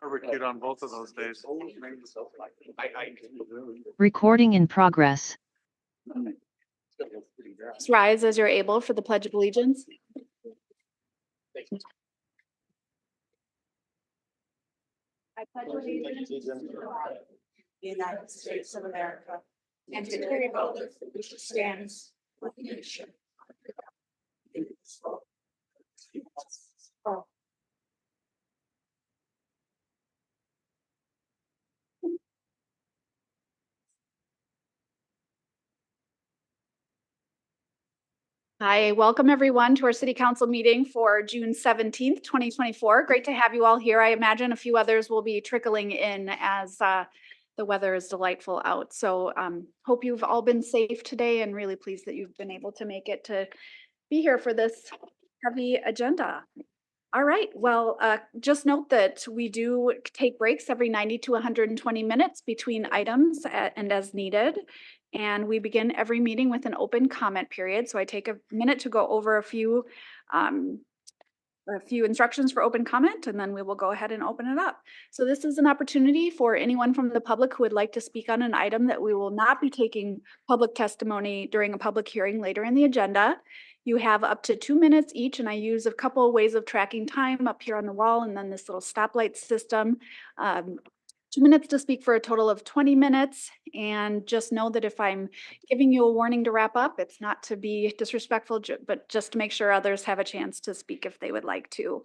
recruit on both of those days. Recording in progress. Please rise as you're able for the Pledge of Allegiance. I pledge allegiance to the United States of America and to the republic which stands one nation. Hi, welcome everyone to our City Council meeting for June 17th, 2024. Great to have you all here. I imagine a few others will be trickling in as the weather is delightful out. So hope you've all been safe today and really pleased that you've been able to make it to be here for this heavy agenda. All right, well, just note that we do take breaks every 90 to 120 minutes between items and as needed. And we begin every meeting with an open comment period. So I take a minute to go over a few instructions for open comment, and then we will go ahead and open it up. So this is an opportunity for anyone from the public who would like to speak on an item that we will not be taking public testimony during a public hearing later in the agenda. You have up to 2 minutes each, and I use a couple of ways of tracking time up here on the wall and then this little stoplight system. 2 minutes to speak for a total of 20 minutes. And just know that if I'm giving you a warning to wrap up, it's not to be disrespectful, but just to make sure others have a chance to speak if they would like to.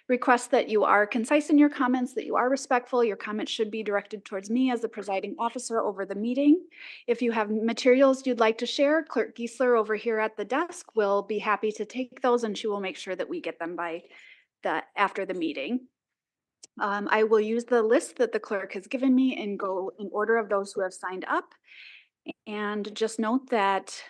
Request that you are concise in your comments, that you are respectful. Your comments should be directed towards me as the presiding officer over the meeting. If you have materials you'd like to share, Clerk Giesler over here at the desk will be happy to take those, and she will make sure that we get them by after the meeting. I will use the list that the clerk has given me and go in order of those who have signed up. And just note that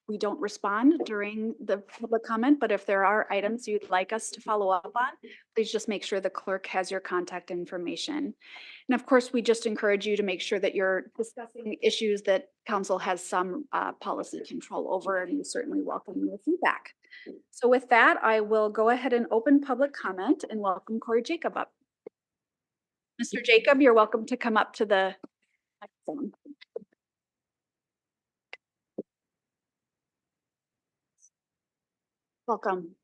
we don't respond during the public comment, but if there are items you'd like us to follow up on, please just make sure the clerk has your contact information. And of course, we just encourage you to make sure that you're discussing issues that council has some policy control over, and we certainly welcome your feedback. So with that, I will go ahead and open public comment and welcome Corey Jacob up. Mr. Jacob, you're welcome to come up to the microphone. Welcome.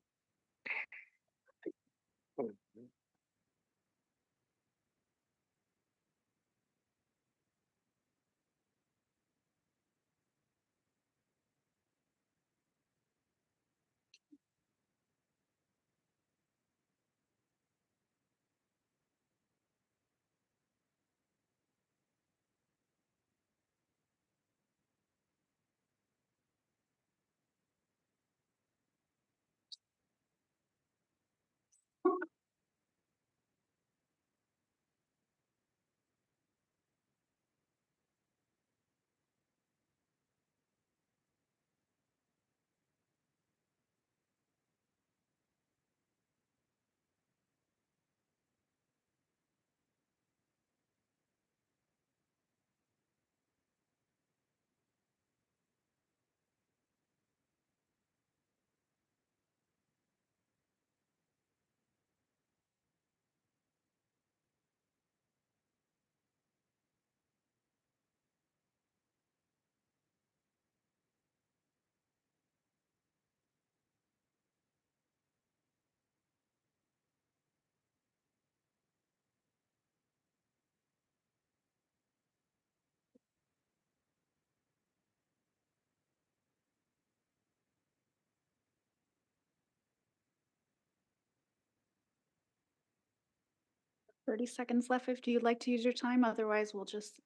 .30 seconds left if you'd like to use your time. Otherwise, we'll just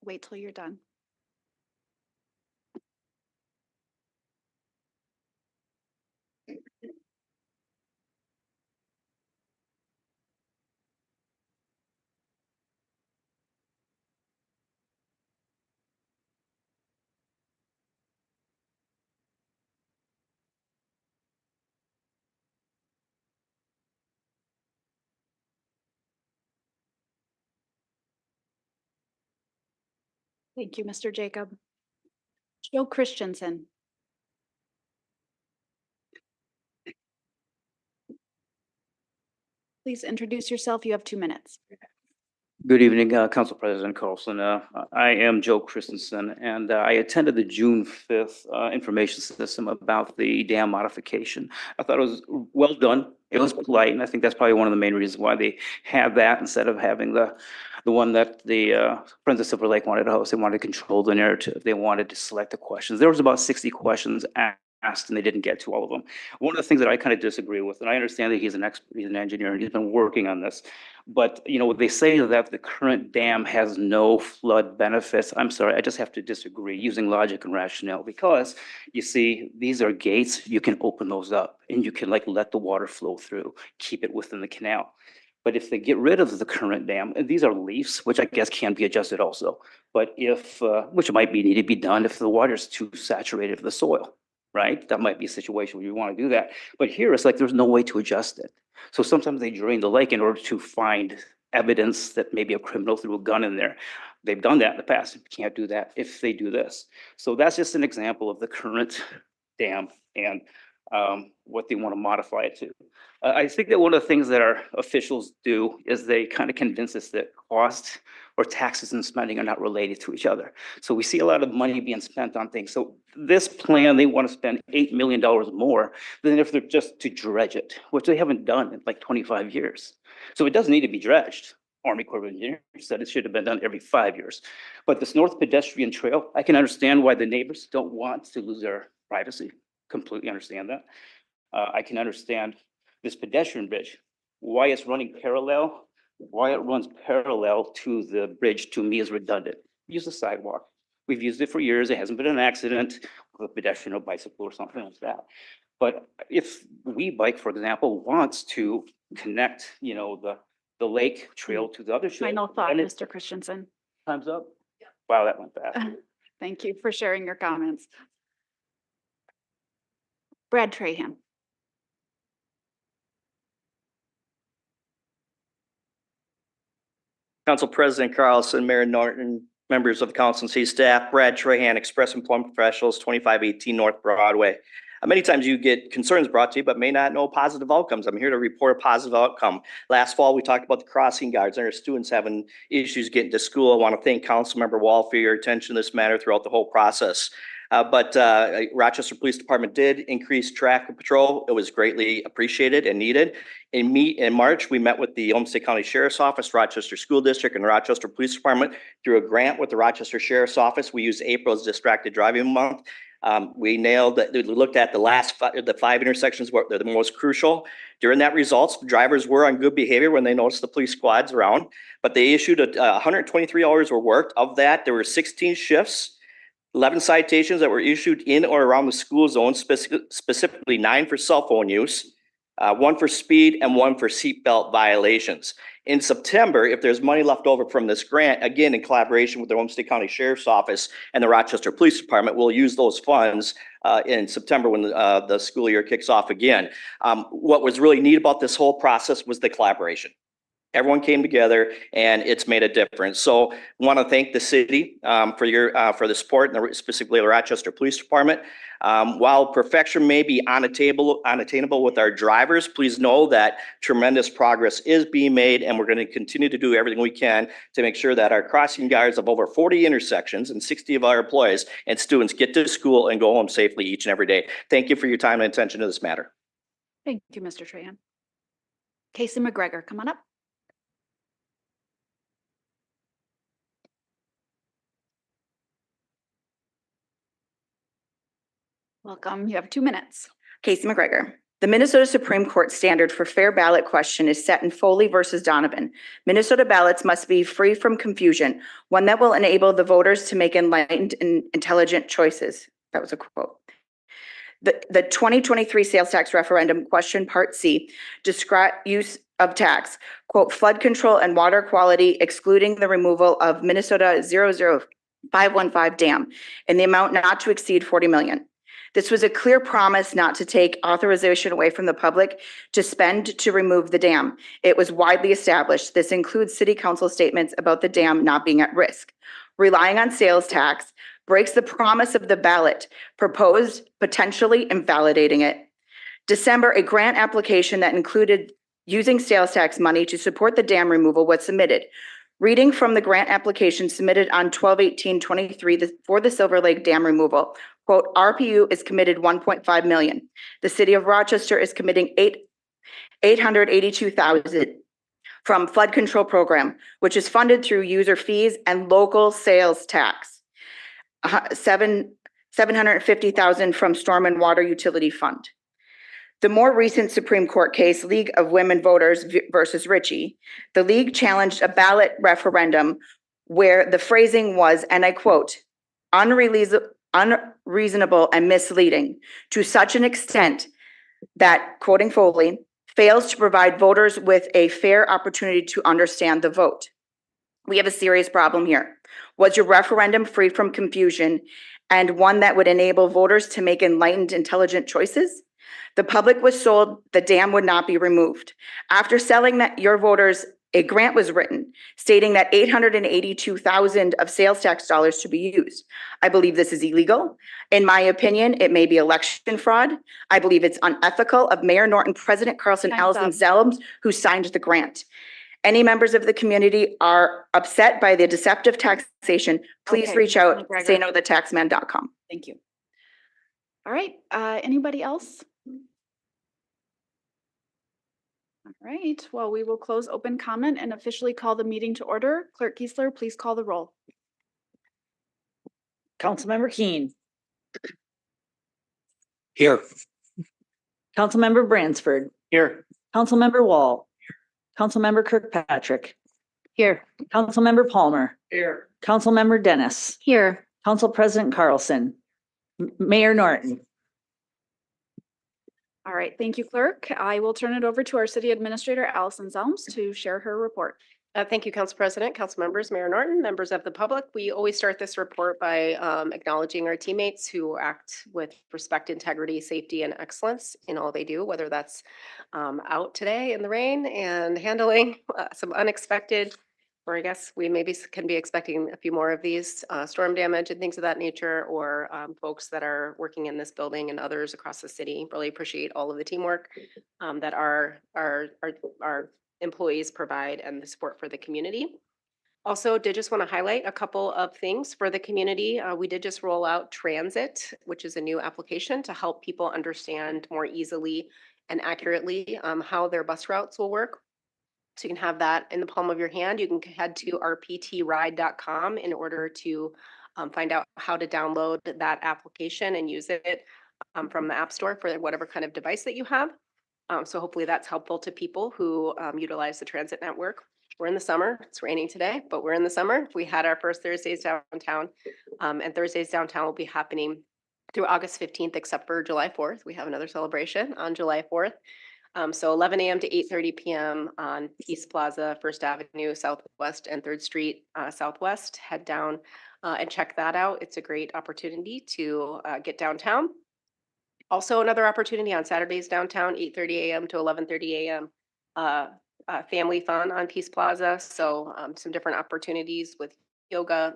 wait till you're done. Thank you, Mr. Jacob. Joe Christensen. Please introduce yourself. You have 2 minutes. Good evening, Council President Carlson. I am Joe Christensen, and I attended the June 5th information system about the dam modification. I thought it was well done. It was polite, and I think that's probably one of the main reasons why they had that instead of having the one that the Friends of Silver Lake wanted to host. They wanted to control the narrative. They wanted to select the questions. There was about 60 questions asked, and they didn't get to all of them. One of the things that I kind of disagree with, and I understand that he's an expert, he's an engineer, and he's been working on this, but you know, they say that the current dam has no flood benefits. I'm sorry, I just have to disagree using logic and rationale, because you see, these are gates. You can open those up and you can like let the water flow through, keep it within the canal. But if they get rid of the current dam, and these are leafs, which I guess can be adjusted also, but if, which might be need to be done if the water is too saturated with the soil, right? That might be a situation where you want to do that. But here it's like there's no way to adjust it. So sometimes they drain the lake in order to find evidence that maybe a criminal threw a gun in there. They've done that in the past. You can't do that if they do this. So that's just an example of the current dam and what they want to modify it to. I think that one of the things that our officials do is they kind of convince us that cost or taxes and spending are not related to each other. So we see a lot of money being spent on things. So this plan, they want to spend $8 million more than if they're just to dredge it, which they haven't done in like 25 years. So it does need to be dredged. Army Corps of Engineers said it should have been done every 5 years. But this North Pedestrian Trail, I can understand why the neighbors don't want to lose their privacy. Completely understand that. I can understand this pedestrian bridge, why it's running parallel, why it runs parallel to the bridge, to me is redundant. Use the sidewalk. We've used it for years. It hasn't been an accident with a pedestrian or bicycle or something like that. But if We Bike, for example, wants to connect, you know, the lake trail to the other trail. Final thought, and Mr. Christensen. Time's up. Wow, that went fast. Thank you for sharing your comments. Brad Trahan. Council President Carlson, Mayor Norton, members of the council and city staff, Brad Trahan, Express Employment Professionals, 2518 North Broadway. Many times you get concerns brought to you, but may not know positive outcomes. I'm here to report a positive outcome. Last fall, we talked about the crossing guards and our students having issues getting to school. I want to thank Councilmember Wall for your attention to this matter throughout the whole process. But Rochester Police Department did increase traffic patrol. It was greatly appreciated and needed. In March, we met with the Olmsted County Sheriff's Office, Rochester School District, and the Rochester Police Department through a grant with the Rochester Sheriff's Office. We used April as Distracted Driving Month. We looked at the 5 intersections where they're the most crucial. During that results, drivers were on good behavior when they noticed the police squads around, but they issued 123 hours were worked. Of that, there were 16 shifts. 11 citations that were issued in or around the school zone, specifically 9 for cell phone use, 1 for speed, and 1 for seatbelt violations. In September, if there's money left over from this grant, again, in collaboration with the Olmsted County Sheriff's Office and the Rochester Police Department, we'll use those funds in September when the school year kicks off again. What was really neat about this whole process was the collaboration. Everyone came together and it's made a difference. So I want to thank the city for the support, and specifically the Rochester Police Department. While perfection may be unattainable with our drivers, please know that tremendous progress is being made, and we're going to continue to do everything we can to make sure that our crossing guards of over 40 intersections and 60 of our employees and students get to school and go home safely each and every day. Thank you for your time and attention to this matter. Thank you, Mr. Trahan. Casey McGregor, come on up. Welcome. You have 2 minutes. Casey McGregor. The Minnesota Supreme Court standard for fair ballot question is set in Foley versus Donovan. Minnesota ballots must be free from confusion, one that will enable the voters to make enlightened and intelligent choices. That was a quote. The 2023 sales tax referendum question part C describe use of tax, quote, flood control and water quality, excluding the removal of Minnesota 00515 dam in the amount not to exceed 40 million. This was a clear promise not to take authorization away from the public to spend to remove the dam. It was widely established. This includes city council statements about the dam not being at risk. Relying on sales tax breaks the promise of the ballot proposed, potentially invalidating it. December, a grant application that included using sales tax money to support the dam removal was submitted. Reading from the grant application submitted on 12/18/23 for the Silver Lake Dam removal, quote, RPU is committed 1.5 million. The city of Rochester is committing 882,000 from flood control program, which is funded through user fees and local sales tax. 750,000 from storm and water utility fund. The more recent Supreme Court case, League of Women Voters versus Ritchie, the league challenged a ballot referendum where the phrasing was, and I quote, unreasonable and misleading to such an extent that, quoting Foley, fails to provide voters with a fair opportunity to understand the vote. We have a serious problem here. Was your referendum free from confusion and one that would enable voters to make enlightened, intelligent choices? The public was sold the dam would not be removed. After selling that your voters, a grant was written stating that 882,000 of sales tax dollars to be used. I believe this is illegal. In my opinion, it may be election fraud. I believe it's unethical of Mayor Norton, President Carlson, Time's Allison up. Zelms, who signed the grant. Any members of the community are upset by the deceptive taxation, please Okay, reach out, McGregor. saynototaxman.com. Thank you. All right, anybody else? All right, well, we will close open comment and officially call the meeting to order. Clerk Geisler, please call the roll. Councilmember Keen, Here. Councilmember Bransford, Here. Councilmember Wall, Councilmember Kirkpatrick, Here. Councilmember Palmer, Here. Councilmember Dennis, Here. Council President Carlson, Mayor Norton. All right, thank you, clerk. I will turn it over to our city administrator, Allison Zelms, to share her report. Thank you, Council President, Council members, Mayor Norton, members of the public. We always start this report by acknowledging our teammates who act with respect, integrity, safety, and excellence in all they do, whether that's out today in the rain and handling some unexpected, or I guess we maybe can be expecting a few more of these storm damage and things of that nature, or folks that are working in this building and others across the city. Really appreciate all of the teamwork that our employees provide and the support for the community. Also, did just want to highlight a couple of things for the community. We did just roll out Transit, which is a new application to help people understand more easily and accurately how their bus routes will work. So you can have that in the palm of your hand. You can head to rptride.com in order to find out how to download that application and use it from the App Store for whatever kind of device that you have. So hopefully that's helpful to people who utilize the transit network. We're in the summer. It's raining today, but we're in the summer. We had our first Thursdays downtown, and Thursdays downtown will be happening through August 15th, except for July 4th. We have another celebration on July 4th. So 11 a.m. to 8:30 p.m. on Peace Plaza, First Avenue Southwest and 3rd Street Southwest. Head down and check that out. It's a great opportunity to get downtown. Also, another opportunity on Saturdays downtown, 8:30 a.m. to 11:30 a.m. Family fun on Peace Plaza. So some different opportunities with yoga,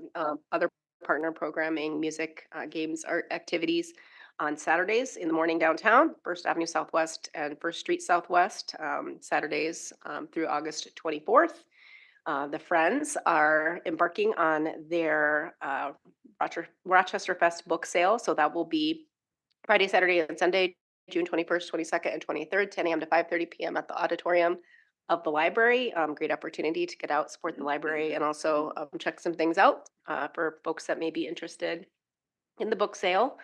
other partner programming, music, games, art activities on Saturdays in the morning downtown, First Avenue Southwest and 1st Street Southwest, Saturdays through August 24th. The Friends are embarking on their Rochester Fest book sale. So that will be Friday, Saturday, and Sunday, June 21st, 22nd, and 23rd, 10 a.m. to 5:30 p.m. at the auditorium of the library. Great opportunity to get out, support the library, and also check some things out for folks that may be interested in the book sale.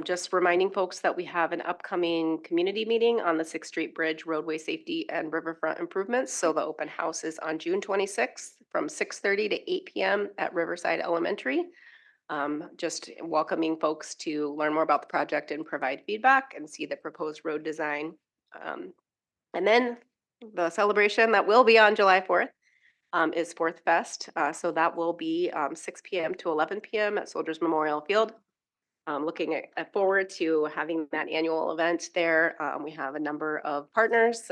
Just reminding folks that we have an upcoming community meeting on the 6th Street Bridge roadway safety and riverfront improvements. So the open house is on June 26th from 6:30 to 8 p.m. at Riverside Elementary. Just welcoming folks to learn more about the project and provide feedback and see the proposed road design. And then the celebration that will be on July 4th is 4th Fest. So that will be 6 p.m. to 11 p.m. at Soldiers Memorial Field. Looking forward to having that annual event there. We have a number of partners,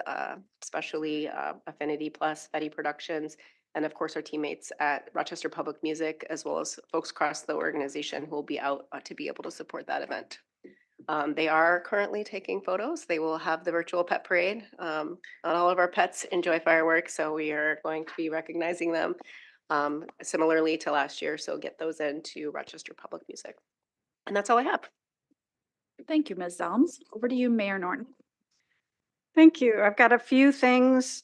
especially Affinity Plus, Betty Productions, and of course our teammates at Rochester Public Music, as well as folks across the organization who will be out to be able to support that event. They are currently taking photos. They will have the virtual pet parade. Not all of our pets enjoy fireworks, so we are going to be recognizing them similarly to last year. So get those into Rochester Public Music. And that's all I have. Thank you, Ms. Zelms. Over to you, Mayor Norton. Thank you. I've got a few things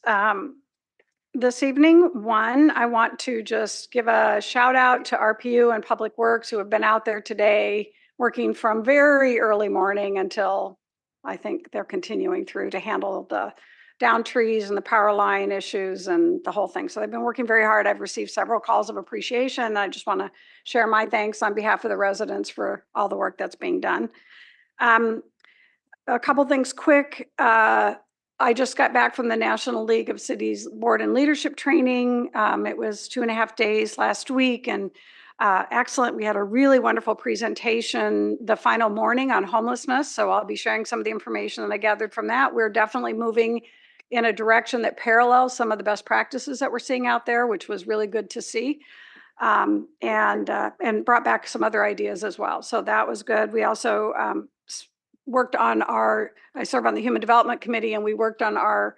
this evening. One, I want to just give a shout out to RPU and Public Works who have been out there today working from very early morning until I think they're continuing through to handle the down trees and the power line issues and the whole thing. So they've been working very hard. I've received several calls of appreciation. I just want to share my thanks on behalf of the residents for all the work that's being done. A couple things quick. I just got back from the National League of Cities Board and Leadership Training. It was 2.5 days last week and excellent. We had a really wonderful presentation the final morning on homelessness. So I'll be sharing some of the information that I gathered from that. We're definitely moving in a direction that parallels some of the best practices that we're seeing out there, which was really good to see. And brought back some other ideas as well. So that was good. We also worked on I serve on the Human Development Committee, and we worked on our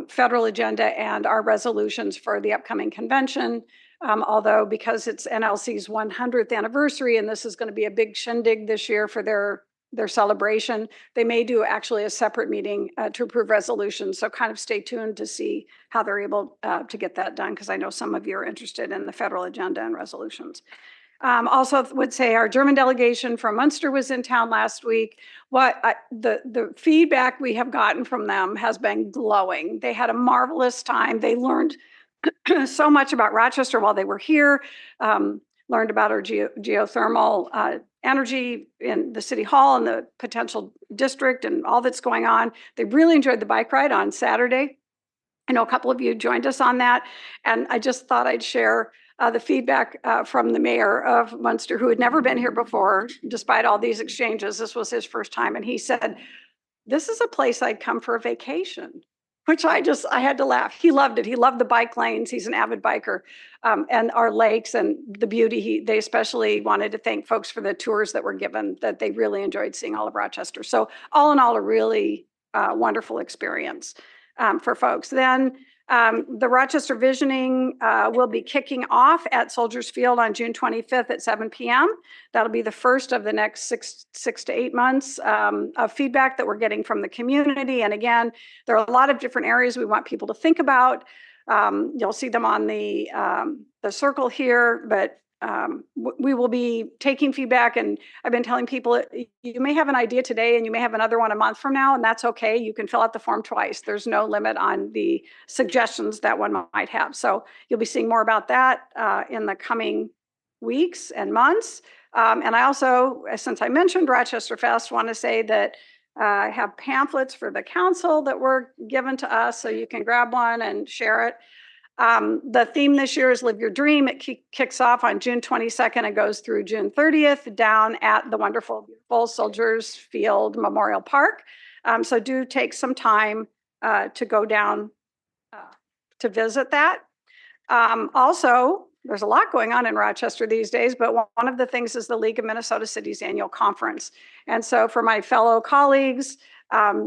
federal agenda and our resolutions for the upcoming convention. Although because it's NLC's 100th anniversary, and this is going to be a big shindig this year for their celebration, they may do actually a separate meeting to approve resolutions. So kind of stay tuned to see how they're able to get that done, because I know some of you are interested in the federal agenda and resolutions. Also would say our German delegation from Munster was in town last week. The feedback we have gotten from them has been glowing. They had a marvelous time. They learned so much about Rochester while they were here, learned about our geothermal energy in the city hall and the potential district and all that's going on. They really enjoyed the bike ride on Saturday. I know a couple of you joined us on that, and I just thought I'd share the feedback from the mayor of Munster, who had never been here before, despite all these exchanges. This was his first time, and he said, "This is a place I'd come for a vacation," which I had to laugh. He loved it. He loved the bike lanes. He's an avid biker, and our lakes and the beauty. They especially wanted to thank folks for the tours that were given, that they really enjoyed seeing all of Rochester. So all in all, a really wonderful experience for folks. Then the Rochester Visioning will be kicking off at Soldiers Field on June 25th at 7 p.m. That'll be the first of the next six to 8 months of feedback that we're getting from the community. And again, there are a lot of different areas we want people to think about. You'll see them on the circle here, but we will be taking feedback, and I've been telling people you may have an idea today and you may have another one a month from now, and that's okay. You can fill out the form twice. There's no limit on the suggestions that one might have. So you'll be seeing more about that in the coming weeks and months. And I also, since I mentioned Rochester Fest, want to say that I have pamphlets for the council that were given to us, so you can grab one and share it. The theme this year is Live Your Dream. It kicks off on June 22nd and goes through June 30th down at the wonderful, beautiful Soldiers Field Memorial Park. So do take some time to go down to visit that. Also, there's a lot going on in Rochester these days, but one of the things is the League of Minnesota Cities Annual Conference. And so for my fellow colleagues,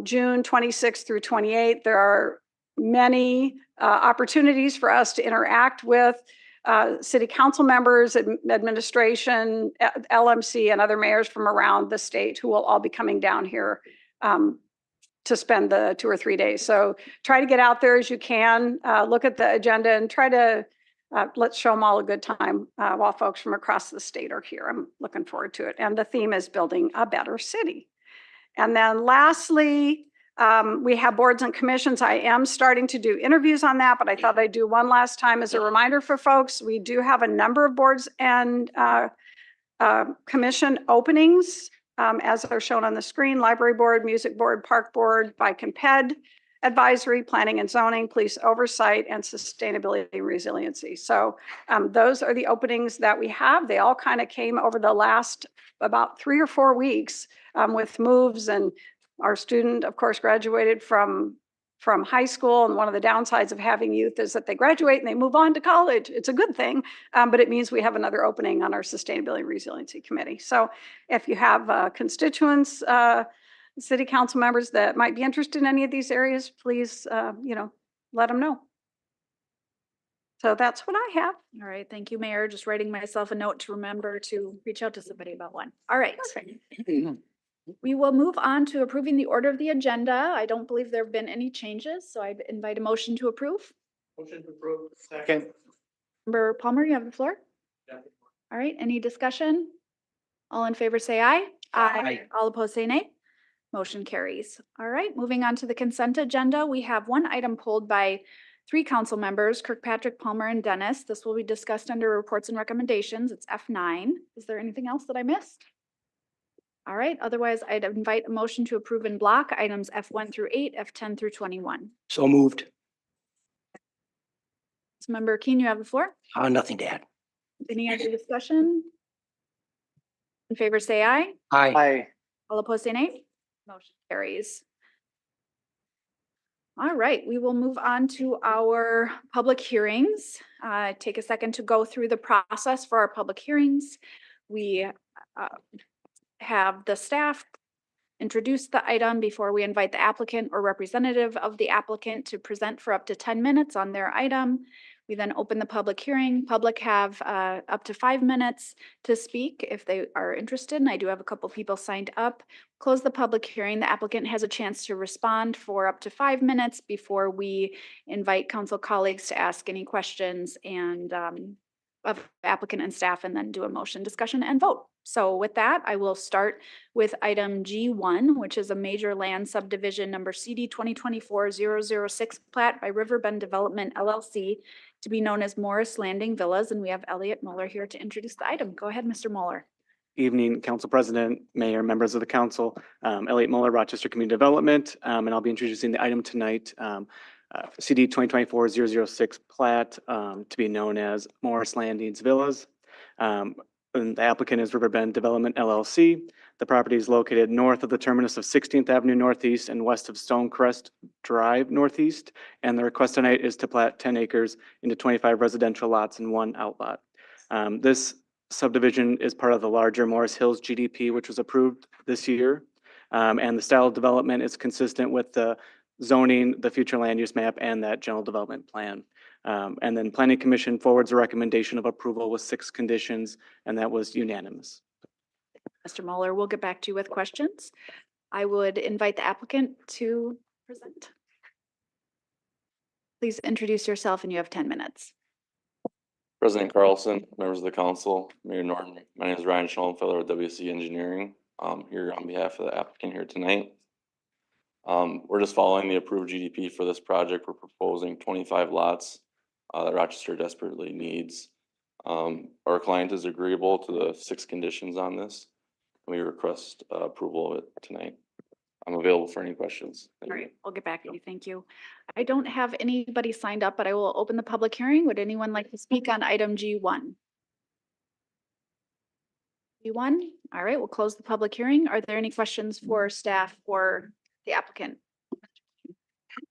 June 26th through 28th, there are many opportunities for us to interact with city council members, administration, LMC, and other mayors from around the state who will all be coming down here to spend the 2 or 3 days. So try to get out there as you can, look at the agenda, and try to let's show them all a good time while folks from across the state are here. I'm looking forward to it. And the theme is building a better city. And then lastly, we have boards and commissions. I am starting to do interviews on that, but I thought I'd do one last time as a reminder for folks. We do have a number of boards and commission openings, as are shown on the screen: Library Board, Music Board, Park Board, Bike and Ped Advisory, Planning and Zoning, Police Oversight, and Sustainability and Resiliency. So those are the openings that we have. They all kind of came over the last about 3 or 4 weeks with moves, and our student, of course, graduated from from high school. And one of the downsides of having youth is that they graduate and they move on to college. It's a good thing, but it means we have another opening on our Sustainability and Resiliency Committee. So if you have constituents, city council members that might be interested in any of these areas, please, let them know. So that's what I have. All right, thank you, Mayor. Just writing myself a note to remember to reach out to somebody about one. All right. We will move on to approving the order of the agenda. I don't believe there have been any changes, so I invite a motion to approve. Motion to approve. Second. Member Palmer, you have the floor. All right, any discussion? All in favor, say aye. Aye. All opposed, say nay. Motion carries. All right, moving on to the consent agenda. We have one item pulled by 3 council members, Kirkpatrick, Palmer, and Dennis. This will be discussed under reports and recommendations. It's F9. Is there anything else that I missed? All right, otherwise I'd invite a motion to approve in block items F1 through 8, F10 through 21. So moved. Member Keen, you have the floor. Nothing to add. Any other discussion? In favor, say aye. Aye. Aye. All opposed, say nay. Motion carries. All right, we will move on to our public hearings. Take a second to go through the process for our public hearings. We have the staff introduce the item before we invite the applicant or representative of the applicant to present for up to 10 minutes on their item. We then open the public hearing. Public have up to 5 minutes to speak if they are interested, and I do have a couple people signed up. Close the public hearing. The applicant has a chance to respond for up to 5 minutes before we invite council colleagues to ask any questions and of applicant and staff, and then do a motion, discussion, and vote. So with that, I will start with item G1, which is a major land subdivision number CD 2024-006 plat by Riverbend Development LLC to be known as Morris Landing Villas. And we have Elliot Mueller here to introduce the item. Go ahead, Mr. Mueller. Evening, Council President, Mayor, members of the council. Elliot Mueller, Rochester Community Development, and I'll be introducing the item tonight. CD 2024-006 plat to be known as Morris Landings Villas. And the applicant is Riverbend Development LLC. The property is located north of the terminus of 16th Avenue Northeast and west of Stonecrest Drive Northeast. And the request tonight is to plat 10 acres into 25 residential lots and 1 outlot. This subdivision is part of the larger Morris Hills GDP, which was approved this year. And the style of development is consistent with the zoning, the future land use map, and that general development plan. And then Planning Commission forwards a recommendation of approval with 6 conditions, and that was unanimous. Mr. Mueller, we'll get back to you with questions. I would invite the applicant to present. Please introduce yourself, and you have 10 minutes. President Carlson, members of the council, Mayor Norton, my name is Ryan Schoenfeller with WC Engineering. I'm here on behalf of the applicant here tonight. We're just following the approved GDP for this project. We're proposing 25 lots that Rochester desperately needs. Our client is agreeable to the 6 conditions on this. We request approval of it tonight. I'm available for any questions. All right, I'll get back to you. Thank you. I don't have anybody signed up, but I will open the public hearing. Would anyone like to speak on item G1? G1? All right, we'll close the public hearing. Are there any questions for staff or the applicant?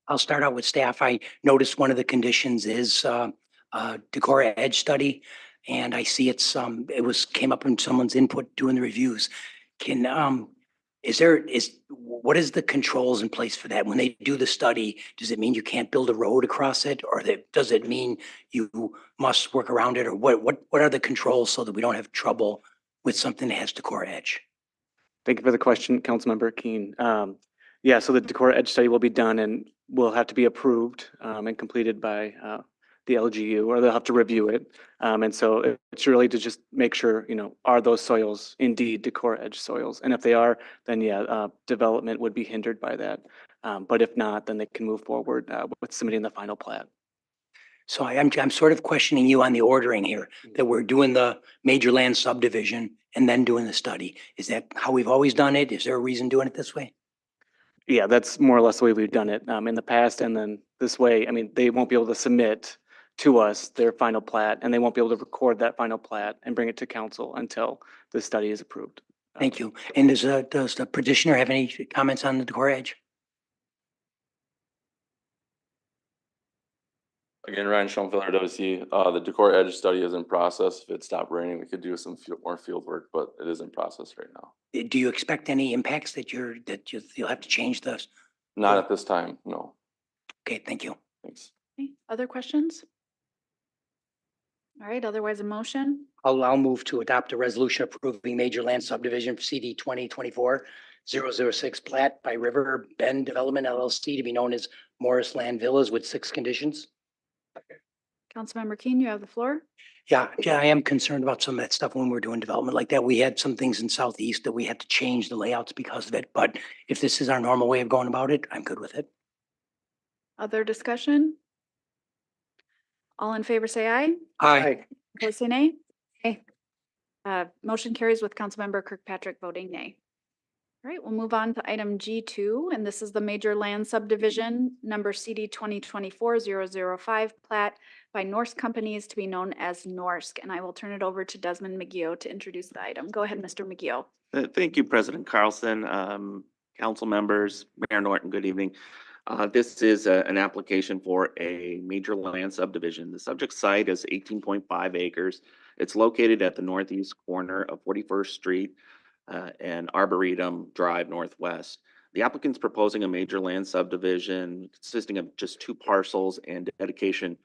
I'll start out with staff. I noticed one of the conditions is Decorah Edge study, and I see it's came up in someone's input doing the reviews. What is the controls in place for that? When they do the study, does it mean you can't build a road across it, or does it mean you must work around it, or what are the controls so that we don't have trouble with something that has Decorah Edge? Thank you for the question, Councilmember Keen. Yeah, so the Decorah Edge study will be done and will have to be approved and completed by the LGU, or they'll have to review it. And so it's really to just make sure, are those soils indeed Decorah Edge soils? And if they are, then yeah, development would be hindered by that. But if not, then they can move forward with submitting the final plat. So I'm sort of questioning you on the ordering here, that we're doing the major land subdivision and then doing the study. Is that how we've always done it? Is there a reason doing it this way? Yeah, that's more or less the way we've done it in the past. And then this way, they won't be able to submit to us their final plat, and they won't be able to record that final plat and bring it to council until the study is approved. Thank you. And does the petitioner have any comments on the Decorah Edge? Again, Ryan Schoenfeller, WC. The decor edge study is in process. If it stopped raining, we could do some more field work, but it is in process right now. Do you expect any impacts that you'll have to change this? Not at this time, no. Okay, thank you. Thanks. Okay, other questions? All right, otherwise a motion? I'll move to adopt a resolution approving major land subdivision for CD 2024-006 plat by River Bend Development LLC to be known as Morris Land Villas with 6 conditions. Councilmember Keen, you have the floor. Yeah, I am concerned about some of that stuff when we're doing development like that. We had some things in Southeast that we had to change the layouts because of it, but if this is our normal way of going about it, I'm good with it. Other discussion? All in favor, say aye. Aye. Opposed, say nay. Okay. Motion carries with Councilmember Kirkpatrick voting nay. All right, we'll move on to item G2, and this is the major land subdivision number CD 2024-005 plat by Norse Companies to be known as Norsk. And I will turn it over to Desmond McGee to introduce the item. Go ahead, Mr. McGee. Thank you, President Carlson, council members, Mayor Norton, good evening. This is an application for a major land subdivision. The subject site is 18.5 acres. It's located at the northeast corner of 41st Street and Arboretum Drive Northwest. The applicant's proposing a major land subdivision consisting of just 2 parcels and dedication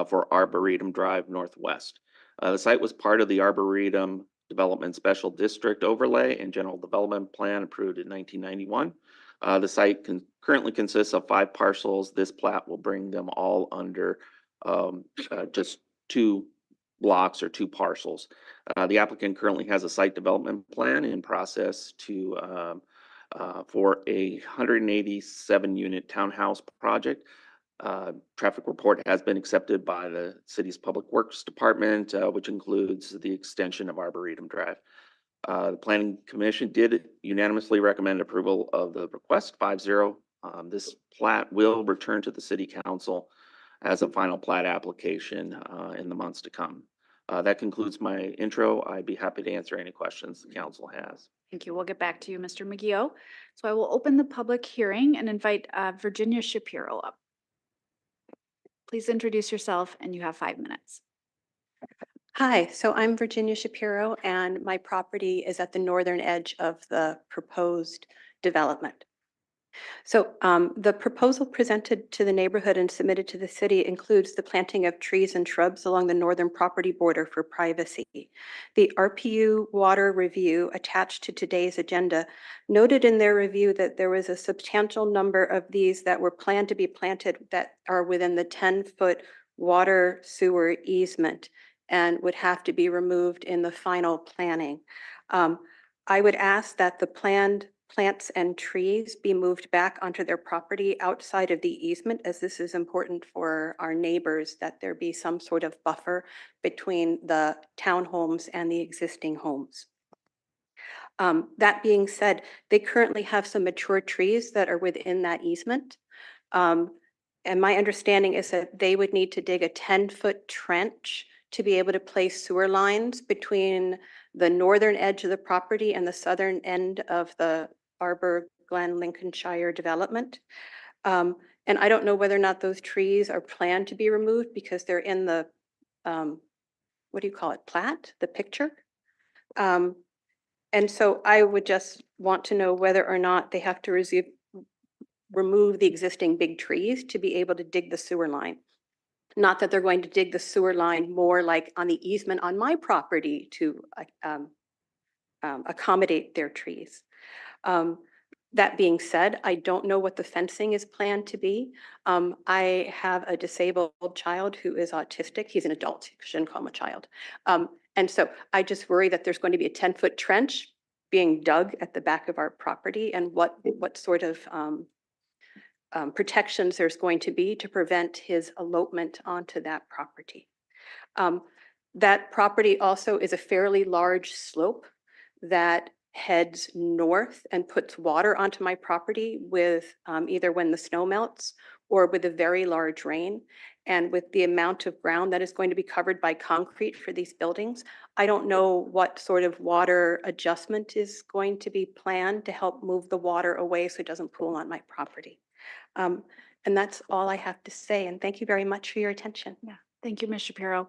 for Arboretum Drive Northwest. The site was part of the Arboretum Development Special District Overlay and General Development Plan approved in 1991. The site currently consists of 5 parcels. This plat will bring them all under just 2 blocks or 2 parcels. The applicant currently has a site development plan in process for a 187 unit townhouse project. Traffic report has been accepted by the city's Public Works Department, which includes the extension of Arboretum Drive. The Planning Commission did unanimously recommend approval of the request 5-0. This plat will return to the City Council as a final plat application in the months to come. That concludes my intro. I'd be happy to answer any questions the council has. Thank you. We'll get back to you, Mr. McGee. So I will open the public hearing and invite Virginia Shapiro up. Please introduce yourself and you have 5 minutes. Hi, so I'm Virginia Shapiro and my property is at the northern edge of the proposed development. So the proposal presented to the neighborhood and submitted to the city includes the planting of trees and shrubs along the northern property border for privacy. The RPU water review attached to today's agenda noted in their review that there was a substantial number of these that were planned to be planted that are within the 10-foot water sewer easement and would have to be removed in the final planning. I would ask that the planned plants and trees be moved back onto their property outside of the easement, as this is important for our neighbors, that there be some sort of buffer between the townhomes and the existing homes. That being said, they currently have some mature trees that are within that easement. And my understanding is that they would need to dig a 10-foot trench to be able to place sewer lines between the northern edge of the property and the southern end of the Arbor Glen Lincolnshire development. And I don't know whether or not those trees are planned to be removed because they're in the, what do you call it, plat, the picture? And so I would just want to know whether or not they have to remove the existing big trees to be able to dig the sewer line. Not that they're going to dig the sewer line more like on the easement on my property to accommodate their trees. That being said, I don't know what the fencing is planned to be. I have a disabled child who is autistic. He's an adult, I shouldn't call him a child. And so I just worry that there's going to be a 10-foot trench being dug at the back of our property and what sort of protections there's going to be to prevent his elopement onto that property. That property also is a fairly large slope that heads north and puts water onto my property with either when the snow melts or with a very large rain. And with the amount of ground that is going to be covered by concrete for these buildings, I don't know what sort of water adjustment is going to be planned to help move the water away so it doesn't pool on my property. And that's all I have to say. And thank you very much for your attention. Yeah, thank you, Ms. Shapiro.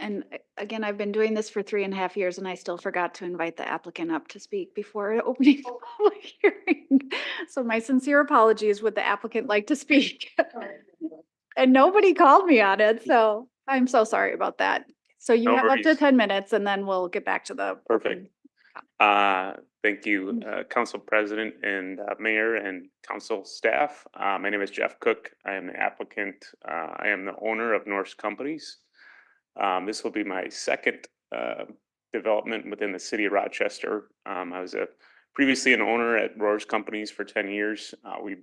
And again, I've been doing this for 3.5 years and I still forgot to invite the applicant up to speak before opening the public hearing. So my sincere apologies. Would the applicant like to speak? And nobody called me on it, so I'm so sorry about that. So you No have up to worries. 10 minutes and then we'll get back to the. Perfect. Thank you, Council President and Mayor and Council staff. My name is Jeff Cook. I am the applicant. I am the owner of Norse Companies. This will be my second development within the city of Rochester. I was previously an owner at Roars Companies for 10 years. We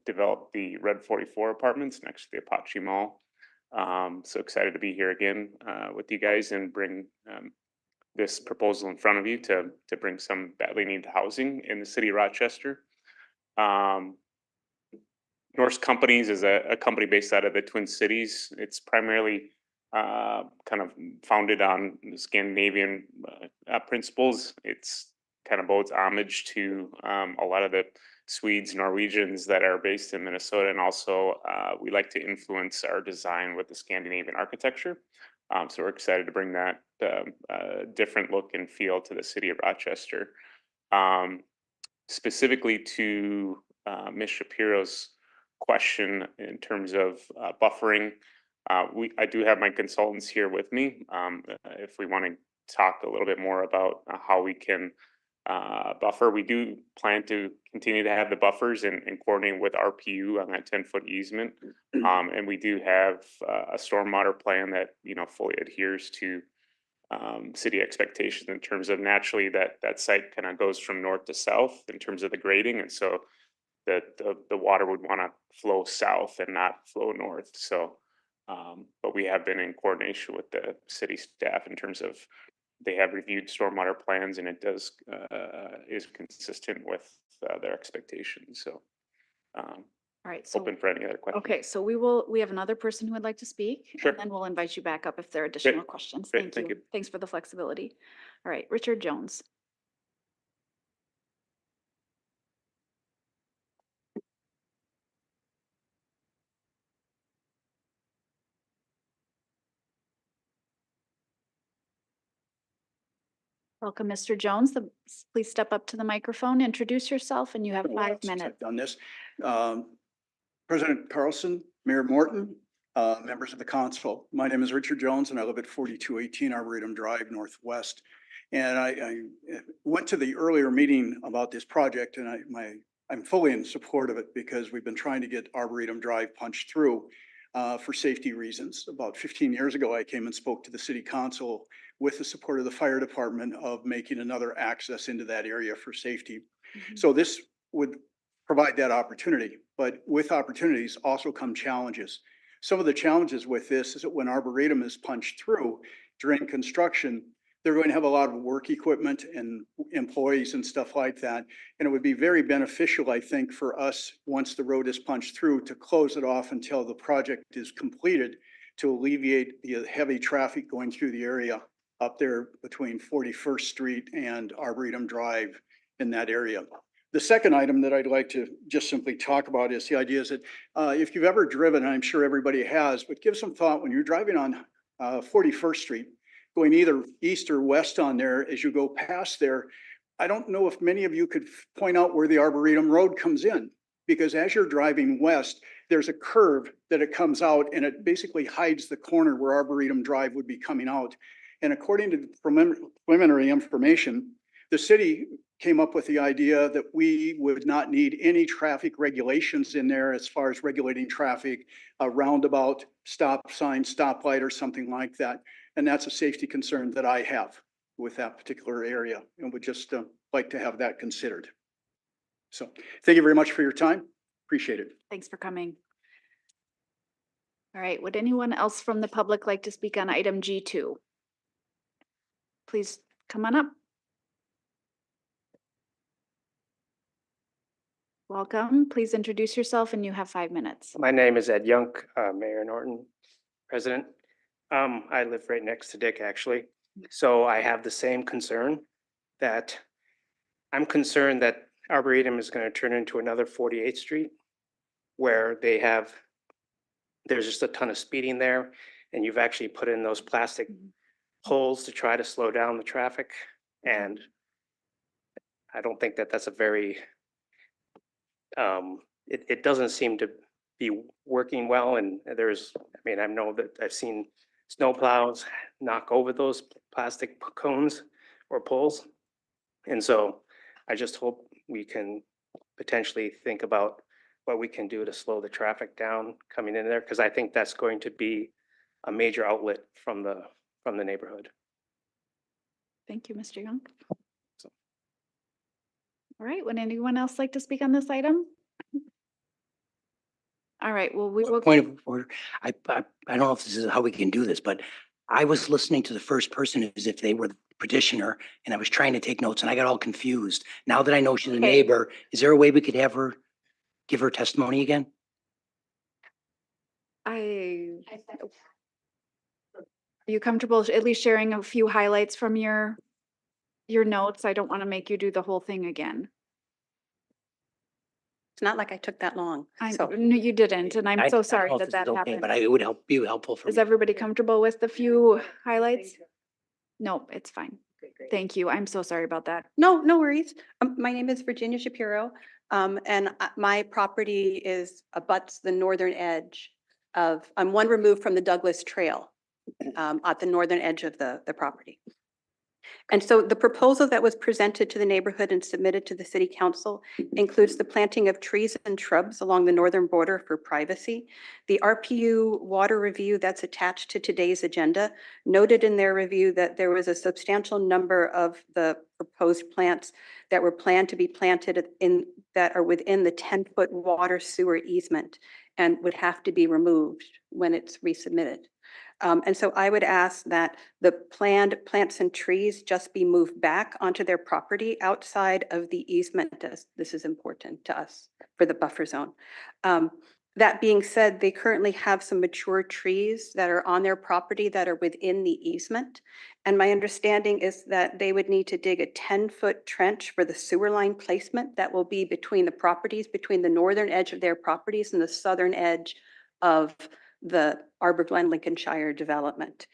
developed the Red 44 apartments next to the Apache Mall. So excited to be here again with you guys and bring this proposal in front of you to bring some badly needed housing in the city of Rochester. Norse Companies is a company based out of the Twin Cities. It's primarily kind of founded on the Scandinavian principles. It's kind of owes homage to a lot of the Swedes, Norwegians that are based in Minnesota, and also we like to influence our design with the Scandinavian architecture. So we're excited to bring that different look and feel to the city of Rochester. Specifically to Ms. Shapiro's question in terms of buffering, I do have my consultants here with me. If we want to talk a little bit more about how we can buffer, we do plan to continue to have the buffers and coordinate with RPU on that 10-foot easement. And we do have a stormwater plan that, fully adheres to city expectations in terms of naturally that site kind of goes from north to south in terms of the grading. And so the water would want to flow south and not flow north. So, but we have been in coordination with the city staff in terms of they have reviewed stormwater plans and it does is consistent with their expectations. So, All right, so, open for any other questions. okay, so we have another person who would like to speak. Sure. And then we'll invite you back up if there are additional questions. Great, Thank you. thank you. Thanks for the flexibility. All right, Richard Jones. Welcome, Mr. Jones. Please step up to the microphone, introduce yourself, and you have 5 minutes. I've done this. President Carlson, Mayor Morton, members of the council. My name is Richard Jones and I live at 4218 Arboretum Drive Northwest. And I went to the earlier meeting about this project and I'm fully in support of it because we've been trying to get Arboretum Drive punched through for safety reasons. About 15 years ago, I came and spoke to the city council with the support of the fire department of making another access into that area for safety. So this would provide that opportunity, but with opportunities also come challenges. Some of the challenges with this is that when Arboretum is punched through during construction, they're going to have a lot of work equipment and employees and stuff like that. And it would be very beneficial, I think, for us, once the road is punched through, to close it off until the project is completed to alleviate the heavy traffic going through the area up there between 41st Street and Arboretum Drive in that area. The second item that I'd like to just simply talk about is the idea is that if you've ever driven, and I'm sure everybody has, but give some thought when you're driving on 41st Street, going either east or west on there, as you go past there, I don't know if many of you could point out where the Arboretum Road comes in, because as you're driving west, there's a curve that it comes out and it basically hides the corner where Arboretum Drive would be coming out. And according to preliminary information, the city came up with the idea that we would not need any traffic regulations in there as far as regulating traffic, a roundabout, stop sign, stoplight, or something like that. And that's a safety concern that I have with that particular area and would just like to have that considered. So thank you very much for your time. Appreciate it. Thanks for coming. All right, would anyone else from the public like to speak on item G2? Please come on up. Welcome. Please introduce yourself and you have 5 minutes. My name is Ed Young, Mayor Norton, President. I live right next to Dick, actually. So I have the same concern that I'm concerned that Arboretum is going to turn into another 48th Street. where there's just a ton of speeding there, and you've actually put in those plastic poles to try to slow down the traffic. And I don't think that that's a very, it doesn't seem to be working well. And I know that I've seen snowplows knock over those plastic cones or poles. And so I just hope we can potentially think about what we can do to slow the traffic down coming in there, because I think that's going to be a major outlet from the neighborhood. Thank you, Mr. Young. All right, would anyone else like to speak on this item? All right, well, we will. Point of order. I don't know if this is how we can do this, but I was listening to the first person as if they were the petitioner, and I was trying to take notes and I got all confused. Now that I know she's a Okay. neighbor, is there a way we could have her give her testimony again? Are you comfortable at least sharing a few highlights from your notes? I don't want to make you do the whole thing again. It's not like I took that long. So No, you didn't, and I'm I so don't sorry know if that this that is okay, happened. but it would be helpful for Is me. everybody comfortable with the few highlights? No, it's fine. Thank you. I'm so sorry about that. no, no worries. My name is Virginia Shapiro, and my property abuts the northern edge I'm one removed from the Douglas Trail, at the northern edge of the property. And so the proposal that was presented to the neighborhood and submitted to the city council includes the planting of trees and shrubs along the northern border for privacy. The RPU water review that's attached to today's agenda noted in their review that there was a substantial number of the proposed plants that were planned to be planted that are within the 10-foot water sewer easement and would have to be removed when it's resubmitted. And so I would ask that the planned plants and trees just be moved back onto their property outside of the easement. This is important to us for the buffer zone. That being said, they currently have some mature trees that are on their property that are within the easement. And my understanding is that they would need to dig a 10-foot trench for the sewer line placement that will be between the properties, between the northern edge of their properties and the southern edge of the Arbor Glen Lincolnshire development.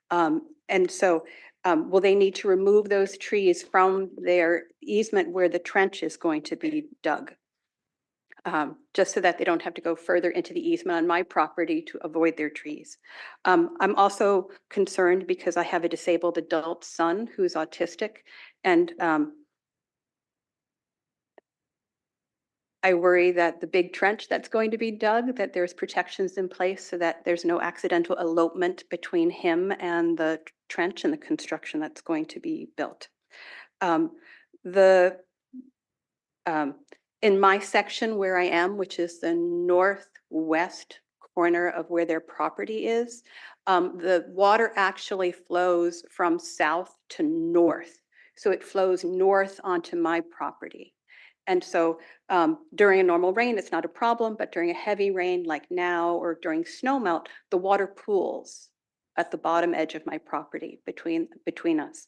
And so will they need to remove those trees from their easement where the trench is going to be dug? Just so that they don't have to go further into the easement on my property to avoid their trees. I'm also concerned because I have a disabled adult son who's autistic, and I worry that the big trench that's going to be dug, that there's protections in place so that there's no accidental elopement between him and the trench and the construction that's going to be built. In my section where I am, which is the northwest corner of where their property is, the water actually flows from south to north. So it flows north onto my property. And so during a normal rain, it's not a problem, but during a heavy rain like now or during snow melt, the water pools at the bottom edge of my property between us.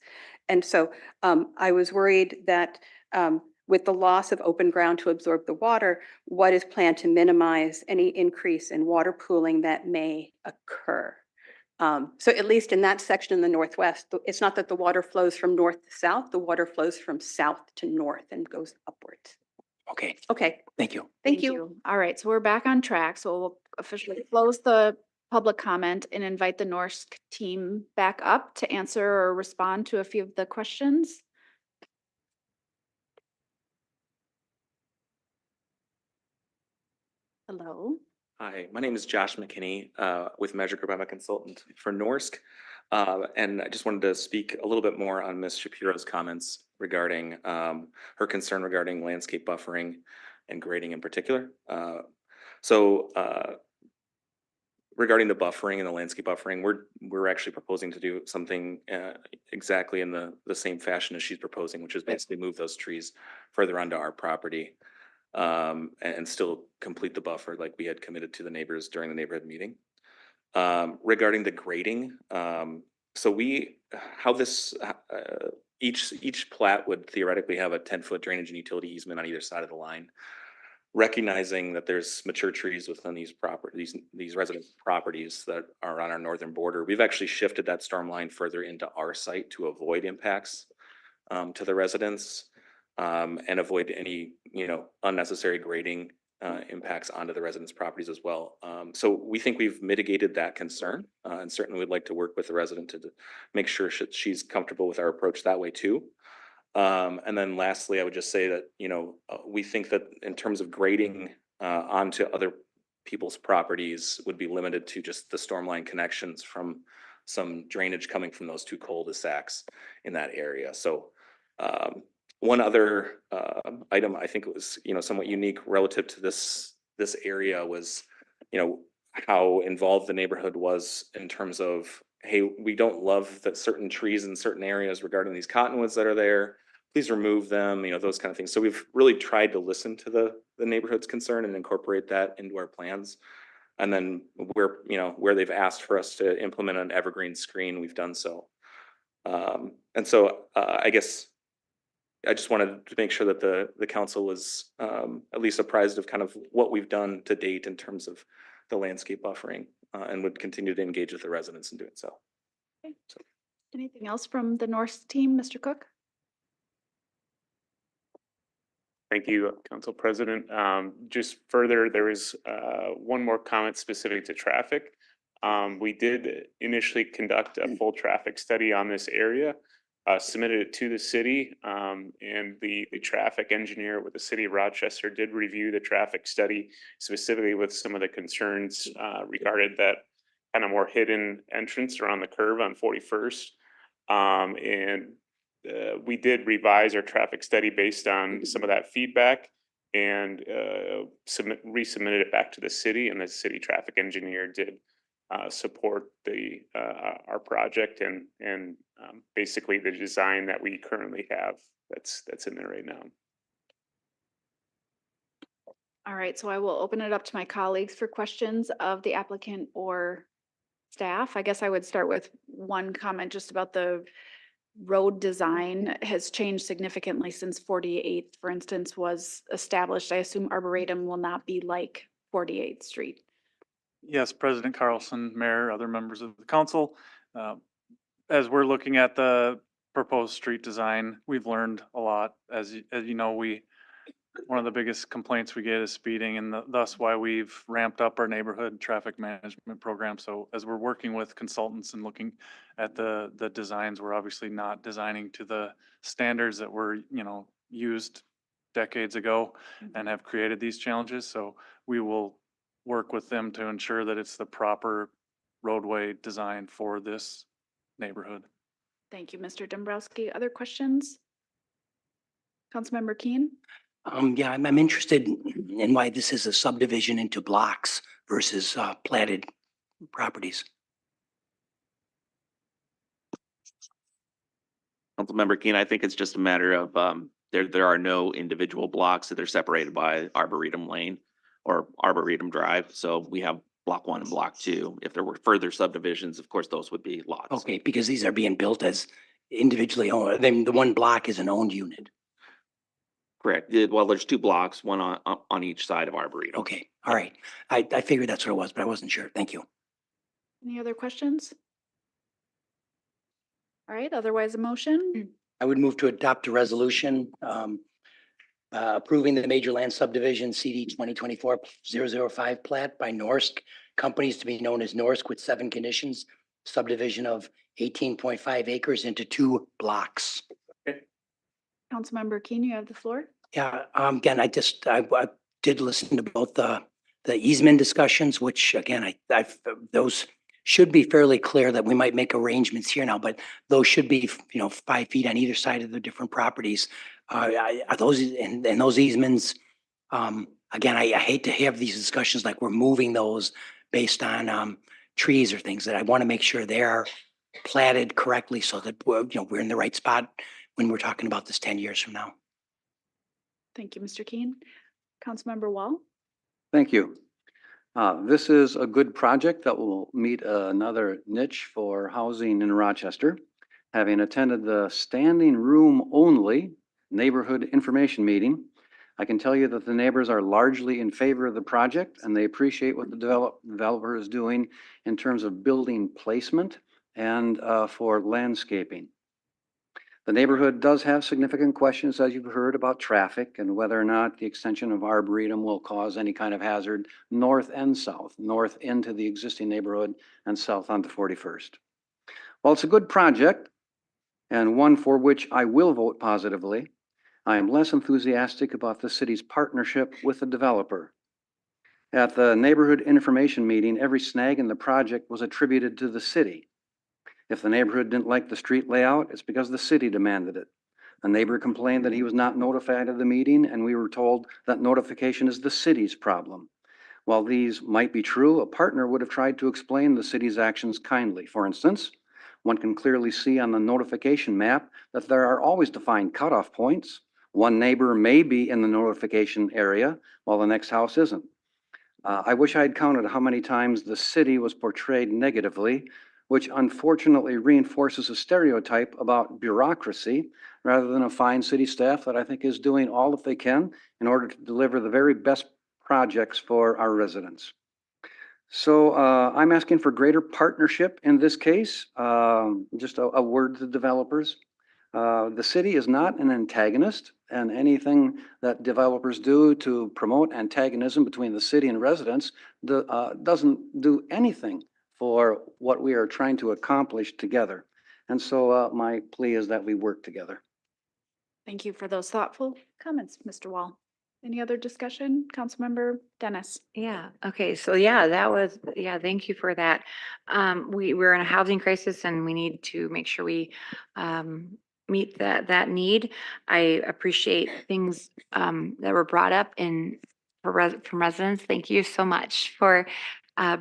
And so I was worried that with the loss of open ground to absorb the water, what is planned to minimize any increase in water pooling that may occur? So at least in that section in the northwest, it's not that the water flows from north to south, the water flows from south to north and goes upwards. Okay, Okay, thank you. thank you. All right, so we're back on track. So we'll officially close the public comment and invite the Norsk team back up to answer or respond to a few of the questions. Hello. Hi, my name is Josh McKinney with Measure Group. I'm a consultant for Norsk. And I just wanted to speak a little bit more on Ms. Shapiro's comments regarding her concern regarding landscape buffering and grading in particular. Regarding the buffering and the landscape buffering, we're actually proposing to do something exactly in the same fashion as she's proposing, which is basically move those trees further onto our property. And still complete the buffer like we had committed to the neighbors during the neighborhood meeting. Regarding the grading, each plat would theoretically have a 10-foot drainage and utility easement on either side of the line. recognizing that there's mature trees within these properties, these resident properties that are on our northern border, we've actually shifted that storm line further into our site to avoid impacts to the residents and avoid any, unnecessary grading impacts onto the residents' properties as well. So we think we've mitigated that concern and certainly would like to work with the resident to make sure she's comfortable with our approach that way too. And then lastly, I would just say that, we think that in terms of grading onto other people's properties would be limited to just the storm line connections from some drainage coming from those two cul-de-sacs in that area. So one other item I think it was, somewhat unique relative to this area was, how involved the neighborhood was in terms of, hey, we don't love that certain trees in certain areas regarding these cottonwoods that are there. Please remove them, those kind of things. So we've really tried to listen to the neighborhood's concern and incorporate that into our plans. And then where they've asked for us to implement an evergreen screen, we've done so. And so I guess I just wanted to make sure that the council was at least apprised of kind of what we've done to date in terms of the landscape buffering and would continue to engage with the residents in doing so. Okay. Anything else from the North team, Mr. Cook? Thank you, Council President. Just further, there is one more comment specific to traffic. We did initially conduct a full traffic study on this area, submitted it to the city, and the traffic engineer with the city of Rochester did review the traffic study specifically with some of the concerns regarding that kind of more hidden entrance around the curve on 41st. And we did revise our traffic study based on some of that feedback and resubmitted it back to the city, and the city traffic engineer did support our project and basically the design that we currently have that's in there right now. All right, so I will open it up to my colleagues for questions of the applicant or staff. I guess I would start with one comment just about the road design has changed significantly since 48th, for instance, was established. I assume Arboretum will not be like 48th Street. Yes, President Carlson, Mayor, other members of the council. As we're looking at the proposed street design, we've learned a lot. As you know, one of the biggest complaints we get is speeding, and thus why we've ramped up our neighborhood traffic management program. So as we're working with consultants and looking at the designs, we're obviously not designing to the standards that were, used decades ago and have created these challenges. So we will work with them to ensure that it's the proper roadway design for this neighborhood. Thank you, Mr. Dombrowski. Other questions? Councilmember Keen? Yeah, I'm interested in why this is a subdivision into blocks versus platted properties. Councilmember Keen, I think it's just a matter of there are no individual blocks that are separated by Arboretum Lane or Arboretum Drive. So we have block 1 and block 2. If there were further subdivisions, of course, those would be lots. Okay, because these are being built as individually owned. Then the one block is an owned unit. Correct. Well, there's 2 blocks, one on each side of Arboretum. Okay, all right. I figured that's what it was, but I wasn't sure. Thank you. Any other questions? All right, otherwise a motion? I would move to adopt a resolution approving the major land subdivision CD 2024-005 plat by Norsk Companies to be known as Norsk with 7 conditions, subdivision of 18.5 acres into 2 blocks. Councilmember Keen, you have the floor. Yeah, again, I did listen to both the easement discussions, which again, those should be fairly clear that we might make arrangements here now, but those should be, 5 feet on either side of the different properties. Are those, and those easements, again, I hate to have these discussions like we're moving those based on trees or things, that I want to make sure they are platted correctly so that we're in the right spot when we're talking about this 10 years from now. Thank you, Mr. Keen. Councilmember Wall? Thank you. This is a good project that will meet another niche for housing in Rochester. Having attended the standing room only neighborhood information meeting, I can tell you that the neighbors are largely in favor of the project and they appreciate what the developer is doing in terms of building placement and for landscaping. The neighborhood does have significant questions, as you've heard, about traffic and whether or not the extension of Arboretum will cause any kind of hazard north and south, north into the existing neighborhood and south onto 41st. While it's a good project and one for which I will vote positively, I am less enthusiastic about the city's partnership with the developer. At the neighborhood information meeting, every snag in the project was attributed to the city. If the neighborhood didn't like the street layout, it's because the city demanded it. A neighbor complained that he was not notified of the meeting, and we were told that notification is the city's problem. While these might be true, a partner would have tried to explain the city's actions kindly. For instance, one can clearly see on the notification map that there are always defined cutoff points. One neighbor may be in the notification area while the next house isn't. I wish I had counted how many times the city was portrayed negatively, which unfortunately reinforces a stereotype about bureaucracy rather than a fine city staff that I think is doing all that they can in order to deliver the very best projects for our residents. So I'm asking for greater partnership in this case. Just a word to the developers. The city is not an antagonist, and anything that developers do to promote antagonism between the city and residents doesn't do anything for what we are trying to accomplish together. And so my plea is that we work together. Thank you for those thoughtful comments, Mr. Wall. Any other discussion? Councilmember Dennis? Yeah, okay, so thank you for that. We're in a housing crisis and we need to make sure we meet that need. I appreciate things that were brought up from residents. Thank you so much for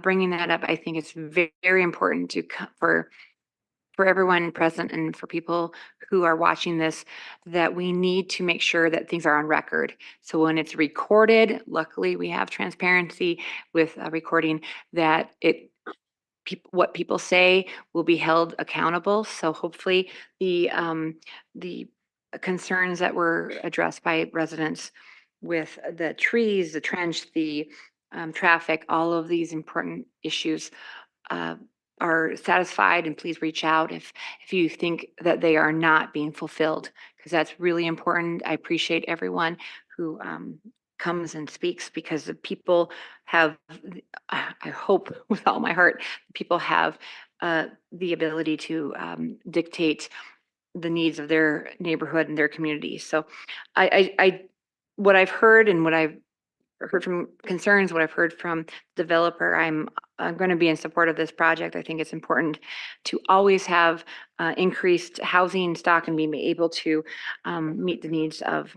bringing that up. I think it's very important for everyone present and for people who are watching this, that we need to make sure that things are on record. So when it's recorded, luckily we have transparency with recording, that what people say will be held accountable. So hopefully the concerns that were addressed by residents with the trees, the trench, the traffic, all of these important issues are satisfied, and please reach out if you think that they are not being fulfilled, because that's really important. I appreciate everyone who comes and speaks, because the people have, I hope with all my heart, people have the ability to dictate the needs of their neighborhood and their community. So what I've heard and what I've heard from concerns, what I've heard from developer, I'm going to be in support of this project. I think it's important to always have increased housing stock and be able to meet the needs of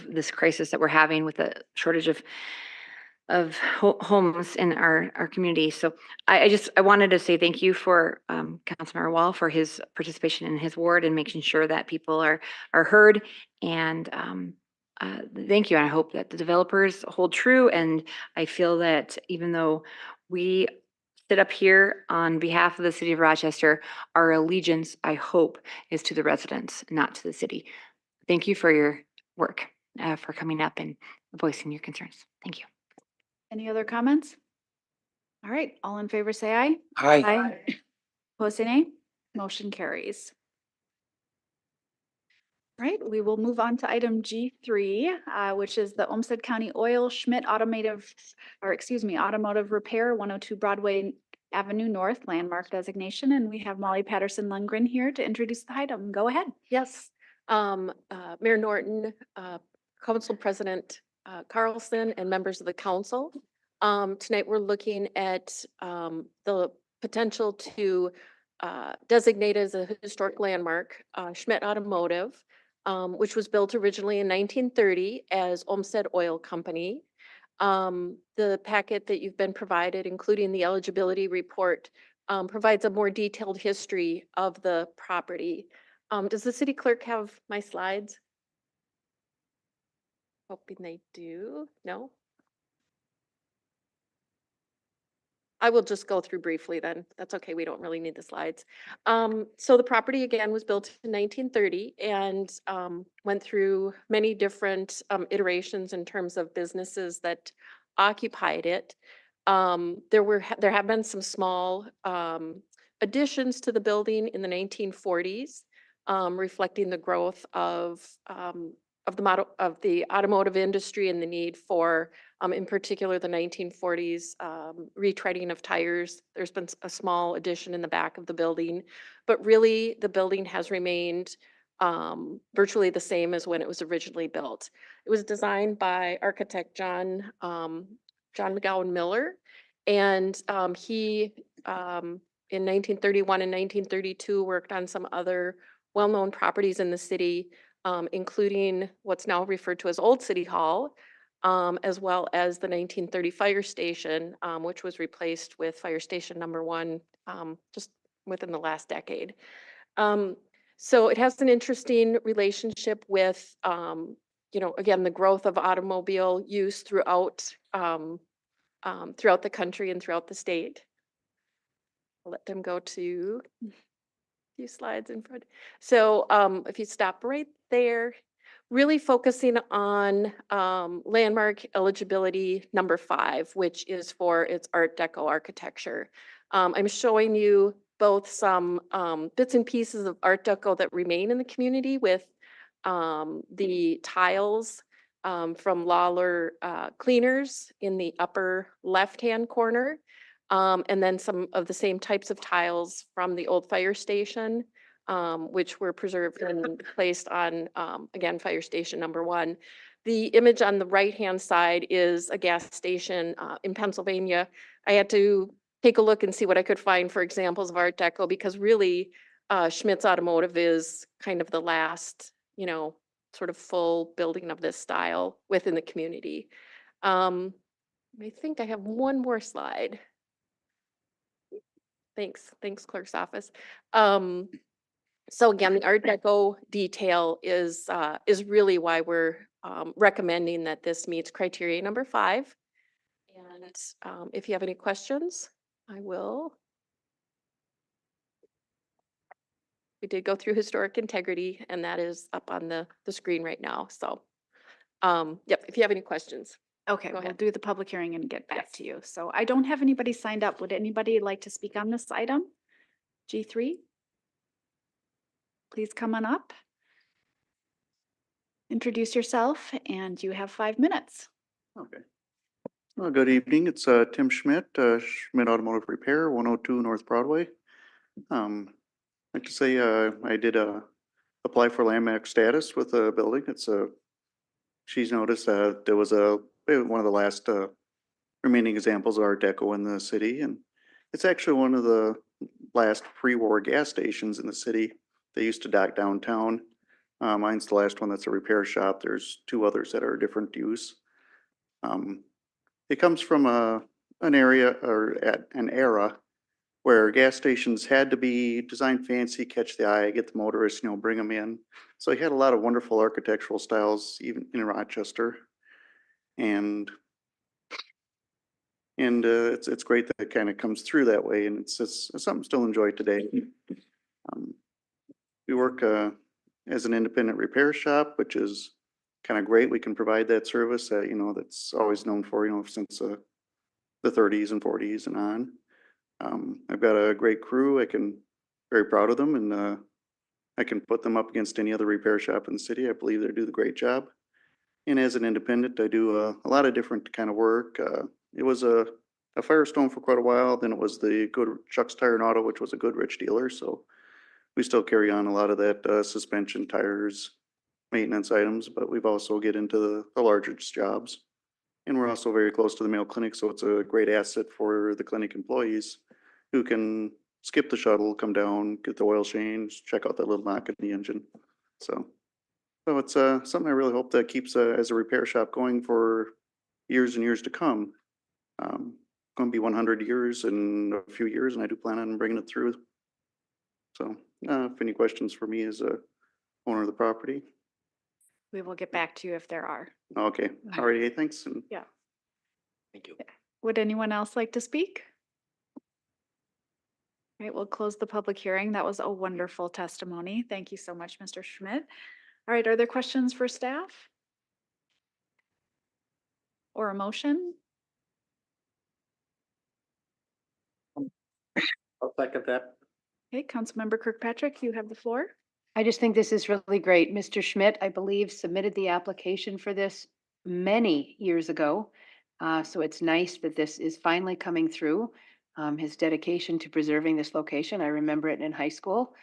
this crisis that we're having with the shortage of homes in our community. So I wanted to say thank you for Councilmember Wall for his participation in his ward and making sure that people are heard. And thank you. And I hope that the developers hold true. And I feel that even though we sit up here on behalf of the city of Rochester, our allegiance, I hope, is to the residents, not to the city. Thank you for your work, for coming up and voicing your concerns. Thank you. Any other comments? All right, all in favor, say aye. Aye. Opposed, say nay. Motion carries. All right, we will move on to item G3, which is the Olmsted County Oil Schmidt Automotive Repair, 102 Broadway Avenue North landmark designation. And we have Molly Patterson-Lundgren here to introduce the item. Go ahead. Yes, Mayor Norton, Council President Carlson, and members of the council. Tonight, we're looking at the potential to designate as a historic landmark, Schmidt Automotive, which was built originally in 1930 as Olmsted Oil Company. The packet that you've been provided, including the eligibility report, provides a more detailed history of the property. Does the city clerk have my slides? Hoping they do. No? I will just go through briefly then. That's okay. We don't really need the slides. So the property again was built in 1930 and went through many different iterations in terms of businesses that occupied it. There have been some small additions to the building in the 1940s, reflecting the growth of the automotive industry and the need for, in particular, the 1940s retreading of tires. There's been a small addition in the back of the building, but really the building has remained virtually the same as when it was originally built. It was designed by architect John McGowan Miller, and he in 1931 and 1932 worked on some other well-known properties in the city, including what's now referred to as Old City Hall, as well as the 1930 fire station, which was replaced with Fire Station number 1 just within the last decade. So it has an interesting relationship with, again, the growth of automobile use throughout the country and throughout the state. I'll let them go to a few slides in front. So if you stop right there, really focusing on landmark eligibility number 5, which is for its Art Deco architecture. I'm showing you both some bits and pieces of Art Deco that remain in the community with the tiles from Lawler Cleaners in the upper left-hand corner, and then some of the same types of tiles from the old fire station, which were preserved and placed on, again, fire station number 1. The image on the right-hand side is a gas station in Pennsylvania. I had to take a look and see what I could find for examples of Art Deco, because really Schmidt's Automotive is kind of the last, sort of full building of this style within the community. I think I have one more slide. Thanks, clerk's office. So again, the Art Deco detail is really why we're recommending that this meets criteria number 5. And if you have any questions, I will. We did go through historic integrity, and that is up on the screen right now. So, yep, if you have any questions. Okay, Go we'll ahead. do the public hearing and get back to you. So I don't have anybody signed up. Would anybody like to speak on this item? G3? Please come on up. Introduce yourself, and you have 5 minutes. Okay. Well, good evening. It's Tim Schmidt, Schmidt Automotive Repair, 102 North Broadway. I'd like to say I did apply for landmark status with the building. She's noticed that there was one of the last remaining examples of Art Deco in the city, and it's actually one of the last pre-war gas stations in the city. They used to dock downtown. Mine's the last one that's a repair shop. There's 2 others that are different use. It comes from an area or an era where gas stations had to be designed fancy, catch the eye, get the motorists, bring them in. So you had a lot of wonderful architectural styles, even in Rochester, and it's great that it kind of comes through that way, and it's something still enjoy today. We work as an independent repair shop, which is kind of great. We can provide that service that, that's always known for, since the 30s and 40s and on. I've got a great crew. Very proud of them, and I can put them up against any other repair shop in the city. I believe they do the great job. And as an independent, I do a lot of different kind of work. It was a Firestone for quite a while. Then it was the Chuck's Tire and Auto, which was a Goodrich dealer. So we still carry on a lot of that suspension, tires, maintenance items, but we've also get into the larger jobs. And we're also very close to the Mayo Clinic, so it's a great asset for the clinic employees who can skip the shuttle, come down, get the oil change, check out that little knock in the engine. So it's something I really hope that keeps as a repair shop going for years and years to come. Going to be 100 years in a few years, and I do plan on bringing it through. So if any questions for me as a owner of the property. We will get back to you if there are. Okay, alrighty, thanks. Yeah. Thank you. Would anyone else like to speak? right, we'll close the public hearing. That was a wonderful testimony. Thank you so much, Mr. Schmidt. All right, are there questions for staff? Or a motion? I'll second that. Okay, Councilmember Kirkpatrick, you have the floor. I just think this is really great. Mr. Schmidt, I believe, submitted the application for this many years ago. So it's nice that this is finally coming through. His dedication to preserving this location, I remember it in high school,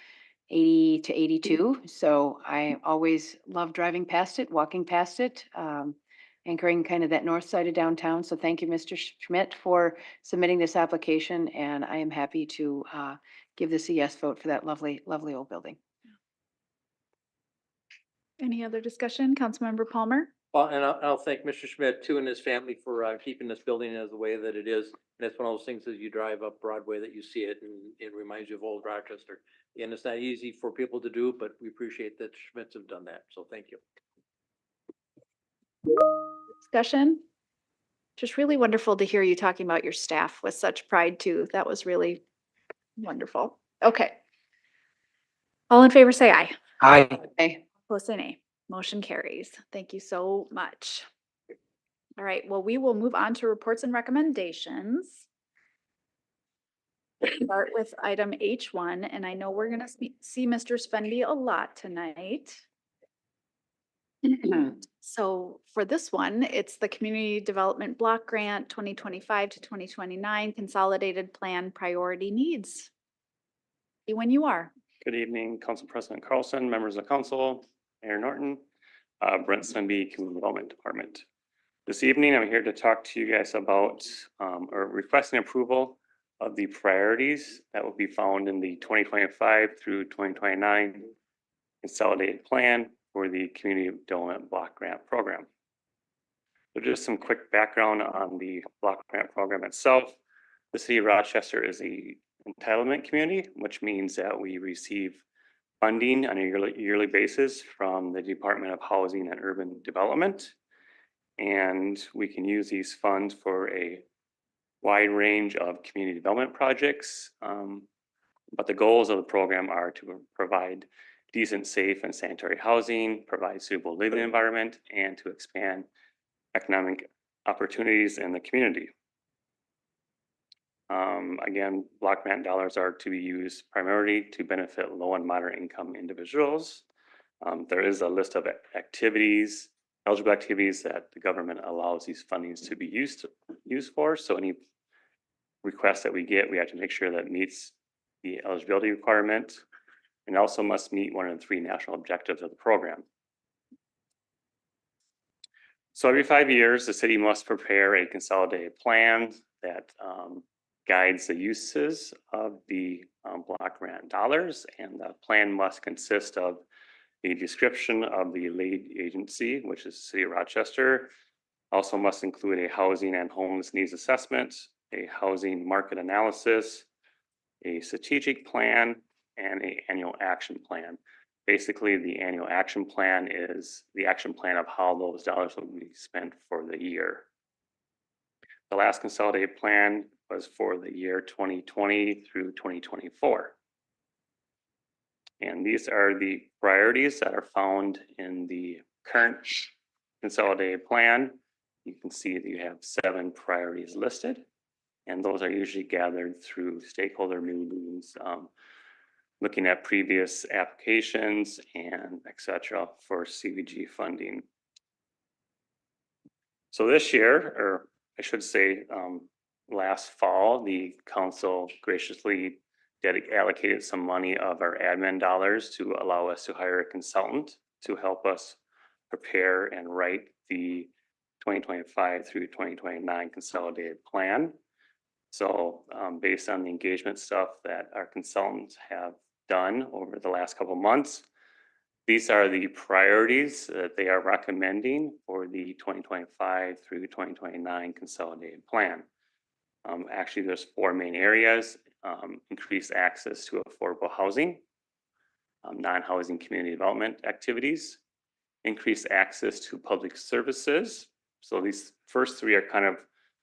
80 to 82. So I always love driving past it, walking past it, anchoring kind of that north side of downtown. So thank you, Mr. Schmidt, for submitting this application. And I am happy to give this a yes vote for that lovely, lovely old building. Any other discussion? Councilmember Palmer? Well, and I'll thank Mr. Schmidt too and his family for keeping this building as the way that it is. And it's one of those things as you drive up Broadway that you see it and it reminds you of old Rochester. And it's not easy for people to do, but we appreciate that Schmidts have done that. So thank you. Discussion? Just really wonderful to hear you talking about your staff with such pride too. That was really wonderful. Okay. All in favor, say aye. Aye. Aye. Opposed, say nay. Motion carries. Thank you so much. All right, well, we will move on to reports and recommendations. Start with item H1, and I know we're gonna see Mr. Svenby a lot tonight. So for this one, it's the Community Development Block Grant 2025 to 2029 Consolidated Plan Priority Needs. When you are. Good evening, Council President Carlson, members of council, Mayor Norton, Brent Svenby, Community Development Department. This evening, I'm here to talk to you guys about or requesting approval of the priorities that will be found in the 2025 through 2029 Consolidated Plan for the Community Development Block Grant Program. So just some quick background on the Block Grant Program itself. The City of Rochester is a entitlement community, which means that we receive funding on a yearly basis from the Department of Housing and Urban Development. And we can use these funds for a wide range of community development projects. But the goals of the program are to provide decent, safe, and sanitary housing, provide suitable living environment, and to expand economic opportunities in the community. Again, block grant dollars are to be used primarily to benefit low and moderate income individuals. There is a list of activities, eligible activities that the government allows these fundings to be used for. So any request that we get, we have to make sure that meets the eligibility requirement and also must meet one of the 3 national objectives of the program. So every 5 years, the city must prepare a consolidated plan that guides the uses of the block grant dollars, and the plan must consist of a description of the lead agency, which is the City of Rochester. Also must include a housing and homeless needs assessment, a housing market analysis, a strategic plan, and an annual action plan. Basically, the annual action plan is the action plan of how those dollars will be spent for the year. The last consolidated plan was for the year 2020 through 2024. And these are the priorities that are found in the current consolidated plan. You can see that you have 7 priorities listed, and those are usually gathered through stakeholder meetings, looking at previous applications and et cetera for CDBG funding. So this year, or I should say last fall, the council graciously allocated some money of our admin dollars to allow us to hire a consultant to help us prepare and write the 2025 through 2029 consolidated plan. So based on the engagement stuff that our consultants have done over the last couple of months, these are the priorities that they are recommending for the 2025 through 2029 consolidated plan. Actually, there's 4 main areas: increased access to affordable housing, non-housing community development activities, increased access to public services. So these first 3 are kind of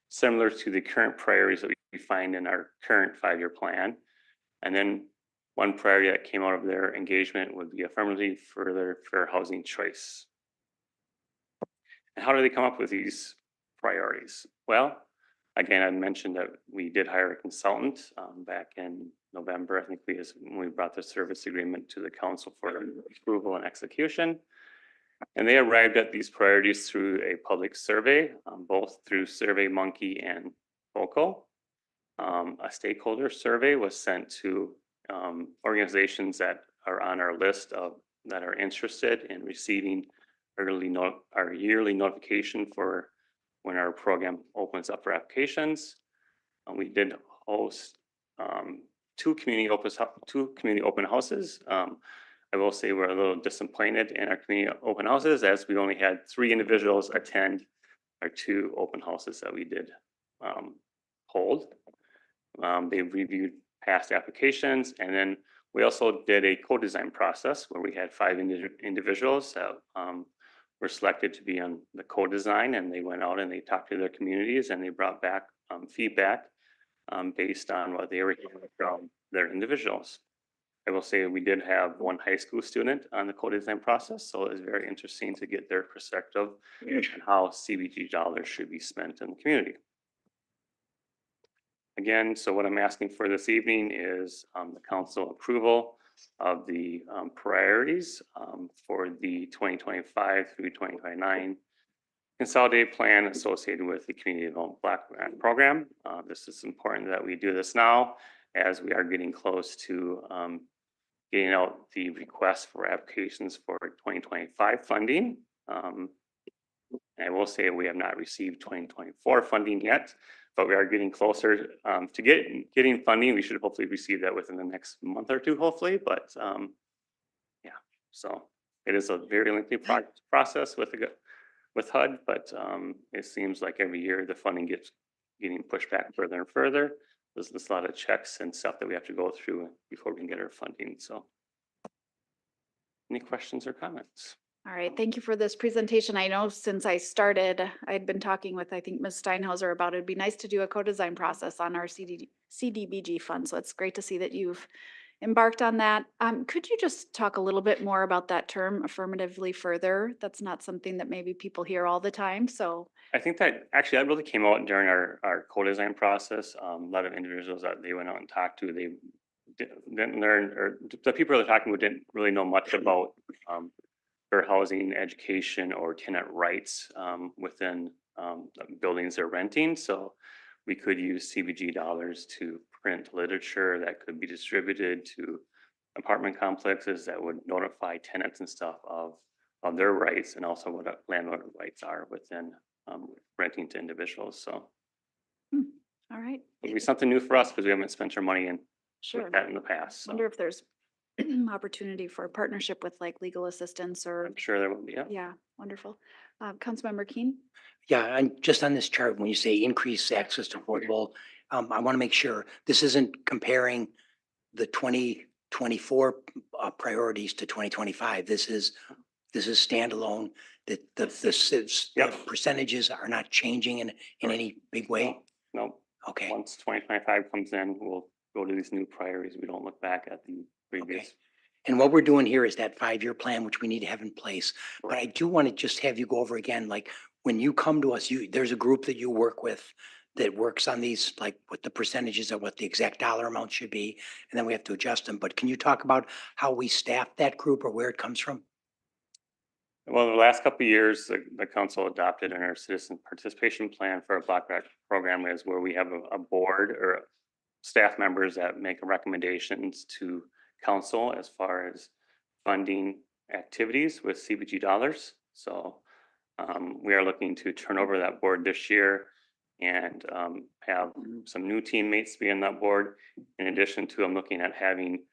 similar to the current priorities that we find in our current 5-year plan. And then one priority that came out of their engagement would be affirmatively further fair housing choice. And how do they come up with these priorities? Well, again, I mentioned that we did hire a consultant back in November. I think when we brought the service agreement to the council for approval and execution. And they arrived at these priorities through a public survey, both through SurveyMonkey and Focal. A stakeholder survey was sent to organizations that are on our list that are interested in receiving our yearly notification for when our program opens up for applications. We did host two community open houses. I will say we're a little disappointed in our community open houses as we only had 3 individuals attend our 2 open houses that we did hold. They reviewed past applications, and then we also did a co-design process where we had 5 individuals that were selected to be on the co-design, and they went out and they talked to their communities and they brought back feedback based on what they were hearing from their individuals. I will say we did have 1 high school student on the co-design process, so it was very interesting to get their perspective on how CBG dollars should be spent in the community. Again, so what I'm asking for this evening is the council approval of the priorities for the 2025 through 2029 consolidated plan associated with the Community Development Block Grant Program. This is important that we do this now as we are getting close to getting out the request for applications for 2025 funding. I will say we have not received 2024 funding yet, but we are getting closer to getting funding. We should hopefully receive that within the next month or 2, hopefully. But yeah, so it is a very lengthy process with HUD, but it seems like every year the funding getting pushed back further and further. There's a lot of checks and stuff that we have to go through before we can get our funding. So any questions or comments? All right, thank you for this presentation. I know since I started, I'd been talking with, I think, Ms. Steinhauser about it'd be nice to do a co-design process on our CDBG fund. So it's great to see that you've embarked on that. Could you just talk a little bit more about that term affirmatively further? That's not something that maybe people hear all the time, so. I think that actually that really came out during our co-design process. A lot of individuals that they went out and talked to, they didn't learn, or the people they're talking to didn't really know much about fair housing, education, or tenant rights within buildings they're renting. So we could use CBG dollars to print literature that could be distributed to apartment complexes that would notify tenants and stuff of their rights and also what landlord rights are within renting to individuals. So All right. it'll be something new for us because we haven't spent our money Sure. with that in the past. So Wonder if there's opportunity for a partnership with like legal assistance or, I'm sure there will be. Yeah. yeah, wonderful. Councilmember Keen? Yeah, and just on this chart, when you say increase access to affordable, I want to make sure this isn't comparing the 2024 priorities to 2025. This is standalone, that the percentages are not changing in any big way. No. Okay. Once 2025 comes in, we'll go to these new priorities. We don't look back at the previous. Okay. And what we're doing here is that 5-year plan, which we need to have in place. But I do want to just have you go over again, like when you come to us, there's a group that you work with that works on these, like what the percentages or what the exact dollar amount should be, and then we have to adjust them. But can you talk about how we staff that group or where it comes from? Well, the last couple of years, the council adopted in our citizen participation plan for a block grant program is where we have a board or staff members that make recommendations to council as far as funding activities with CBG dollars. So we are looking to turn over that board this year and have some new teammates be on that board. In addition to, I'm looking at having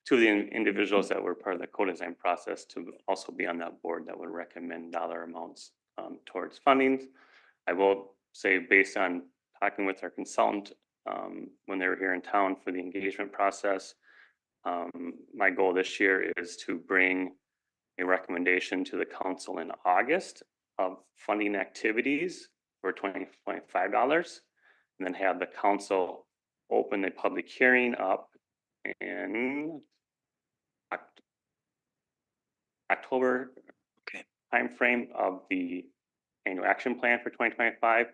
2 of the individuals that were part of the co-design process to also be on that board that would recommend dollar amounts towards funding. I will say, based on talking with our consultant when they were here in town for the engagement process, my goal this year is to bring a recommendation to the council in August of funding activities for $2025, and then have the council open the public hearing up in October timeframe of the annual action plan for 2025,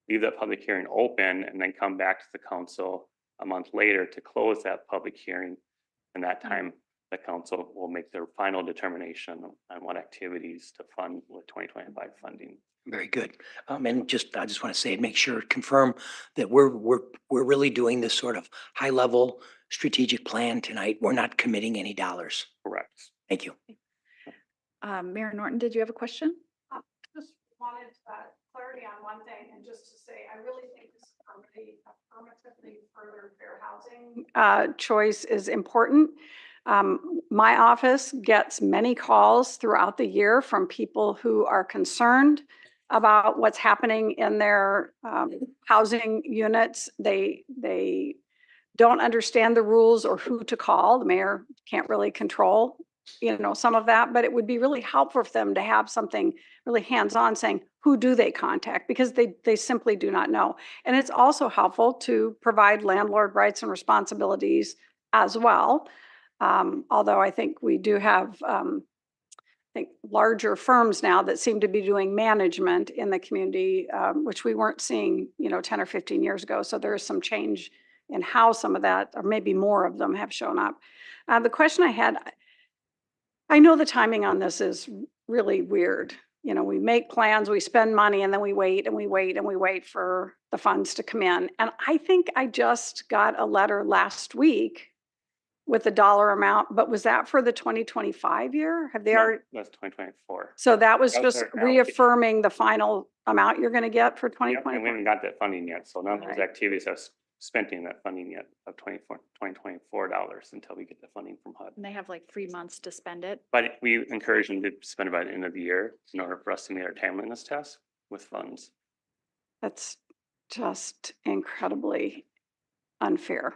leave that public hearing open and then come back to the council a month later to close that public hearing. And that time, the council will make their final determination on what activities to fund with 2025 funding. Very good. And I just want to say, make sure, confirm that we're really doing this sort of high level strategic plan tonight. We're not committing any dollars. Correct. Thank you. Mayor Norton, did you have a question? Just wanted clarity on one thing, and just to say, I really think this affirmatively further fair housing choice is important. My office gets many calls throughout the year from people who are concerned about what's happening in their housing units. They don't understand the rules or who to call. The mayor can't really control, some of that, but it would be really helpful for them to have something really hands-on saying, who do they contact? Because they simply do not know. And it's also helpful to provide landlord rights and responsibilities as well. Although I think we do have, larger firms now that seem to be doing management in the community, which we weren't seeing, 10 or 15 years ago. So there is some change in how some of that, or maybe more of them, have shown up. The question I had, I know the timing on this is really weird. We make plans, we spend money, and then we wait and we wait and we wait for the funds to come in. And I think I just got a letter last week with a dollar amount, but was that for the 2025 year? Have they already? That's 2024. So that was That's just our allocation. reaffirming the final amount you're going to get for Yep, and we 2025? haven't got that funding yet, so none of those Right. activities have spent in that funding yet of 2024 dollars until we get the funding from HUD. And they have like 3 months to spend it. But we encourage them to spend it by the end of the year in order for us to meet our timeliness test with funds. That's just incredibly unfair.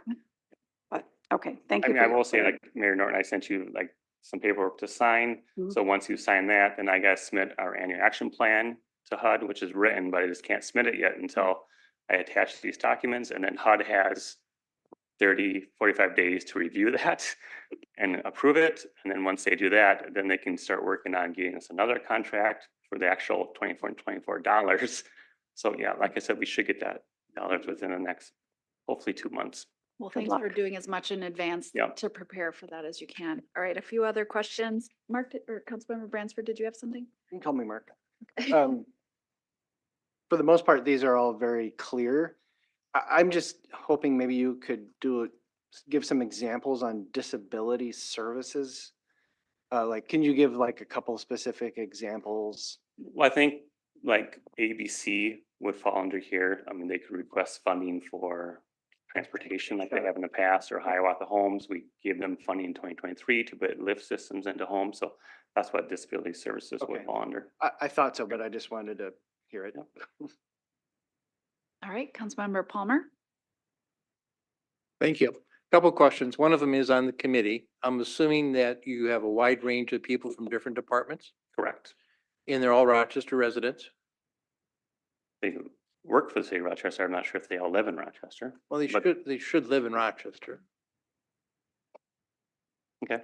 But, okay, thank I you. mean, for I your will say, clarity. like Mayor Norton, I sent you like some paperwork to sign. Mhm. So once you sign that, then I gotta submit our annual action plan to HUD, which is written, but I just can't submit it yet until I attach these documents, and then HUD has 45 days to review that and approve it. And then once they do that, then they can start working on getting us another contract for the actual 24 dollars. So yeah, like I said, we should get that dollars within the next, hopefully 2 months. Well, Good thanks for luck. doing as much in advance Yep. to prepare for that as you can. All right, a few other questions. Mark, or Councilmember Bransford, did you have something? You can call me Mark. For the most part, these are all very clear. I'm just hoping maybe you could give some examples on disability services. Can you give like a couple specific examples? Well, I think like ABC would fall under here. I mean, they could request funding for transportation like they have in the past, or Hiawatha Homes. We gave them funding in 2023 to put lift systems into homes. So that's what disability services would Okay. fall under. I thought so, but I just wanted to hear it. All right, Councilmember Palmer. Thank you. Couple questions. One of them is on the committee. I'm assuming that you have a wide range of people from different departments, Correct. and they're all Rochester residents. They work for the city of Rochester. I'm not sure if they all live in Rochester. Well, But- they should live in Rochester. Okay.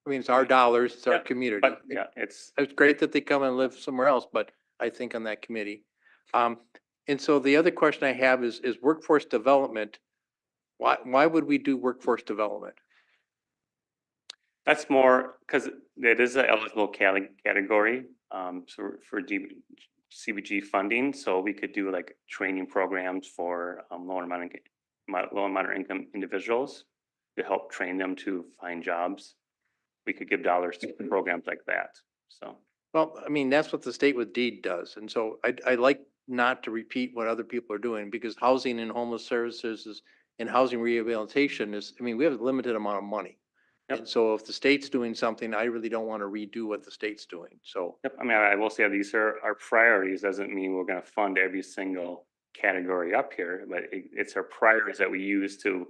I mean, it's our dollars, it's our Yeah, community. But yeah, it's, It's great that they come and live somewhere else, but I think on that committee. And so the other question I have is workforce development. Why would we do workforce development? that's more, because it is an eligible category, so for CBG funding, so we could do like training programs for low and moderate income individuals to help train them to find jobs. We could give dollars to programs like that, so. Well, I mean, that's what the state with deed does. And so I like not to repeat what other people are doing, because housing and homeless services and housing rehabilitation is, I mean, we have a limited amount of money. Yep. And so if the state's doing something, I really don't want to redo what the state's doing. So, Yep, I mean, I will say these are our priorities, doesn't mean we're gonna fund every single category up here, but it's our priorities that we use to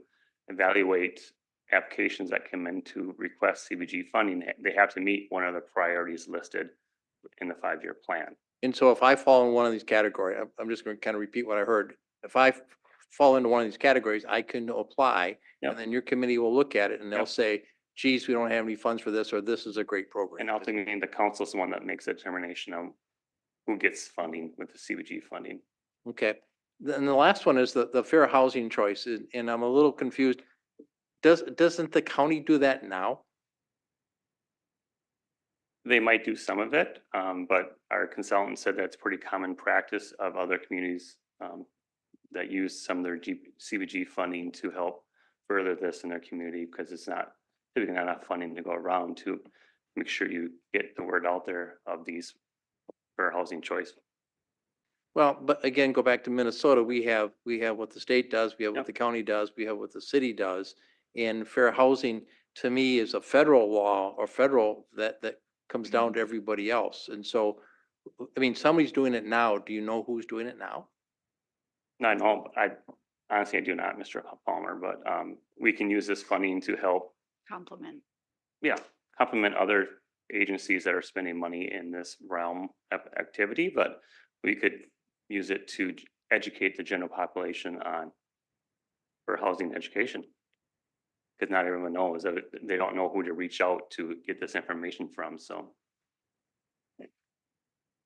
evaluate applications that come in to request CBG funding. They have to meet one of the priorities listed in the 5-year plan. and so if I fall in one of these categories, I'm just going to kind of repeat what I heard. If I fall into one of these categories, I can apply. Yep. And then your committee will look at it and they'll Yep. say, geez, we don't have any funds for this, or this is a great program. And ultimately, the council is the one that makes a determination of who gets funding with the CBG funding. Okay. Then the last one is the fair housing choice, and I'm a little confused. Doesn't the county do that now? They might do some of it, but our consultant said that's pretty common practice of other communities that use some of their CBG funding to help further this in their community, because it's not typically not enough funding to go around to make sure you get the word out there of these fair housing choice. Well, but again, go back to Minnesota, we have what the state does, we have what the county does, we have what the city does. And fair housing, to me, is a federal law or federal that comes down to everybody else. And so, I mean, somebody's doing it now. Do you know who's doing it now? No, no, I honestly, I do not, Mr. Palmer, but we can use this funding to help, Compliment. complement other agencies that are spending money in this realm of activity, but we could use it to educate the general population on for housing education. Because not everyone knows that they don't know who to reach out to get this information from, so.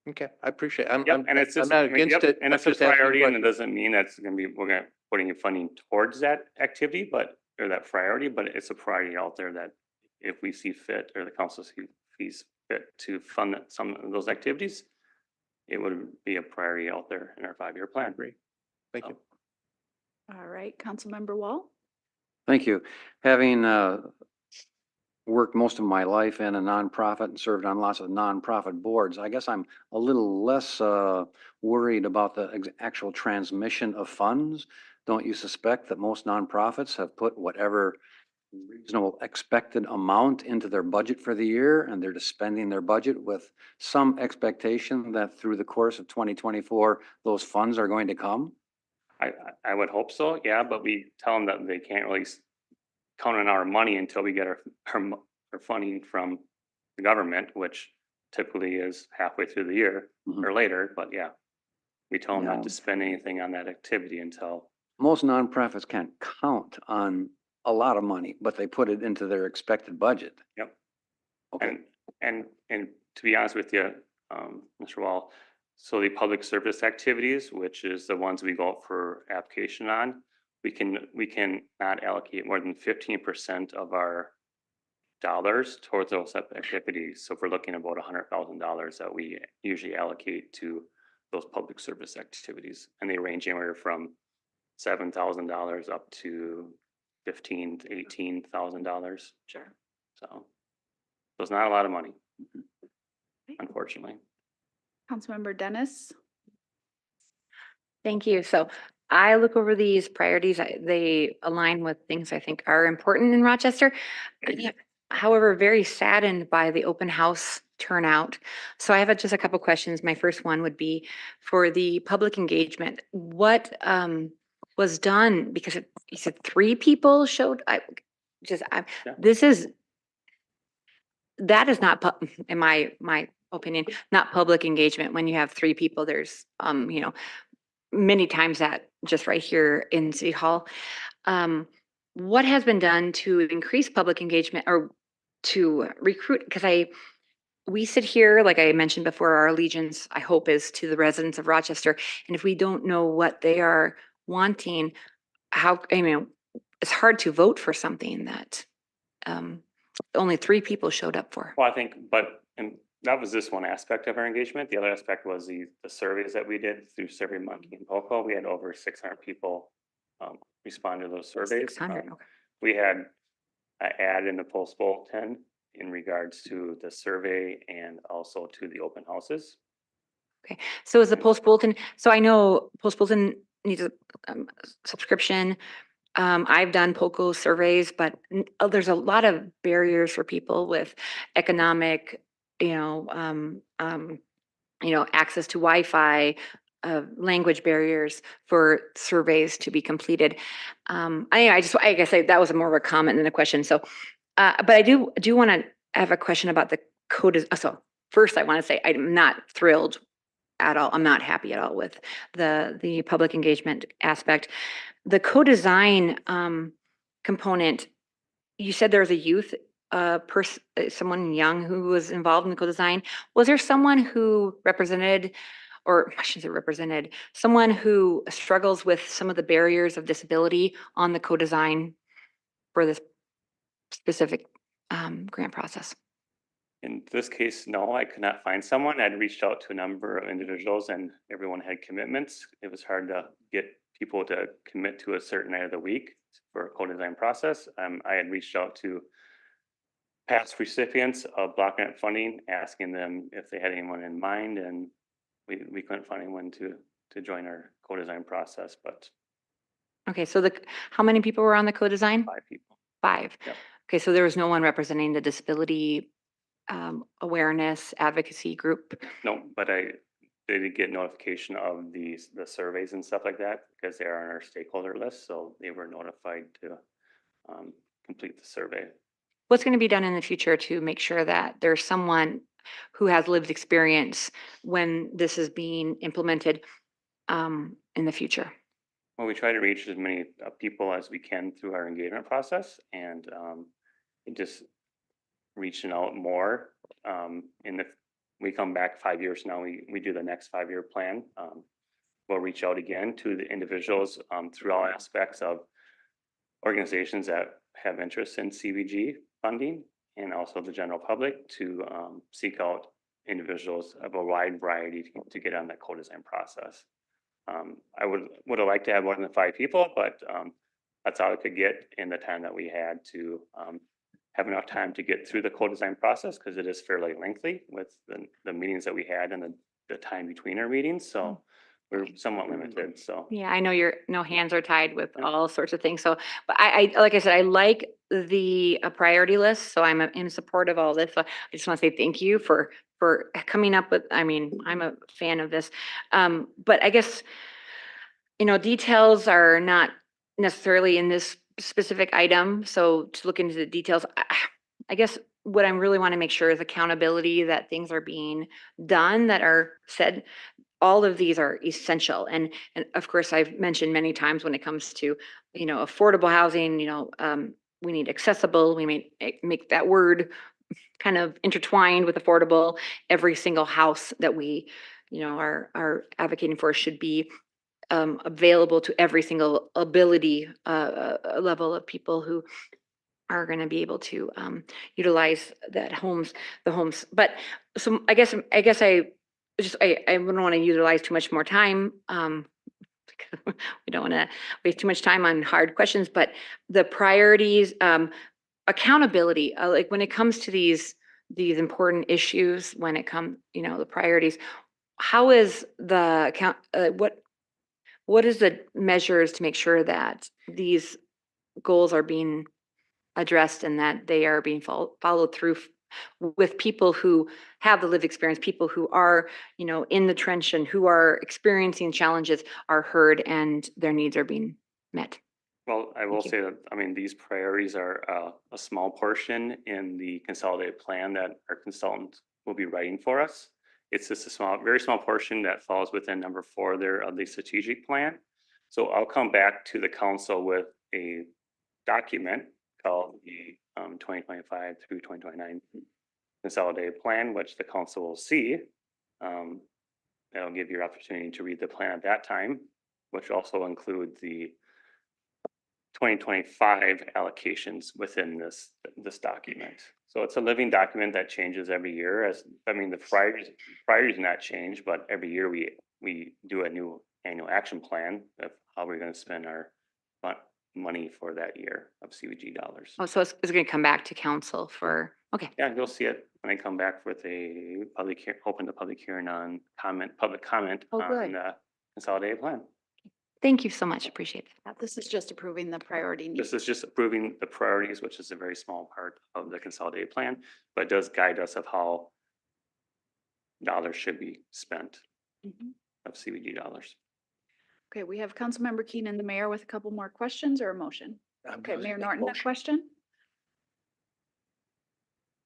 Okay, I appreciate it. Yep, and it's I'm just, not I mean, against yep, it. and I'm it's a just asking priority, and it questions. doesn't mean that's gonna be, we're putting funding towards that activity, but, or that priority, but it's a priority out there that if we see fit, or the council sees fit to fund some of those activities, it would be a priority out there in our 5-year plan. Great. Thank you. All right, Councilmember Wall. Thank you. Having worked most of my life in a nonprofit and served on lots of nonprofit boards, I guess I'm a little less worried about the actual transmission of funds. Don't you suspect that most nonprofits have put whatever reasonable expected amount into their budget for the year, and they're just spending their budget with some expectation that through the course of 2024, those funds are going to come? I would hope so, yeah, but we tell them that they can't really count on our money until we get our funding from the government, which typically is halfway through the year or later, but yeah. We tell them not to spend anything on that activity until. Most nonprofits can't count on a lot of money, but they put it into their expected budget. Yep. Okay. And to be honest with you, Mr. Wall, so the public service activities, which is the ones we go out for application on, we can not allocate more than 15% of our dollars towards those activities. So if we're looking at about $100,000 that we usually allocate to those public service activities, and they range anywhere from $7,000 up to $15,000 to $18,000. Sure. So it's not a lot of money, unfortunately. Councilmember Dennis. Thank you. So I look over these priorities. They align with things I think are important in Rochester. However, very saddened by the open house turnout. So I have just a couple questions. My first one would be for the public engagement. What was done? Because you said 3 people showed. That is not, in my opinion, not public engagement. When you have 3 people, there's many times that just right here in City Hall. What has been done to increase public engagement or to recruit? Because we sit here, like I mentioned before, our allegiance, I hope, is to the residents of Rochester. And if we don't know what they are wanting, it's hard to vote for something that only 3 people showed up for. Well, I think, and that was this one aspect of our engagement. The other aspect was the surveys that we did through SurveyMonkey and Poco. We had over 600 people respond to those surveys. 600, okay. We had an ad in the Post Bulletin in regards to the survey and also to the open houses. Okay, so is the Post Bulletin, so I know Post Bulletin needs a subscription. I've done POCO surveys, but there's a lot of barriers for people with economic, access to Wi-Fi, language barriers for surveys to be completed. I guess that was more of a comment than a question. So, but I do want to have a question about the code. So first I want to say I'm not thrilled at all. I'm not happy at all with the public engagement aspect. The co-design component, you said there was a youth someone young who was involved in the co-design. Was there someone who represented, or I shouldn't say represented, someone who struggles with some of the barriers of disability on the co-design for this specific grant process? In this case, no, I could not find someone. I'd reached out to a number of individuals and everyone had commitments. It was hard to get people to commit to a certain night of the week for a co-design process. I had reached out to past recipients of block grant funding, asking them if they had anyone in mind, and we couldn't find anyone to join our co-design process, but Okay, so how many people were on the co-design? 5 people. 5. Yep. Okay, so there was no one representing the disability awareness advocacy group. No, but they did get notification of the surveys and stuff like that because they are on our stakeholder list, so they were notified to complete the survey. What's going to be done in the future to make sure that there's someone who has lived experience when this is being implemented in the future? Well, we try to reach as many people as we can through our engagement process, and just reaching out more. And if we come back 5 years now, we do the next 5-year plan. We'll reach out again to the individuals through all aspects of organizations that have interest in CBG funding, and also the general public to seek out individuals of a wide variety to get on that co-design process. I would have liked to have more than 5 people, but that's all I could get in the time that we had to have enough time to get through the co-design process, because it is fairly lengthy with the meetings that we had and the time between our meetings. So we're somewhat limited, so. Yeah, I know no hands are tied with all sorts of things. So, but I like I said, I like the priority list. So I'm in support of all this. So I just want to say thank you for coming up with, I mean, I'm a fan of this. But I guess, details are not necessarily in this specific item. So to look into the details, I guess what I really want to make sure is accountability, that things are being done that are said. All of these are essential. And of course, I've mentioned many times when it comes to, affordable housing, we need accessible, we make that word kind of intertwined with affordable. Every single house that we, are advocating for should be available to every single ability level of people who are going to be able to utilize the homes. But so I guess I wouldn't want to utilize too much more time. We don't want to waste too much time on hard questions, but the priorities, accountability, like when it comes to these important issues, when it comes, the priorities, how is the account, what is the measures to make sure that these goals are being addressed and that they are being followed through with people who have the lived experience, people who are, in the trench and who are experiencing challenges are heard and their needs are being met? Well, I will say that, these priorities are a small portion in the consolidated plan that our consultant will be writing for us. It's just a very small portion that falls within number 4 there of the strategic plan. So I'll come back to the council with a document called the 2025 through 2029 consolidated plan, which the council will see. That'll give you an opportunity to read the plan at that time, which also include the 2025 allocations within this document. So it's a living document that changes every year. The priorities not change, but every year we do a new annual action plan of how we're going to spend our money for that year of CBG dollars. Oh, so it's going to come back to council for, okay. Yeah, you'll see it when I come back with open the public hearing on public comment Oh, on good. the consolidated plan. Thank you so much. Appreciate it. This is just approving the priority needs. This is just approving the priorities, which is a very small part of the consolidated plan, but does guide us of how dollars should be spent of CBG dollars. Okay, we have Councilmember Keenan, the mayor, with a couple more questions or a motion. Okay, Mayor Norton, a question?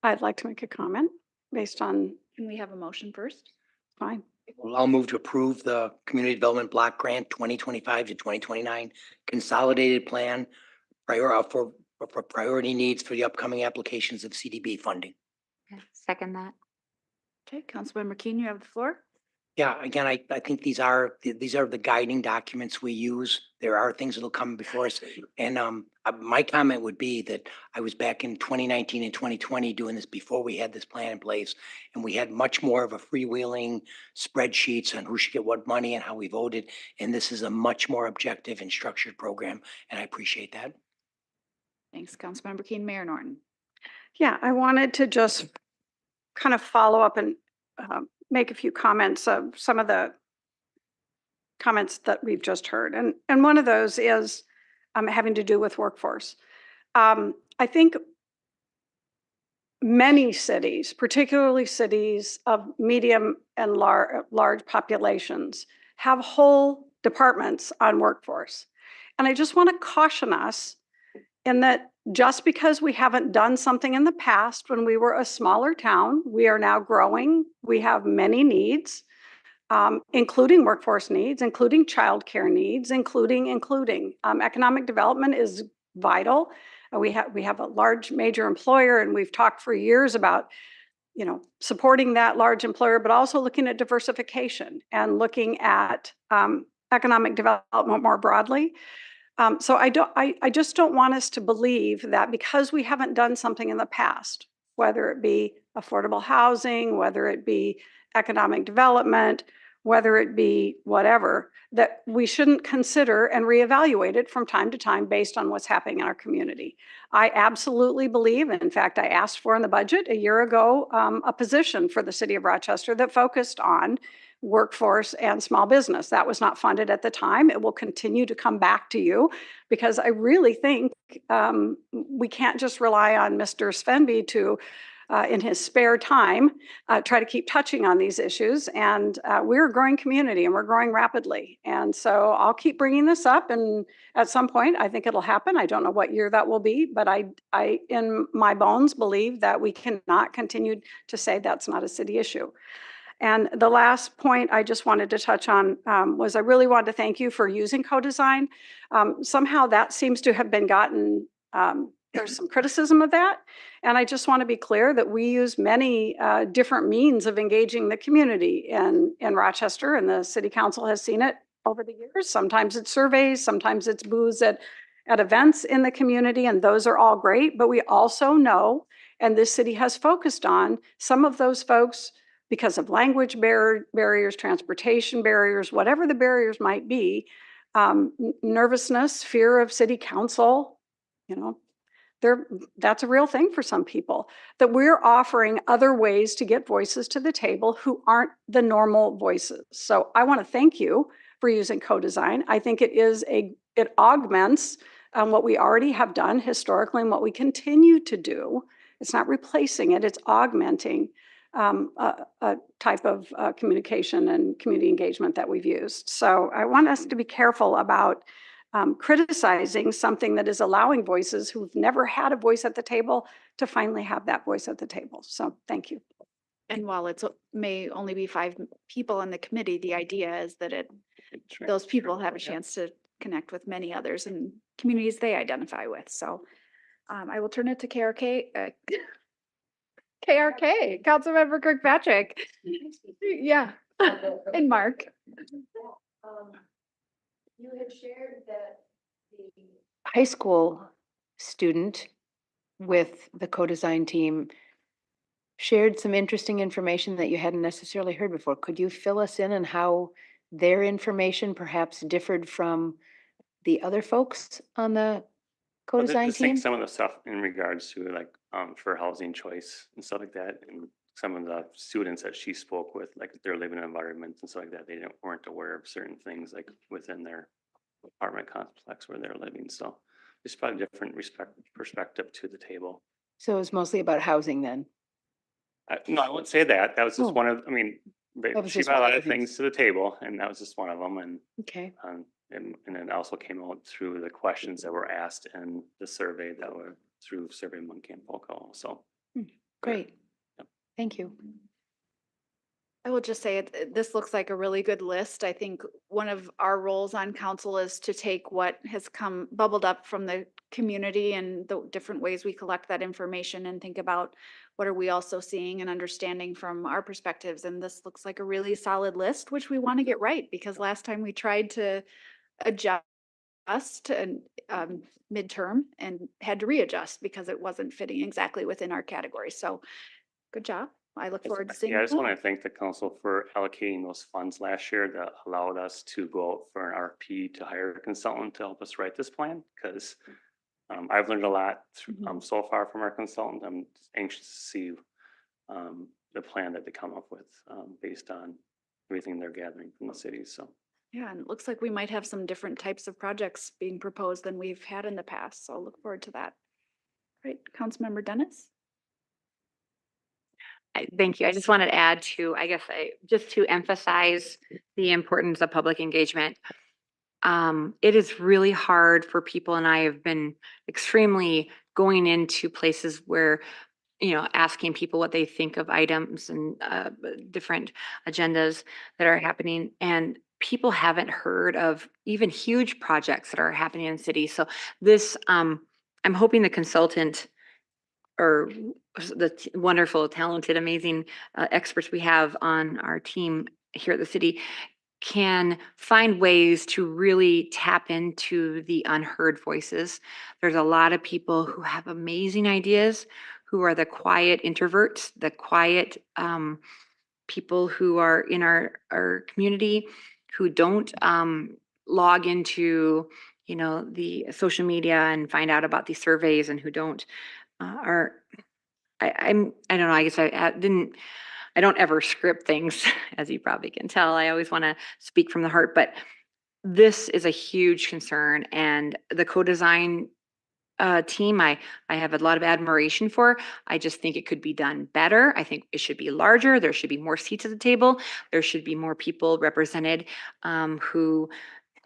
I'd like to make a comment based on, Can we have a motion first? fine. Well, I'll move to approve the Community Development Block Grant 2025 to 2029 Consolidated Plan for priority needs for the upcoming applications of CDB funding. Okay, second that. Okay, Councilmember Keen, you have the floor. Yeah, again, I think these are the guiding documents we use. There are things that'll come before us. And my comment would be that I was back in 2019 and 2020 doing this before we had this plan in place. And we had much more of a freewheeling spreadsheets on who should get what money and how we voted. And this is a much more objective and structured program. And I appreciate that. Thanks, Councilmember Keen. Mayor Norton. Yeah, I wanted to just kind of follow up and make a few comments of some of the comments that we've just heard. And one of those is having to do with workforce. I think many cities, particularly cities of medium and large populations, have whole departments on workforce. And I just want to caution us in that just because we haven't done something in the past when we were a smaller town, we are now growing. We have many needs, including workforce needs, including childcare needs, including economic development is vital. We have a large major employer, and we've talked for years about, supporting that large employer, but also looking at diversification and looking at economic development more broadly. So I just don't want us to believe that because we haven't done something in the past, whether it be affordable housing, whether it be economic development, whether it be whatever, that we shouldn't consider and reevaluate it from time to time based on what's happening in our community. I absolutely believe, and in fact, I asked for in the budget a year ago, a position for the city of Rochester that focused on workforce and small business. That was not funded at the time. It will continue to come back to you because I really think we can't just rely on Mr. Svenby to, in his spare time, try to keep touching on these issues. And we're a growing community and we're growing rapidly. And so I'll keep bringing this up, and at some point, I think it'll happen. I don't know what year that will be, but I in my bones believe that we cannot continue to say that's not a city issue. And the last point I just wanted to touch on was I really wanted to thank you for using co-design. Somehow that seems to have been gotten, there's some criticism of that. And I just want to be clear that we use many different means of engaging the community in Rochester, and the city council has seen it over the years. Sometimes it's surveys, sometimes it's booths at events in the community, and those are all great. But we also know, and this city has focused on, some of those folks, because of language barriers, transportation barriers, whatever the barriers might be, nervousness, fear of city council, that's a real thing for some people, that we're offering other ways to get voices to the table who aren't the normal voices. So I want to thank you for using co-design. I think it augments what we already have done historically and what we continue to do. It's not replacing it, it's augmenting a type of communication and community engagement that we've used. So I want us to be careful about criticizing something that is allowing voices who've never had a voice at the table to finally have that voice at the table. So thank you. And while it may only be 5 people in the committee, the idea is that those people have a chance to connect with many others and communities they identify with. So I will turn it to KRK, Councilmember Kirkpatrick. Yeah, and Mark. You had shared that the high school student with the co-design team shared some interesting information that you hadn't necessarily heard before. Could you fill us in on how their information perhaps differed from the other folks on the co-design Just think team? some of the stuff in regards to like for housing choice and stuff like that, and some of the students that she spoke with, like their living environments and stuff like that, they weren't aware of certain things like within their apartment complex where they're living. So just probably different perspective to the table. So it was mostly about housing then? No, I wouldn't say that. That was just Oh. one of, I mean, That was she just brought a one lot of of the things. things to the table, and that was just one of them. And Okay. and it also came out through the questions that were asked in the survey that were through Survey Monkey and Poco. So Great. Thank you. I will just say this looks like a really good list. I think one of our roles on council is to take what has come bubbled up from the community and the different ways we collect that information and think about what are we also seeing and understanding from our perspectives. And this looks like a really solid list, which we want to get right because last time we tried to adjust and midterm and had to readjust because it wasn't fitting exactly within our category. So good job. I look forward to seeing. Yeah, I just the want plan. to thank the council for allocating those funds last year that allowed us to go out for an RFP to hire a consultant to help us write this plan, because I've learned a lot so far from our consultant. I'm anxious to see the plan that they come up with based on everything they're gathering from the city, so. Yeah, and it looks like we might have some different types of projects being proposed than we've had in the past, so I'll look forward to that. Right, Councilmember Dennis? Thank you. I just wanted to add to, just to emphasize the importance of public engagement. It is really hard for people, and I have been extremely going into places where, asking people what they think of items and different agendas that are happening. And people haven't heard of even huge projects that are happening in cities. So this, I'm hoping the consultant or the wonderful, talented, amazing experts we have on our team here at the city can find ways to really tap into the unheard voices. There's a lot of people who have amazing ideas, who are the quiet introverts, the quiet people who are in our community, who don't log into the social media and find out about these surveys, and who don't I don't know, I guess I don't ever script things, as you probably can tell. I always want to speak from the heart, but this is a huge concern, and the co-design team, I have a lot of admiration for. I just think it could be done better. I think it should be larger. There should be more seats at the table. There should be more people represented who,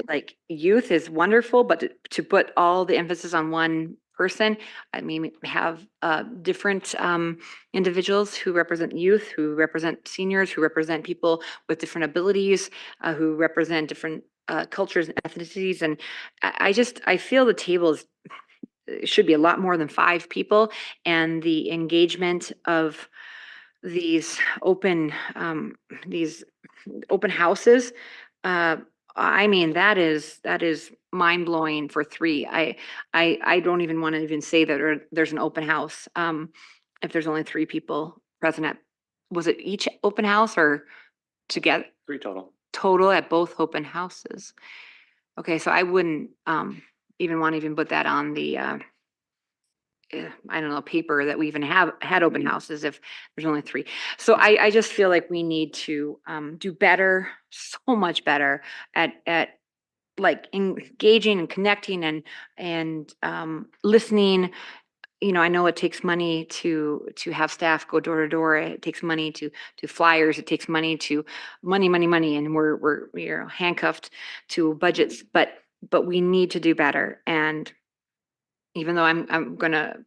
like, youth is wonderful, but to put all the emphasis on one person, I mean, have different individuals who represent youth, who represent seniors, who represent people with different abilities, who represent different cultures and ethnicities. And I feel the table should be a lot more than 5 people, and the engagement of these open houses. I mean, that is mind blowing for 3. I don't even want to even say that there's an open house. If there's only 3 people present was it each open house or together? 3 total. Total at both open houses. Okay, so I wouldn't even want to even put that on the I don't know, paper that we even have had open houses if there's only 3. So I just feel like we need to do better, so much better at like engaging and connecting and listening. I know it takes money to have staff go door to door. It takes money to do flyers. It takes money to money, and we're handcuffed to budgets. But we need to do better. And even though I'm gonna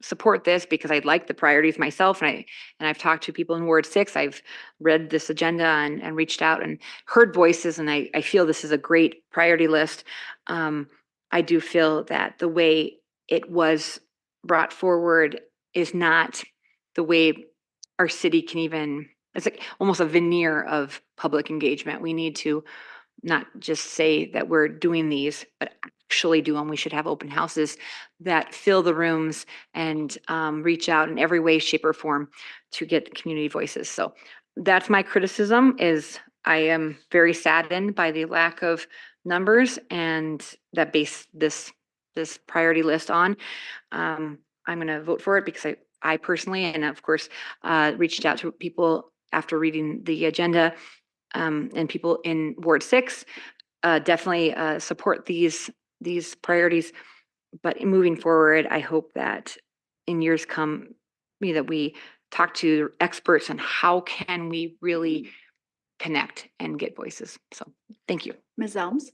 support this because I like the priorities myself, and I've talked to people in Ward 6. I've read this agenda and reached out and heard voices, and I feel this is a great priority list. I do feel that the way it was brought forward is not the way our city can even. It's like almost a veneer of public engagement. We need to not just say that we're doing these, but actually do them. We should have open houses that fill the rooms and reach out in every way, shape, or form to get community voices. So that's my criticism. Is I am very saddened by the lack of numbers and that base this priority list on. I'm going to vote for it because I personally, and of course, reached out to people after reading the agenda. And people in Ward 6 definitely support these priorities. But moving forward, I hope that in years come, that we talk to experts on how can we really connect and get voices. So thank you. Ms. Elms?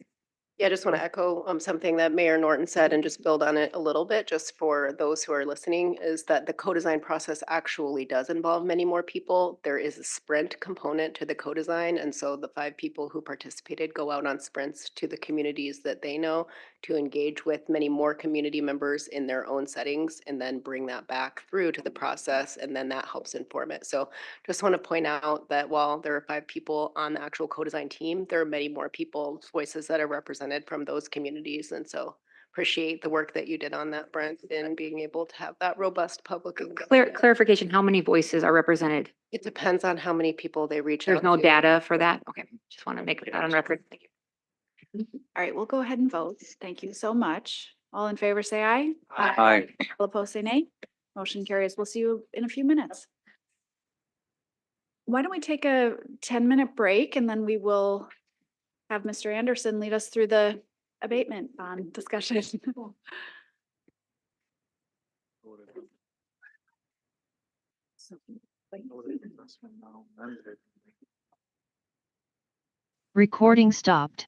Yeah, I just want to echo something that Mayor Norton said and just build on it a little bit, just for those who are listening, is that the co-design process actually does involve many more people. There is a sprint component to the co-design, and so the 5 people who participated go out on sprints to the communities that they know to engage with many more community members in their own settings, and then bring that back through to the process, and then that helps inform it. So just want to point out that while there are 5 people on the actual co-design team, there are many more people's voices that are represented from those communities. And so appreciate the work that you did on that, Brent, in being able to have that robust public engagement. Clarification, how many voices are represented? It depends on how many people they reach out There's no to. data for that? Okay, just want to make that on record. Thank you. All right, we'll go ahead and vote. Thank you so much. All in favor, say aye. Aye. All opposed, say nay. Motion carries. We'll see you in a few minutes. Why don't we take a 10-minute break and then we will have Mr. Anderson lead us through the abatement bond discussion. Recording stopped.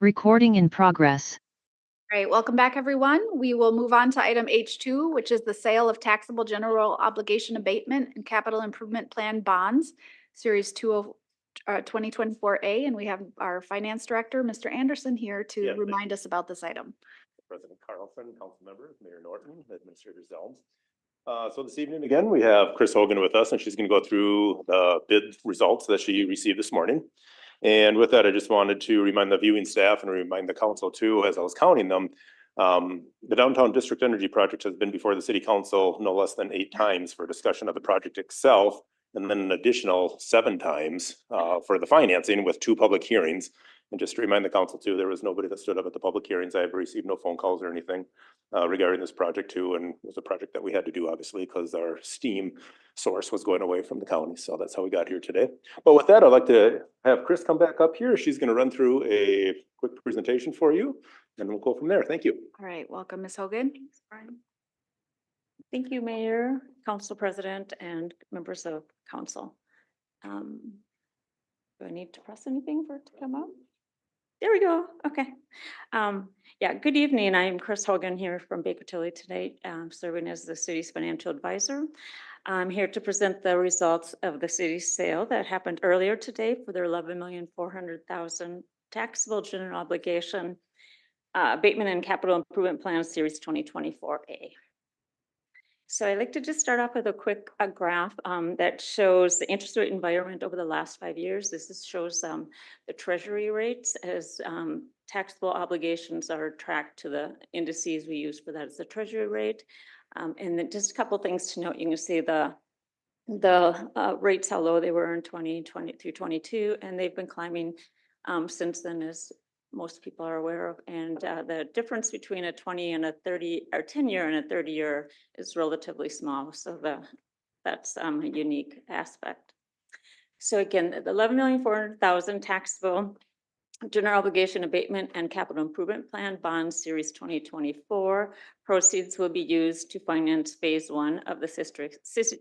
Recording in progress. All right, welcome back, everyone. We will move on to item H2, which is the sale of taxable general obligation abatement and capital improvement plan bonds, Series 2024A. And we have our finance director, Mr. Anderson, here to Yeah, remind us about this item. President Carlson, council members, Mayor Norton, Administrator Zelms. So this evening, again, we have Chris Hogan with us, and she's going to go through the bid results that she received this morning. And with that, I just wanted to remind the viewing staff and remind the council too, as I was counting them, the Downtown District Energy Project has been before the city council no less than 8 times for discussion of the project itself, and then an additional 7 times for the financing with 2 public hearings. And just to remind the council too, there was nobody that stood up at the public hearings. I have received no phone calls or anything regarding this project too. And it was a project that we had to do, obviously, because our steam source was going away from the county. So that's how we got here today. But with that, I'd like to have Chris come back up here. She's going to run through a quick presentation for you, and we'll go from there. Thank you. All right, welcome, Ms. Hogan. Thank you, Mayor, Council President, and members of council. Do I need to press anything for it to come up? There we go. Okay. Yeah, good evening. I'm Chris Hogan here from Baker Tilly today, serving as the city's financial advisor. I'm here to present the results of the city's sale that happened earlier today for their $11,400,000 taxable general obligation abatement and capital improvement plan series 2024A. So I'd like to just start off with a quick graph that shows the interest rate environment over the last 5 years. This shows the treasury rates as taxable obligations are tracked to the indices we use for that as the treasury rate. And then just a couple things to note. You can see the rates, how low they were in 2020 through 22, and they've been climbing since then, as most people are aware of. And the difference between a 20 and a 30 or 10-year and a 30-year is relatively small. So that's a unique aspect. So again, the $11,400,000 taxable general obligation abatement and capital improvement plan bond series 2024 proceeds will be used to finance phase 1 of the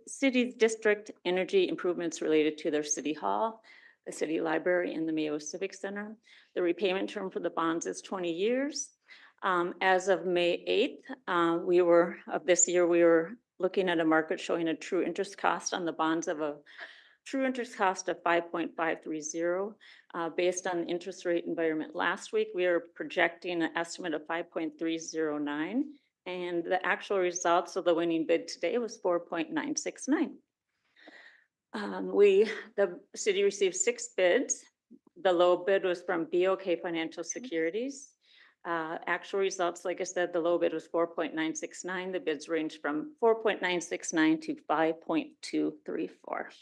city's district energy improvements related to their city hall, the city library, and the Mayo Civic Center. The repayment term for the bonds is 20 years. As of May 8th, of this year, we were looking at a market showing a true interest cost on the bonds of a true interest cost of 5.530. Based on the interest rate environment last week, we are projecting an estimate of 5.309. And the actual results of the winning bid today was 4.969. The city received 6 bids. The low bid was from BOK Financial Securities. Actual results, like I said, the low bid was 4.969. The bids ranged from 4.969 to 5.234.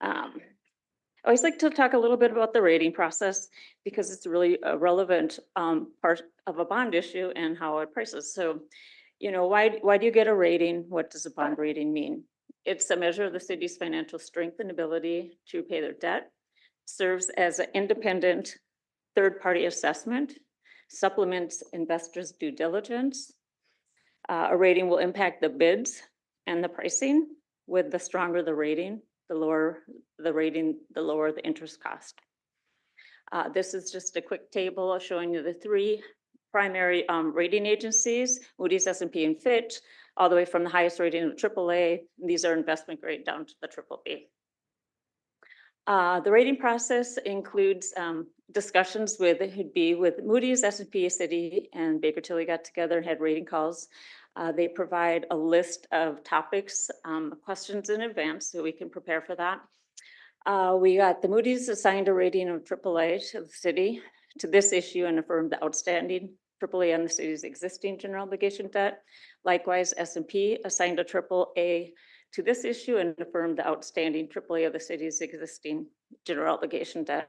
I always like to talk a little bit about the rating process because it's really a relevant part of a bond issue and how it prices. So, why do you get a rating? What does a bond rating mean? It's a measure of the city's financial strength and ability to pay their debt, serves as an independent third-party assessment, supplements investors' due diligence. A rating will impact the bids and the pricing. With the stronger the rating, the lower the rating, the lower the interest cost. This is just a quick table showing you the 3 primary rating agencies, Moody's, S&P, and Fitch, all the way from the highest rating of AAA. These are investment grade down to the BBB. The rating process includes discussions with Moody's, S&P, City, and Baker Tilly got together and had rating calls. They provide a list of topics, questions in advance so we can prepare for that. We got the Moody's assigned a rating of AAA to the city to this issue and affirmed the outstanding AAA on the city's existing general obligation debt. Likewise, S&P assigned a AAA to this issue and affirmed the outstanding AAA of the city's existing general obligation debt.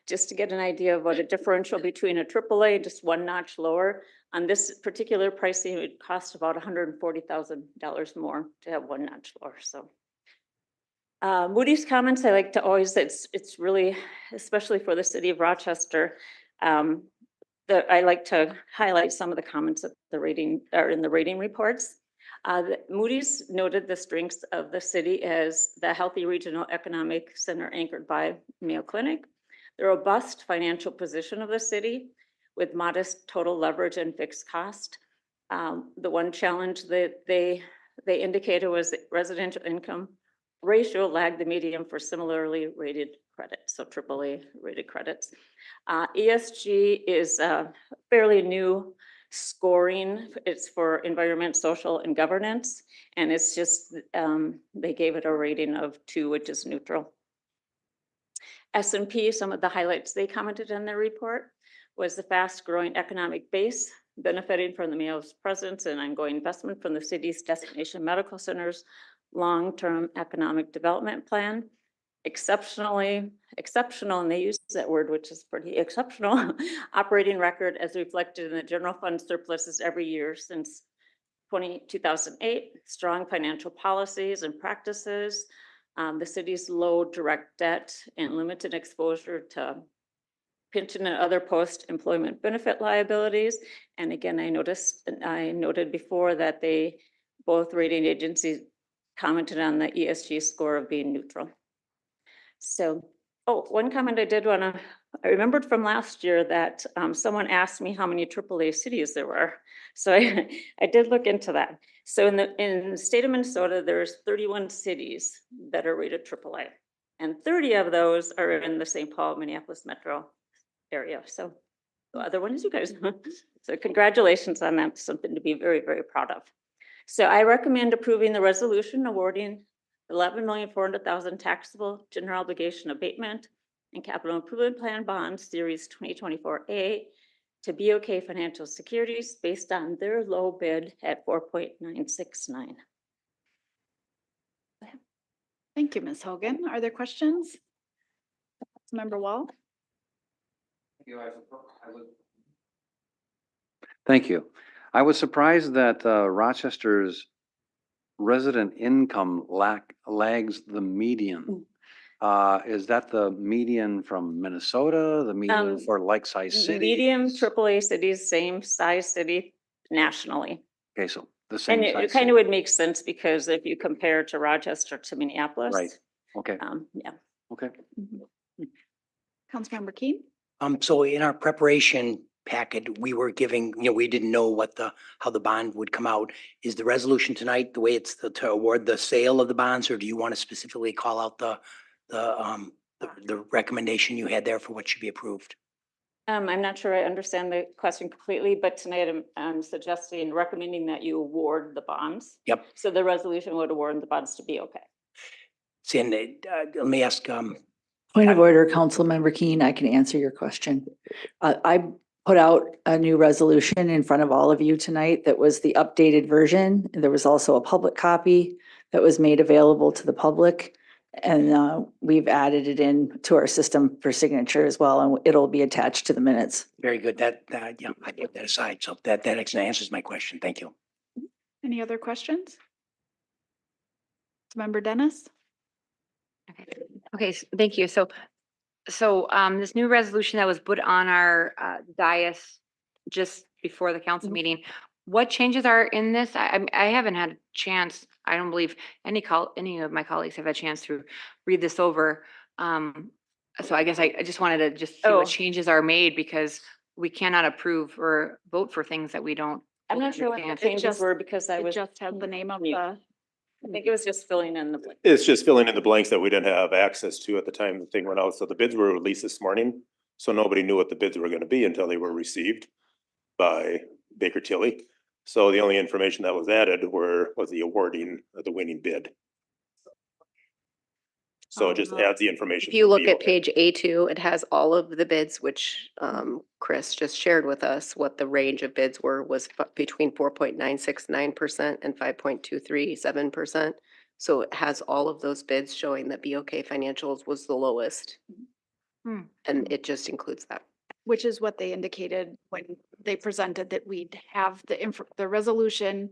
Just to get an idea of what a differential between a AAA, just 1 notch lower, on this particular pricing, it would cost about $140,000 more to have 1 notch lower. So Moody's comments, I like to always, it's really, especially for the city of Rochester, that I like to highlight some of the comments of the rating or in the rating reports. Moody's noted the strengths of the city as the healthy regional economic center anchored by Mayo Clinic, the robust financial position of the city with modest total leverage and fixed cost. The one challenge that they indicated was that residential income ratio lagged the median for similarly rated credits, so AAA rated credits. ESG is fairly new scoring. It's for environment, social, and governance. And it's just, they gave it a rating of 2, which is neutral. S&P, some of the highlights they commented in their report was the fast-growing economic base benefiting from the mayor's presence and ongoing investment from the city's destination medical centers, long-term economic development plan. Exceptional, and they use that word, which is pretty exceptional, operating record as reflected in the general fund surpluses every year since 2008, strong financial policies and practices, the city's low direct debt and limited exposure to pension and other post-employment benefit liabilities. And again, I noted before that both rating agencies commented on the ESG score of being neutral. So, one comment I remembered from last year that someone asked me how many AAA cities there were. So I did look into that. So in the state of Minnesota, there's 31 cities that are rated AAA. And 30 of those are in the St. Paul, Minneapolis metro area. So the other one is you guys. So congratulations on that. Something to be very, very proud of. So I recommend approving the resolution awarding $11,400,000 taxable general obligation abatement and capital improvement plan bonds series 2024A to BOK Financial Securities based on their low bid at 4.969. Thank you, Ms. Hogan. Are there questions? Member Wall? Thank you. I was surprised that Rochester's resident income lags the median. Is that the median from Minnesota, the median for like-sized cities? Medium AAA cities, same size city nationally. Okay, so the same And size. it kind of would make sense because if you compare to Rochester to Minneapolis. Right, okay, Yeah. okay. Councilmember Keen? So in our preparation packet, we were giving, we didn't know how the bond would come out. Is the resolution tonight the way it's to award the sale of the bonds, or do you want to specifically call out the recommendation you had there for what should be approved? I'm not sure I understand the question completely, but tonight I'm suggesting, recommending that you award the bonds. Yep. So the resolution would award the bonds to BOK. See, and let me ask, Point of order, Councilmember Keen, I can answer your question. I put out a new resolution in front of all of you tonight that was the updated version. There was also a public copy that was made available to the public. And we've added it in to our system for signature as well, and it'll be attached to the minutes. very good, yeah, I put that aside. So that actually answers my question. Thank you. Any other questions? Member Dennis? Okay, thank you. So this new resolution that was put on our dais just before the council meeting, what changes are in this? I haven't had a chance, I don't believe any of my colleagues have had a chance to read this over. So I guess I just wanted to see what changes are made, because we cannot approve or vote for things that we don't. I'm not sure what the changes were because I was. Just had the name of the. I think it was just filling in the blank. It's just filling in the blanks that we didn't have access to at the time the thing went out. So the bids were released this morning. So nobody knew what the bids were gonna be until they were received by Baker Tilly. So the only information that was added was the awarding of the winning bid. So it just adds the information. If you for look at BOK. page A2, it has all of the bids, which Chris just shared with us. What the range of bids was between 4.969% and 5.237%. So it has all of those bids showing that BOK Financials was the lowest. And it just includes that. Which is what they indicated when they presented that we'd have the resolution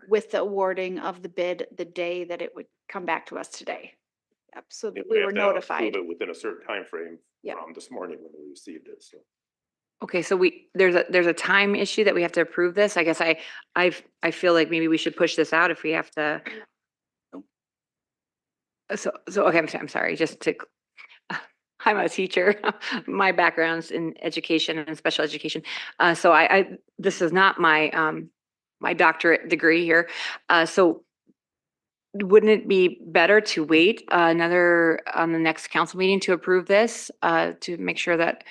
with the awarding of the bid the day that it would come back to us today. Yep, so And we have were to approve notified. it within a certain time frame Yeah. from this morning when we received it, so. Okay, so there's a time issue that we have to approve this. I guess I feel like maybe we should push this out if we have to. So okay, I'm sorry, just to, I'm a teacher. My background's in education and special education. So this is not my, my doctorate degree here. So wouldn't it be better to wait on the next council meeting to approve this, to make sure that,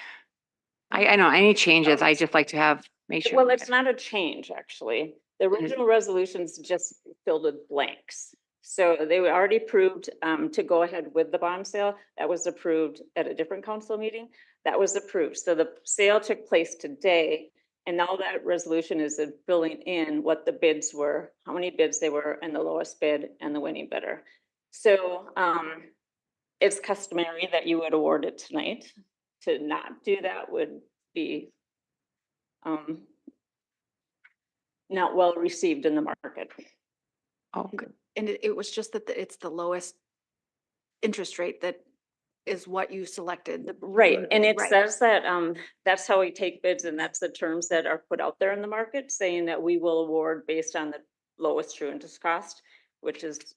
I know any changes, I just like to make sure. Well, it's not a change, actually. The original resolutions just filled with blanks. So they were already approved to go ahead with the bond sale. That was approved at a different council meeting. That was approved. So the sale took place today. And now that resolution is filling in what the bids were, how many bids they were, and the lowest bid and the winning bidder. So it's customary that you would award it tonight. To not do that would be not well received in the market. Oh, good. And it was just that it's the lowest interest rate that is what you selected. Right, and it Right. says that, that's how we take bids, and that's the terms that are put out there in the market, saying that we will award based on the lowest true interest cost, which is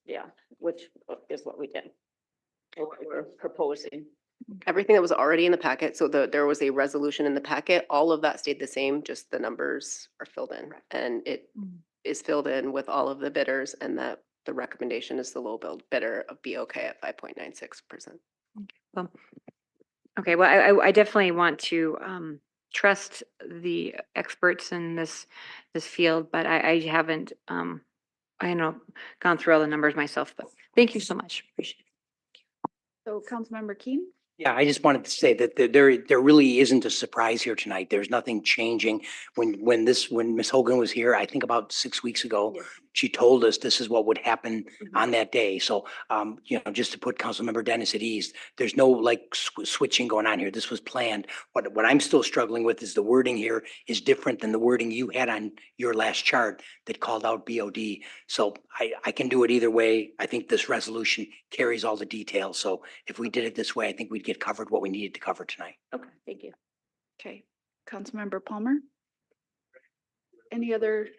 what we did. Or what we're proposing. Everything that was already in the packet, so there was a resolution in the packet, all of that stayed the same, just the numbers are filled in. And it is filled in with all of the bidders, and that the recommendation is the low bidder of BOK at 5.96%. Well, okay, well, I definitely want to trust the experts in this field, but I haven't, I know, gone through all the numbers myself, but thank you so much. Appreciate it. So Councilmember Keen? Yeah, I just wanted to say that there really isn't a surprise here tonight. There's nothing changing. When Ms. Hogan was here, I think about 6 weeks ago, she told us this is what would happen on that day. So, just to put Councilmember Dennis at ease, there's no like switching going on here. This was planned. What I'm still struggling with is the wording here is different than the wording you had on your last chart that called out BOD. So I can do it either way. I think this resolution carries all the details. So if we did it this way, I think we'd get covered what we needed to cover tonight. Okay, thank you. Okay, Councilmember Palmer? Any other?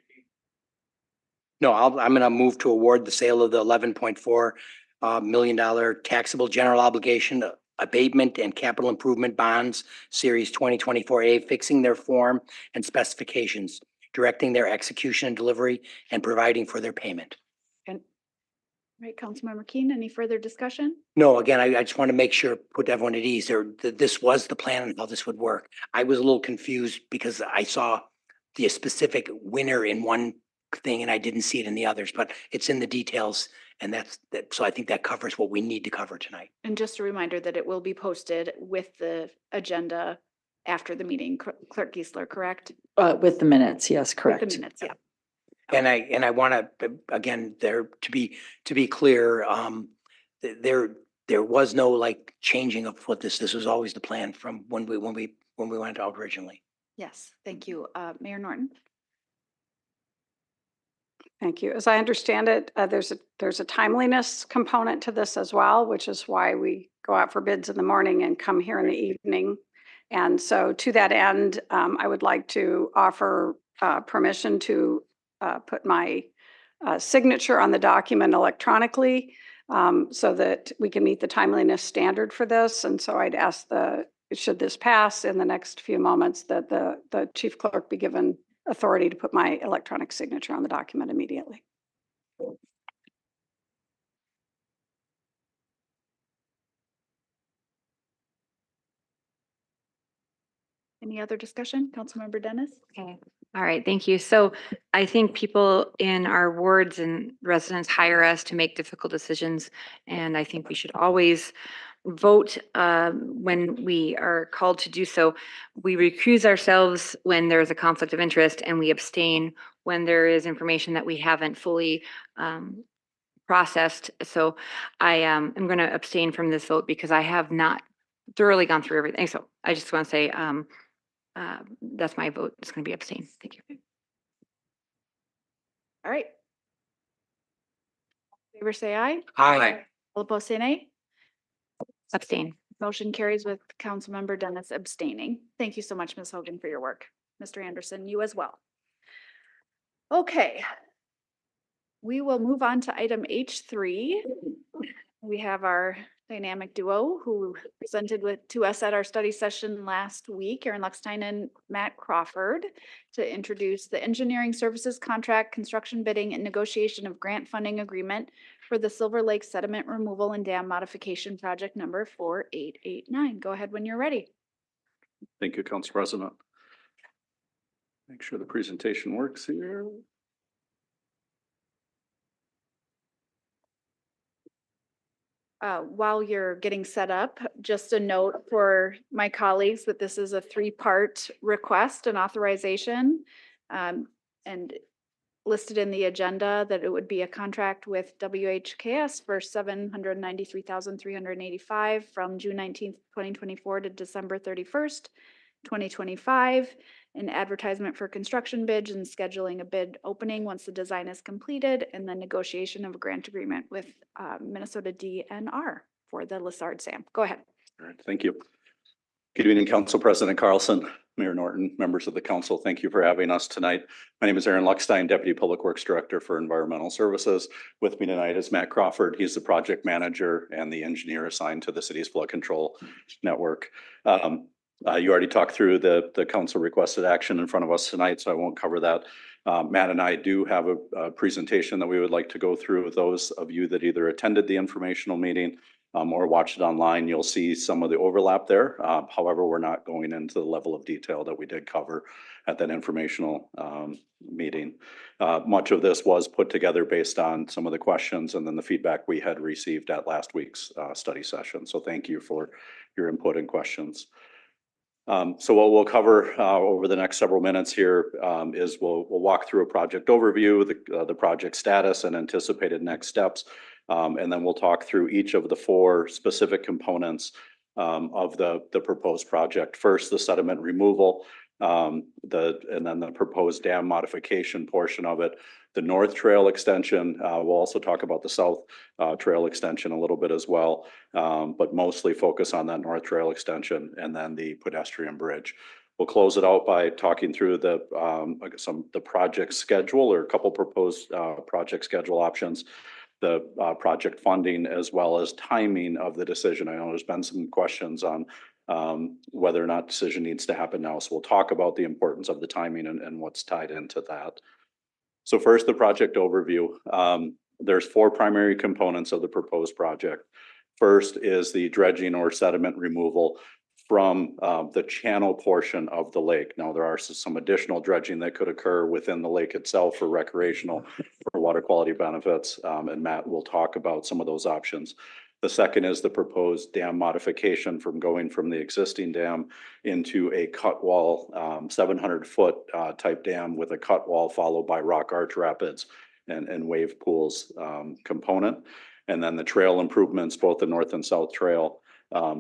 No, I'm gonna move to award the sale of the $11.4 million taxable general obligation abatement and capital improvement bonds, Series 2024A, fixing their form and specifications, directing their execution and delivery, and providing for their payment. Right, Councilmember Keen, any further discussion? No, again, I just want to make sure, put everyone at ease there, that this was the plan and how this would work. I was a little confused because I saw the specific winner in one thing and I didn't see it in the others, but it's in the details. And that's that. So I think that covers what we need to cover tonight. And just a reminder that it will be posted with the agenda after the meeting, Clerk Geisler, correct? With the minutes, yes, With correct. the minutes, yeah. And I want to, again, there to be clear, there was no like changing of what this was always the plan from when we went out originally. Yes, thank you. Mayor Norton? Thank you. As I understand it, there's a timeliness component to this as well, which is why we go out for bids in the morning and come here in the evening. And so to that end, I would like to offer permission to put my signature on the document electronically so that we can meet the timeliness standard for this. And so I'd ask should this pass in the next few moments, that the chief clerk be given authority to put my electronic signature on the document immediately. Any other discussion? Councilmember Dennis? Okay. All right, thank you. So I think people in our wards and residents hire us to make difficult decisions. And I think we should always vote when we are called to do so. We recuse ourselves when there's a conflict of interest, and we abstain when there is information that we haven't fully processed. So I am going to abstain from this vote because I have not thoroughly gone through everything. So I just want to say that's my vote. It's going to be abstain. Thank you. All right. All in favor say aye. Aye. All opposed say nay. Abstain. Motion carries with Councilmember Dennis abstaining. Thank you so much, Ms. Hogan, for your work. Mr. Anderson, you as well. Okay. We will move on to item H3. We have our dynamic duo who presented to us at our study session last week, Aaron Luckstein and Matt Crawford, to introduce the engineering services contract, construction bidding, and negotiation of grant funding agreement for the Silver Lake Sediment Removal and Dam Modification Project number 4889. Go ahead when you're ready. Thank you, Council President. Make sure the presentation works here. While you're getting set up, just a note for my colleagues that this is a three-part request and authorization. And listed in the agenda that it would be a contract with WHKS for $793,385 from June 19th, 2024 to December 31st, 2025. An advertisement for construction bids and scheduling a bid opening once the design is completed, and then negotiation of a grant agreement with Minnesota DNR for the Lessard Dam. Go ahead. All right, thank you. Good evening, Council President Carlson, Mayor Norton, members of the council. Thank you for having us tonight. My name is Aaron Luckstein, Deputy Public Works Director for Environmental Services. With me tonight is Matt Crawford. He's the project manager and the engineer assigned to the city's flood control network. You already talked through the council requested action in front of us tonight, so I won't cover that. Matt and I do have a presentation that we would like to go through. Those of you that either attended the informational meeting or watched it online, you'll see some of the overlap there. However, we're not going into the level of detail that we did cover at that informational meeting. Much of this was put together based on some of the questions and then the feedback we had received at last week's study session. So thank you for your input and questions. So what we'll cover over the next several minutes here is we'll walk through a project overview, the project status and anticipated next steps. And then we'll talk through each of the four specific components of the proposed project. First, the sediment removal, and then the proposed dam modification portion of it. The North Trail extension, we'll also talk about the South Trail extension a little bit as well, but mostly focus on that North Trail extension and then the pedestrian bridge. We'll close it out by talking through the project schedule or a couple proposed project schedule options, the project funding, as well as timing of the decision. I know there's been some questions on whether or not decision needs to happen now. So we'll talk about the importance of the timing and what's tied into that. So first, the project overview. There's four primary components of the proposed project. First is the dredging or sediment removal from the channel portion of the lake. Now, there are some additional dredging that could occur within the lake itself for recreational, for water quality benefits, and Matt will talk about some of those options. The second is the proposed dam modification from going from the existing dam into a cut wall, 700-foot type dam with a cut wall followed by rock arch rapids and wave pools component. And then the trail improvements, both the north and south trail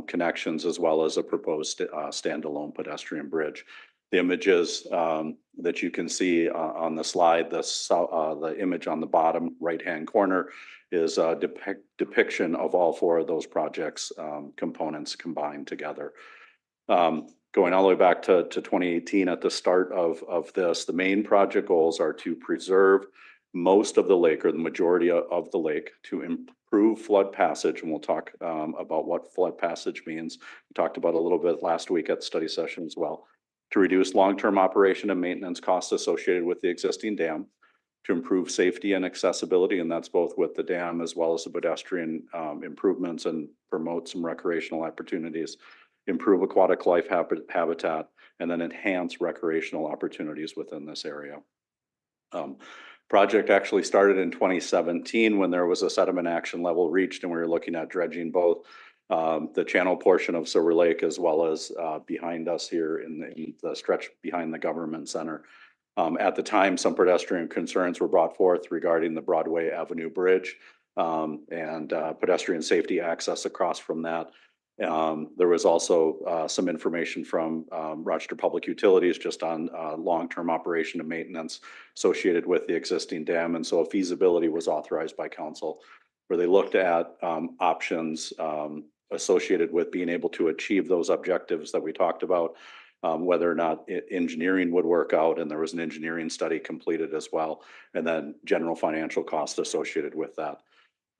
connections, as well as a proposed standalone pedestrian bridge. The images that you can see on the slide, the image on the bottom right-hand corner is a depiction of all four of those projects components combined together. Going all the way back to 2018 at the start of this, the main project goals are to preserve most of the lake or the majority of the lake, to improve flood passage, and we'll talk about what flood passage means. We talked about a little bit last week at the study session as well. To reduce long-term operation and maintenance costs associated with the existing dam, to improve safety and accessibility, and that's both with the dam as well as the pedestrian improvements, and promote some recreational opportunities, improve aquatic life habitat, and then enhance recreational opportunities within this area. Project actually started in 2017 when there was a sediment action level reached, and we were looking at dredging both the channel portion of Silver Lake as well as behind us here in the stretch behind the government center. At the time, some pedestrian concerns were brought forth regarding the Broadway Avenue Bridge and pedestrian safety access across from that. There was also some information from Rochester Public Utilities just on long-term operation and maintenance associated with the existing dam. And so a feasibility was authorized by council where they looked at options associated with being able to achieve those objectives that we talked about, whether or not engineering would work out. And there was an engineering study completed as well, and then general financial costs associated with that.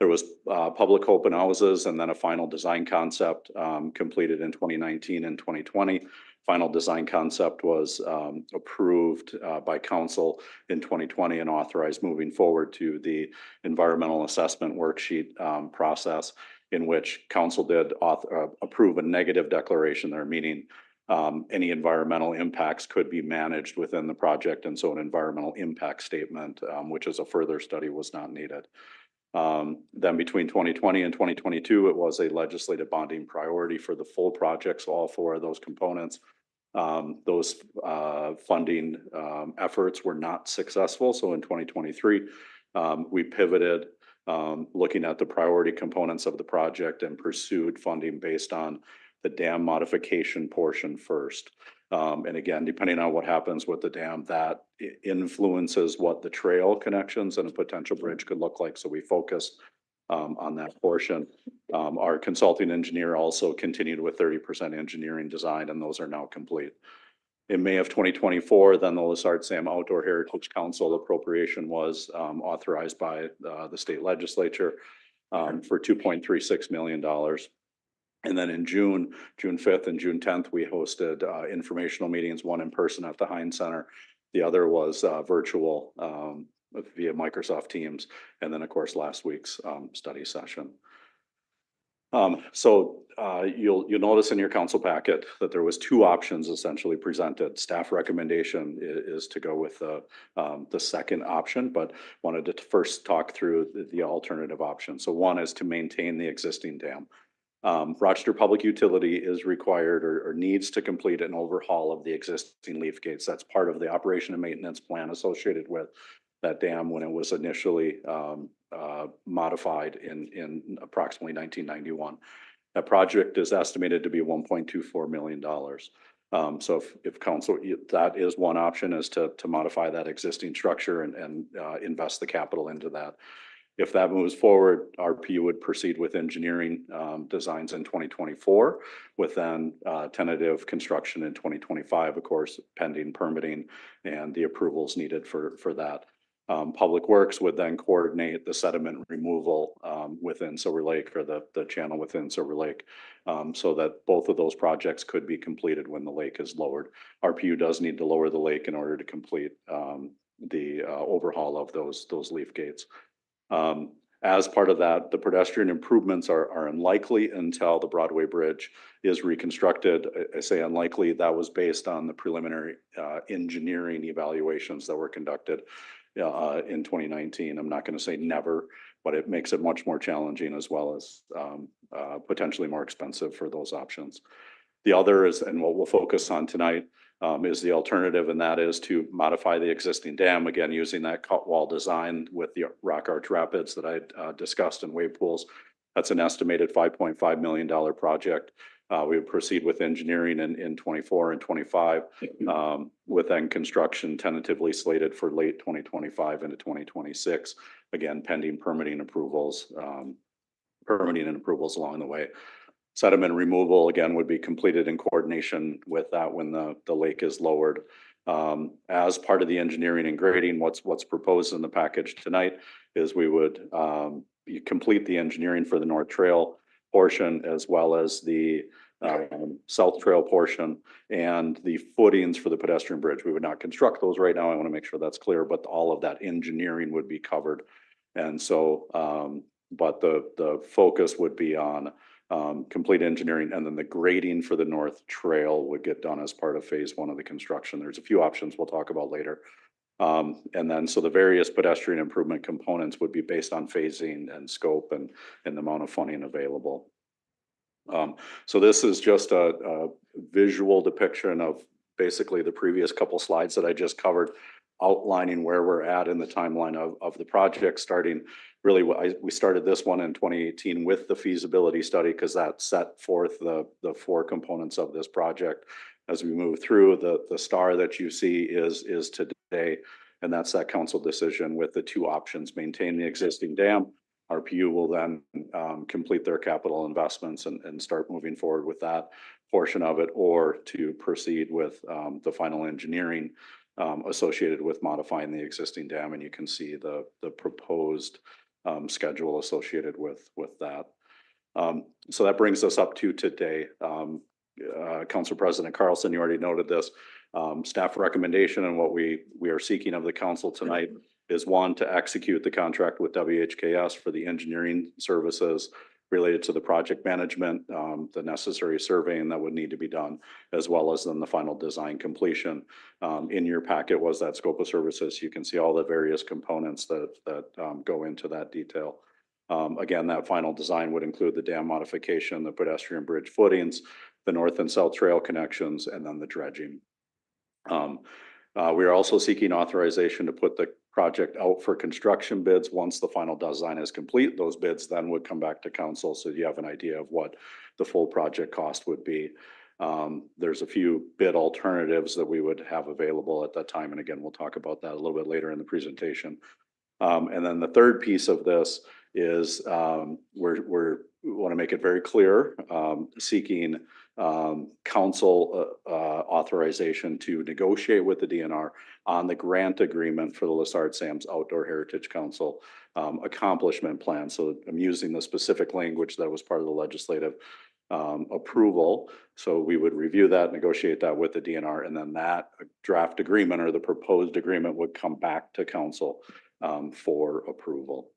There was public open houses and then a final design concept completed in 2019 and 2020. Final design concept was approved by council in 2020 and authorized moving forward to the environmental assessment worksheet process, in which council did approve a negative declaration there, meaning any environmental impacts could be managed within the project. And so an environmental impact statement, which is a further study, was not needed. Then between 2020 and 2022, it was a legislative bonding priority for the full projects, all four of those components. Those funding efforts were not successful. So in 2023, we pivoted, looking at the priority components of the project, and pursued funding based on the dam modification portion first. And again, depending on what happens with the dam, that influences what the trail connections and a potential bridge could look like. So we focused on that portion. Our consulting engineer also continued with 30% engineering design, and those are now complete. In May of 2024, then the Lessard Sam Outdoor Heritage Council appropriation was authorized by the state legislature for $2.36 million. And then in June 5th and June 10th, we hosted informational meetings, one in person at the Heinz Center. The other was virtual via Microsoft Teams. And then, of course, last week's study session. You'll notice in your council packet that there was two options essentially presented. Staff recommendation is to go with the second option, but wanted to first talk through the alternative option. So one is to maintain the existing dam. Rochester Public Utility is required or needs to complete an overhaul of the existing leaf gates. That's part of the operation and maintenance plan associated with that dam when it was initially modified in approximately 1991. That project is estimated to be $1.24 million. So if council, that is one option, is to modify that existing structure and invest the capital into that. If that moves forward, RPU would proceed with engineering designs in 2024, with then tentative construction in 2025, of course, pending permitting and the approvals needed for that. Public Works would then coordinate the sediment removal within Silver Lake, or the channel within Silver Lake, so that both of those projects could be completed when the lake is lowered. RPU does need to lower the lake in order to complete the overhaul of those leaf gates. As part of that, the pedestrian improvements are unlikely until the Broadway Bridge is reconstructed. I say unlikely, that was based on the preliminary engineering evaluations that were conducted in 2019. I'm not going to say never, but it makes it much more challenging, as well as potentially more expensive for those options. The other is, and what we'll focus on tonight, is the alternative, and that is to modify the existing dam, again, using that cut wall design with the rock arch rapids that I discussed in wave pools. That's an estimated $5.5 million project. We would proceed with engineering in 24 and 25, with then construction tentatively slated for late 2025 into 2026. Again, pending permitting approvals along the way. Sediment removal, again, would be completed in coordination with that when the lake is lowered. As part of the engineering and grading, what's proposed in the package tonight is we would complete the engineering for the North Trail portion, as well as the South Trail portion and the footings for the pedestrian bridge. We would not construct those right now. I want to make sure that's clear, but all of that engineering would be covered. And so, but the focus would be on complete engineering, and then the grading for the North Trail would get done as part of phase one of the construction. There's a few options we'll talk about later. And then, so the various pedestrian improvement components would be based on phasing and scope and the amount of funding available. So this is just a visual depiction of basically the previous couple slides that I just covered, outlining where we're at in the timeline of the project. Starting really, we started this one in 2018 with the feasibility study, because that set forth the four components of this project. As we move through, the star that you see is today, and that's that council decision with the two options: maintain the existing dam. RPU will then complete their capital investments and start moving forward with that portion of it, or to proceed with the final engineering associated with modifying the existing dam. And you can see the proposed schedule associated with that. So that brings us up to today. Council President Carlson, you already noted this. Staff recommendation and what we are seeking of the council tonight is one, to execute the contract with WHKS for the engineering services related to the project management, the necessary surveying that would need to be done, as well as then the final design completion. In your packet was that scope of services. You can see all the various components that go into that detail. Again, that final design would include the dam modification, the pedestrian bridge footings, the north and south trail connections, and then the dredging. We are also seeking authorization to put the project out for construction bids. Once the final design is complete, those bids then would come back to council, so you have an idea of what the full project cost would be. There's a few bid alternatives that we would have available at that time, and again, we'll talk about that a little bit later in the presentation. And then the third piece of this is we want to make it very clear, seeking council authorization to negotiate with the DNR on the grant agreement for the Lessard Sam's Outdoor Heritage Council accomplishment plan. So I'm using the specific language that was part of the legislative approval. So we would review that, negotiate that with the DNR, and then that draft agreement or the proposed agreement would come back to council for approval.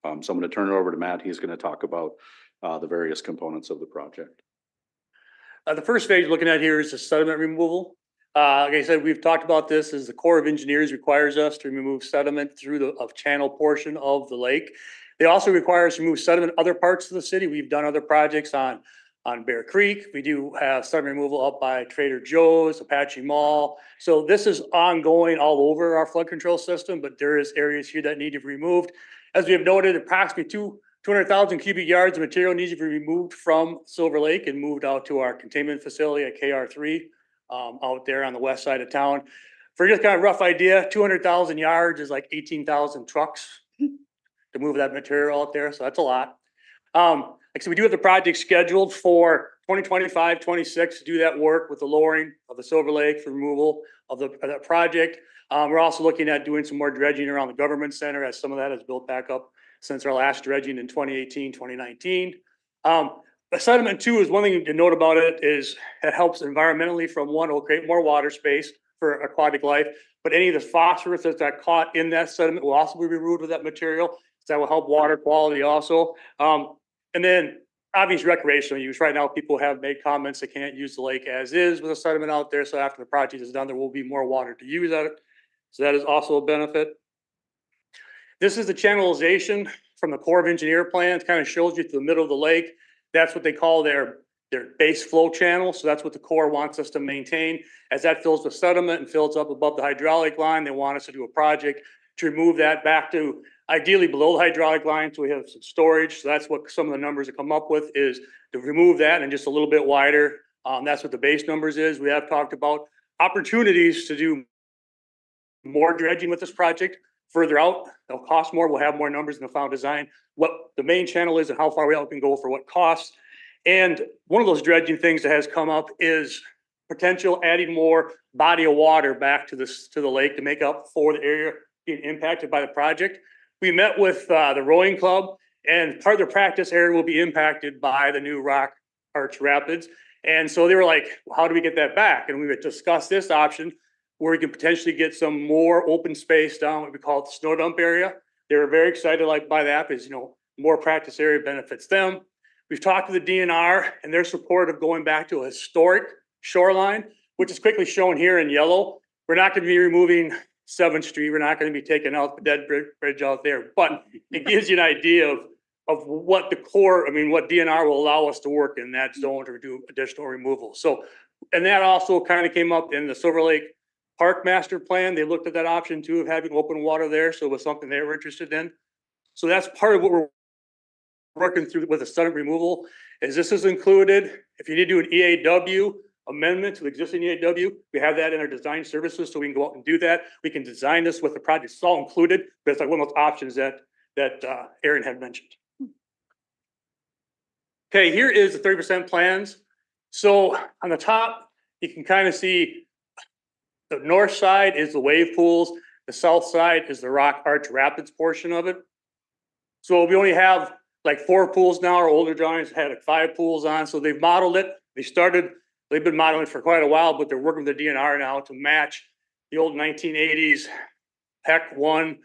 So I'm going to turn it over to Matt. He's going to talk about the various components of the project. The first phase looking at here is the sediment removal. Like I said, we've talked about this as the Corps of Engineers requires us to remove sediment through the channel portion of the lake. They also require us to remove sediment in other parts of the city. We've done other projects on Bear Creek. We do have sediment removal up by Trader Joe's, Apache Mall. So this is ongoing all over our flood control system, but there is areas here that need to be removed. As we have noted, approximately 200,000 cubic yards of material needs to be removed from Silver Lake and moved out to our containment facility at KR3 out there on the west side of town. For just kind of rough idea, 200,000 yards is like 18,000 trucks to move that material out there. So that's a lot. Like I said, we do have the project scheduled for 2025, 26 to do that work with the lowering of the Silver Lake for removal of that project. We're also looking at doing some more dredging around the government center as some of that has built back up since our last dredging in 2018, 2019. The sediment too is one thing to note about it is it helps environmentally from one, it will create more water space for aquatic life, but any of the phosphorus that's got caught in that sediment will also be removed with that material. So that will help water quality also. And then obvious recreational use. Right now, people have made comments they can't use the lake as is with the sediment out there. So after the project is done, there will be more water to use at it. So that is also a benefit. This is the channelization from the Corps of Engineer plans, kind of shows you to the middle of the lake. That's what they call their base flow channel. So that's what the Corps wants us to maintain. As that fills with sediment and fills up above the hydraulic line, they want us to do a project to remove that back to ideally below the hydraulic line. So we have some storage. So that's what some of the numbers that come up with is to remove that and just a little bit wider. That's what the base numbers is. We have talked about opportunities to do more dredging with this project further out. It'll cost more. We'll have more numbers in the final design, what the main channel is and how far out we can go for what costs. And one of those dredging things that has come up is potential adding more body of water back to the lake to make up for the area being impacted by the project. We met with the rowing club, and part of the practice area will be impacted by the new rock arch rapids. And so they were like, well, how do we get that back? And we would discuss this option where we can potentially get some more open space down what we call the snow dump area. They were very excited by that because, more practice area benefits them. We've talked to the DNR and their support of going back to a historic shoreline, which is quickly shown here in yellow. We're not going to be removing 7th Street. We're not going to be taking out the dead bridge out there, but it gives you an idea of what the Corps, what DNR will allow us to work in that zone to do additional removal. So, and that also kind of came up in the Silver Lake Park Master Plan. They looked at that option too of having open water there. So it was something they were interested in. So that's part of what we're working through with the sediment removal is this is included. If you need to do an EAW amendment to the existing EAW, we have that in our design services. So we can go out and do that. We can design this with the project. It's all included, but it's like one of those options that Aaron had mentioned. Okay, here is the 30% plans. So on the top, you can kind of see the north side is the wave pools. The south side is the rock arch rapids portion of it. So we only have like 4 pools now. Our older drawings had like 5 pools on, so they've modeled it. They've been modeling for quite a while, but they're working with the DNR now to match the old 1980s PEC 1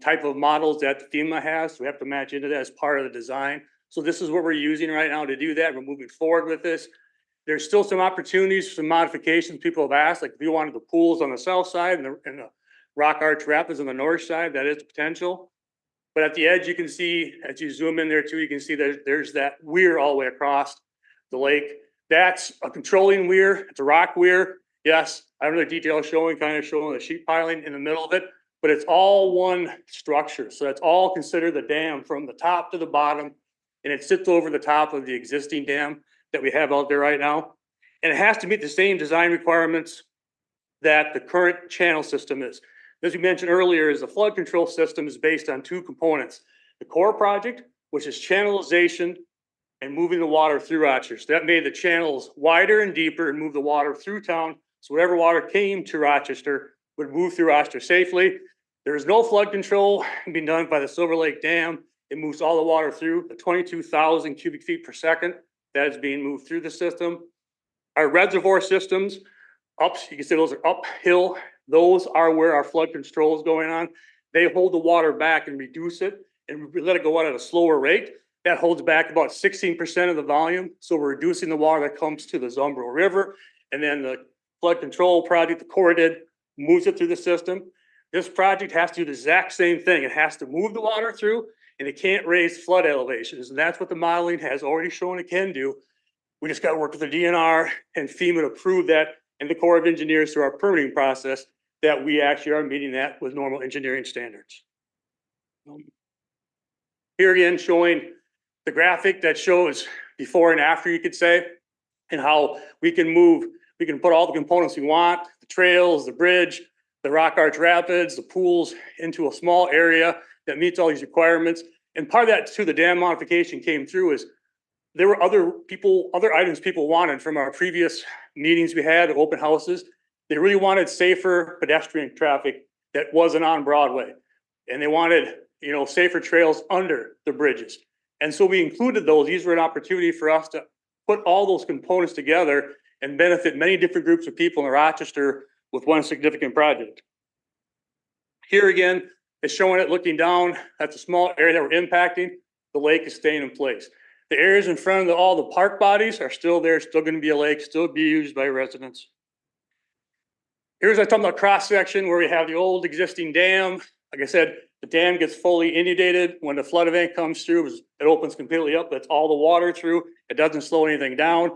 type of models that FEMA has. So we have to match into that as part of the design. So this is what we're using right now to do that. We're moving forward with this. There's still some opportunities for some modifications people have asked, like if you wanted the pools on the south side and the rock arch rapids on the north side, that is potential. But at the edge, you can see, as you zoom in there too, you can see there's that weir all the way across the lake. That's a controlling weir. It's a rock weir. Yes, I have another detail showing the sheet piling in the middle of it, but it's all one structure. So that's all considered the dam from the top to the bottom, and it sits over the top of the existing dam that we have out there right now. And it has to meet the same design requirements that the current channel system is. As we mentioned earlier, is the flood control system is based on 2 components. The core project, which is channelization and moving the water through Rochester. So that made the channels wider and deeper and move the water through town. So whatever water came to Rochester would move through Rochester safely. There is no flood control being done by the Silver Lake Dam. It moves all the water through the 22,000 cubic feet per second that is being moved through the system. Our reservoir systems, you can see those are uphill. Those are where our flood control is going on. They hold the water back and reduce it and let it go out at a slower rate. That holds back about 16% of the volume. So we're reducing the water that comes to the Zumbro River. And then the flood control project, the Corps did, moves it through the system. This project has to do the exact same thing. It has to move the water through, and it can't raise flood elevations. And that's what the modeling has already shown it can do. We just got to work with the DNR and FEMA to prove that, and the Corps of Engineers through our permitting process, that we actually are meeting that with normal engineering standards. Here again, showing the graphic that shows before and after, you could say, and how we can put all the components we want, the trails, the bridge, the rock arch rapids, the pools, into a small area that meets all these requirements. And part of that too, the dam modification came through is there were other items people wanted from our previous meetings we had, open houses. They really wanted safer pedestrian traffic that wasn't on Broadway. And they wanted, safer trails under the bridges. And so we included those. These were an opportunity for us to put all those components together and benefit many different groups of people in Rochester with one significant project. Here again, it's showing it looking down at the small area that we're impacting. The lake is staying in place. The areas in front of all the park bodies are still there, still going to be a lake, still be used by residents. Here's I'm talking about cross section where we have the old existing dam. Like I said, the dam gets fully inundated. When the flood event comes through, it opens completely up. That's all the water through. It doesn't slow anything down.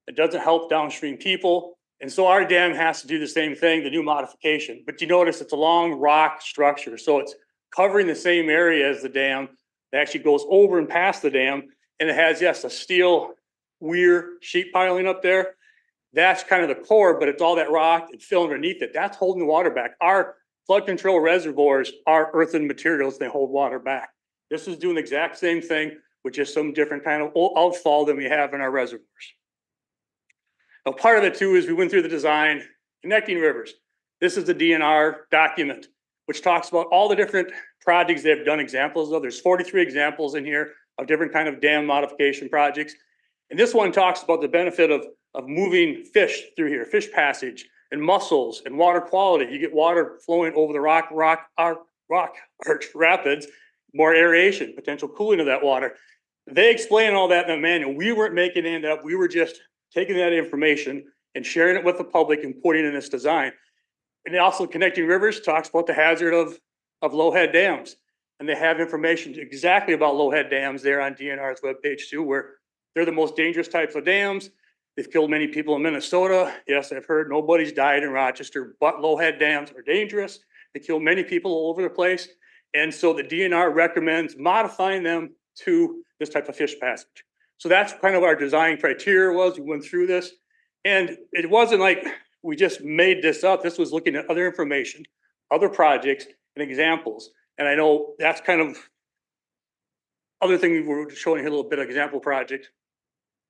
It doesn't help downstream people. And so our dam has to do the same thing, the new modification. But you notice it's a long rock structure. So it's covering the same area as the dam. It actually goes over and past the dam. And it has, yes, a steel weir sheet piling up there. That's kind of the core, but it's all that rock and fill underneath it. That's holding the water back. Our flood control reservoirs are earthen materials. They hold water back. This is doing the exact same thing with just some different kind of outfall than we have in our reservoirs. Now, part of it too is we went through the design, connecting rivers. This is the DNR document, which talks about all the different projects they've done examples of. There's 43 examples in here of different kind of dam modification projects. And this one talks about the benefit of moving fish through here, fish passage and mussels and water quality. You get water flowing over the rock arch rapids, more aeration, potential cooling of that water. They explain all that in the manual. We weren't making it up. We were just taking that information and sharing it with the public and putting in this design. And also connecting rivers talks about the hazard of low head dams. And they have information exactly about low head dams there on DNR's webpage too, where they're the most dangerous types of dams. They've killed many people in Minnesota. Yes, I've heard nobody's died in Rochester, but low head dams are dangerous. They kill many people all over the place. And so the DNR recommends modifying them to this type of fish passage. So that's kind of our design criteria was. We went through this. And it wasn't like we just made this up. This was looking at other information, other projects and examples. And I know that's kind of other thing we were showing here a little bit of example project.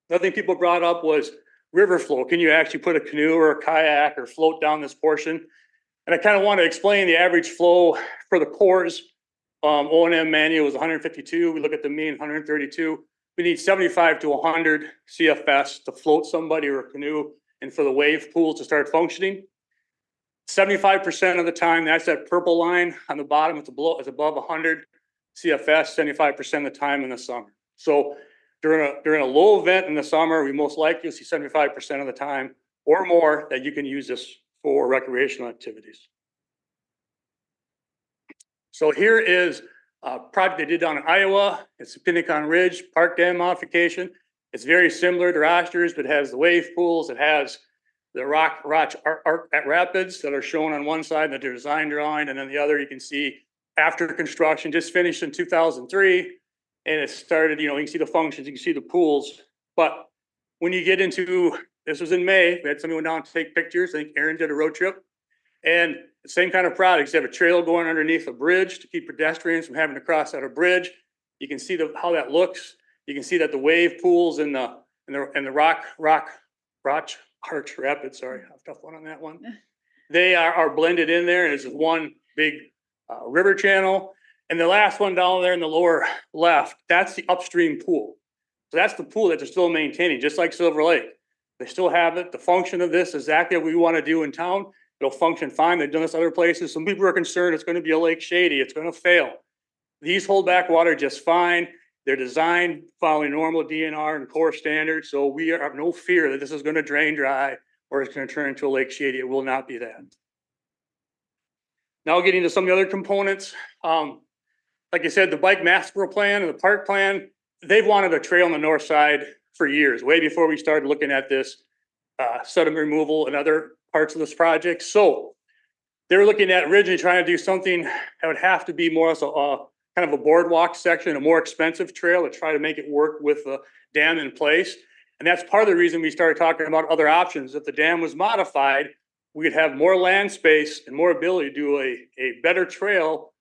Another thing people brought up was river flow. Can you actually put a canoe or a kayak or float down this portion? And I kind of want to explain the average flow for the cores O&M manual was 152. We look at the mean 132. We need 75 to 100 CFS to float somebody or a canoe and for the wave pool to start functioning. 75% of the time, that's that purple line on the bottom, it's above 100 CFS, 75% of the time in the summer. So during a low event in the summer, we most likely will see 75% of the time or more that you can use this for recreational activities. So here is a project they did down in Iowa. It's the Pinnacon Ridge Park Dam modification. It's very similar to Rochester's, but it has the wave pools. It has the rock at rapids that are shown on one side that they're design drawing, and then the other you can see after construction, just finished in 2003. And it started, you can see the functions, you can see the pools. But when you get into, this was in May, we had somebody went down to take pictures. I think Aaron did a road trip. And the same kind of products, you have a trail going underneath a bridge to keep pedestrians from having to cross out a bridge. You can see how that looks. You can see that the wave pools and the rock arch rapids, sorry, tough one on that one. They are blended in there, and it's one big river channel. And the last one down there in the lower left, that's the upstream pool. So that's the pool that they're still maintaining, just like Silver Lake. They still have it. The function of this is exactly what we want to do in town. It'll function fine. They've done this other places. Some people are concerned it's going to be a lake shady. It's going to fail. These hold back water just fine. They're designed following normal DNR and core standards. So we have no fear that this is going to drain dry or it's going to turn into a lake shady. It will not be that. Now getting to some of the other components. Like I said, the bike master plan and the park plan, they've wanted a trail on the north side for years, way before we started looking at this sediment removal and other parts of this project. So they were looking at originally trying to do something that would have to be more kind of a boardwalk section, a more expensive trail to try to make it work with the dam in place. And that's part of the reason we started talking about other options. If the dam was modified, we could have more land space and more ability to do a better trail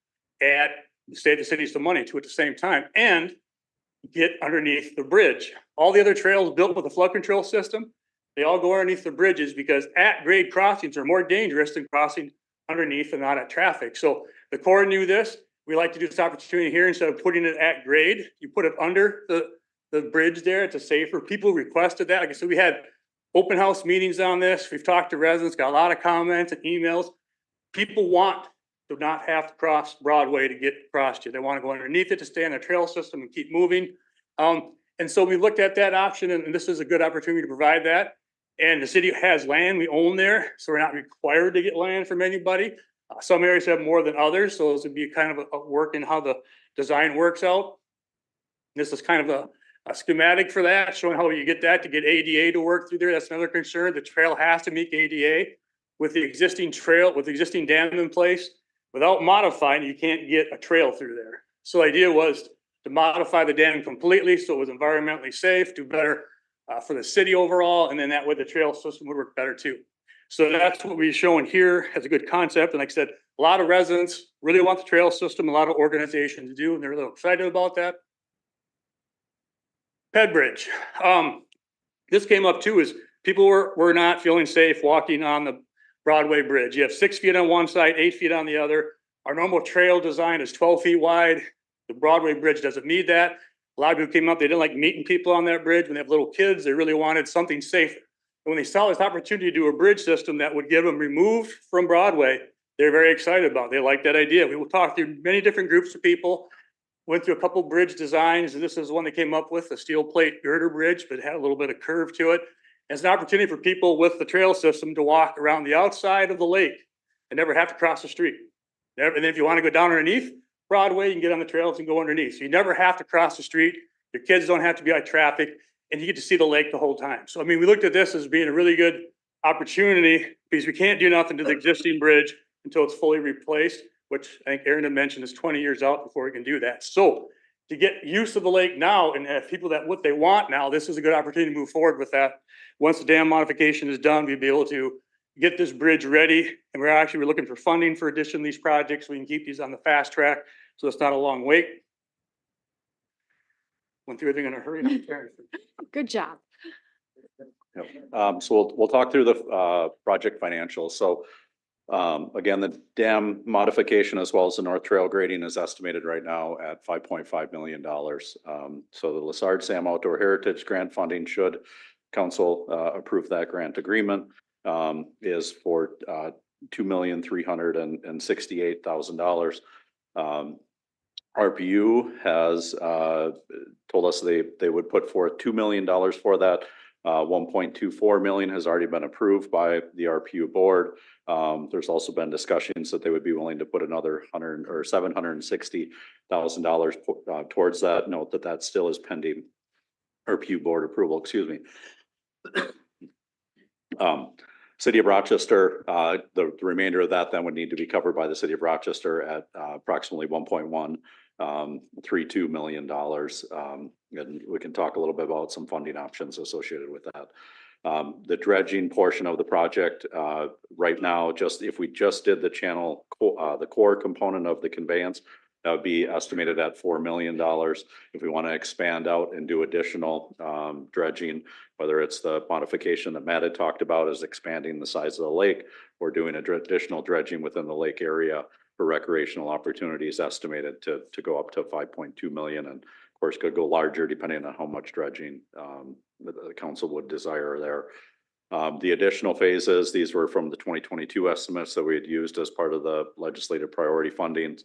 at save the city some money too at the same time and get underneath the bridge. All the other trails built with a flood control system, they all go underneath the bridges because at grade crossings are more dangerous than crossing underneath and not at traffic. So the Corps knew this. We like to do this opportunity here instead of putting it at grade, you put it under the bridge there. It's a safer. People requested that. Like I said, we had open house meetings on this. We've talked to residents, got a lot of comments and emails. People want to not have to cross Broadway to get across to. They want to go underneath it to stay on the trail system and keep moving. And so we looked at that option, and this is a good opportunity to provide that. And the city has land we own there, so we're not required to get land from anybody. Some areas have more than others, so this would be kind of a work in how the design works out. This is kind of a schematic for that, showing how you get that to get ADA to work through there. That's another concern. The trail has to meet ADA with the existing trail, with the existing dam in place. Without modifying, you can't get a trail through there. So the idea was to modify the dam completely so it was environmentally safe, do better for the city overall, and then that way the trail system would work better too. So that's what we're showing here as a good concept. And like I said, a lot of residents really want the trail system, a lot of organizations do, and they're a little excited about that. Ped Bridge. This came up too, is people were not feeling safe walking on the Broadway Bridge. You have 6 feet on one side, 8 feet on the other. Our normal trail design is 12 feet wide. The Broadway Bridge doesn't need that. A lot of people came up, they didn't like meeting people on that bridge. When they have little kids, they really wanted something safer. And when they saw this opportunity to do a bridge system that would get them removed from Broadway, they're very excited about it. They like that idea. We will talk through many different groups of people, went through a couple bridge designs. And this is the one they came up with, a steel plate girder bridge, but it had a little bit of curve to it. It's an opportunity for people with the trail system to walk around the outside of the lake and never have to cross the street. And then if you want to go down underneath Broadway, you can get on the trails and go underneath. So you never have to cross the street. Your kids don't have to be on traffic, and you get to see the lake the whole time. So, I mean, we looked at this as being a really good opportunity because we can't do nothing to the existing bridge until it's fully replaced, which I think Aaron had mentioned is 20 years out before we can do that. So to get use of the lake now and have people that what they want now, this is a good opportunity to move forward with that. Once the dam modification is done, we'll be able to get this bridge ready. And we're looking for funding for addition of these projects. So we can keep these on the fast track. So it's not a long wait. Went through everything in a hurry. Good job. So we'll talk through the project financials. So Again, the dam modification as well as the North Trail grading is estimated right now at $5.5 million. So the Lessard Sam Outdoor Heritage Grant funding, should council approve that grant agreement, is for $2,368,000. RPU has told us they would put forth $2 million for that. 1.24 million has already been approved by the RPU board. There's also been discussions that they would be willing to put another $760,000 towards that. Note that that still is pending RPU board approval, excuse me. City of Rochester, the remainder of that then would need to be covered by the City of Rochester at approximately $1.132 million. And we can talk a little bit about some funding options associated with that. The dredging portion of the project, right now, just if we just did the channel, the core component of the conveyance, that would be estimated at $4 million. If we want to expand out and do additional dredging, whether it's the modification that Matt had talked about is expanding the size of the lake, or doing additional dredging within the lake area for recreational opportunities, estimated to go up to 5.2 million. And of course, could go larger depending on how much dredging the council would desire there. The additional phases, these were from the 2022 estimates that we had used as part of the legislative priority funding.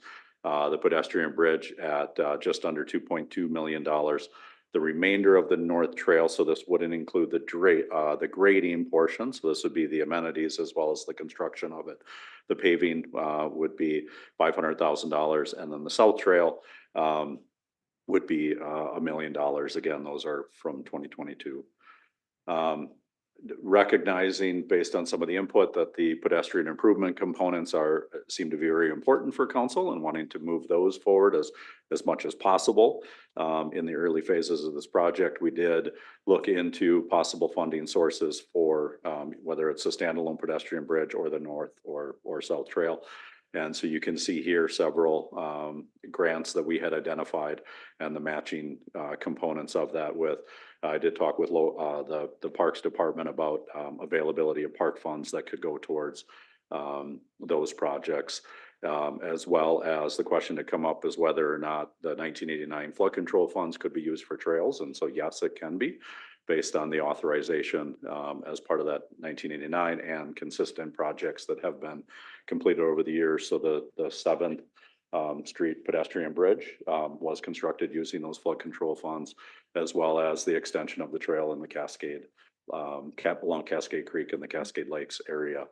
The pedestrian bridge at just under $2.2 million. The remainder of the North Trail, so this wouldn't include the grading portion, so this would be the amenities as well as the construction of it. The paving would be $500,000, and then the South Trail would be $1 million. Again, those are from 2022. Recognizing based on some of the input that the pedestrian improvement components seem to be very important for council, and wanting to move those forward as much as possible. In the early phases of this project, we did look into possible funding sources for whether it's a standalone pedestrian bridge or the North or South Trail. And so you can see here several grants that we had identified and the matching components of that with. I did talk with the Parks Department about availability of park funds that could go towards those projects, as well as the question to come up is whether or not the 1989 flood control funds could be used for trails. And so yes, it can be, based on the authorization as part of that 1989 and consistent projects that have been completed over the years. So the 7th Street pedestrian bridge was constructed using those flood control funds, as well as the extension of the trail in the Cascade, along Cascade Creek and the Cascade Lakes area.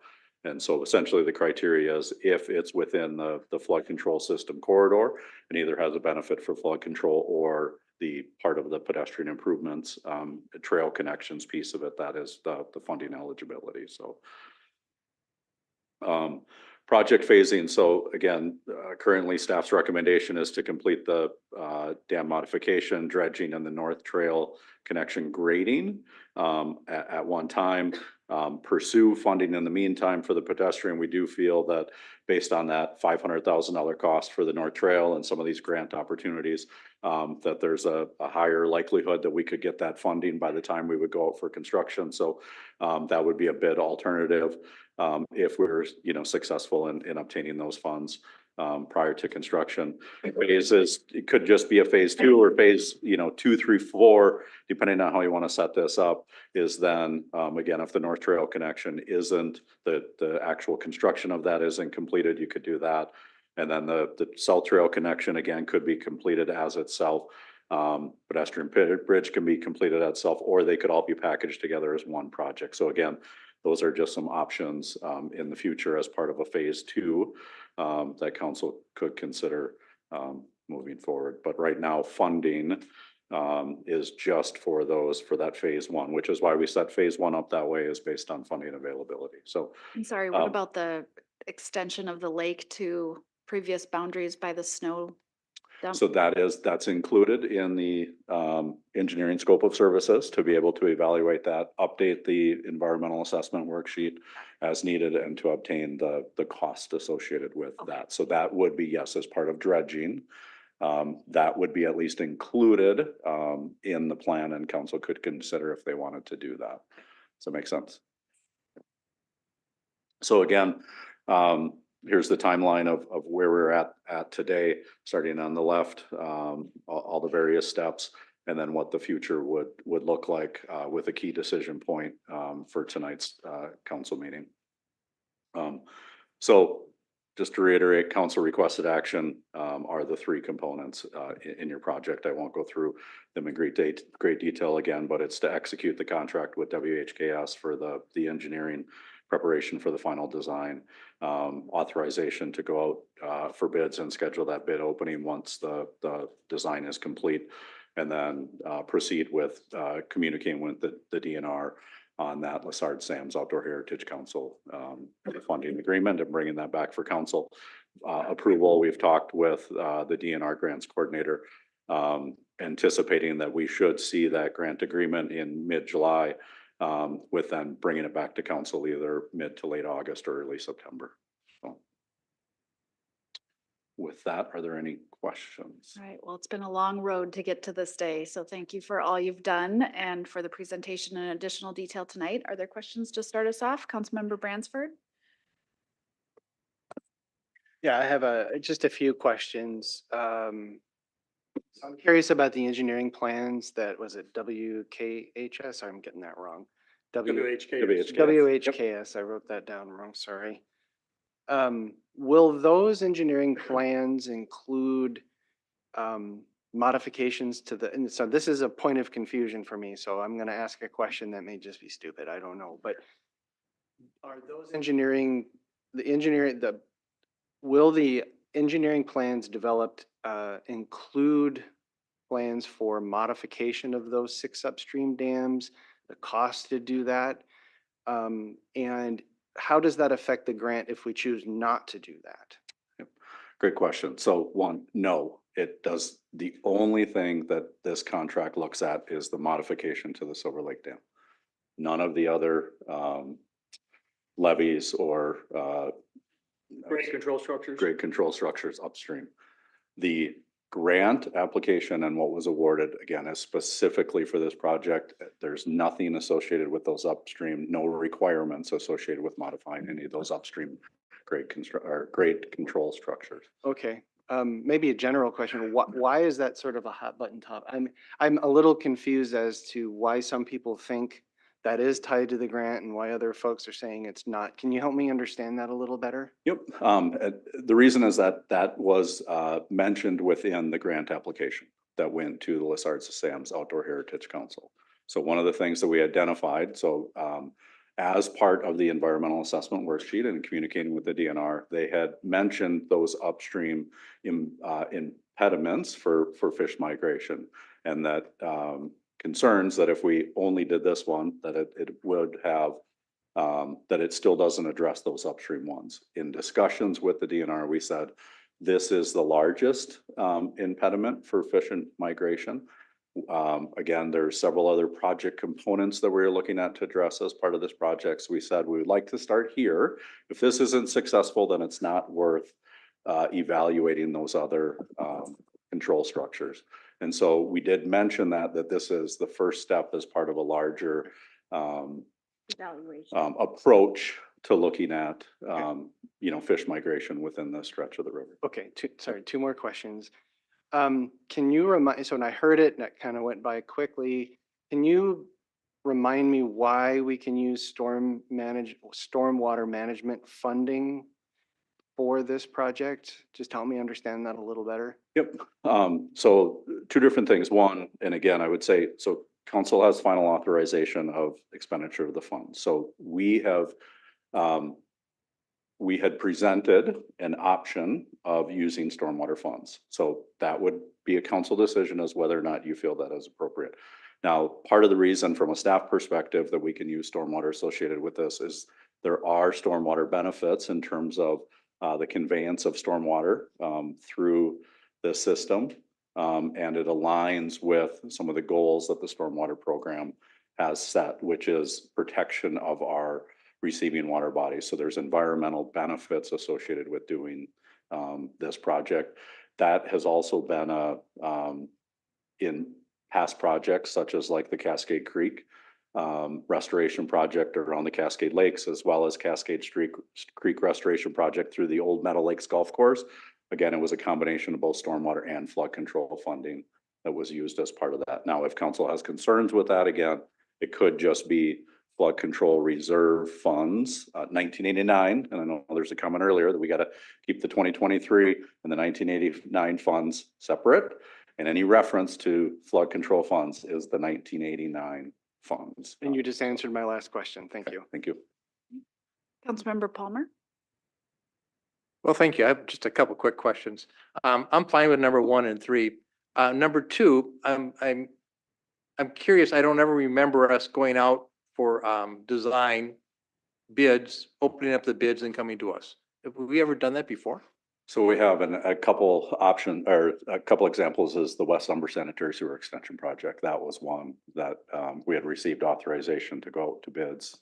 And so essentially the criteria is if it's within the flood control system corridor and either has a benefit for flood control or the part of the pedestrian improvements, trail connections piece of it, that is the funding eligibility. So project phasing. So again, currently staff's recommendation is to complete the dam modification, dredging, and the North Trail connection grading at one time. Pursue funding in the meantime for the pedestrian. We do feel that based on that $500,000 cost for the North Trail and some of these grant opportunities, that there's a higher likelihood that we could get that funding by the time we would go out for construction. So that would be a bid alternative if we're successful in obtaining those funds prior to construction. Phases, it could just be a phase 2 or phase 2, 3, 4, depending on how you want to set this up. Is then again, if the North Trail connection isn't, the actual construction of that isn't completed, you could do that. And then the South Trail connection again could be completed as itself. Pedestrian bridge can be completed as itself, or they could all be packaged together as one project. So again, those are just some options in the future as part of a phase 2 that council could consider moving forward. But right now, funding is just for that phase 1, which is why we set phase 1 up that way, is based on funding availability. So I'm sorry, what about the extension of the lake to previous boundaries by the snow dump? So that's included in the engineering scope of services to be able to evaluate that, update the environmental assessment worksheet as needed, and to obtain the cost associated with that. So that would be, yes, as part of dredging. That would be at least included in the plan, and council could consider if they wanted to do that. Does that make sense? So again, here's the timeline of where we're at today, starting on the left, all the various steps, and then what the future would look like with a key decision point for tonight's council meeting. So just to reiterate, council requested action are the three components in your project. I won't go through them in great detail again, but it's to execute the contract with WHKS for the engineering preparation for the final design, authorization to go out for bids and schedule that bid opening once the design is complete, and then proceed with communicating with the DNR on that Lessard Sam's Outdoor Heritage Council funding agreement and bringing that back for council approval. We've talked with the DNR grants coordinator, anticipating that we should see that grant agreement in mid-July, with then bringing it back to council either mid to late August or early September. So with that, are there any questions? All right, well, it's been a long road to get to this day, so thank you for all you've done and for the presentation in additional detail tonight. Are there questions to start us off? Councilmember Bransford? Yeah, I have just a few questions. So I'm curious about the engineering plans that, was it WKHS? I'm getting that wrong. WHKS, I wrote that down wrong, sorry. Will those engineering plans include modifications to the, and so this is a point of confusion for me, so I'm gonna ask a question that may just be stupid, I don't know, but are those will the engineering plans developed include plans for modification of those 6 upstream dams, the cost to do that? And how does that affect the grant if we choose not to do that? Yep. Great question. So one, no, it does. The only thing that this contract looks at is the modification to the Silver Lake Dam. None of the other levees or Grade control structures. Grade control structures upstream. The grant application and what was awarded, again, is specifically for this project. There's nothing associated with those upstream, no requirements associated with modifying any of those upstream grade control structures. Okay, maybe a general question. Why is that sort of a hot button top? I'm a little confused as to why some people think that is tied to the grant and why other folks are saying it's not. Can you help me understand that a little better? Yep. The reason is that was mentioned within the grant application that went to the Lessard Sam's Outdoor Heritage Council. So one of the things that we identified, as part of the environmental assessment worksheet and communicating with the DNR, they had mentioned those upstream impediments for fish migration, and that concerns that if we only did this one, that it would have, that it still doesn't address those upstream ones. In discussions with the DNR, we said, this is the largest impediment for fish and migration. Again, there's several other project components that we're looking at to address as part of this project. So we said, we would like to start here. If this isn't successful, then it's not worth evaluating those other control structures. And so we did mention that this is the first step as part of a larger approach to looking at, fish migration within the stretch of the river. Okay, two more questions. Can you remind, so when I heard it and it kind of went by quickly, can you remind me why we can use stormwater management funding for this project? Just help me understand that a little better. Yep. So 2 different things. One, and again, I would say, so council has final authorization of expenditure of the funds. So we had presented an option of using stormwater funds. So that would be a council decision as whether or not you feel that is appropriate. Now, part of the reason from a staff perspective that we can use stormwater associated with this is there are stormwater benefits in terms of the conveyance of stormwater through the system. And it aligns with some of the goals that the stormwater program has set, which is protection of our receiving water bodies. So there's environmental benefits associated with doing this project. That has also been in past projects, such as like the Cascade Creek restoration project around the Cascade Lakes, as well as Cascade Creek restoration project through the old Meadow Lakes Golf Course. Again, it was a combination of both stormwater and flood control funding that was used as part of that. Now, if council has concerns with that, again, it could just be flood control reserve funds, 1989. And I know there's a comment earlier that we got to keep the 2023 and the 1989 funds separate. And any reference to flood control funds is the 1989 funds. And you just answered my last question. Thank you. Thank you. Councilmember Palmer? Well, thank you. I have just a couple quick questions. I'm fine with number 1 and 3. Number 2, I'm curious. I don't ever remember us going out for design bids, opening up the bids and coming to us. Have we ever done that before? So we have a couple option or a couple examples is the West Lumber Sanitary Sewer Extension Project. That was one that we had received authorization to go out to bids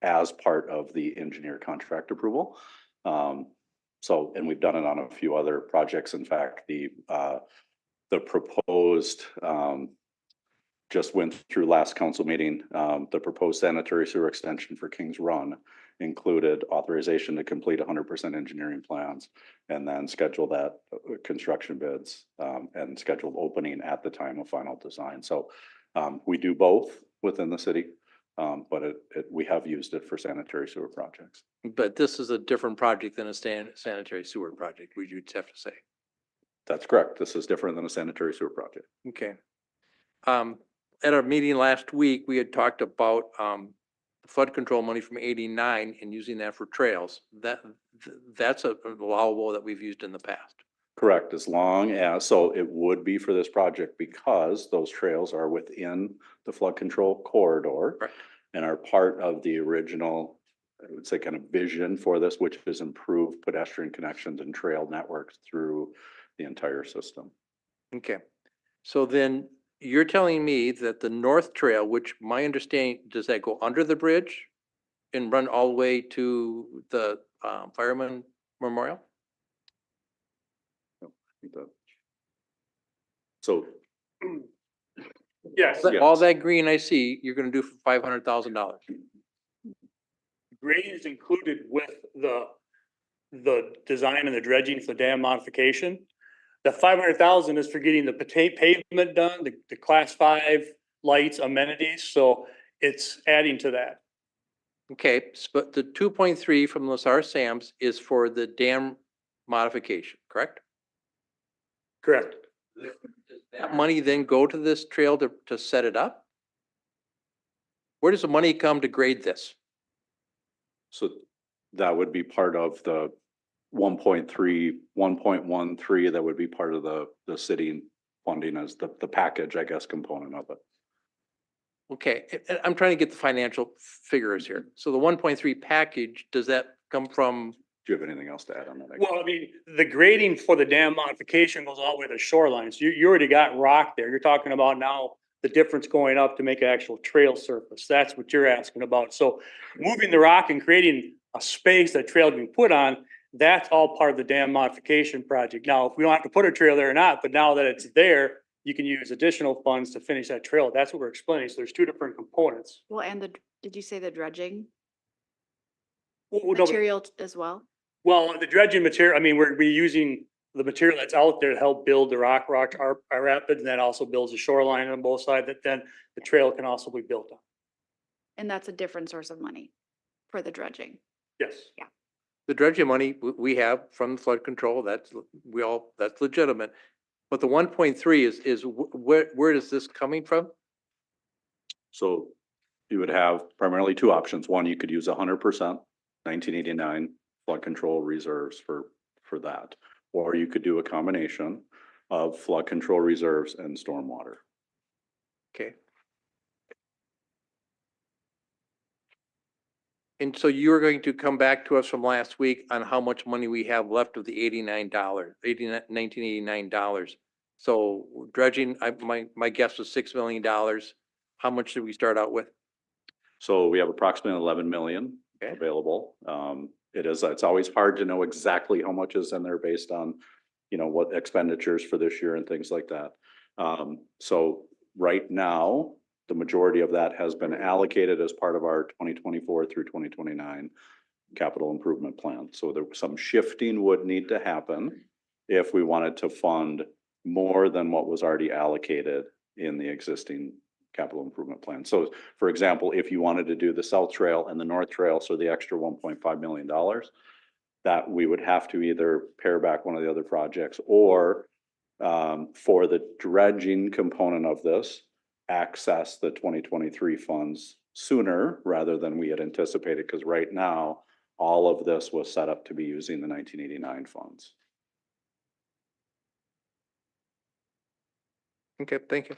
as part of the engineer contract approval. So, and we've done it on a few other projects. In fact, the proposed, just went through last council meeting, the proposed sanitary sewer extension for Kings Run included authorization to complete 100% engineering plans and then schedule that construction bids and scheduled opening at the time of final design. So we do both within the city, but we have used it for sanitary sewer projects. But this is a different project than a sanitary sewer project, would you have to say? That's correct. This is different than a sanitary sewer project. Okay. At our meeting last week, we had talked about flood control money from 89 and using that for trails. That's allowable that we've used in the past. Correct, as long as, so it would be for this project because those trails are within the flood control corridor. Correct. And are part of the original, I would say, kind of vision for this, which is improved pedestrian connections and trail networks through the entire system. Okay. So then you're telling me that the North Trail, which my understanding, does that go under the bridge and run all the way to the Fireman Memorial? So Yes. All that green I see, you're gonna do for $500,000. Grading is included with the design and the dredging for the dam modification. The 500,000 is for getting the pavement done, the class 5 lights, amenities, so it's adding to that. Okay, but the 2.3 from Lasar Sam's is for the dam modification, correct? Correct. Does that money then go to this trail to set it up? Where does the money come to grade this? So that would be part of the 1.13 that would be part of the city funding as the package, I guess, component of it. Okay, I'm trying to get the financial figures here. So the 1.3 package, does that come from? Do you have anything else to add on that? Well, I mean, the grading for the dam modification goes all the way to the shoreline. So you already got rock there. You're talking about now the difference going up to make an actual trail surface. That's what you're asking about. So moving the rock and creating a space that trail can be put on, that's all part of the dam modification project. Now, if we don't have to put a trail there or not, but now that it's there, you can use additional funds to finish that trail. That's what we're explaining. So there's two different components. Well, and did you say the dredging Well, no, material as well? well, the dredging material, I mean, we're using the material that's out there to help build the rock our rapids, and that also builds a shoreline on both sides that then the trail can also be built on. And that's a different source of money for the dredging. Yes. Yeah. The dredging money we have from flood control, that's legitimate. But the 1.3 is where is this coming from? So you would have primarily two options. One, you could use 100% 1989 flood control reserves for that. Or you could do a combination of flood control reserves and stormwater. Okay. And so you're going to come back to us from last week on how much money we have left of the $1989. So dredging, my guess was $6 million. How much did we start out with? So we have approximately 11 million available. It's always hard to know exactly how much is in there based on, what expenditures for this year and things like that. So right now, the majority of that has been allocated as part of our 2024 through 2029 capital improvement plan. So there some shifting would need to happen if we wanted to fund more than what was already allocated in the existing capital improvement plan. So for example, if you wanted to do the South Trail and the North Trail, so the extra $1.5 million, that we would have to either pare back one of the other projects or for the dredging component of this, access the 2023 funds sooner rather than we had anticipated, because right now, all of this was set up to be using the 1989 funds. Okay, thank you.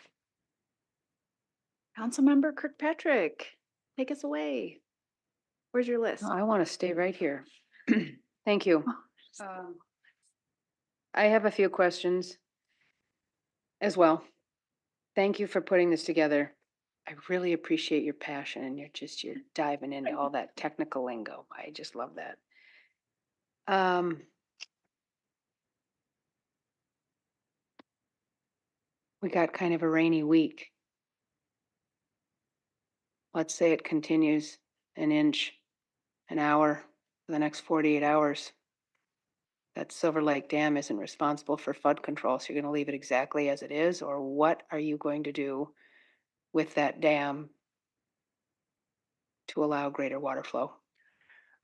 Councilmember Kirkpatrick, take us away. Where's your list? No, I want to stay right here. Thank you. I have a few questions as well. Thank you for putting this together. I really appreciate your passion and you're diving into all that technical lingo. I just love that. We got kind of a rainy week. Let's say it continues an inch, an hour for the next 48 hours. That Silver Lake Dam isn't responsible for flood control, so you're going to leave it exactly as it is, or what are you going to do with that dam to allow greater water flow?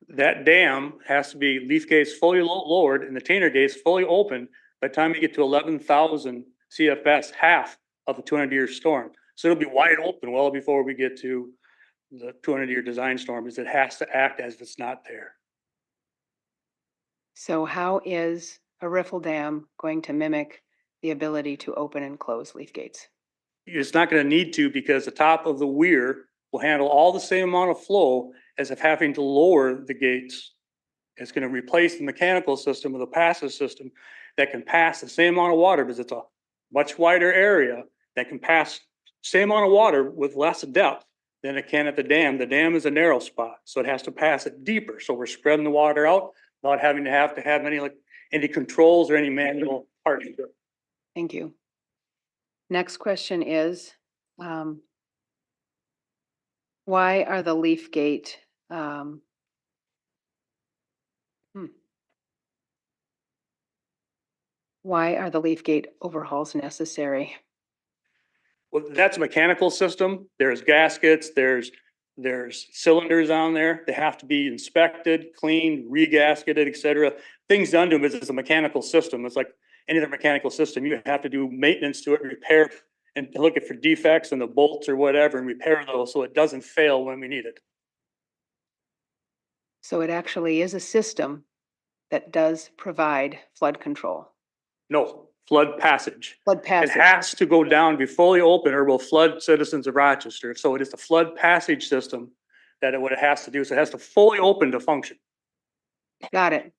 That dam has to be leaf gates fully lowered and the container gates fully open by the time you get to 11,000 CFS, half of the 200-year storm. So it'll be wide open well before we get to the 200-year design storm, because it has to act as if it's not there. So how is a riffle dam going to mimic the ability to open and close leaf gates? It's not going to need to, because the top of the weir will handle all the same amount of flow as if having to lower the gates. It's going to replace the mechanical system with a passive system that can pass the same amount of water, because it's a much wider area that can pass same amount of water with less depth than it can at the dam. The dam is a narrow spot, so it has to pass it deeper. So we're spreading the water out, not having to have any controls or any manual parts to it. Thank you. Next question is, why are the leaf gate, why are the leaf gate overhauls necessary? Well, that's a mechanical system. There's gaskets, there's cylinders on there. They have to be inspected, cleaned, re-gasketed, et cetera. Things done to them, it's a mechanical system. It's like any other mechanical system. You have to do maintenance to it, repair, and look for defects in the bolts or whatever and repair those so it doesn't fail when we need it. So it actually is a system that does provide flood control. No, flood passage. Flood passage. It has to go down, be fully open, or will flood citizens of Rochester. So it is the flood passage system that what it has to do. So it has to fully open to function. Got it.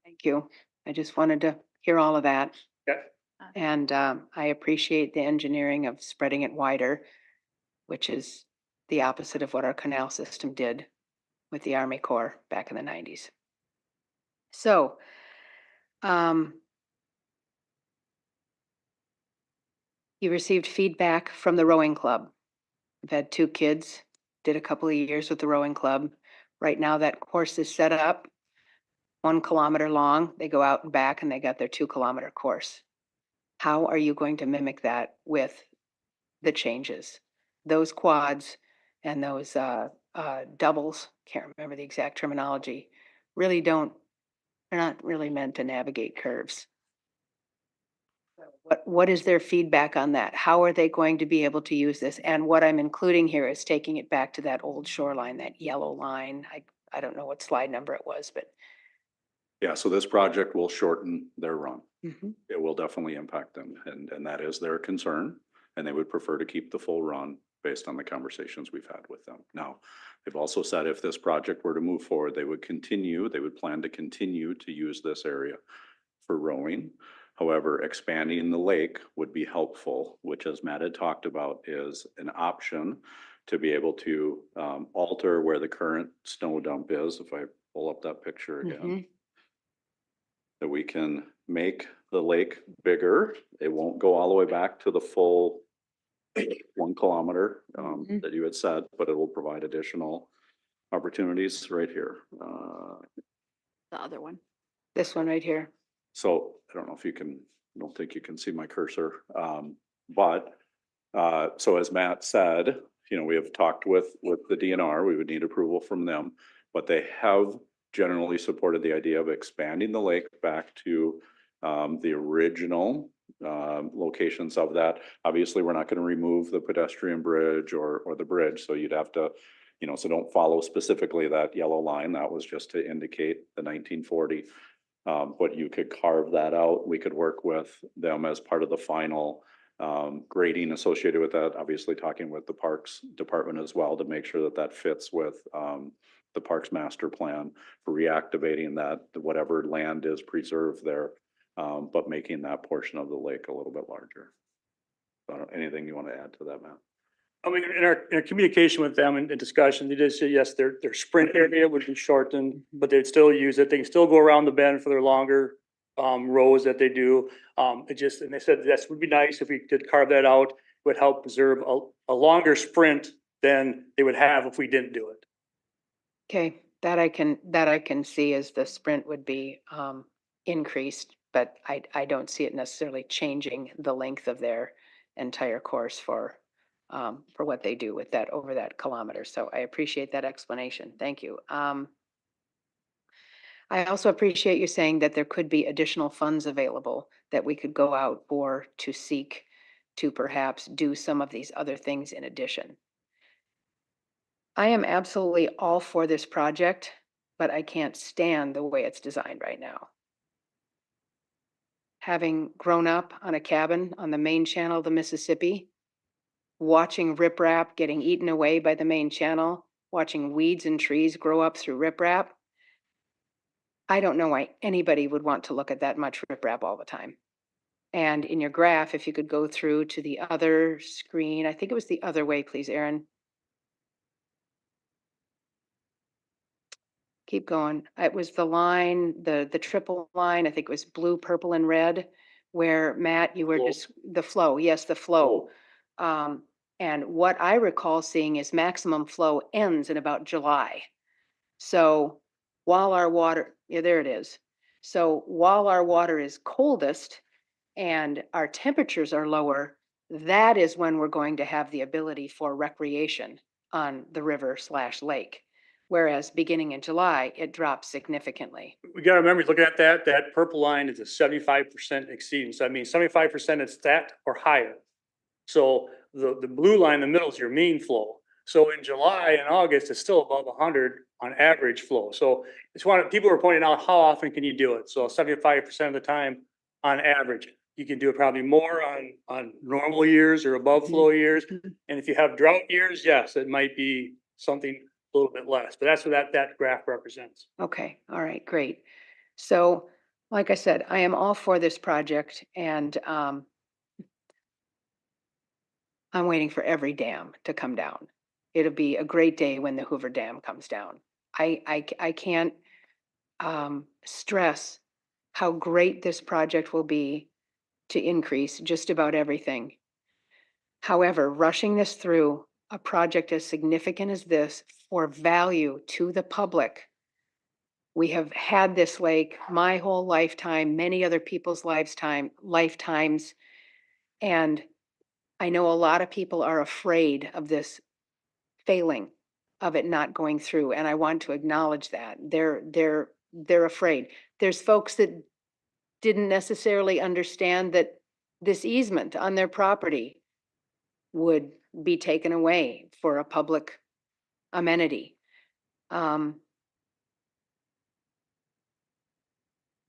Thank you. I just wanted to hear all of that. Okay. And I appreciate the engineering of spreading it wider, which is the opposite of what our canal system did with the Army Corps back in the 90s. So, you received feedback from the rowing club. I've had 2 kids, did a couple of years with the rowing club. Right now that course is set up 1 kilometer long. They go out and back and they got their 2-kilometer course. How are you going to mimic that with the changes? Those quads and those doubles, can't remember the exact terminology, they're not really meant to navigate curves. What is their feedback on that? How are they going to be able to use this? And what I'm including here is taking it back to that old shoreline, that yellow line. I don't know what slide number it was, but. Yeah, so this project will shorten their run. Mhm. It will definitely impact them, and that is their concern. And they would prefer to keep the full run based on the conversations we've had with them. Now, they've also said if this project were to move forward, they would plan to continue to use this area for rowing. However, expanding the lake would be helpful, which, as Matt had talked about, is an option to be able to alter where the current snow dump is. If I pull up that picture again, that we can make the lake bigger. It won't go all the way back to the full 1 kilometer, Mhm. that you had said, but it will provide additional opportunities right here. The other one. This one right here. So I don't know if you can, I don't think you can see my cursor. But so as Matt said, you know, we have talked with the DNR, we would need approval from them. But they have generally supported the idea of expanding the lake back to the original locations of that. Obviously, we're not going to remove the pedestrian bridge or the bridge, so you'd have to, you know, so don't follow specifically that yellow line. That was just to indicate the 1940. But you could carve that out. We could work with them as part of the final grading associated with that. Obviously, talking with the Parks Department as well to make sure that that fits with the Parks Master Plan for reactivating that, whatever land is preserved there, but making that portion of the lake a little bit larger. Anything you want to add to that, Matt? I mean, in our communication with them and discussion, they did say, yes, their sprint area would be shortened, but they'd still use it. They can still go around the bend for their longer rows that they do. And they said this would be nice if we could carve that out. It would help preserve a longer sprint than they would have if we didn't do it. Okay, that I can see as the sprint would be increased, but I don't see it necessarily changing the length of their entire course for what they do with that over that kilometer. So I appreciate that explanation. Thank you. I also appreciate you saying that there could be additional funds available that we could go out for to seek to perhaps do some of these other things in addition. I am absolutely all for this project, but I can't stand the way it's designed right now. Having grown up on a cabin on the main channel of the Mississippi, watching riprap getting eaten away by the main channel, watching weeds and trees grow up through riprap, I don't know why anybody would want to look at that much riprap all the time. And in your graph, if you could go through to the other screen, I think it was the other way, please, Aaron. Keep going. It was the line, the triple line, I think it was blue, purple, and red, where Matt, you were just, the flow, yes, the flow. And what I recall seeing is maximum flow ends in about July. So while our water, yeah, there it is. So while our water is coldest and our temperatures are lower, that is when we're going to have the ability for recreation on the river/lake. Whereas beginning in July, it drops significantly. We gotta remember, looking at that purple line is a 75% exceeding. So I mean, 75% it's that or higher. So the blue line in the middle is your mean flow. So in July and August, it's still above 100 on average flow. So it's people were pointing out, how often can you do it? So 75% of the time on average. You can do it probably more on normal years or above flow years. And if you have drought years, yes, it might be something a little bit less, but that's what that graph represents. Okay, all right, great. So like I said, I am all for this project, and I'm waiting for every dam to come down. It'll be a great day when the Hoover Dam comes down. I can't stress how great this project will be to increase just about everything. However, rushing this through a project as significant as this for value to the public. We have had this lake my whole lifetime, many other people's lifetimes. And I know a lot of people are afraid of this failing, of it not going through. And I want to acknowledge that. They're afraid. There's folks that didn't necessarily understand that this easement on their property would be taken away for a public amenity.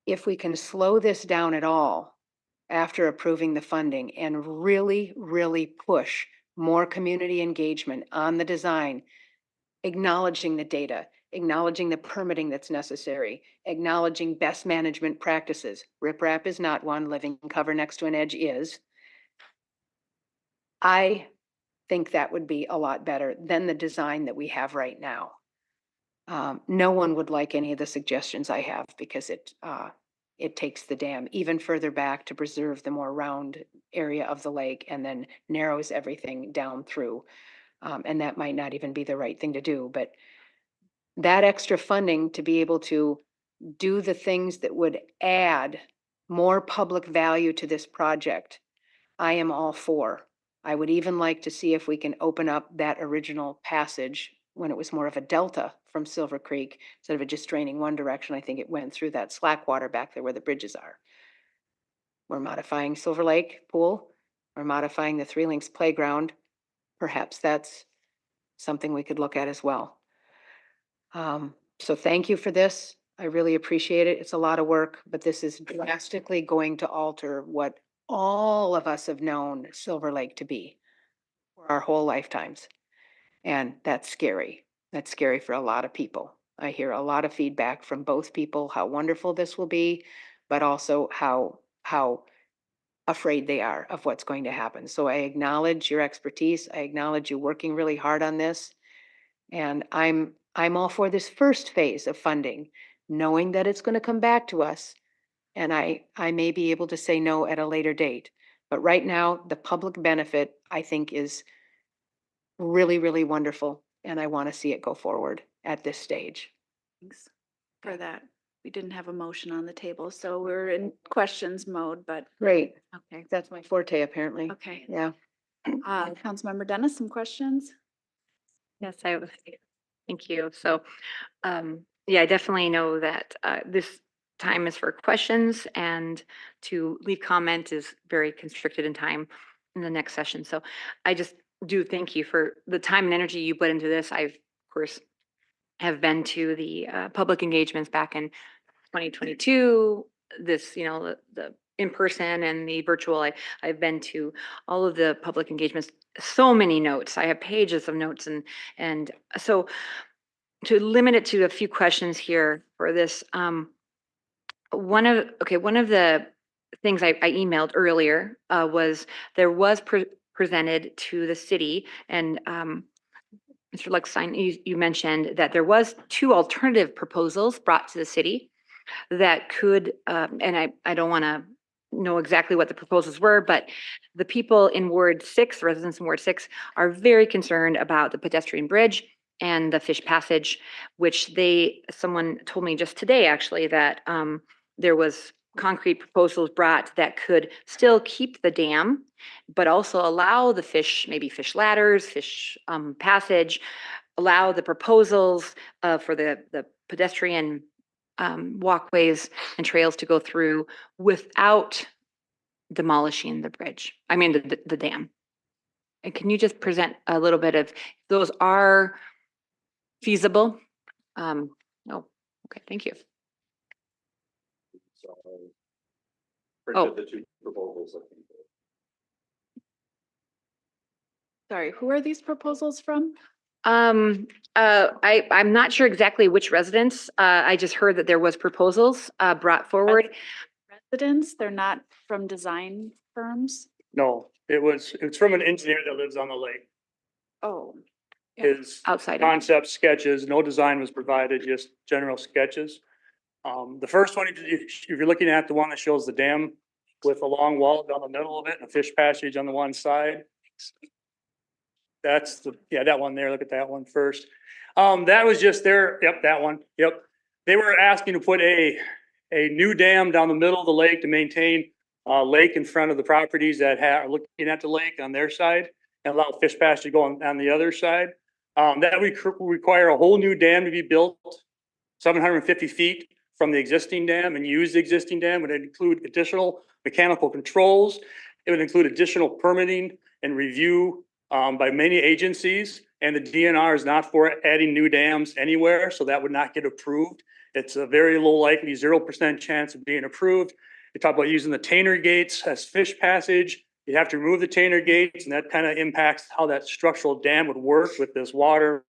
If we can slow this down at all after approving the funding and really, really push more community engagement on the design, acknowledging the data, acknowledging the permitting that's necessary, acknowledging best management practices. Riprap is not one, living cover next to an edge is. I think that would be a lot better than the design that we have right now. No one would like any of the suggestions I have because it it takes the dam even further back to preserve the more round area of the lake and then narrows everything down through. And that might not even be the right thing to do, but that extra funding to be able to do the things that would add more public value to this project, I am all for. I would even like to see if we can open up that original passage when it was more of a delta from Silver Creek, instead of it just draining one direction. I think it went through that slack water back there where the bridges are. We're modifying Silver Lake Pool. We're modifying the Three Links Playground. Perhaps that's something we could look at as well. So thank you for this. I really appreciate it. It's a lot of work, but this is drastically going to alter what all of us have known Silver Lake to be for our whole lifetimes. And that's scary. That's scary for a lot of people. I hear a lot of feedback from both people, how wonderful this will be, but also how afraid they are of what's going to happen. So I acknowledge your expertise. I acknowledge you working really hard on this. And I'm all for this first phase of funding, knowing that it's going to come back to us. And I may be able to say no at a later date. But right now, the public benefit, I think, is really, really wonderful. And I want to see it go forward at this stage. Thanks for that. We didn't have a motion on the table, so we're in questions mode, but. Great. Okay. That's my forte, apparently. Okay. Yeah. Councilmember Dennis, some questions? Yes, thank you. So, yeah, I definitely know that this time is for questions, and to leave comment is very constricted in time in the next session. So I just do thank you for the time and energy you put into this. I've, of course, have been to the public engagements back in 2022, this, the in-person and the virtual. I've been to all of the public engagements, so many notes. I have pages of notes, and so to limit it to a few questions here for this, one of the things I emailed earlier was there was presented to the city, and Mr. Luckstein, you mentioned that there was 2 alternative proposals brought to the city that could, and I don't want to know exactly what the proposals were, but the people in Ward 6, residents in Ward 6, are very concerned about the pedestrian bridge and the fish passage, which someone told me just today, actually, that there was concrete proposals brought that could still keep the dam, but also allow the fish, maybe fish ladders, fish passage, allow the proposals for the pedestrian walkways and trails to go through without demolishing the bridge. I mean, the dam. And can you just present a little bit of, those are feasible? Oh, okay, thank you. Printed the 2 proposals. Sorry, who are these proposals from? I'm not sure exactly which residents. I just heard that there was proposals brought forward. Residents, they're not from design firms? No, it's from an engineer that lives on the lake. Oh. His outside concept sketches, no design was provided, just general sketches. The first one, if you're looking at the one that shows the dam with a long wall down the middle of it and a fish passage on the one side. That's that one there. Look at that one first. That was just there. Yep, that one. Yep. They were asking to put a new dam down the middle of the lake to maintain lake in front of the properties that are looking at the lake on their side, and allow fish passage to go on the other side. That would require a whole new dam to be built 750 feet from the existing dam, and use the existing dam. It would include additional mechanical controls. It would include additional permitting and review by many agencies, and the DNR is not for adding new dams anywhere, so that would not get approved. It's a very low likely 0% chance of being approved. They talk about using the Tainer gates as fish passage. You have to remove the Tainer gates, and that kind of impacts how that structural dam would work with this water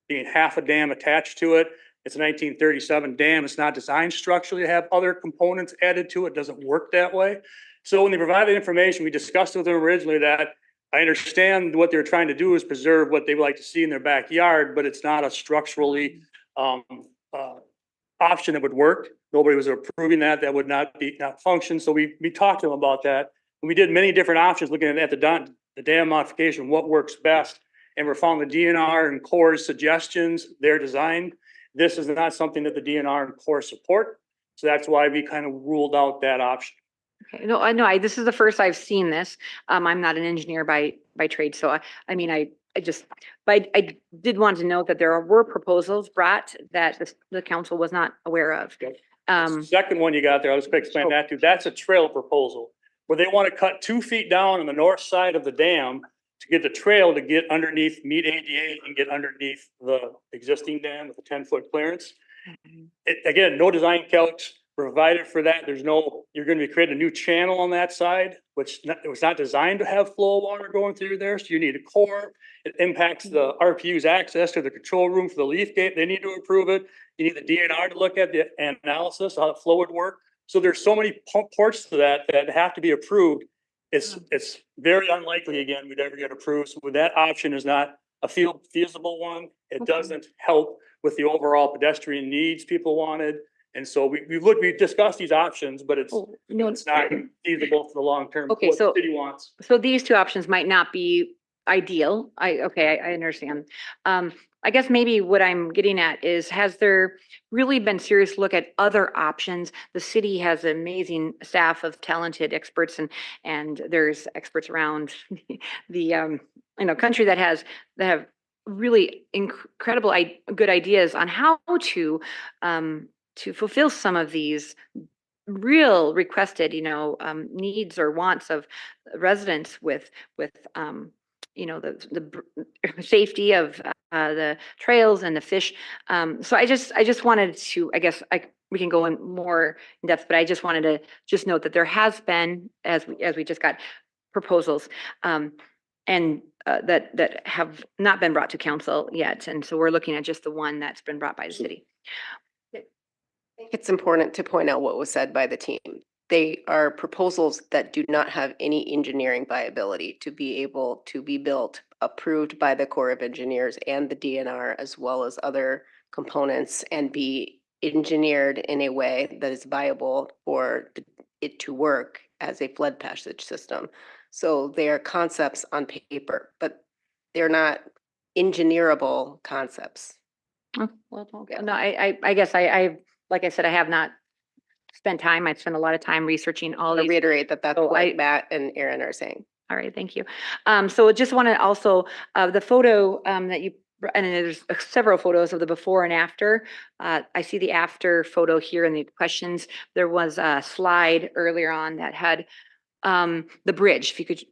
being half a dam attached to it. It's a 1937 dam. It's not designed structurally to have other components added to it. It doesn't work that way. So when they provided information, we discussed with them originally that I understand what they're trying to do is preserve what they would like to see in their backyard, but it's not a structurally option that would work. Nobody was approving that. That would not function. So we talked to them about that. And we did many different options looking at the dam modification, what works best. And we found the DNR and Corps' suggestions, their design. This is not something that the DNR and Corps support. So that's why we kind of ruled out that option. Okay, no, I know, this is the first I've seen this. I'm not an engineer by trade, so but I did want to note that there were proposals brought that the council was not aware of. The second one you got there, I'll just explain that too. That's a trail proposal where they want to cut 2 feet down on the north side of the dam to get the trail to get underneath, meet ADA and get underneath the existing dam with a 10-foot clearance. Again, no design calcs provided for that. You're going to be creating a new channel on that side, which it was not designed to have flow of water going through there. So you need a core. It impacts the RPU's access to the control room for the leaf gate. They need to approve it. You need the DNR to look at the analysis, how the flow would work. So there's so many parts to that have to be approved. It's very unlikely, again, we'd ever get approved. So that option is not a feasible one. It doesn't help with the overall pedestrian needs people wanted. And so we discussed these options, but it's not feasible for the long term. Okay, what the city wants. So these two options might not be ideal. I understand. I guess maybe what I'm getting at is, has there really been serious look at other options? The city has an amazing staff of talented experts and there's experts around the country that have really incredible good ideas on how to fulfill some of these real requested, needs or wants of residents with the safety of the trails and the fish. So I just wanted to, I guess we can go in more in depth, but I just wanted to just note that there has been, as we just got proposals, and that have not been brought to council yet. And so we're looking at just the one that's been brought by the city. I think it's important to point out what was said by the team. They are proposals that do not have any engineering viability to be able to be built, approved by the Corps of Engineers and the DNR, as well as other components, and be engineered in a way that is viable for it to work as a flood passage system. So they are concepts on paper, but they're not engineerable concepts. Oh, well, okay. No, I guess like I said, I have not spent time. I've spent a lot of time researching all To these. reiterate that's what Matt and Aaron are saying. All right, thank you. So just want to also, the photo that you, and there's several photos of the before and after. I see the after photo here in the questions. There was a slide earlier on that had the bridge. If you could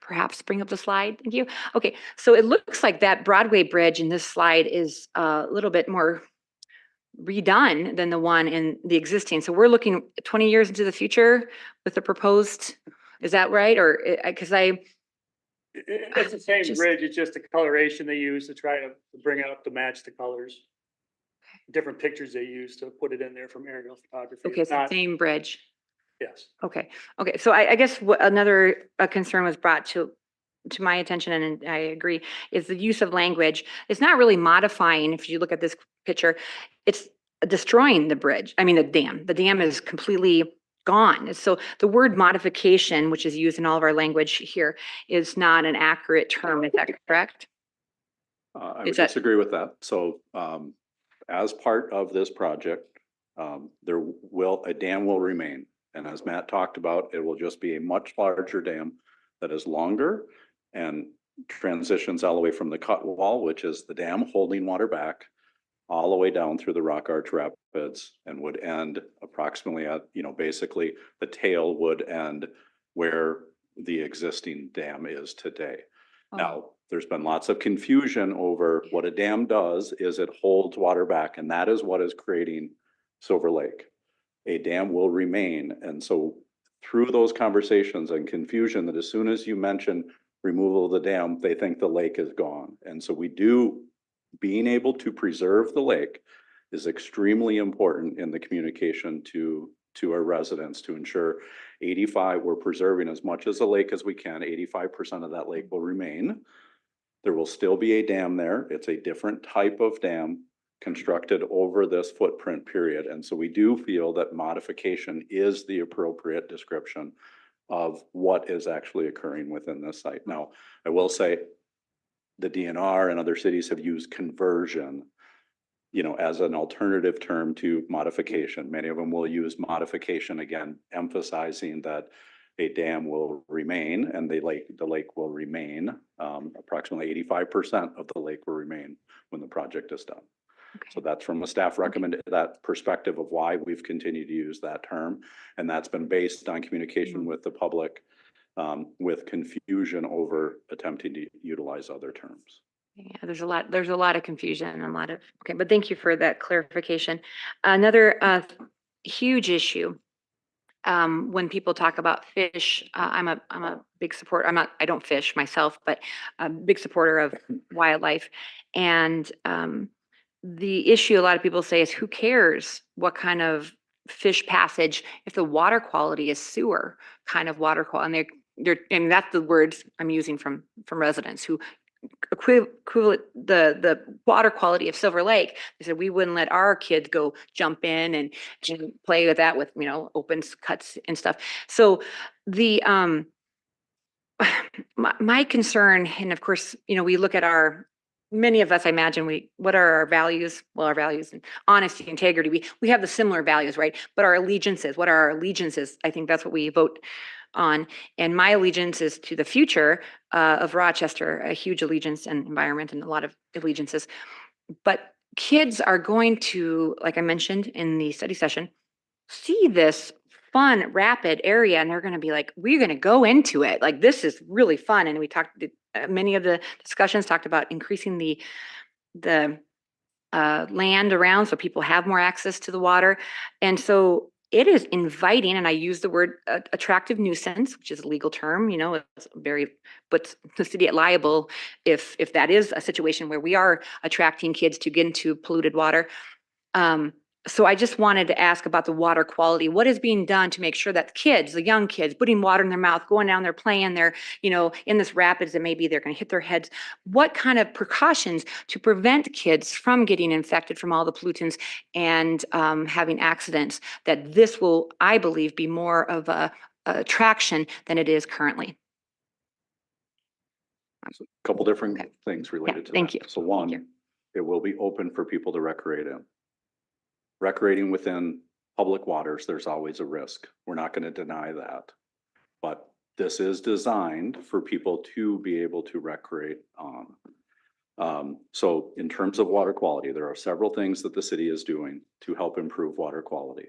perhaps bring up the slide. Thank you. Okay, so it looks like that Broadway bridge in this slide is a little bit more redone than the one in the existing. So we're looking 20 years into the future with the proposed, is that right? Or, because It's the same bridge, it's just the coloration they use to try to bring it up to match the colors. Different pictures they use to put it in there from aerial photography. Okay, it's the same bridge. Yes. Okay, so I guess another concern was brought to my attention, and I agree, is the use of language. It's not really modifying. If you look at this picture, it's destroying the bridge. I mean, the dam. The dam is completely gone. So the word modification, which is used in all of our language here, is not an accurate term. Is that correct? I would disagree with that. So as part of this project, a dam will remain. And as Matt talked about, it will just be a much larger dam that is longer and transitions all the way from the cut wall, which is the dam holding water back, all the way down through the Rock Arch Rapids, and would end approximately at, basically the tail would end where the existing dam is today. Oh. Now, there's been lots of confusion over what a dam does is it holds water back, and that is what is creating Silver Lake. A dam will remain. And so through those conversations and confusion, that as soon as you mention removal of the dam, they think the lake is gone. And so being able to preserve the lake is extremely important in the communication to our residents to ensure we're preserving as much as the lake as we can. 85% of that lake will remain. There will still be a dam there. It's a different type of dam. constructed over this footprint period. And so we do feel that modification is the appropriate description of what is actually occurring within this site. Now, I will say the DNR and other cities have used conversion, you know, as an alternative term to modification. Many of them will use modification, again, emphasizing that a dam will remain and the lake will remain. Approximately 85% of the lake will remain when the project is done. So that's from a staff recommended, that perspective of why we've continued to use that term. And that's been based on communication with the public, with confusion over attempting to utilize other terms. Yeah, there's a lot of confusion and a lot of, okay, but thank you for that clarification. Another huge issue, when people talk about fish, I'm a big supporter. I don't fish myself, but a big supporter of wildlife. And the issue a lot of people say is, who cares what kind of fish passage if the water quality is sewer kind of water quality? And I mean, that's the words I'm using from residents who equivalent the water quality of Silver Lake. They said we wouldn't let our kids go jump in and play with that with, you know, open cuts and stuff. So the my concern, and of course, you know, we look at many of us, I imagine, what are our values? Well, our values and honesty, integrity, we have the similar values, right? But our allegiances, what are our allegiances? I think that's what we vote on. And my allegiance is to the future of Rochester, a huge allegiance and environment and a lot of allegiances. But kids are going to, like I mentioned in the study session, see this fun, rapid area, and they're going to be like, we're going to go into it. Like, this is really fun. And we talked, many of the discussions talked about increasing the land around so people have more access to the water. And so it is inviting, and I use the word attractive nuisance, which is a legal term, you know, it's puts the city at liable if that is a situation where we are attracting kids to get into polluted water. So I just wanted to ask about the water quality. What is being done to make sure that kids, the young kids, putting water in their mouth, going down there playing there, you know, in this rapids that maybe they're going to hit their heads. What kind of precautions to prevent kids from getting infected from all the pollutants and having accidents, that this will, I believe, be more of a attraction than it is currently? So a couple different things related to thank that. you. So one, it will be open for people to recreate in. Recreating within public waters, there's always a risk. We're not going to deny that. But this is designed for people to be able to recreate on. So in terms of water quality, there are several things that the city is doing to help improve water quality.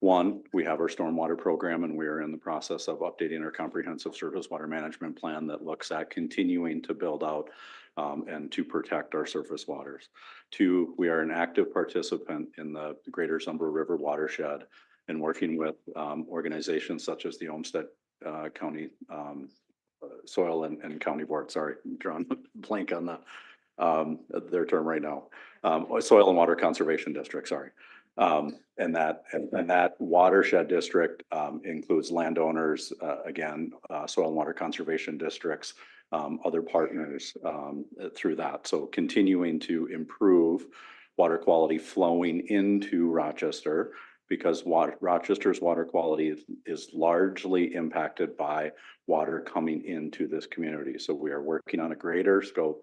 One, we have our stormwater program, and we are in the process of updating our comprehensive surface water management plan that looks at continuing to build out and to protect our surface waters. Two, we are an active participant in the Greater Zumbro River watershed and working with organizations such as the Olmsted County Soil and County Board. Sorry, I'm drawing a blank on their term right now. Soil and Water Conservation District, sorry. And that watershed district includes landowners, again, soil and water conservation districts, other partners through that. So continuing to improve water quality flowing into Rochester, because Rochester's water quality is largely impacted by water coming into this community. So we are working on a greater scope,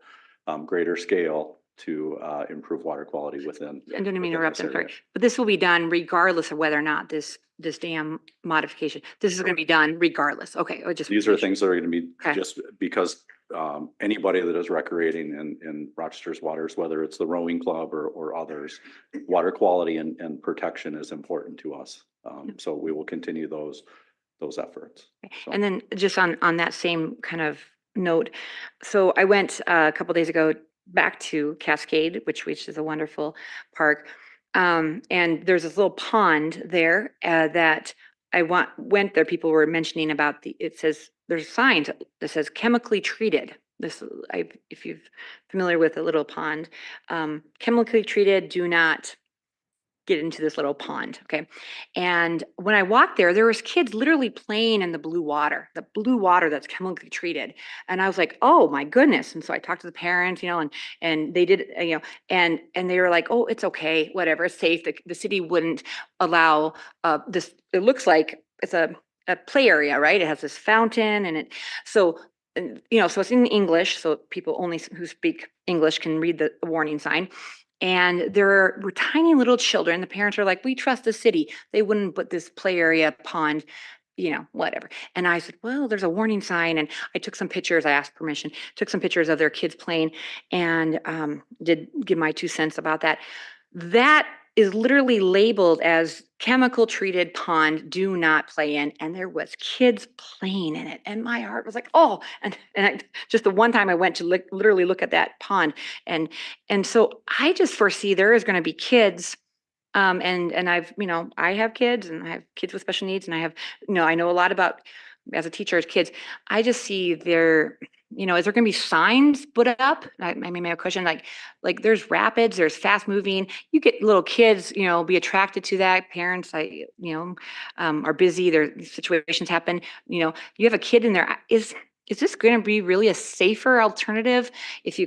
greater scale to improve water quality within. I don't mean to interrupt, I'm sorry, area. but this will be done regardless of whether or not this dam modification, this is going to be done regardless. Okay. These are things that are going to be Okay. just because anybody that is recreating in Rochester's waters, whether it's the rowing club or others, water quality and protection is important to us. So we will continue those efforts. So. And then just on that same kind of note, so I went a couple days ago back to Cascade, which is a wonderful park. And there's this little pond there that I went there. People were mentioning about it says, there's signs that says chemically treated. If you're familiar with a little pond, chemically treated, do not get into this little pond, okay? And when I walked there was kids literally playing in the blue water that's chemically treated. And I was like, oh my goodness. And so I talked to the parents, and they did, and they were like, oh, it's okay, whatever, it's safe. The city wouldn't allow this. It looks like it's a play area, right? It has this fountain so it's in English, so people only who speak English can read the warning sign. And there were tiny little children. The parents are like, we trust the city. They wouldn't put this play area pond, whatever. And I said, well, there's a warning sign. And I took some pictures. I asked permission, took some pictures of their kids playing, and did give my 2 cents about that. That is literally labeled as chemical treated pond, do not play in. And there was kids playing in it. And my heart was like, oh, just the one time I went to literally look at that pond. And so I just foresee there is going to be kids. And I've, I have kids, and I have kids with special needs, and I have, I know a lot about, as a teacher, as kids. I just see there, is there going to be signs put up? I mean, my question, like there's rapids, there's fast moving, you get little kids, be attracted to that. Parents, are busy, their situations happen, you have a kid in there. Is this going to be really a safer alternative if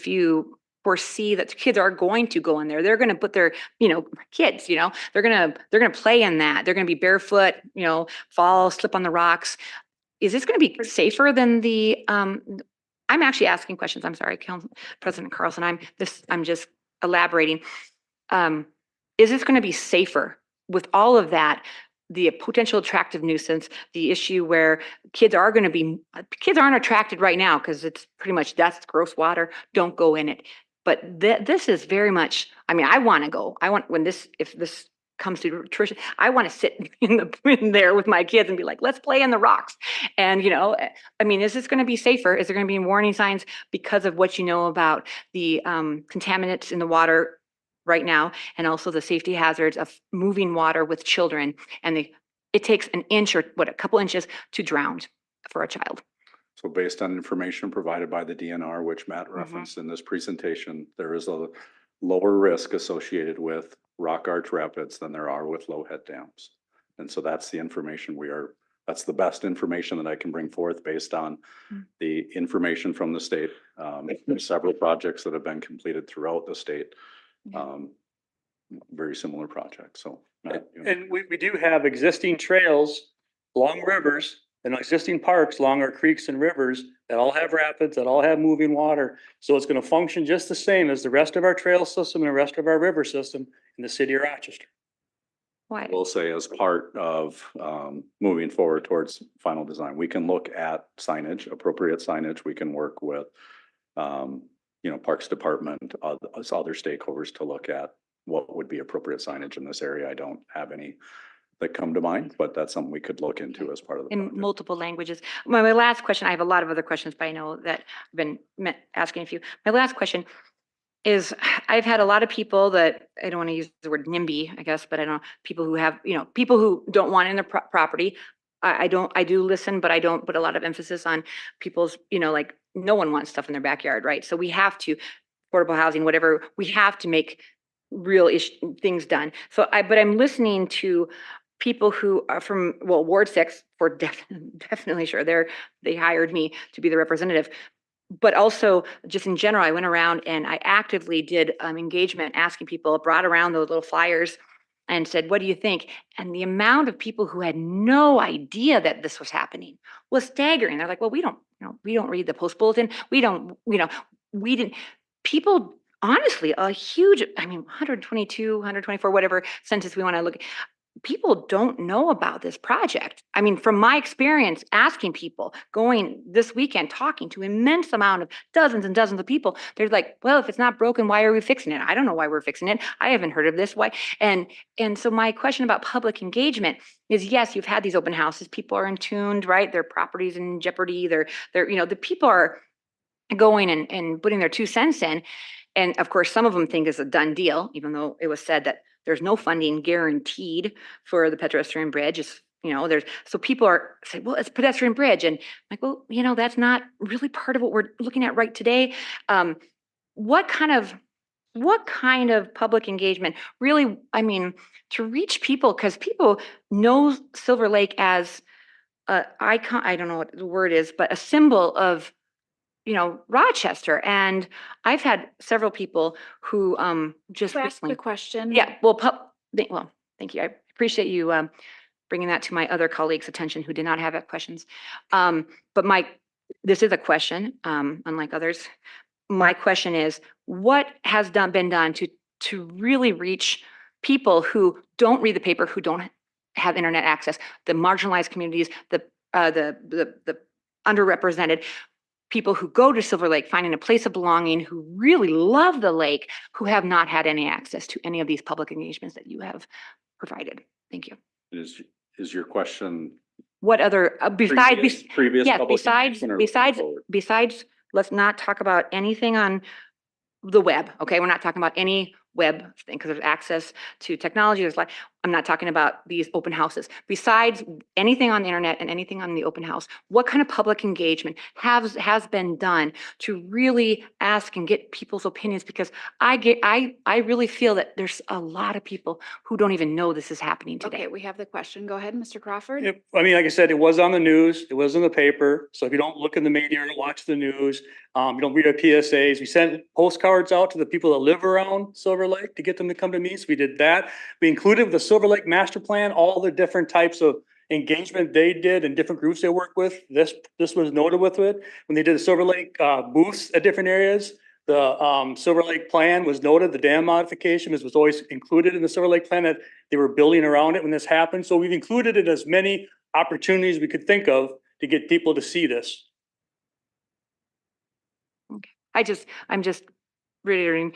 you foresee that the kids are going to go in there? They're going to put their, kids, they're going to play in that. They're going to be barefoot, fall, slip on the rocks. Is this going to be safer than the, I'm actually asking questions. I'm sorry, President Carlson, I'm just elaborating. Is this going to be safer with all of that? The potential attractive nuisance, the issue where kids aren't attracted right now because it's pretty much, that's gross water, don't go in it. But this is very much, I mean, I want to go. If this comes to fruition, I want to sit in there with my kids and be like, let's play in the rocks. And, I mean, is this going to be safer? Is there going to be warning signs because of what you know about the contaminants in the water right now, and also the safety hazards of moving water with children? And it takes an inch or a couple inches to drown for a child. So based on information provided by the DNR, which Matt referenced in this presentation, there is a lower risk associated with rock arch rapids than there are with low head dams. And so that's the information that's the best information that I can bring forth based on the information from the state. There's several projects that have been completed throughout the state. Very similar projects. So Matt, and we do have existing trails along rivers and existing parks along our creeks and rivers that all have rapids, that all have moving water. So it's going to function just the same as the rest of our trail system and the rest of our river system in the city of Rochester. Why? We'll say as part of moving forward towards final design, we can look at signage, appropriate signage. We can work with, Parks Department, other stakeholders to look at what would be appropriate signage in this area. I don't have any that come to mind, but that's something we could look into as part of the project. In multiple languages. My last question, I have a lot of other questions, but I know that I've been asking a few. My last question is, I've had a lot of people that, I don't want to use the word NIMBY, I guess, but I don't know, people who have, people who don't want in their property. I do listen, but I don't put a lot of emphasis on people's, like, no one wants stuff in their backyard, right? So we have to, affordable housing, whatever, we have to make real things done. But I'm listening to people who are from, Ward 6, for definitely sure, they hired me to be the representative. But also, just in general, I went around and I actively did engagement, asking people, brought around those little flyers and said, what do you think? And the amount of people who had no idea that this was happening was staggering. They're like, well, we don't read the Post Bulletin. We didn't, people, honestly, a huge, 122, 124, whatever census we want to look at. People don't know about this project. I mean, from my experience, asking people, going this weekend, talking to immense amount of dozens and dozens of people, they're like, well, if it's not broken, why are we fixing it? I don't know why we're fixing it. I haven't heard of this. Why? And so my question about public engagement is, yes, you've had these open houses. People are in tuned, right? Their property's in jeopardy. The people are going and putting their 2 cents in. And of course, some of them think it's a done deal, even though it was said that there's no funding guaranteed for the pedestrian bridge. So people are saying, well, it's a pedestrian bridge. And I'm like, well, that's not really part of what we're looking at right today. What kind of what kind of public engagement really, I mean, to reach people, because people know Silver Lake as a icon, I don't know what the word is, but a symbol of, you know, Rochester. And I've had several people who just To ask recently. the question. Yeah, well, well, thank you. I appreciate you bringing that to my other colleagues' attention who did not have questions. But this is a question, unlike others. My question is, what has been done to really reach people who don't read the paper, who don't have internet access, the marginalized communities, the underrepresented people who go to Silver Lake, finding a place of belonging, who really love the lake, who have not had any access to any of these public engagements that you have provided? Thank you. Is your question? What other, Previous yes, public engagement or looking forward? besides, let's not talk about anything on the web, okay? We're not talking about any web thing because there's access to technology. I'm not talking about these open houses. Besides anything on the internet and anything on the open house, what kind of public engagement has been done to really ask and get people's opinions? Because I really feel that there's a lot of people who don't even know this is happening today. Okay, we have the question. Go ahead, Mr. Crawford. Yep. I mean, like I said, it was on the news, it was in the paper. So if you don't look in the media or watch the news, you don't read our PSAs. We sent postcards out to the people that live around Silver Lake to get them to come to meetings. We did that. We included with the Silver Lake master plan, all the different types of engagement they did and different groups they work with. This was noted with it. When they did the Silver Lake booths at different areas, the Silver Lake plan was noted, the dam modification was always included in the Silver Lake plan that they were building around it when this happened. So we've included it as many opportunities we could think of to get people to see this. I'm just reiterating,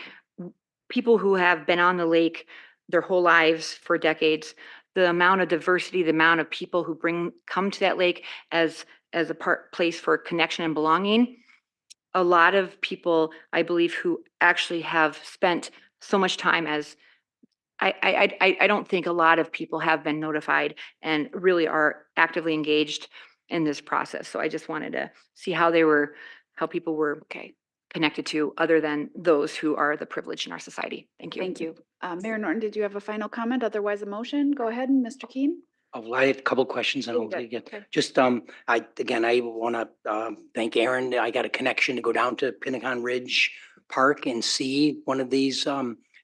people who have been on the lake their whole lives for decades, the amount of diversity, the amount of people who come to that lake as a place for connection and belonging. A lot of people, I believe, who actually have spent so much time as I don't think a lot of people have been notified and really are actively engaged in this process. So I just wanted to see how people were connected to, other than those who are the privileged in our society. Thank you. Thank you. Mayor Norton, did you have a final comment? Otherwise, a motion? Go ahead, Mr. Keen. I had a couple questions and I'll Okay, again, okay. just, I want to thank Aaron. I got a connection to go down to Pentagon Ridge Park and see one of these,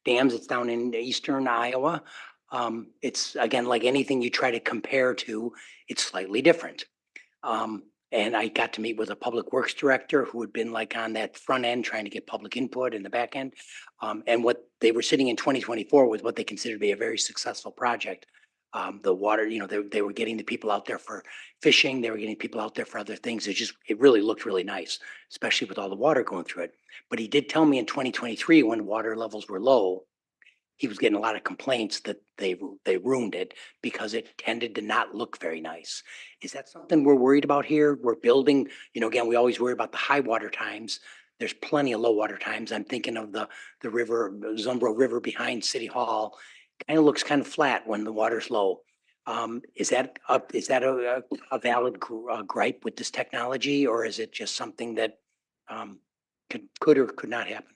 dams. It's down in eastern Iowa. It's again, like anything you try to compare to, it's slightly different. And I got to meet with a public works director who had been like on that front end trying to get public input in the back end. And what they were sitting in 2024 was what they considered to be a very successful project. The water, they were getting the people out there for fishing. They were getting people out there for other things. It really looked really nice, especially with all the water going through it. But he did tell me in 2023, when water levels were low, he was getting a lot of complaints that they ruined it because it tended to not look very nice. Is that something we're worried about here? We're building, again, we always worry about the high water times. There's plenty of low water times. I'm thinking of the river, Zumbro River behind City Hall. Kind of looks kind of flat when the water's low. Is that a valid gripe with this technology, or is it just something that could or could not happen?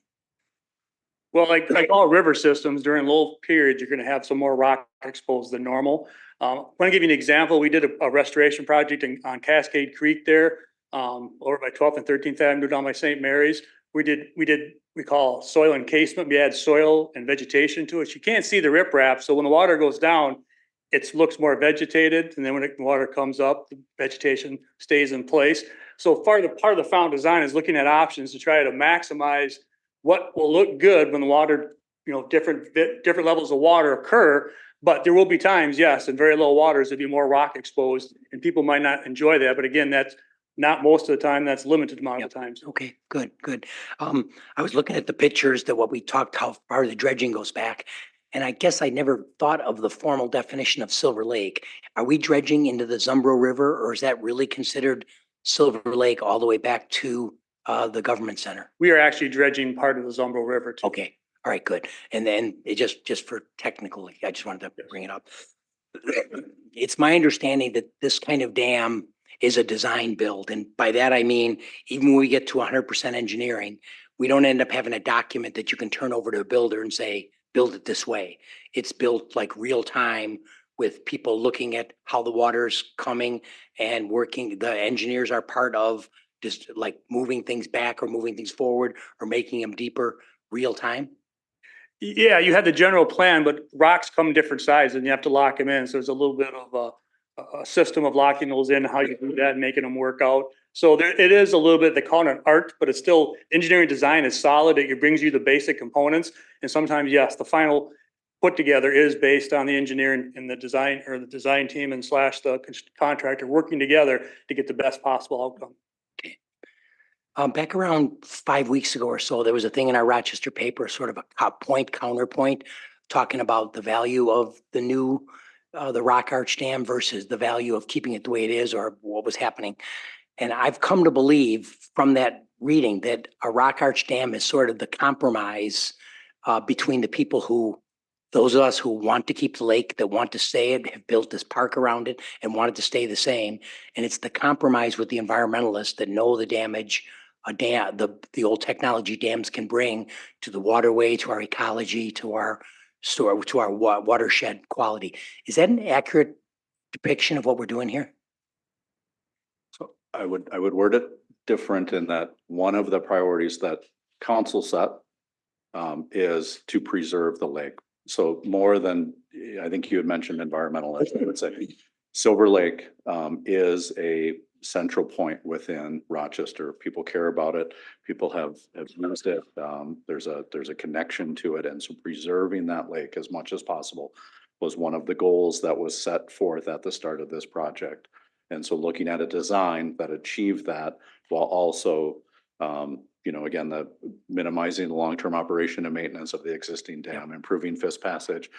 Well, like all river systems, during low periods, you're going to have some more rock exposed than normal. I want to give you an example. We did a restoration project on Cascade Creek there, over by 12th and 13th Avenue down by St. Mary's. We call soil encasement. We add soil and vegetation to it. You can't see the riprap, so when the water goes down, it looks more vegetated, and then when the water comes up, the vegetation stays in place. So part of the found design is looking at options to try to maximize what will look good when the water, different levels of water occur. But there will be times, yes, in very low waters, there'll be more rock exposed, and people might not enjoy that. But again, that's not most of the time, that's limited amount of times. Okay, good. I was looking at the pictures that what we talked, how far the dredging goes back. And I guess I never thought of the formal definition of Silver Lake. Are we dredging into the Zumbro River, or is that really considered Silver Lake all the way back to the government center? We are actually dredging part of the Zumbro River too. Okay, all right, good. And then it just for technical, I just wanted to bring it up. It's my understanding that this kind of dam is a design build. And by that, I mean, even when we get to 100% engineering, we don't end up having a document that you can turn over to a builder and say, build it this way. It's built like real time with people looking at how the water's coming and working. The engineers are part of just like moving things back or moving things forward or making them deeper real time. Yeah, you had the general plan, but rocks come different sizes and you have to lock them in. So there's a little bit of a system of locking those in, how you do that and making them work out. So there, it is a little bit, they call it an art, but it's still engineering design is solid. It brings you the basic components. And sometimes, yes, the final put together is based on the engineering and the design or the design team and slash the contractor working together to get the best possible outcome. Back around 5 weeks ago or so, there was a thing in our Rochester paper, sort of a counterpoint, talking about the value of the new, the Rock Arch Dam versus the value of keeping it the way it is or what was happening. And I've come to believe from that reading that a Rock Arch Dam is sort of the compromise between the people who, those of us who want to keep the lake, that want to stay it, have built this park around it and want it to stay the same. And it's the compromise with the environmentalists that know the damage a dam, the old technology dams can bring to the waterway, to our ecology, to our watershed quality. Is that an accurate depiction of what we're doing here? So I would word it different in that one of the priorities that council set is to preserve the lake. So more than, I think you had mentioned environmentalist, I would say Silver Lake is a central point within Rochester. People care about it. People have used it. There's a connection to it. And so preserving that lake as much as possible was one of the goals that was set forth at the start of this project. And so looking at a design that achieved that while also, you know, again, the minimizing the long-term operation and maintenance of the existing dam, improving fish passage,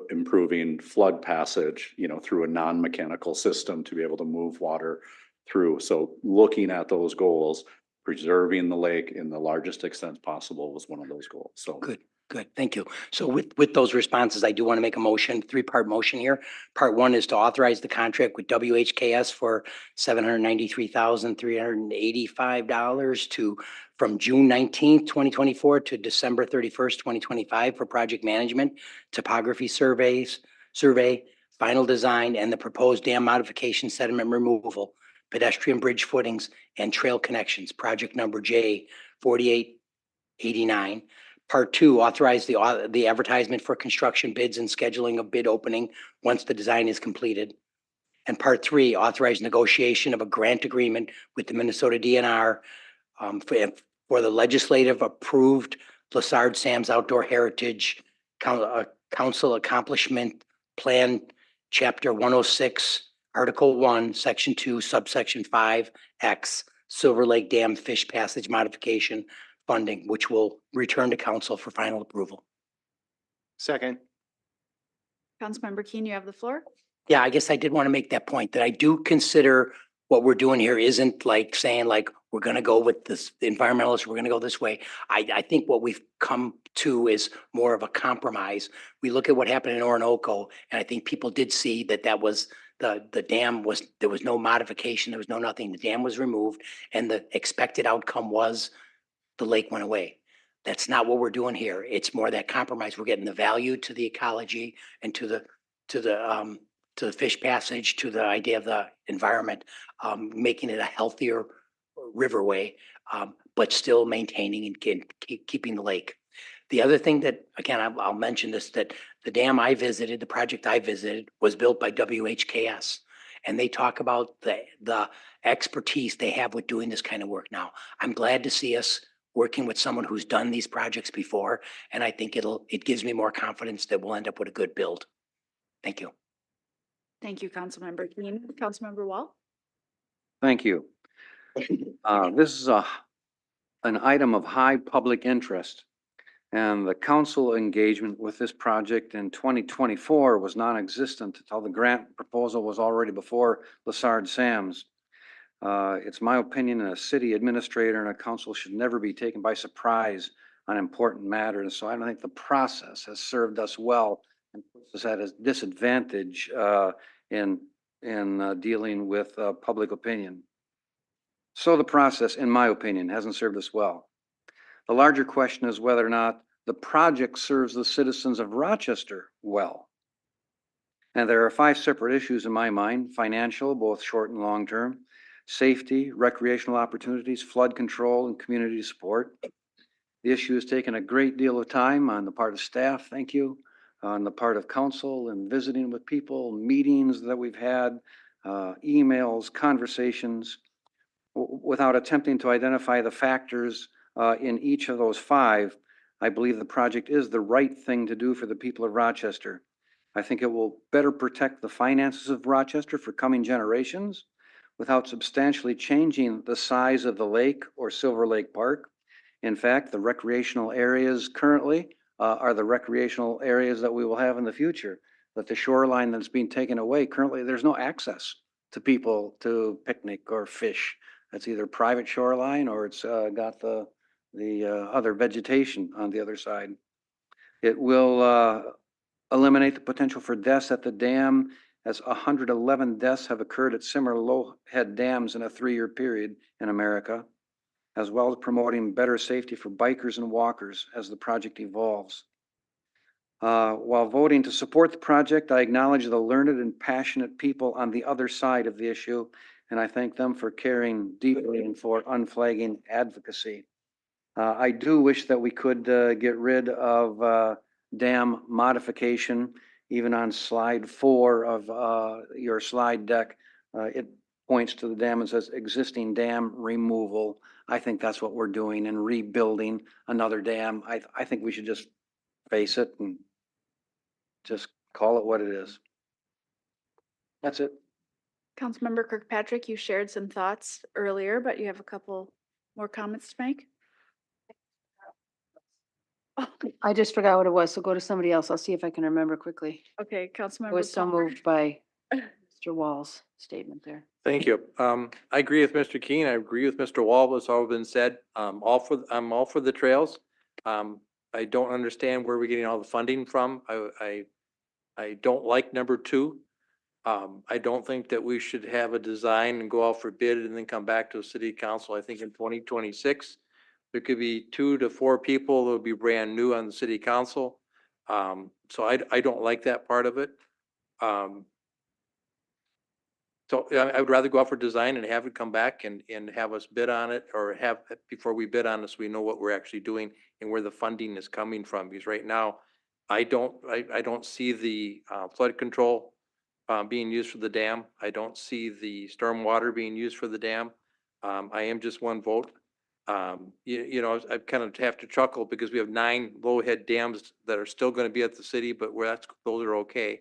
improving flood passage, you know, through a non-mechanical system to be able to move water through. So looking at those goals, preserving the lake in the largest extent possible was one of those goals. So Good. Good, thank you. So with those responses, I do want to make a motion, three-part motion here. Part one is to authorize the contract with WHKS for $793,385 from June 19th, 2024 to December 31st, 2025 for project management, topography survey, final design, and the proposed dam modification, sediment removal, pedestrian bridge footings, and trail connections, project number J 4889. Part two, authorize the advertisement for construction bids and scheduling of bid opening once the design is completed. And part three, authorize negotiation of a grant agreement with the Minnesota DNR for the legislative approved Lessard Sam's Outdoor Heritage Council Accomplishment Plan, Chapter 106, Article 1, Section 2, Subsection 5X, Silver Lake Dam Fish Passage Modification funding, which will return to council for final approval. Second. Councilmember Keen, you have the floor. Yeah, I guess I did want to make that point that I do consider what we're doing here isn't like saying like, we're going to go with this, the environmentalists, we're going to go this way. I think what we've come to is more of a compromise. We look at what happened in Orinoco, and I think people did see that that was the dam was, there was no modification, there was no nothing. The dam was removed and the expected outcome was the lake went away. That's not what we're doing here. It's more that compromise. We're getting the value to the ecology and to the fish passage, to the idea of the environment, making it a healthier riverway, but still maintaining and keeping the lake. The other thing that, again, I'll mention this, that the dam I visited, the project I visited was built by WHKS. And they talk about the expertise they have with doing this kind of work. Now, I'm glad to see us working with someone who's done these projects before. And I think it gives me more confidence that we'll end up with a good build. Thank you. Thank you, Councilmember Keen. Councilmember Wall? Thank you. This is an item of high public interest. And the council engagement with this project in 2024 was non-existent until the grant proposal was already before Lessard Sam's. It's my opinion that a city administrator and a council should never be taken by surprise on important matters. So I don't think the process has served us well and puts us at a disadvantage in dealing with public opinion. So the process, in my opinion, hasn't served us well. The larger question is whether or not the project serves the citizens of Rochester well. And there are 5 separate issues in my mind: financial, both short and long term, safety, recreational opportunities, flood control, and community support. The issue has taken a great deal of time on the part of staff, thank you, on the part of council and visiting with people, meetings that we've had, emails, conversations, without attempting to identify the factors in each of those 5. I believe the project is the right thing to do for the people of Rochester. I think it will better protect the finances of Rochester for coming generations without substantially changing the size of the lake or Silver Lake Park. In fact, the recreational areas currently are the recreational areas that we will have in the future. That the shoreline that's being taken away, currently there's no access to people to picnic or fish. It's either private shoreline or it's got the other vegetation on the other side. It will eliminate the potential for deaths at the dam, as 111 deaths have occurred at similar low-head dams in a 3-year period in America, as well as promoting better safety for bikers and walkers as the project evolves. While voting to support the project, I acknowledge the learned and passionate people on the other side of the issue, and I thank them for caring deeply and for unflagging advocacy. I do wish that we could get rid of dam modification. Even on slide 4 of your slide deck, it points to the dam and says existing dam removal. I think that's what we're doing and rebuilding another dam. I think we should just face it and just call it what it is. That's it. Councilmember Kirkpatrick, you shared some thoughts earlier, but you have a couple more comments to make? I just forgot what it was, so go to somebody else. I'll see if I can remember quickly. Okay, Councilmember I was so Palmer. moved by Mr. Wall's statement there. Thank you. I agree with Mr. Keen. I agree with Mr. Wall. What's all been said. I'm all for the trails. I don't understand where we're getting all the funding from. I don't like number 2. I don't think that we should have a design and go out for bid and then come back to the city council. I think in 2026, there could be 2 to 4 people that will be brand new on the city council. So I don't like that part of it. So I would rather go out for design and have it come back and have us bid on it, or have, before we bid on this, we know what we're actually doing and where the funding is coming from. Because right now, I don't see the flood control being used for the dam. I don't see the stormwater being used for the dam. I am just one vote. You know, I kind of have to chuckle because we have 9 low head dams that are still going to be at the city, but those are okay.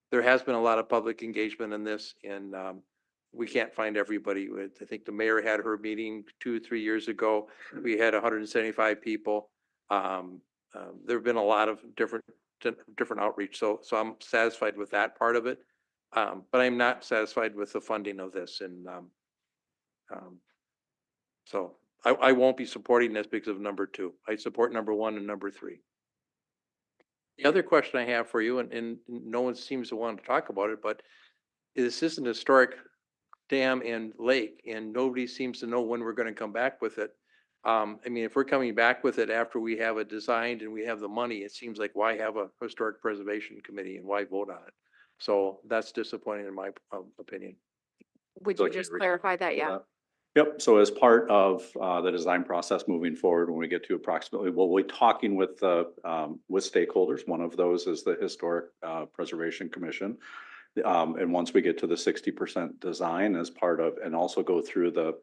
There has been a lot of public engagement in this, and we can't find everybody. I think the mayor had her meeting 2 or 3 years ago. We had 175 people. There have been a lot of different outreach, so I'm satisfied with that part of it. But I'm not satisfied with the funding of this, and so I won't be supporting this because of number 2. I support number 1 and number 3. The other question I have for you, and no one seems to want to talk about it, but this is an historic dam and lake, and nobody seems to know when we're going to come back with it. I mean, if we're coming back with it after we have it designed and we have the money, it seems like why have a historic preservation committee and why vote on it? So that's disappointing in my opinion. Would you just clarify that? Yeah. Yep, so as part of the design process moving forward, when we get to approximately, we'll be talking with stakeholders. One of those is the Historic Preservation Commission. And once we get to the 60% design as part of, and also go through the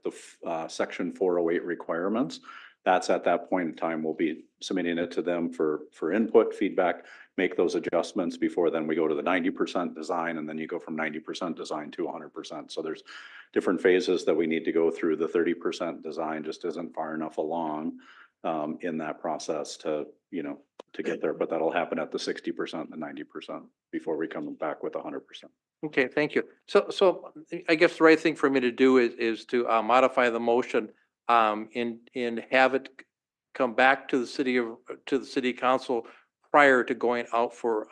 section 408 requirements, that's at that point in time, we'll be submitting it to them for input, feedback, make those adjustments before then we go to the 90% design, and then you go from 90% design to 100%. So there's different phases that we need to go through. The 30% design just isn't far enough along in that process to, you know, to get there, but that'll happen at the 60% and 90% before we come back with 100%. Okay, thank you. So I guess the right thing for me to do is to modify the motion and have it come back to the city council prior to going out for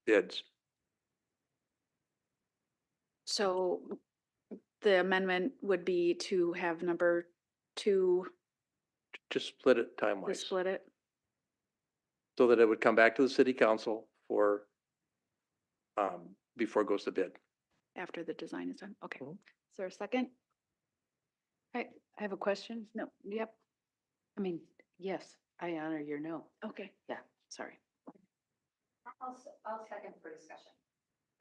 bids. So the amendment would be to have number to Just split it time-wise, split it? so that it would come back to the city council for, before it goes to bid. After the design is done? Okay. Mhm. Is there a second? I have a question. No. Yep. I mean, yes, I honor your no. Okay. Yeah, sorry. I'll second for discussion.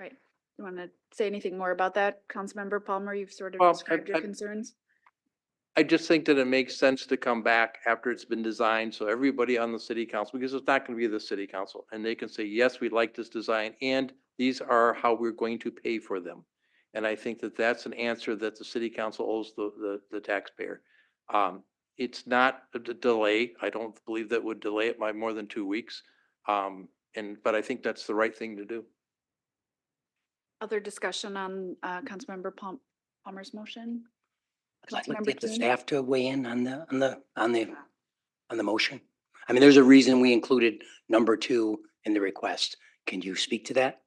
Right. You want to say anything more about that? Councilmember Palmer, you've sort of Well, described your I- concerns. I just think that it makes sense to come back after it's been designed, so everybody on the city council, because it's not gonna be the city council, and they can say, yes, we like this design, and these are how we're going to pay for them. And I think that that's an answer that the city council owes the taxpayer. It's not a delay. I don't believe that would delay it by more than 2 weeks. But I think that's the right thing to do. Other discussion on Councilmember Palmer's motion? I'd like to Councilmember get the Keen? staff to weigh in on the motion. I mean, there's a reason we included number 2 in the request. Can you speak to that?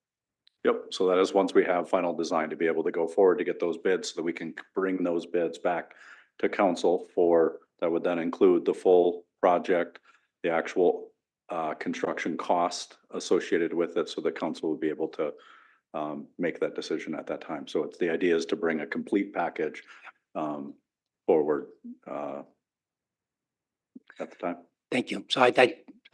Yep, so that is once we have final design to be able to go forward to get those bids so that we can bring those bids back to council for, that would then include the full project, the actual construction cost associated with it, so the council would be able to make that decision at that time. So it's, the idea is to bring a complete package forward at the time. Thank you. So I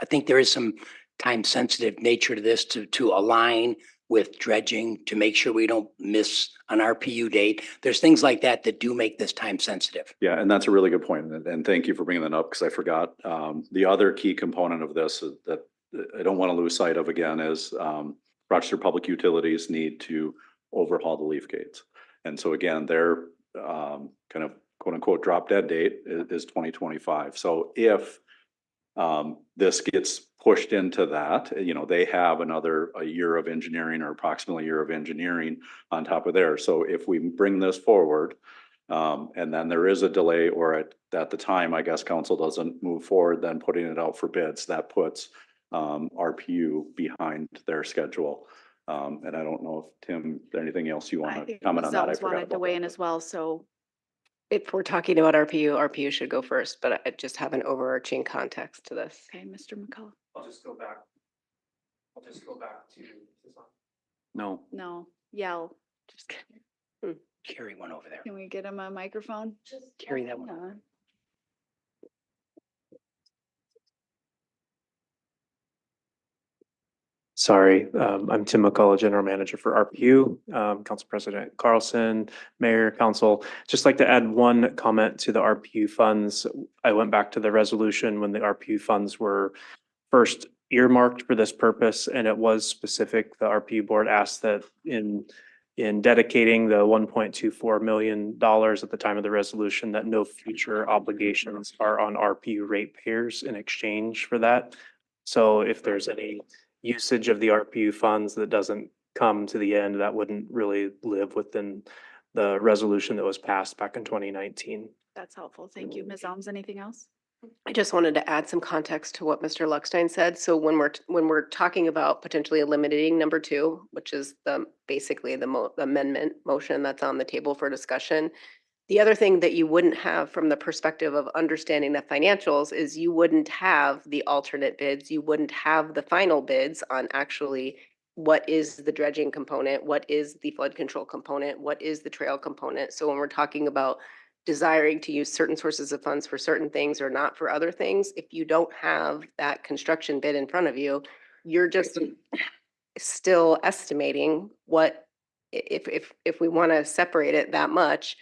think there is some time sensitive nature to this to align with dredging, to make sure we don't miss an RPU date. There's things like that that do make this time sensitive. Yeah, and that's a really good point, and thank you for bringing that up, because I forgot. The other key component of this is that I don't want to lose sight of again is Rochester Public Utilities need to overhaul the leaf gates. And so again, their kind of quote unquote drop dead date is 2025. So if this gets pushed into that, you know, they have a year of engineering, or approximately a year of engineering on top of theirs. So if we bring this forward, and then there is a delay, or at the time, I guess council doesn't move forward, then putting it out for bids, that puts RPU behind their schedule. And I don't know if Tim, anything else you I want to think comment on that? I Ms. forgot wanted to about weigh that. in as well, so. If we're talking about RPU should go first, but I just have an overarching context to this. Okay, Mr. McCullough. I'll just go back to. No. No, yell. Just kidding. Carry one over there. Can we get him a microphone? Carry that one. on. Sorry, I'm Tim McCullough, General Manager for RPU, Council President Carlson, Mayor, Council. Just like to add one comment to the RPU funds. I went back to the resolution when the RPU funds were first earmarked for this purpose, and it was specific. The RPU board asked that in dedicating the $1.24 million at the time of the resolution, that no future obligations are on RPU ratepayers in exchange for that. So if there's any usage of the RPU funds that doesn't come to the end, that wouldn't really live within the resolution that was passed back in 2019. That's helpful. Thank you. Ms. Elms, anything else? I just wanted to add some context to what Mr. Luckstein said. So when we're talking about potentially eliminating number 2, which is basically the amendment motion that's on the table for discussion, the other thing that you wouldn't have from the perspective of understanding the financials is you wouldn't have the alternate bids. You wouldn't have the final bids on actually what is the dredging component, what is the flood control component, what is the trail component. So when we're talking about desiring to use certain sources of funds for certain things or not for other things, if you don't have that construction bid in front of you, you're just still estimating what, if we want to separate it that much,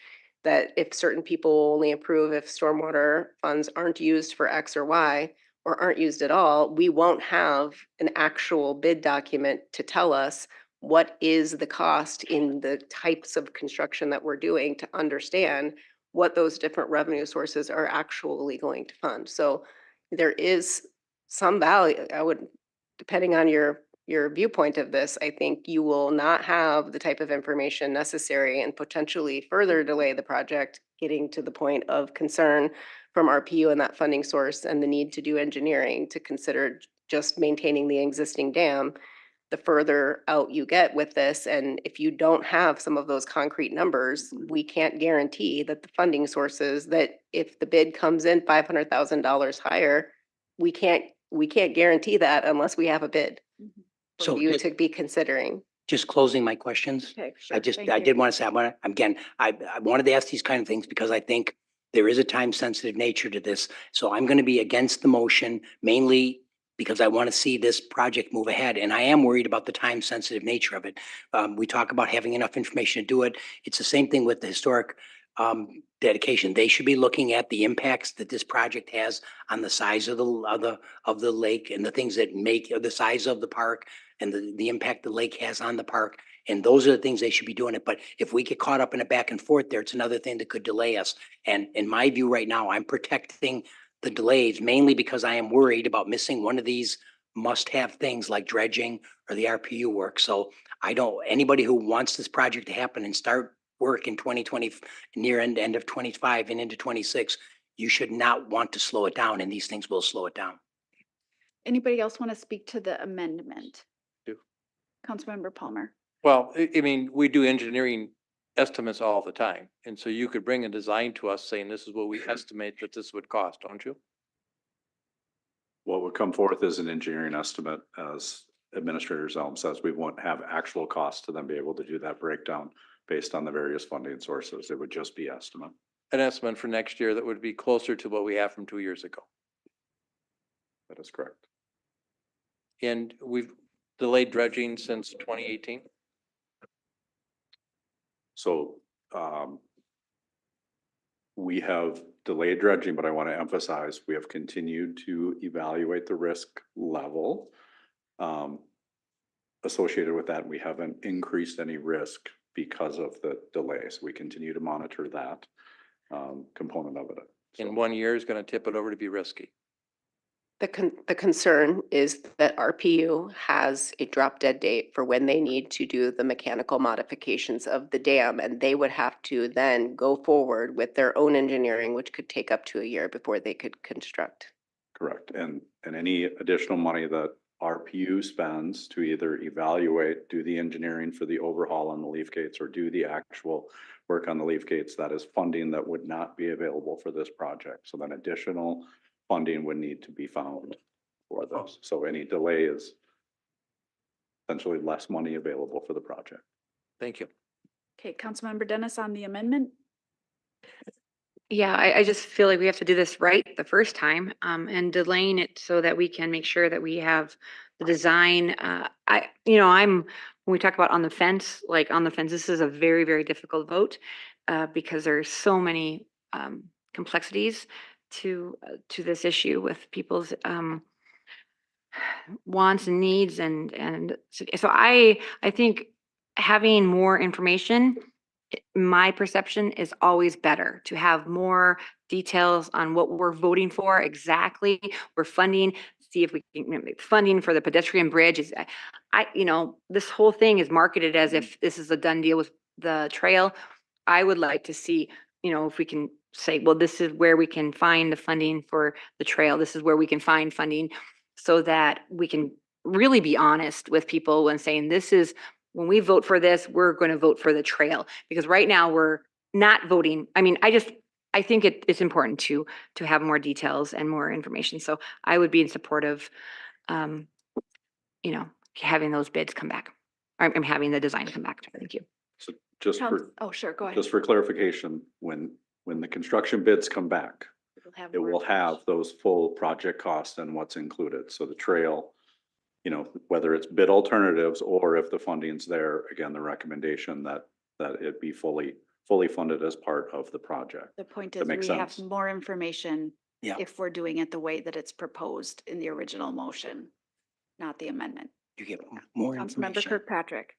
that if certain people only approve if stormwater funds aren't used for X or Y, or aren't used at all, we won't have an actual bid document to tell us what is the cost in the types of construction that we're doing to understand what those different revenue sources are actually going to fund. So there is some value, depending on your viewpoint of this, I think you will not have the type of information necessary and potentially further delay the project getting to the point of concern from RPU and that funding source and the need to do engineering to consider just maintaining the existing dam. the further out you get with this. And if you don't have some of those concrete numbers, we can't guarantee that the funding sources, that if the bid comes in $500,000 higher, we can't guarantee that unless we have a bid for So you just- to be considering. Just closing my questions. Okay, I sure. Thank I you. did want to say, I wanted to ask these kind of things because I think there is a time sensitive nature to this. So I'm going to be against the motion mainly because I want to see this project move ahead. And I am worried about the time sensitive nature of it. We talk about having enough information to do it. It's the same thing with the historic dedication. They should be looking at the impacts that this project has on the size of the lake and the things that make the size of the park and the impact the lake has on the park. And those are the things they should be doing it. But if we get caught up in a back and forth there, it's another thing that could delay us. And in my view right now, I'm protecting the delays mainly because I am worried about missing one of these must-have things like dredging or the RPU work. So anybody who wants this project to happen and start work in 2020, end of 25 and into 26, you should not want to slow it down, and these things will slow it down. Anybody else want to speak to the amendment? Do. Councilmember Palmer. Well, I mean, we do engineering estimates all the time. And so you could bring a design to us saying this is what we estimate that this would cost, don't you? What would come forth is an engineering estimate, as Administrator Zelm says. We won't have actual costs to then be able to do that breakdown based on the various funding sources. It would just be estimate. An estimate for next year that would be closer to what we have from 2 years ago. That is correct. And we've delayed dredging since 2018. So we have delayed dredging, but I want to emphasize we have continued to evaluate the risk level associated with that. We haven't increased any risk because of the delays. We continue to monitor that component of it. In 1 year is going to tip it over to be risky. The concern is that RPU has a drop dead date for when they need to do the mechanical modifications of the dam, and they would have to then go forward with their own engineering, which could take up to a year before they could construct. Correct. And any additional money that RPU spends to either evaluate, do the engineering for the overhaul on the leaf gates or do the actual work on the leaf gates, that is funding that would not be available for this project. So then additional funding would need to be found for this. So any delay is essentially less money available for the project. Thank you. Okay, Councilmember Dennis on the amendment. Yeah, I just feel like we have to do this right the first time, and delaying it so that we can make sure that we have the design. When we talk about on the fence, this is a very, very difficult vote, because there's so many, complexities to this issue with people's, wants and needs and so I think having more information, my perception is always better to have more details on what we're voting for exactly. We're funding, see if we can make funding for the pedestrian bridge is, this whole thing is marketed as if this is a done deal with the trail. I would like to see, if we can say, well, this is where we can find the funding for the trail. This is where we can find funding so that we can really be honest with people when saying when we vote for this, we're going to vote for the trail, because right now we're not voting. I mean, I think it's important to have more details and more information. So I would be in support of, having those bids come back. I'm having the design come back. Thank you. So just for, Oh, sure, go ahead. just for clarification, when the construction bids come back, it will have those full project costs and what's included. So the trail, whether it's bid alternatives or if the funding's there, again, the recommendation that it be fully funded as part of the project. The point That is makes we have sense. more information Yeah. if we're doing it the way that it's proposed in the original motion, not the amendment. You get more Councilmember information. Kirkpatrick.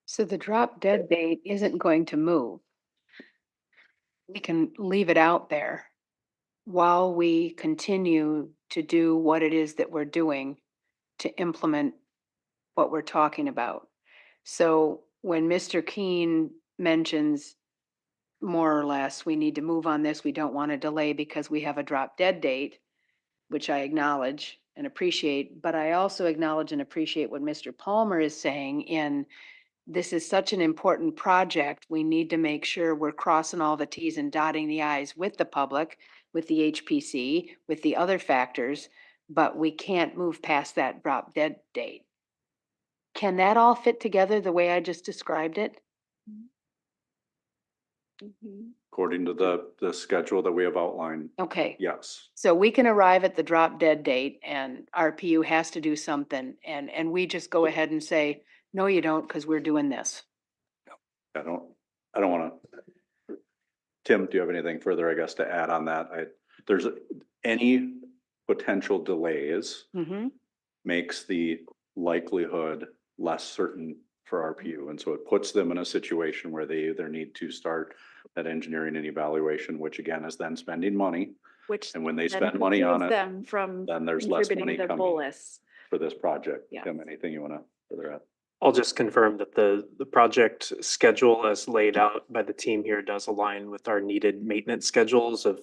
So the drop dead date isn't going to move. We can leave it out there while we continue to do what it is that we're doing to implement what we're talking about. So when Mr. Keene mentions more or less, we need to move on this, we don't want to delay because we have a drop dead date, which I acknowledge and appreciate, but I also acknowledge and appreciate what Mr. Palmer is saying in this is such an important project. We need to make sure we're crossing all the Ts and dotting the Is with the public, with the HPC, with the other factors, but we can't move past that drop dead date. Can that all fit together the way I just described it? According to the schedule that we have outlined, Okay. yes. So we can arrive at the drop dead date and RPU has to do something and we just go ahead and say, no, you don't, because we're doing this. I don't want to. Tim, do you have anything further, I guess, to add on that? There's any potential delays Mm-hmm. makes the likelihood less certain for RPU. And so it puts them in a situation where they either need to start that engineering and evaluation, which again is then spending money. Which And when they then spend money on precludes it, them from then there's less contributing money their coming bolus. for this project. Yeah. Tim, anything you want to further add? I'll just confirm that the project schedule as laid out by the team here does align with our needed maintenance schedules of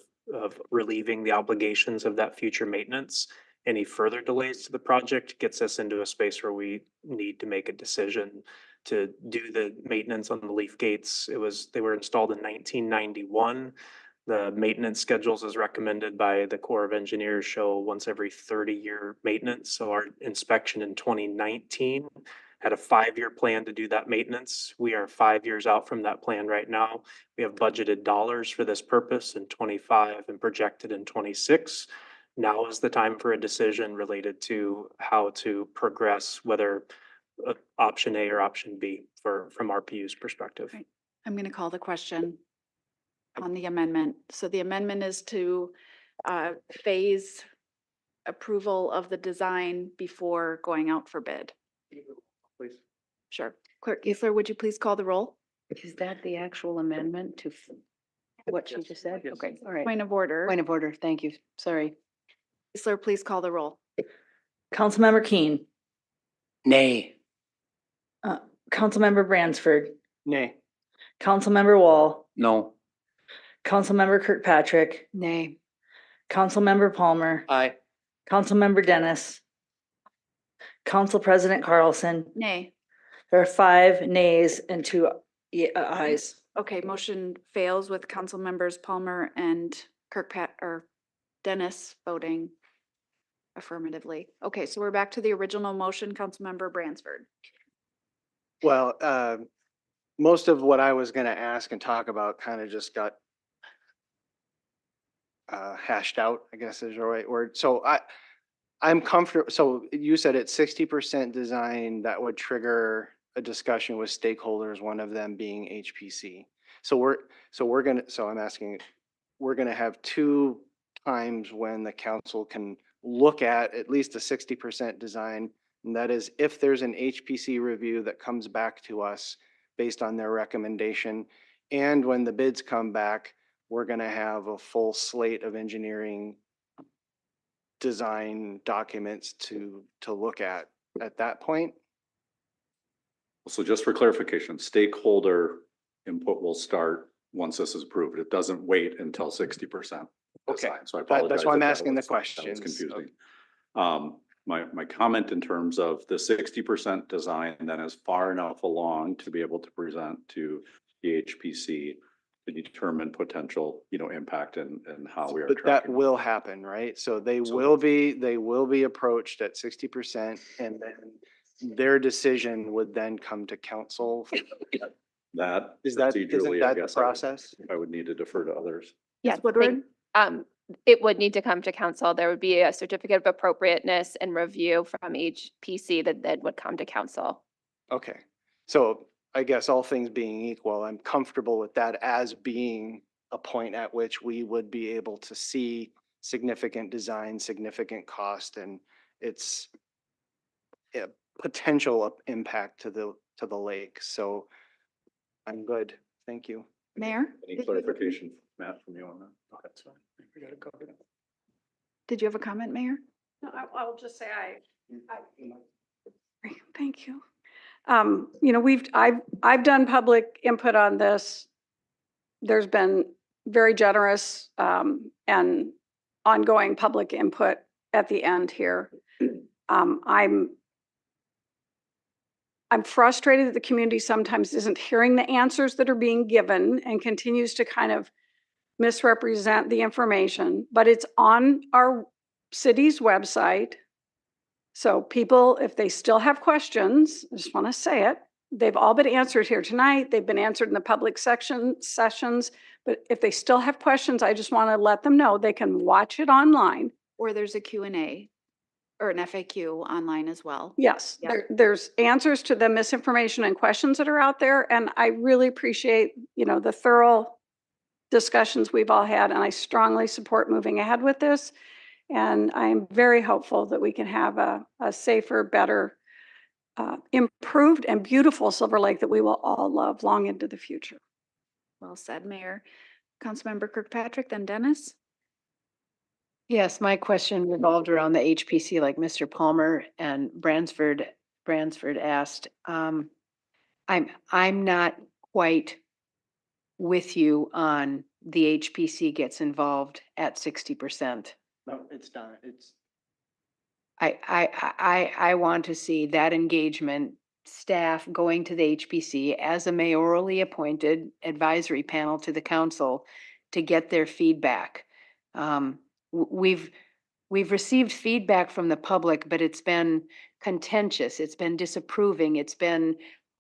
relieving the obligations of that future maintenance. Any further delays to the project gets us into a space where we need to make a decision to do the maintenance on the leaf gates. They were installed in 1991. The maintenance schedules as recommended by the Corps of Engineers show once every 30-year maintenance. So our inspection in 2019 had a 5-year plan to do that maintenance. We are 5 years out from that plan right now. We have budgeted dollars for this purpose in 25 and projected in 26. Now is the time for a decision related to how to progress, whether option A or option B from RPU's perspective. Right. I'm going to call the question on the amendment. So the amendment is to phase approval of the design before going out for bid. Please. Sure. Clerk Geisler, would you please call the roll? Is that the actual amendment to what she Yes. just said? Yes. Okay, all right. Point of order. Point of order. Thank you. Sorry. Geisler, please call the roll. Councilmember Keen, Nay. Councilmember Bransford, Nay. Councilmember Wall, No. Councilmember Kirkpatrick, Nay. Councilmember Palmer, Aye. Councilmember Dennis, Council President Carlson. Nay. There are 5 nays and 2 ayes. Okay, motion fails with council members Palmer and Dennis voting affirmatively. Okay, so we're back to the original motion, Councilmember Bransford. Well, most of what I was going to ask and talk about kind of just got hashed out, I guess is the right word. So I'm comfortable. So you said it's 60% design that would trigger a discussion with stakeholders, one of them being HPC. So I'm asking, we're going to have 2 times when the council can look at least a 60% design. And that is if there's an HPC review that comes back to us based on their recommendation. And when the bids come back, we're going to have a full slate of engineering design documents to look at that point. So just for clarification, stakeholder input will start once this is approved. It doesn't wait until 60%. Okay. So I apologize. That's why I'm if that asking the was- that was questions. confusing. My comment in terms of the 60% design then is far enough along to be able to present to the HPC to determine potential, impact and how we are But that tracking. will happen, right? So they will be approached at 60% and then their decision would then come to council. That Isn't that the procedurally, I guess process? I would need to defer to others. Yes, Woodward? it would need to come to council. There would be a certificate of appropriateness and review from HPC that would come to council. Okay, so I guess all things being equal, I'm comfortable with that as being a point at which we would be able to see significant design, significant cost, and its potential impact to the lake. So I'm good. Thank you. Mayor? Any clarification, Matt, from you on that? Okay, that's fine. We got it covered. Did you have a comment, Mayor? No, I'll just say Thank you. I've done public input on this. There's been very generous and ongoing public input at the end here. I'm frustrated that the community sometimes isn't hearing the answers that are being given and continues to kind of misrepresent the information, but it's on our city's website. So people, if they still have questions, I just want to say it, they've all been answered here tonight. They've been answered in the public sessions. But if they still have questions, I just want to let them know they can watch it online. Or there's a Q&A or an FAQ online as well. Yes, Yep. there's answers to the misinformation and questions that are out there. And I really appreciate, the thorough discussions we've all had. And I strongly support moving ahead with this. And I'm very hopeful that we can have a safer, better, improved and beautiful Silver Lake that we will all love long into the future. Well said, Mayor. Councilmember Kirkpatrick, then Dennis. Yes, my question revolved around the HPC, like Mr. Palmer and Bransford asked. I'm not quite with you on the HPC gets involved at 60%. No, it's done. It's. I want to see that engagement, staff going to the HPC as a mayorally appointed advisory panel to the council to get their feedback. We've received feedback from the public, but it's been contentious, it's been disapproving, it's been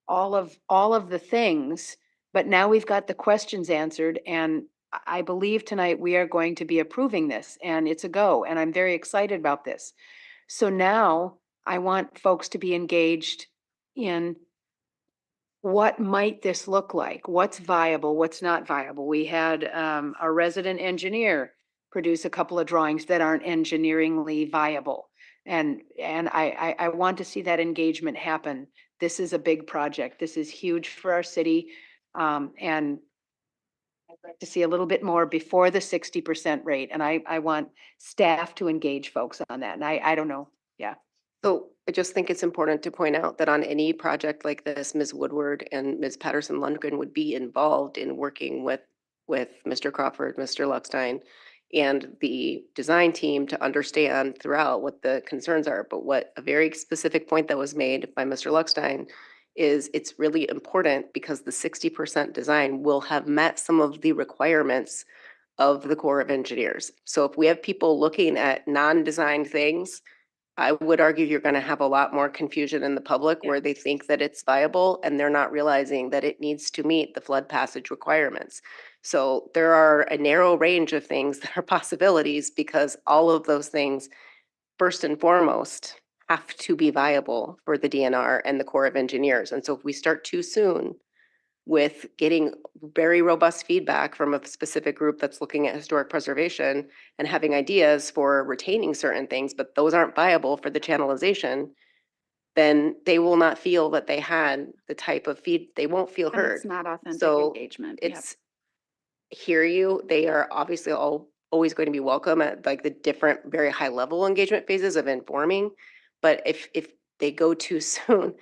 all of the things. But now we've got the questions answered, and I believe tonight we are going to be approving this, and it's a go, and I'm very excited about this. So now I want folks to be engaged in what might this look like? What's viable? What's not viable? We had a resident engineer produce a couple of drawings that aren't engineeringly viable. And I want to see that engagement happen. This is a big project. This is huge for our city. And I'd like to see a little bit more before the 60% rate. And I want staff to engage folks on that. And I don't know. Yeah. So I just think it's important to point out that on any project like this, Ms. Woodward and Ms. Patterson-Lundgren would be involved in working with Mr. Crawford, Mr. Luckstein, and the design team to understand throughout what the concerns are. But what a very specific point that was made by Mr. Luckstein is it's really important because the 60% design will have met some of the requirements of the Corps of Engineers. So if we have people looking at non-designed things, I would argue you're going to have a lot more confusion in the public where they think that it's viable and they're not realizing that it needs to meet the flood passage requirements. So there are a narrow range of things that are possibilities because all of those things, first and foremost, have to be viable for the DNR and the Corps of Engineers. And so if we start too soon with getting very robust feedback from a specific group that's looking at historic preservation and having ideas for retaining certain things, but those aren't viable for the channelization, then they will not feel that they had the type of they won't feel And heard. it's not authentic So engagement. Yep. it's, hear you, they are obviously always going to be welcome at like the different very high level engagement phases of informing. But if they go too soon,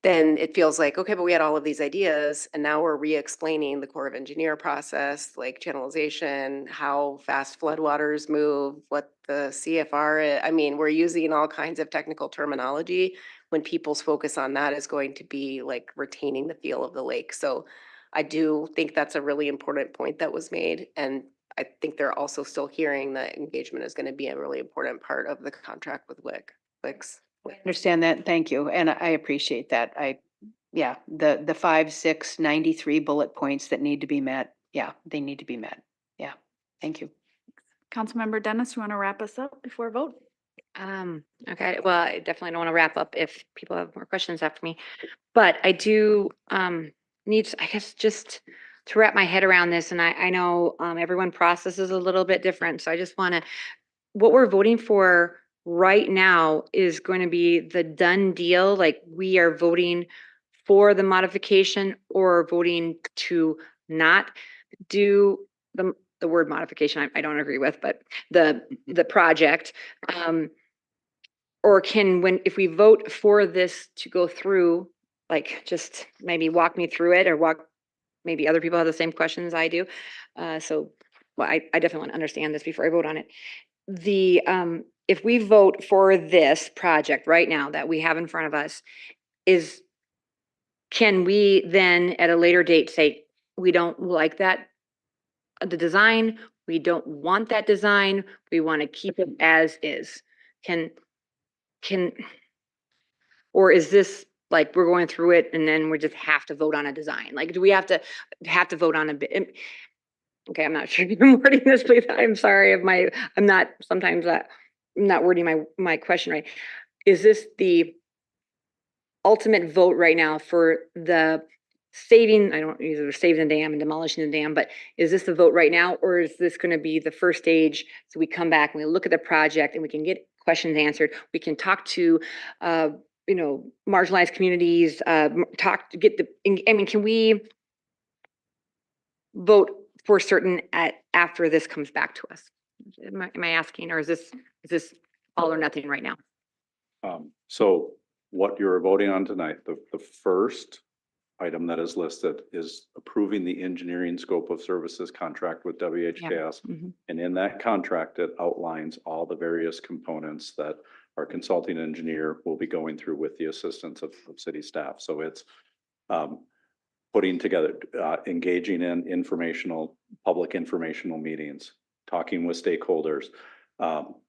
then it feels like, okay, but we had all of these ideas and now we're re-explaining the Corps of Engineer process, like channelization, how fast floodwaters move, what the CFR, I mean, we're using all kinds of technical terminology when people's focus on that is going to be like retaining the feel of the lake. So I do think that's a really important point that was made. And I think they're also still hearing that engagement is going to be a really important part of the contract with WICS. Understand that. Thank you. And I appreciate that. Yeah, the 5, 6, 93 bullet points that need to be met. Yeah, they need to be met. Yeah. Thank you. Councilmember Dennis, you want to wrap us up before vote? Okay, well, I definitely don't want to wrap up if people have more questions after me, but I do need, I guess, just to wrap my head around this. And I know everyone processes a little bit different. So I just want to, what we're voting for right now is going to be the done deal. Like we are voting for the modification or voting to not do the word modification. I don't agree with, but the project. Or can, if we vote for this to go through, like just maybe walk me through it, or maybe other people have the same questions I do. So, well, I definitely want to understand this before I vote on it. if we vote for this project right now that we have in front of us, can we then at a later date say, we don't like that, the design, we don't want that design, we want to keep it as is? Or is this like we're going through it and then we just have to vote on a design? Like, do we have to vote on a bit? Okay, I'm not sure if I'm wording this, please. I'm sorry if I'm not, sometimes I'm not wording my question right. Is this the ultimate vote right now for the saving, I don't either saving the dam and demolishing the dam, but is this the vote right now, or is this going to be the first stage? So we come back and we look at the project and we can get questions answered. We can talk to, marginalized communities, can we vote for certain after this comes back to us? Am I asking, or is this all or nothing right now? So what you're voting on tonight, the first item that is listed is approving the engineering scope of services contract with WHKS. And in that contract, it outlines all the various components that our consulting engineer will be going through with the assistance of city staff. So it's putting together, engaging in public informational meetings, talking with stakeholders,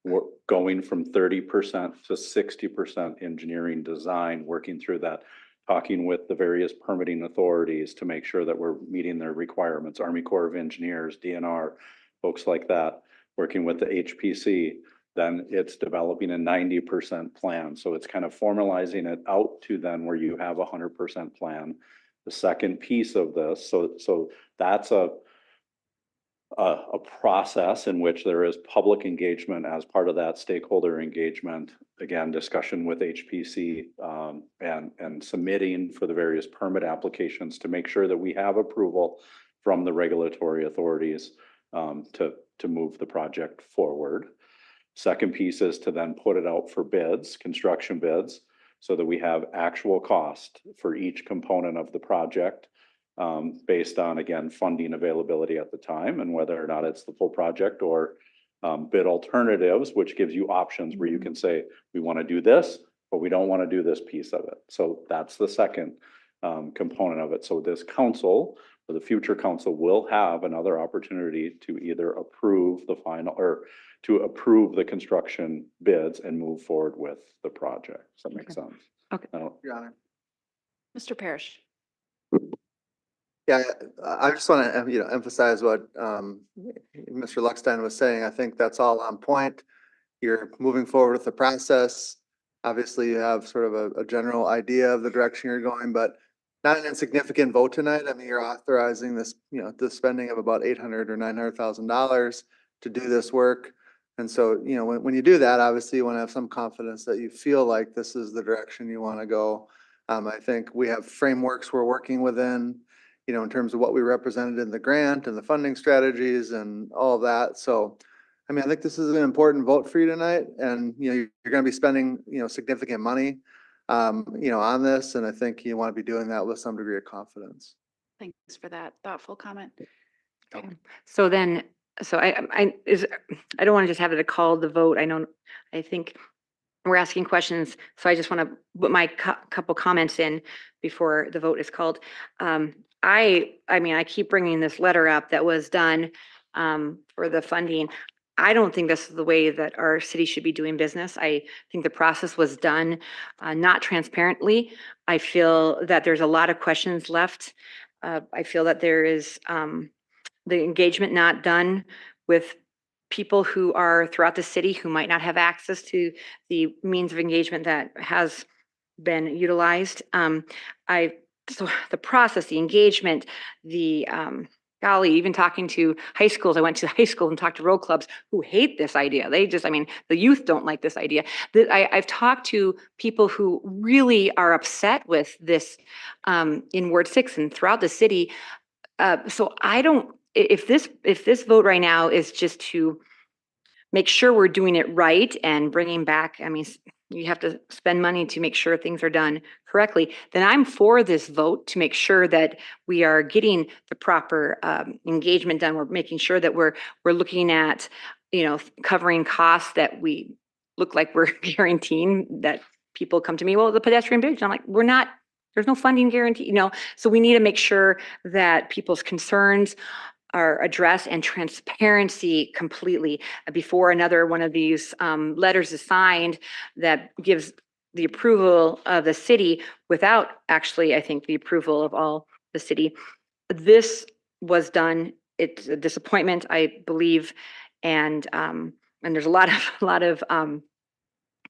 we're going from 30% to 60% engineering design, working through that, talking with the various permitting authorities to make sure that we're meeting their requirements, Army Corps of Engineers, DNR, folks like that, working with the HPC. Then it's developing a 90% plan. So it's kind of formalizing it out to then where you have 100% plan. The second piece of this, so that's a process in which there is public engagement as part of that stakeholder engagement. Again, discussion with HPC and submitting for the various permit applications to make sure that we have approval from the regulatory authorities to move the project forward. Second piece is to then put it out for bids, construction bids, so that we have actual cost for each component of the project. Based on, again, funding availability at the time and whether or not it's the full project or bid alternatives, which gives you options where you can say, we want to do this, but we don't want to do this piece of it. So that's the second component of it. So this council or the future council will have another opportunity to either approve the final or to approve the construction bids and move forward with the project. Does that make sense? Okay. Your Honor. Mr. Parrish. Yeah, I just want to, emphasize what Mr. Luckstein was saying. I think that's all on point. You're moving forward with the process. Obviously, you have sort of a general idea of the direction you're going, but not an insignificant vote tonight. I mean, you're authorizing this, the spending of about $800,000 or $900,000 to do this work. And so, when you do that, obviously you want to have some confidence that you feel like this is the direction you want to go. I think we have frameworks we're working within, in terms of what we represented in the grant and the funding strategies and all of that. So, I mean, I think this is an important vote for you tonight, and, you're going to be spending, significant money, on this. And I think you want to be doing that with some degree of confidence. Thanks for that thoughtful comment. Okay. So I don't want to just have it a call the vote. I think we're asking questions. So I just want to put my couple comments in before the vote is called. I keep bringing this letter up that was done for the funding. I don't think this is the way that our city should be doing business. I think the process was done not transparently. I feel that there's a lot of questions left. I feel that there is the engagement not done with people who are throughout the city who might not have access to the means of engagement that has been utilized. So the process, the engagement, golly, even talking to high schools. I went to high school and talked to road clubs who hate this idea. The youth don't like this idea. I've talked to people who really are upset with this in Ward 6 and throughout the city. So if this vote right now is just to make sure we're doing it right and bringing back, you have to spend money to make sure things are done correctly, then I'm for this vote to make sure that we are getting the proper engagement done. We're making sure that we're looking at covering costs that we look like we're guaranteeing that people come to me, well, the pedestrian bridge. And I'm like, we're not, there's no funding guarantee, so we need to make sure that people's concerns are addressed and transparency completely before another one of these letters is signed that gives the approval of the city without actually, I think, the approval of all the city. This was done. It's a disappointment, I believe, and there's a lot of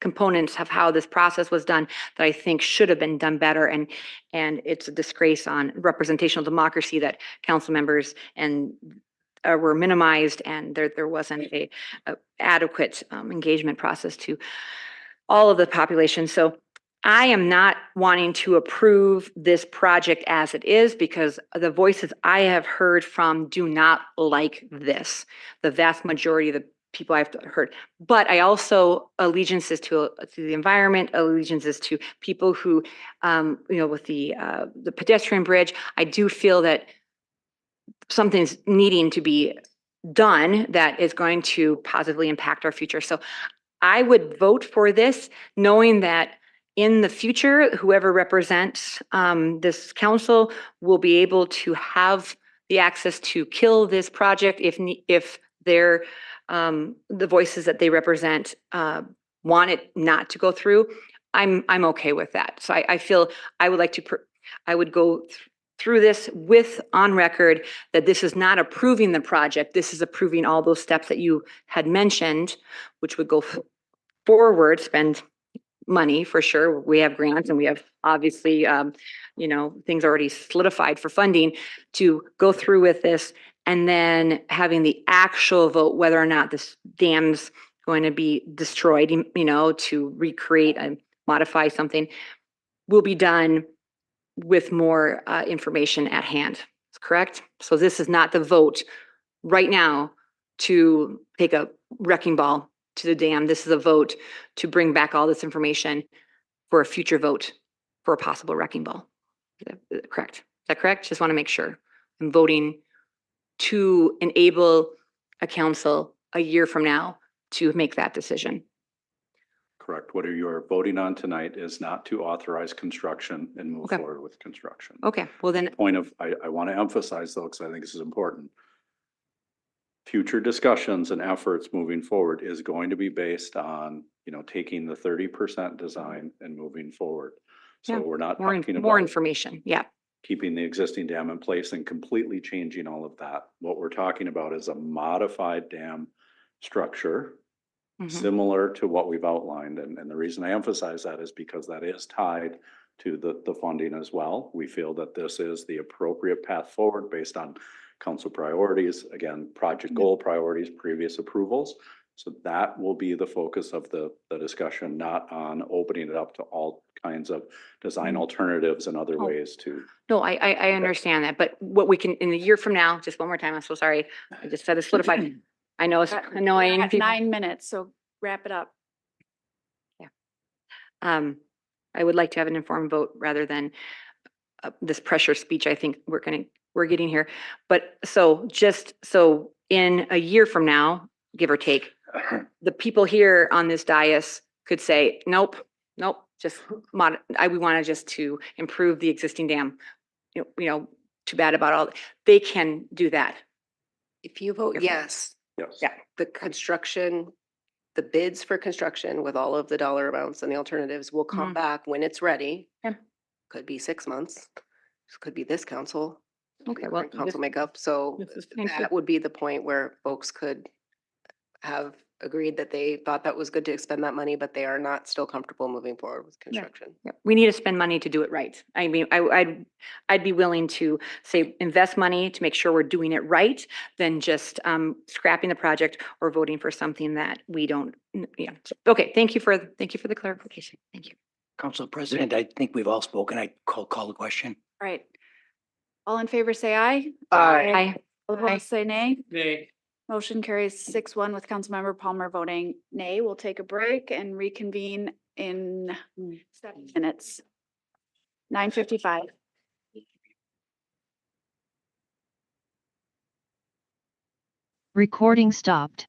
components of how this process was done that I think should have been done better, and it's a disgrace on representational democracy that council members and were minimized, and there wasn't a adequate engagement process to all of the population. So I am not wanting to approve this project as it is because the voices I have heard from do not like this. The vast majority of the people I've heard, but I also allegiances to the environment, allegiances to people who, with the pedestrian bridge, I do feel that something's needing to be done that is going to positively impact our future. So I would vote for this, knowing that in the future, whoever represents this council will be able to have the access to kill this project if they're the voices that they represent want it not to go through. I'm okay with that. So I feel I would like to I would go through this with on record that this is not approving the project. This is approving all those steps that you had mentioned, which would go forward, spend money for sure. We have grants and we have obviously, things already solidified for funding to go through with this, and then having the actual vote whether or not this dam's going to be destroyed, to recreate and modify something will be done with more information at hand. Correct? So this is not the vote right now to take a wrecking ball to the dam. This is a vote to bring back all this information for a future vote for a possible wrecking ball. Correct? Is that correct? Just want to make sure. I'm voting to enable a council a year from now to make that decision. Correct. What you are voting on tonight is not to authorize construction and move forward with construction. Okay, well then. Point of, I want to emphasize though, because I think this is important. Future discussions and efforts moving forward is going to be based on, taking the 30% design and moving forward. So we're not talking about more information. Yeah. Keeping the existing dam in place and completely changing all of that. What we're talking about is a modified dam structure similar to what we've outlined. And the reason I emphasize that is because that is tied to the funding as well. We feel that this is the appropriate path forward based on council priorities, again, project goal priorities, previous approvals. So that will be the focus of the discussion, not on opening it up to all kinds of design alternatives and other ways to. No, I understand that, but what we can, in a year from now, just one more time, I'm so sorry. I just said it's solidified. I know it's annoying. 9 minutes, so wrap it up. Yeah. I would like to have an informed vote rather than this pressure speech I think we're getting here. But so in a year from now, give or take, the people here on this dais could say, nope, just we want just to improve the existing dam. Too bad about all. They can do that. If you vote yes, yeah, the construction, the bids for construction with all of the dollar amounts and the alternatives will come back when it's ready. Yeah. Could be 6 months. Could be this council. Okay, well, council makeup. So that would be the point where folks could have agreed that they thought that was good to expend that money, but they are not still comfortable moving forward with construction. Yeah. We need to spend money to do it right. I mean, I'd be willing to say invest money to make sure we're doing it right than just scrapping the project or voting for something that we don't. Yeah. Okay. Thank you for the clarification. Thank you. Council President, I think we've all spoken. I call the question. All right. All in favor, say aye. Aye. All opposed, say nay. Nay. Motion carries 6-1 with Councilmember Palmer voting nay. We'll take a break and reconvene in 7 minutes. 9:55. Recording stopped.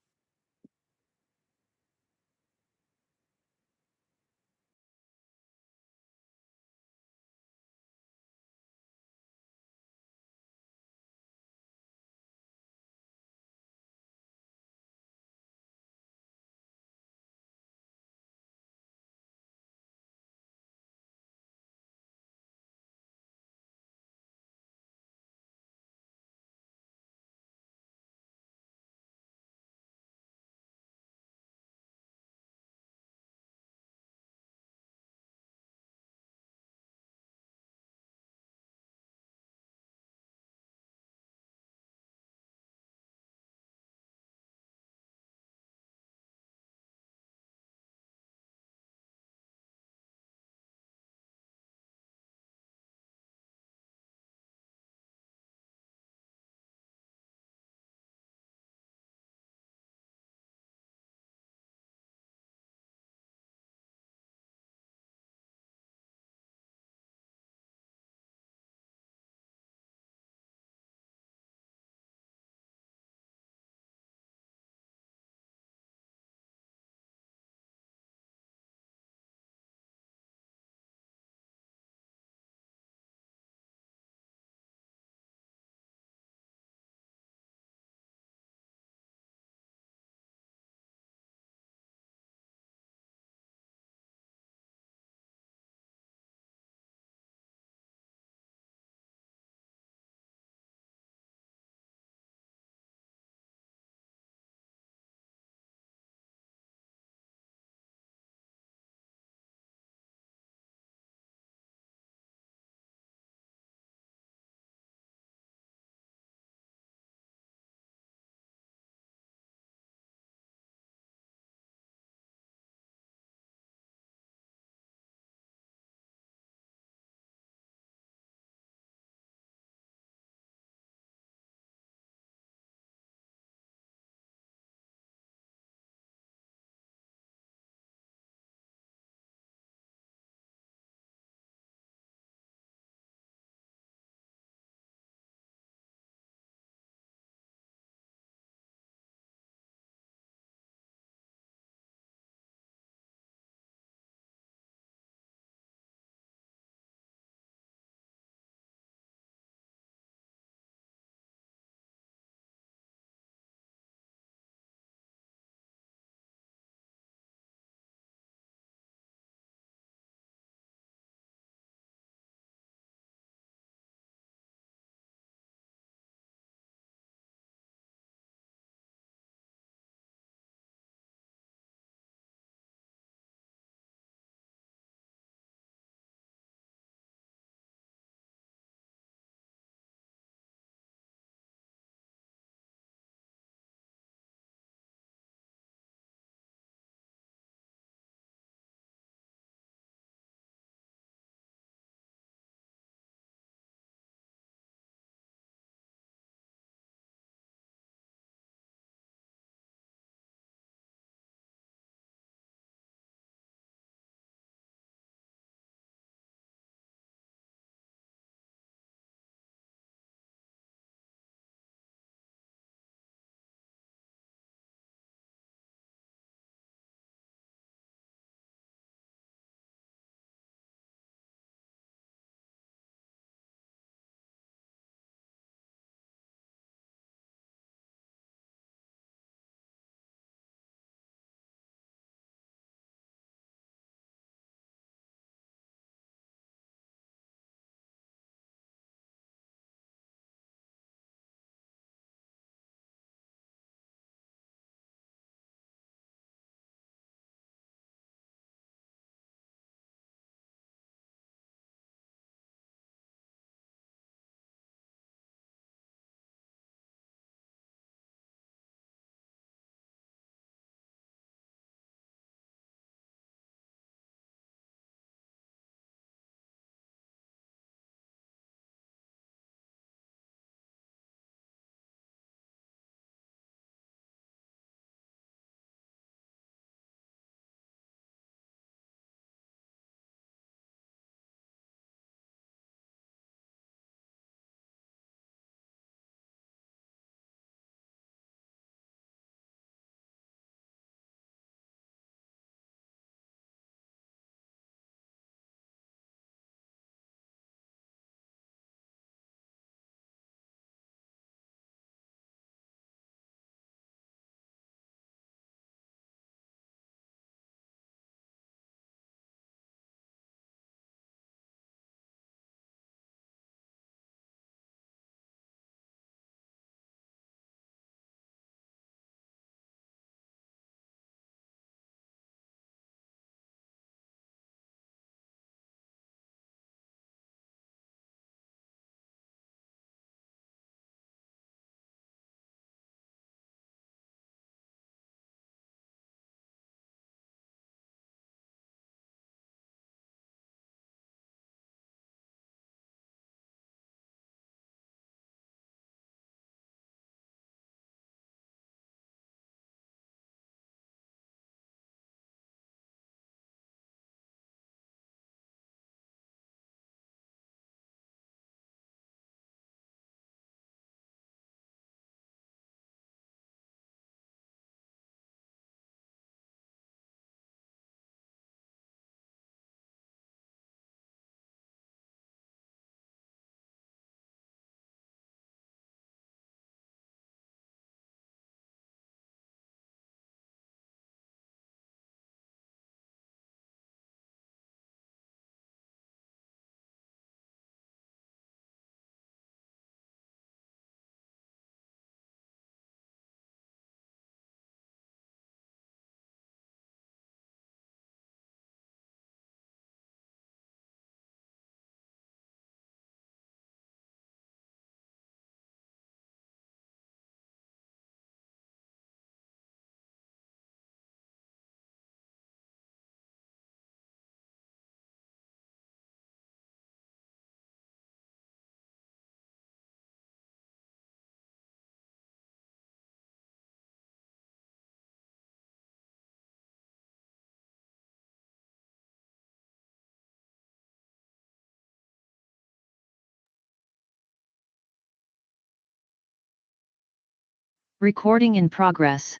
Recording in progress.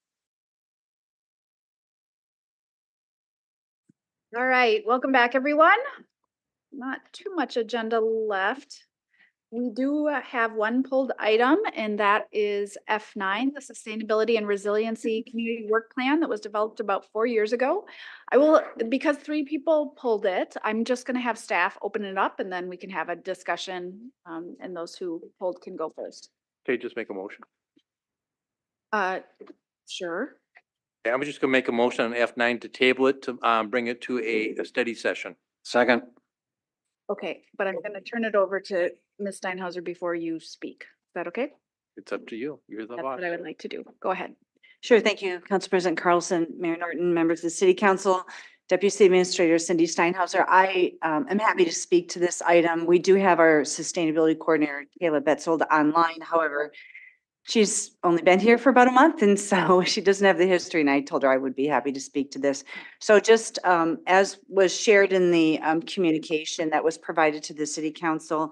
All right, welcome back, everyone. Not too much agenda left. We do have one pulled item, and that is F9, the Sustainability and Resiliency Community Work Plan that was developed about 4 years ago. I will, because 3 people pulled it, I'm just going to have staff open it up, and then we can have a discussion, and those who pulled can go first. Okay, just make a motion. Sure. Okay, I'm just gonna make a motion on F9 to table it, to bring it to a study session. Second. Okay, but I'm going to turn it over to Ms. Steinhauser before you speak. Is that okay? It's up to you. You're the That's boss. what I would like to do. Go ahead. Sure, thank you, Council President Carlson, Mayor Norton, members of the City Council, Deputy City Administrator Cindy Steinhauser. I am happy to speak to this item. We do have our Sustainability Coordinator, Kayla Betzold, online. However, she's only been here for about a month, and so she doesn't have the history, and I told her I would be happy to speak to this. So just as was shared in the communication that was provided to the City Council,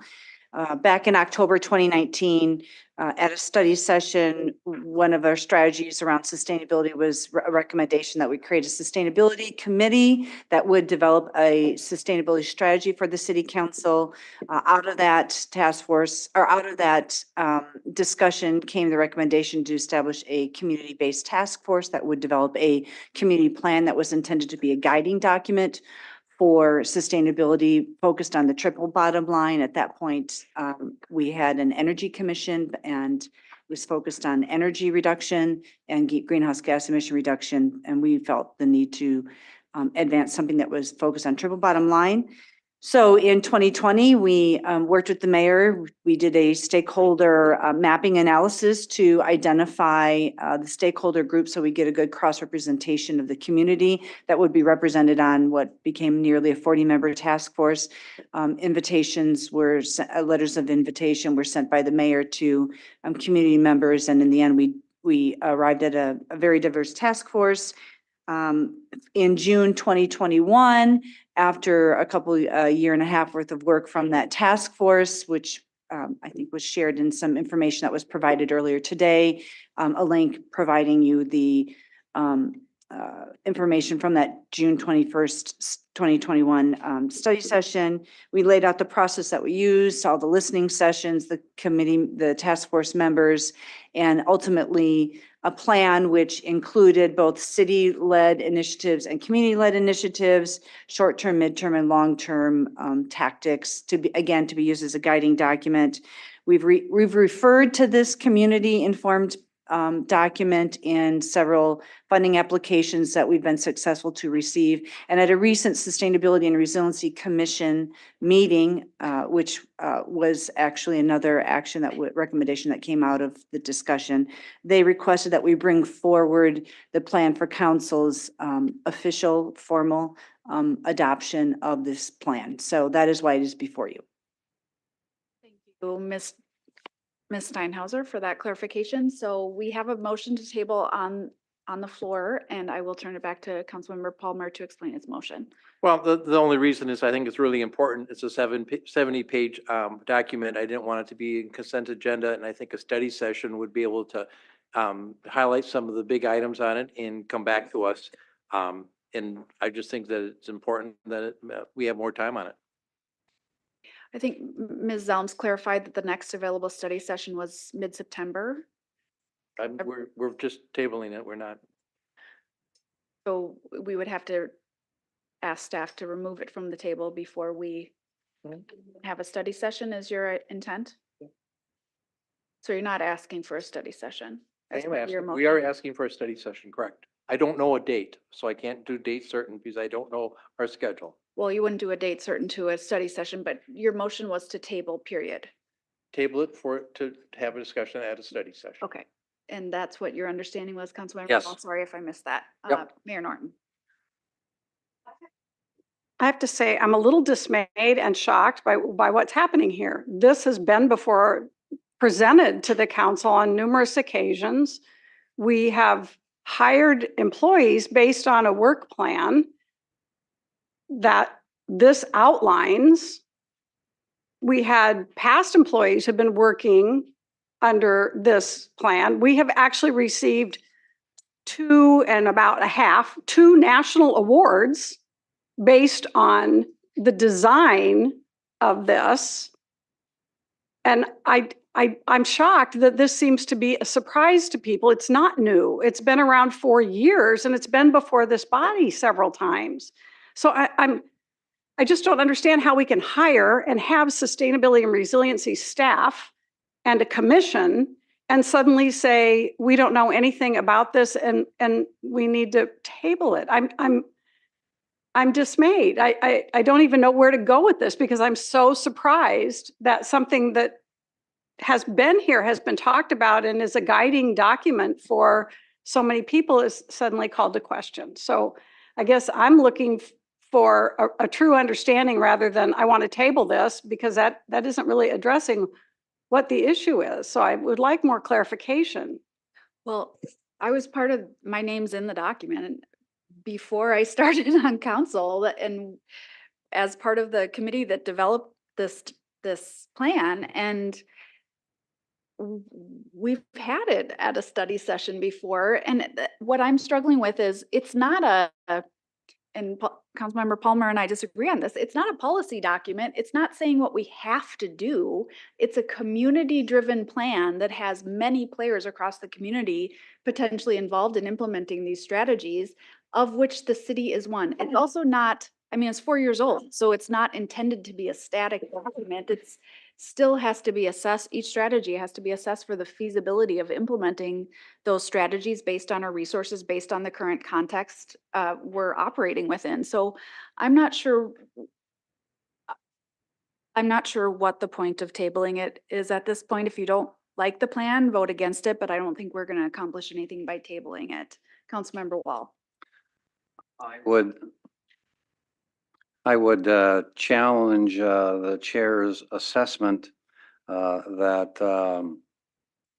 back in October 2019, at a study session, one of our strategies around sustainability was a recommendation that we create a sustainability committee that would develop a sustainability strategy for the City Council. Out of that task force, or out of that discussion, came the recommendation to establish a community-based task force that would develop a community plan that was intended to be a guiding document for sustainability, focused on the triple bottom line. At that point, we had an energy commission and was focused on energy reduction and greenhouse gas emission reduction. And we felt the need to advance something that was focused on triple bottom line. So in 2020, we worked with the mayor. We did a stakeholder mapping analysis to identify the stakeholder group so we get a good cross-representation of the community that would be represented on what became nearly a 40-member task force. Invitations were, letters of invitation were sent by the mayor to community members. And in the end, we arrived at a very diverse task force. In June 2021, after a couple, year and a half worth of work from that task force, which I think was shared in some information that was provided earlier today, a link providing you the information from that June 21st, 2021 study session. We laid out the process that we used, all the listening sessions, the committee, the task force members, and ultimately a plan which included both city-led initiatives and community-led initiatives, short-term, midterm, and long-term tactics to be, again, to be used as a guiding document. We've referred to this community-informed document in several funding applications that we've been successful to receive. And at a recent Sustainability and Resiliency Commission meeting, which was actually another action that recommendation that came out of the discussion, they requested that we bring forward the plan for council's official formal adoption of this plan. So that is why it is before you. Thank you, Ms. Steinhauser, for that clarification. So we have a motion to table on the floor, and I will turn it back to Councilmember Palmer to explain his motion. Well, the only reason is I think it's really important. It's a 70-page document. I didn't want it to be in consent agenda, and I think a study session would be able to highlight some of the big items on it and come back to us. And I just think that it's important that we have more time on it. I think Ms. Zelms clarified that the next available study session was mid-September. We're just tabling it. We're not. So we would have to ask staff to remove it from the table before we have a study session, is your intent? So you're not asking for a study session? We are asking for a study session, correct? I don't know a date, so I can't do date certain because I don't know our schedule. Well, you wouldn't do a date certain to a study session, but your motion was to table, period. Table it to have a discussion at a study session. Okay. And that's what your understanding was, Councilmember? Yes. Paul? Sorry if I missed that. Yep. Mayor Norton. I have to say, I'm a little dismayed and shocked by what's happening here. This has been presented to the council on numerous occasions. We have hired employees based on a work plan that this outlines. We had past employees who've been working under this plan. We have actually received 2 national awards based on the design of this. And I'm shocked that this seems to be a surprise to people. It's not new. It's been around for years and it's been before this body several times. So I just don't understand how we can hire and have sustainability and resiliency staff and a commission and suddenly say, we don't know anything about this and we need to table it. I'm dismayed. I don't even know where to go with this because I'm so surprised that something that has been here, has been talked about and is a guiding document for so many people is suddenly called to question. So I guess I'm looking for a true understanding rather than I want to table this because that isn't really addressing what the issue is. So I would like more clarification. Well, I was part of, my name's in the document and before I started on council and as part of the committee that developed this plan, and we've had it at a study session before. And what I'm struggling with is it's not and Councilmember Palmer and I disagree on this. It's not a policy document. It's not saying what we have to do. It's a community-driven plan that has many players across the community potentially involved in implementing these strategies, of which the city is one. It's also not, I mean, it's 4 years old, so it's not intended to be a static document. It's still has to be assessed. Each strategy has to be assessed for the feasibility of implementing those strategies based on our resources, based on the current context we're operating within. So I'm not sure what the point of tabling it is at this point. If you don't like the plan, vote against it, but I don't think we're going to accomplish anything by tabling it. Councilmember Wall. I would challenge the chair's assessment that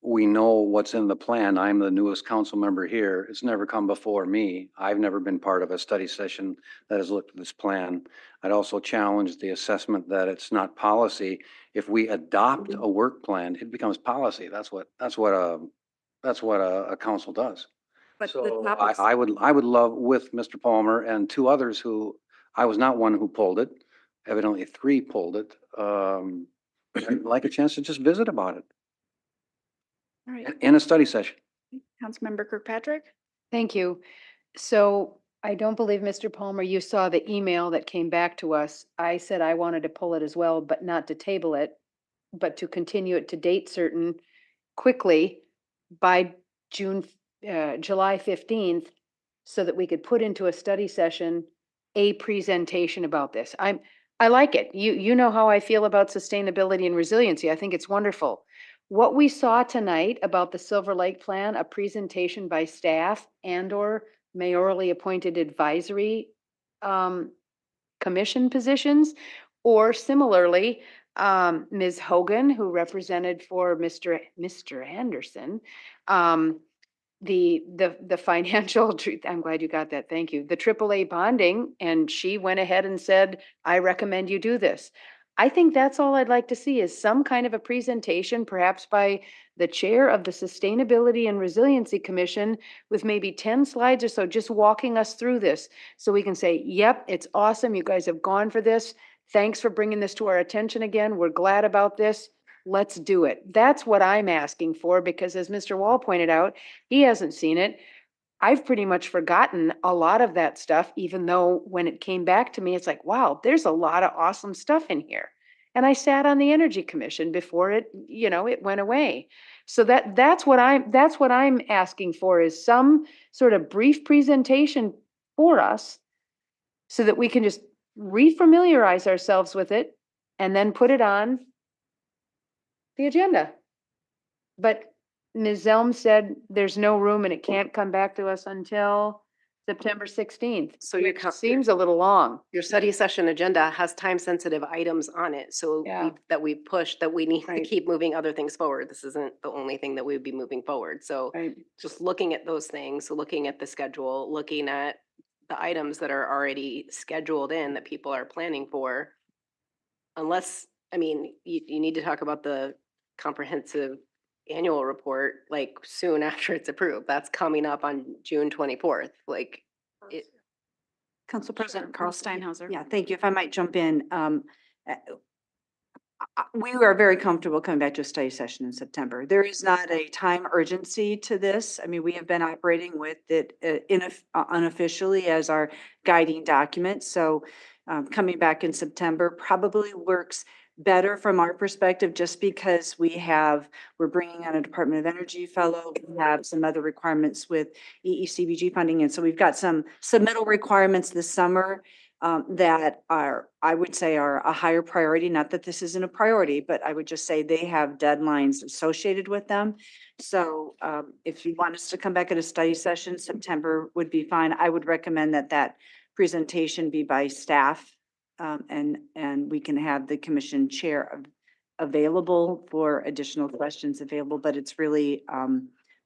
we know what's in the plan. I'm the newest council member here. It's never come before me. I've never been part of a study session that has looked at this plan. I'd also challenge the assessment that it's not policy. If we adopt a work plan, it becomes policy. That's what a council does. But So I would love with Mr. Palmer and 2 others who, I was not one who pulled it. Evidently 3 pulled it. I'd like a chance to just visit about it. All right. In a study session. Councilmember Kirkpatrick. Thank you. So I don't believe, Mr. Palmer, you saw the email that came back to us. I said I wanted to pull it as well, but not to table it, but to continue it to date certain quickly by July 15th, so that we could put into a study session a presentation about this. I like it. You know how I feel about sustainability and resiliency. I think it's wonderful. What we saw tonight about the Silver Lake Plan, a presentation by staff and/or mayorally appointed advisory commission positions, or similarly, Ms. Hogan, who represented for Mr. Anderson, the financial truth. I'm glad you got that. Thank you. The AAA bonding, and she went ahead and said, I recommend you do this. I think that's all I'd like to see is some kind of a presentation, perhaps by the chair of the Sustainability and Resiliency Commission with maybe 10 slides or so, just walking us through this. So we can say, yep, it's awesome. You guys have gone for this. Thanks for bringing this to our attention again. We're glad about this. Let's do it. That's what I'm asking for, because as Mr. Wall pointed out, he hasn't seen it. I've pretty much forgotten a lot of that stuff, even though when it came back to me, it's like, wow, there's a lot of awesome stuff in here. And I sat on the Energy Commission before it went away. So that's what I'm asking for, is some sort of brief presentation for us so that we can just refamiliarize ourselves with it and then put it on the agenda. But Ms. Zelm said there's no room and it can't come back to us until September 16th. So which seems a little long. Your study session agenda has time-sensitive items on it, so that we push, that we need to keep moving other things forward. This isn't the only thing that we would be moving forward. So just looking at those things, looking at the schedule, looking at the items that are already scheduled in that people are planning for, unless, I mean, you need to talk about the comprehensive annual report like soon after it's approved. That's coming up on June 24th. Like it, Council President Carl Carlson. Steinhauser. Yeah, thank you. If I might jump in, we are very comfortable coming back to a study session in September. There is not a time urgency to this. I mean, we have been operating with it unofficially as our guiding document. So coming back in September probably works better from our perspective, just because we're bringing on a Department of Energy fellow. We have some other requirements with EECBG funding. And so we've got some submittal requirements this summer that are, I would say, are a higher priority. Not that this isn't a priority, but I would just say they have deadlines associated with them. So if you want us to come back at a study session, September would be fine. I would recommend that presentation be by staff, and we can have the commission chair available for additional questions available, but it's really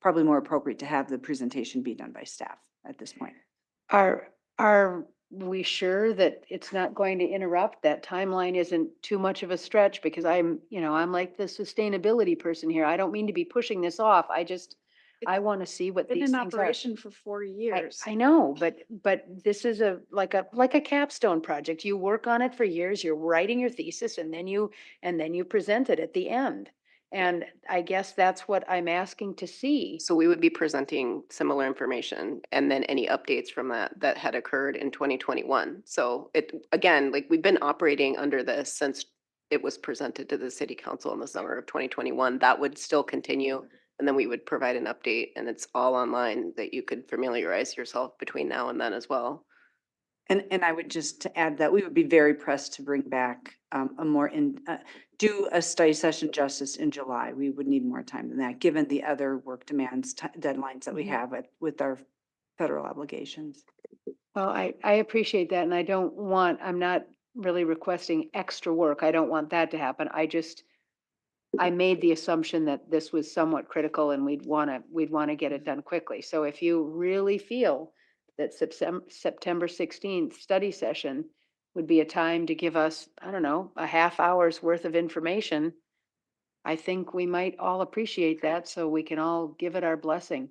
probably more appropriate to have the presentation be done by staff at this point. Are we sure that it's not going to interrupt? That timeline isn't too much of a stretch, because I'm like the sustainability person here. I don't mean to be pushing this off. I want to see what Been these in things are. operation for 4 years. I know, but this is like a capstone project. You work on it for years, you're writing your thesis, and then you present it at the end. And I guess that's what I'm asking to see. so we would be presenting similar information and then any updates from that had occurred in 2021. So it, again, like we've been operating under this since it was presented to the city council in the summer of 2021. That would still continue. And then we would provide an update, and it's all online that you could familiarize yourself between now and then as well. And I would just to add that we would be very pressed to bring back do a study session justice in July. We would need more time than that, given the other work demands, deadlines that we have with our federal obligations. Well, I appreciate that, and I'm not really requesting extra work. I don't want that to happen. I made the assumption that this was somewhat critical and we'd want to get it done quickly. So if you really feel that September 16th study session would be a time to give us, I don't know, a half hour's worth of information, I think we might all appreciate that, so we can all give it our blessing.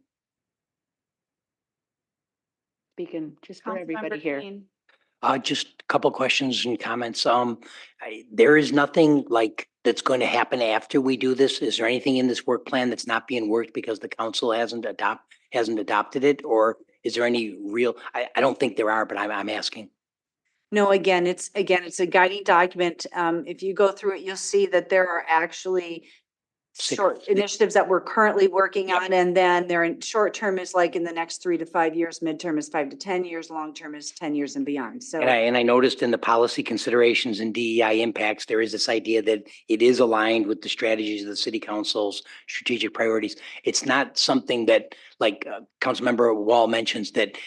Speaking just for everybody Councilmember here. Keen. Just a couple questions and comments. There is nothing like that's going to happen after we do this. Is there anything in this work plan that's not being worked because the council hasn't adopted it? Or is there any real, I don't think there are, but I'm asking. No, again, it's a guiding document. If you go through it, you'll see that there are actually short initiatives that we're currently working on, and then they're in short term is like in the next 3 to 5 years, midterm is 5 to 10 years, long term is 10 years and beyond. So And I noticed in the policy considerations and DEI impacts, there is this idea that it is aligned with the strategies of the city council's strategic priorities. It's not something that, like Councilmember Wall mentions, that,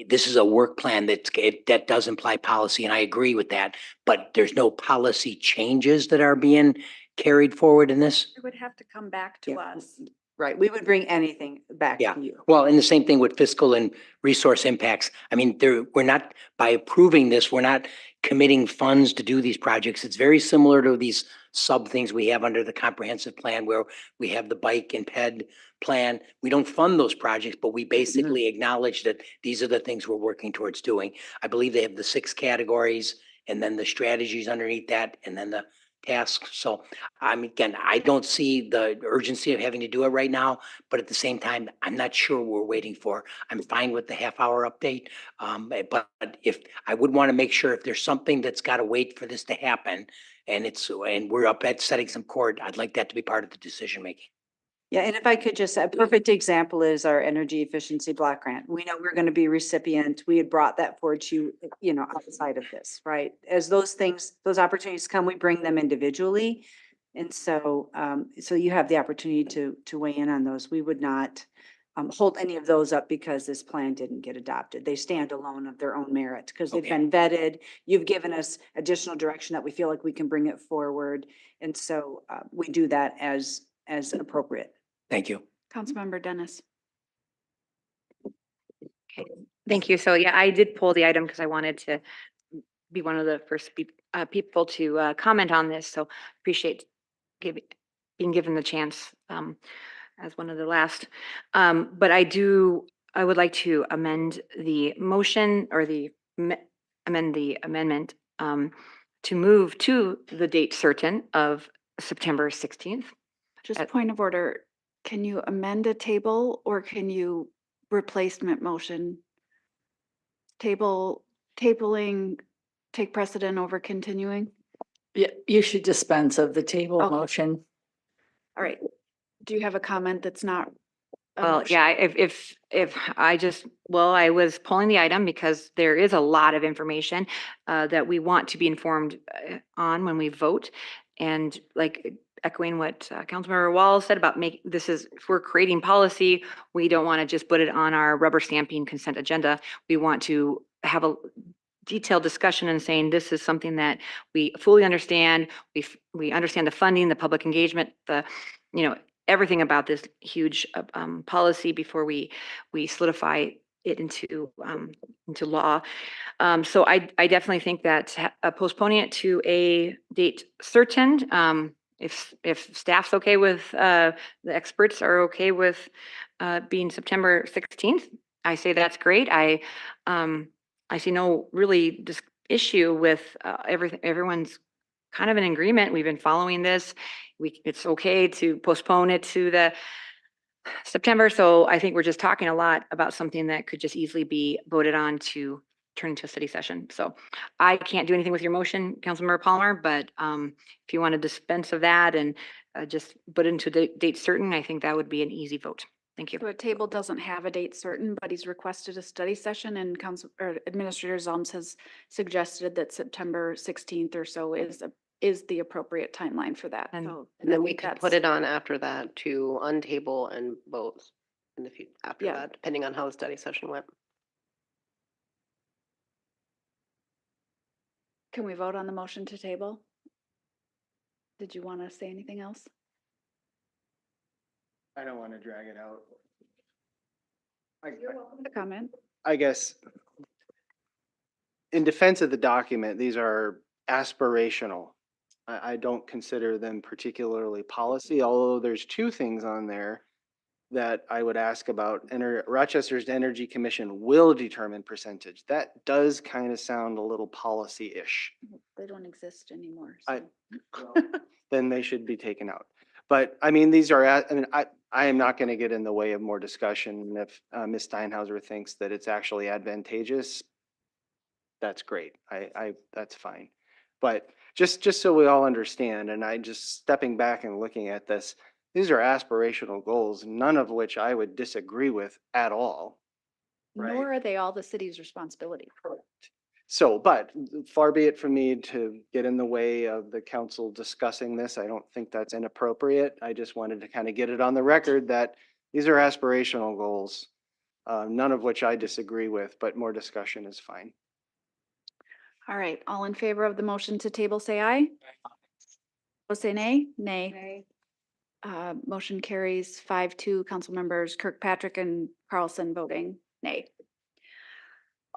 this is a work plan that does imply policy, and I agree with that, but there's no policy changes that are being carried forward in this? It would have to come back to us. right, we would bring anything back Yeah. to you. Well, and the same thing with fiscal and resource impacts. I mean, we're not, by approving this, we're not committing funds to do these projects. It's very similar to these sub things we have under the comprehensive plan, where we have the bike and ped plan. We don't fund those projects, but we basically acknowledge that these are the things we're working towards doing. I believe they have the 6 categories and then the strategies underneath that, and then the tasks. So again, I don't see the urgency of having to do it right now, but at the same time, I'm not sure what we're waiting for. I'm fine with the half-hour update. But if I would want to make sure if there's something that's got to wait for this to happen, and we're up at setting some court, I'd like that to be part of the decision making. Yeah, and if I could just, a perfect example is our energy efficiency block grant. We know we're going to be recipient. We had brought that forward to, outside of this, right? As those opportunities come, we bring them individually. And so, so you have the opportunity to weigh in on those. We would not hold any of those up because this plan didn't get adopted. They stand alone of their own merit because they've been vetted. You've given us additional direction that we feel like we can bring it forward. And so we do that as appropriate. Thank you. Councilmember Dennis. Okay, thank you. So yeah, I did pull the item because I wanted to be one of the first people to comment on this. So appreciate being given the chance, as one of the last. But I would like to amend the motion or amend the amendment, to move to the date certain of September 16th. Just point of order, can you amend a table or can you replacement motion? Tabling, take precedent over continuing? Yeah, you should dispense of the table Okay. motion. All right. Do you have a comment that's not? a Well, motion? yeah, if I was pulling the item because there is a lot of information that we want to be informed on when we vote. And like echoing what Councilmember Wall said about if we're creating policy, we don't want to just put it on our rubber stamping consent agenda. We want to have a detailed discussion and saying this is something that we fully understand. We understand the funding, the public engagement, everything about this huge policy before we solidify it into law. So I definitely think that postponing it to a date certain, if staff's okay with, the experts are okay with being September 16th, I say that's great. I see no really issue with everything. Everyone's kind of in agreement. We've been following this. It's okay to postpone it to the September. So I think we're just talking a lot about something that could just easily be voted on to turn into a study session. So I can't do anything with your motion, Councilmember Palmer, but if you want to dispense of that and just put it into date certain, I think that would be an easy vote. Thank you. So a table doesn't have a date certain, but he's requested a study session and Administrator Zelms has suggested that September 16th or so is the appropriate timeline for that. And- So And then I we think could that's- put it on after that to untable and vote in the future after Yeah. that, depending on how the study session went. Can we vote on the motion to table? Did you want to say anything else? I don't want to drag it out. You're welcome to comment. I guess in defense of the document, these are aspirational. I don't consider them particularly policy, although there's two things on there that I would ask about. Rochester's Energy Commission will determine percentage. That does kind of sound a little policy-ish. They don't exist anymore. I- so. Then they should be taken out. But I mean, these are, I am not going to get in the way of more discussion. If Ms. Steinhauser thinks that it's actually advantageous, that's great. That's fine. But just so we all understand, and I just stepping back and looking at this, these are aspirational goals, none of which I would disagree with at all. Right. Nor are they all the city's responsibility. So, but far be it from me to get in the way of the council discussing this. I don't think that's inappropriate. I just wanted to kind of get it on the record that these are aspirational goals, none of which I disagree with, but more discussion is fine. All right, all in favor of the motion to table, say aye. Opposed, say nay. Nay. Motion carries 5-2. Council members Kirkpatrick and Carlson voting nay.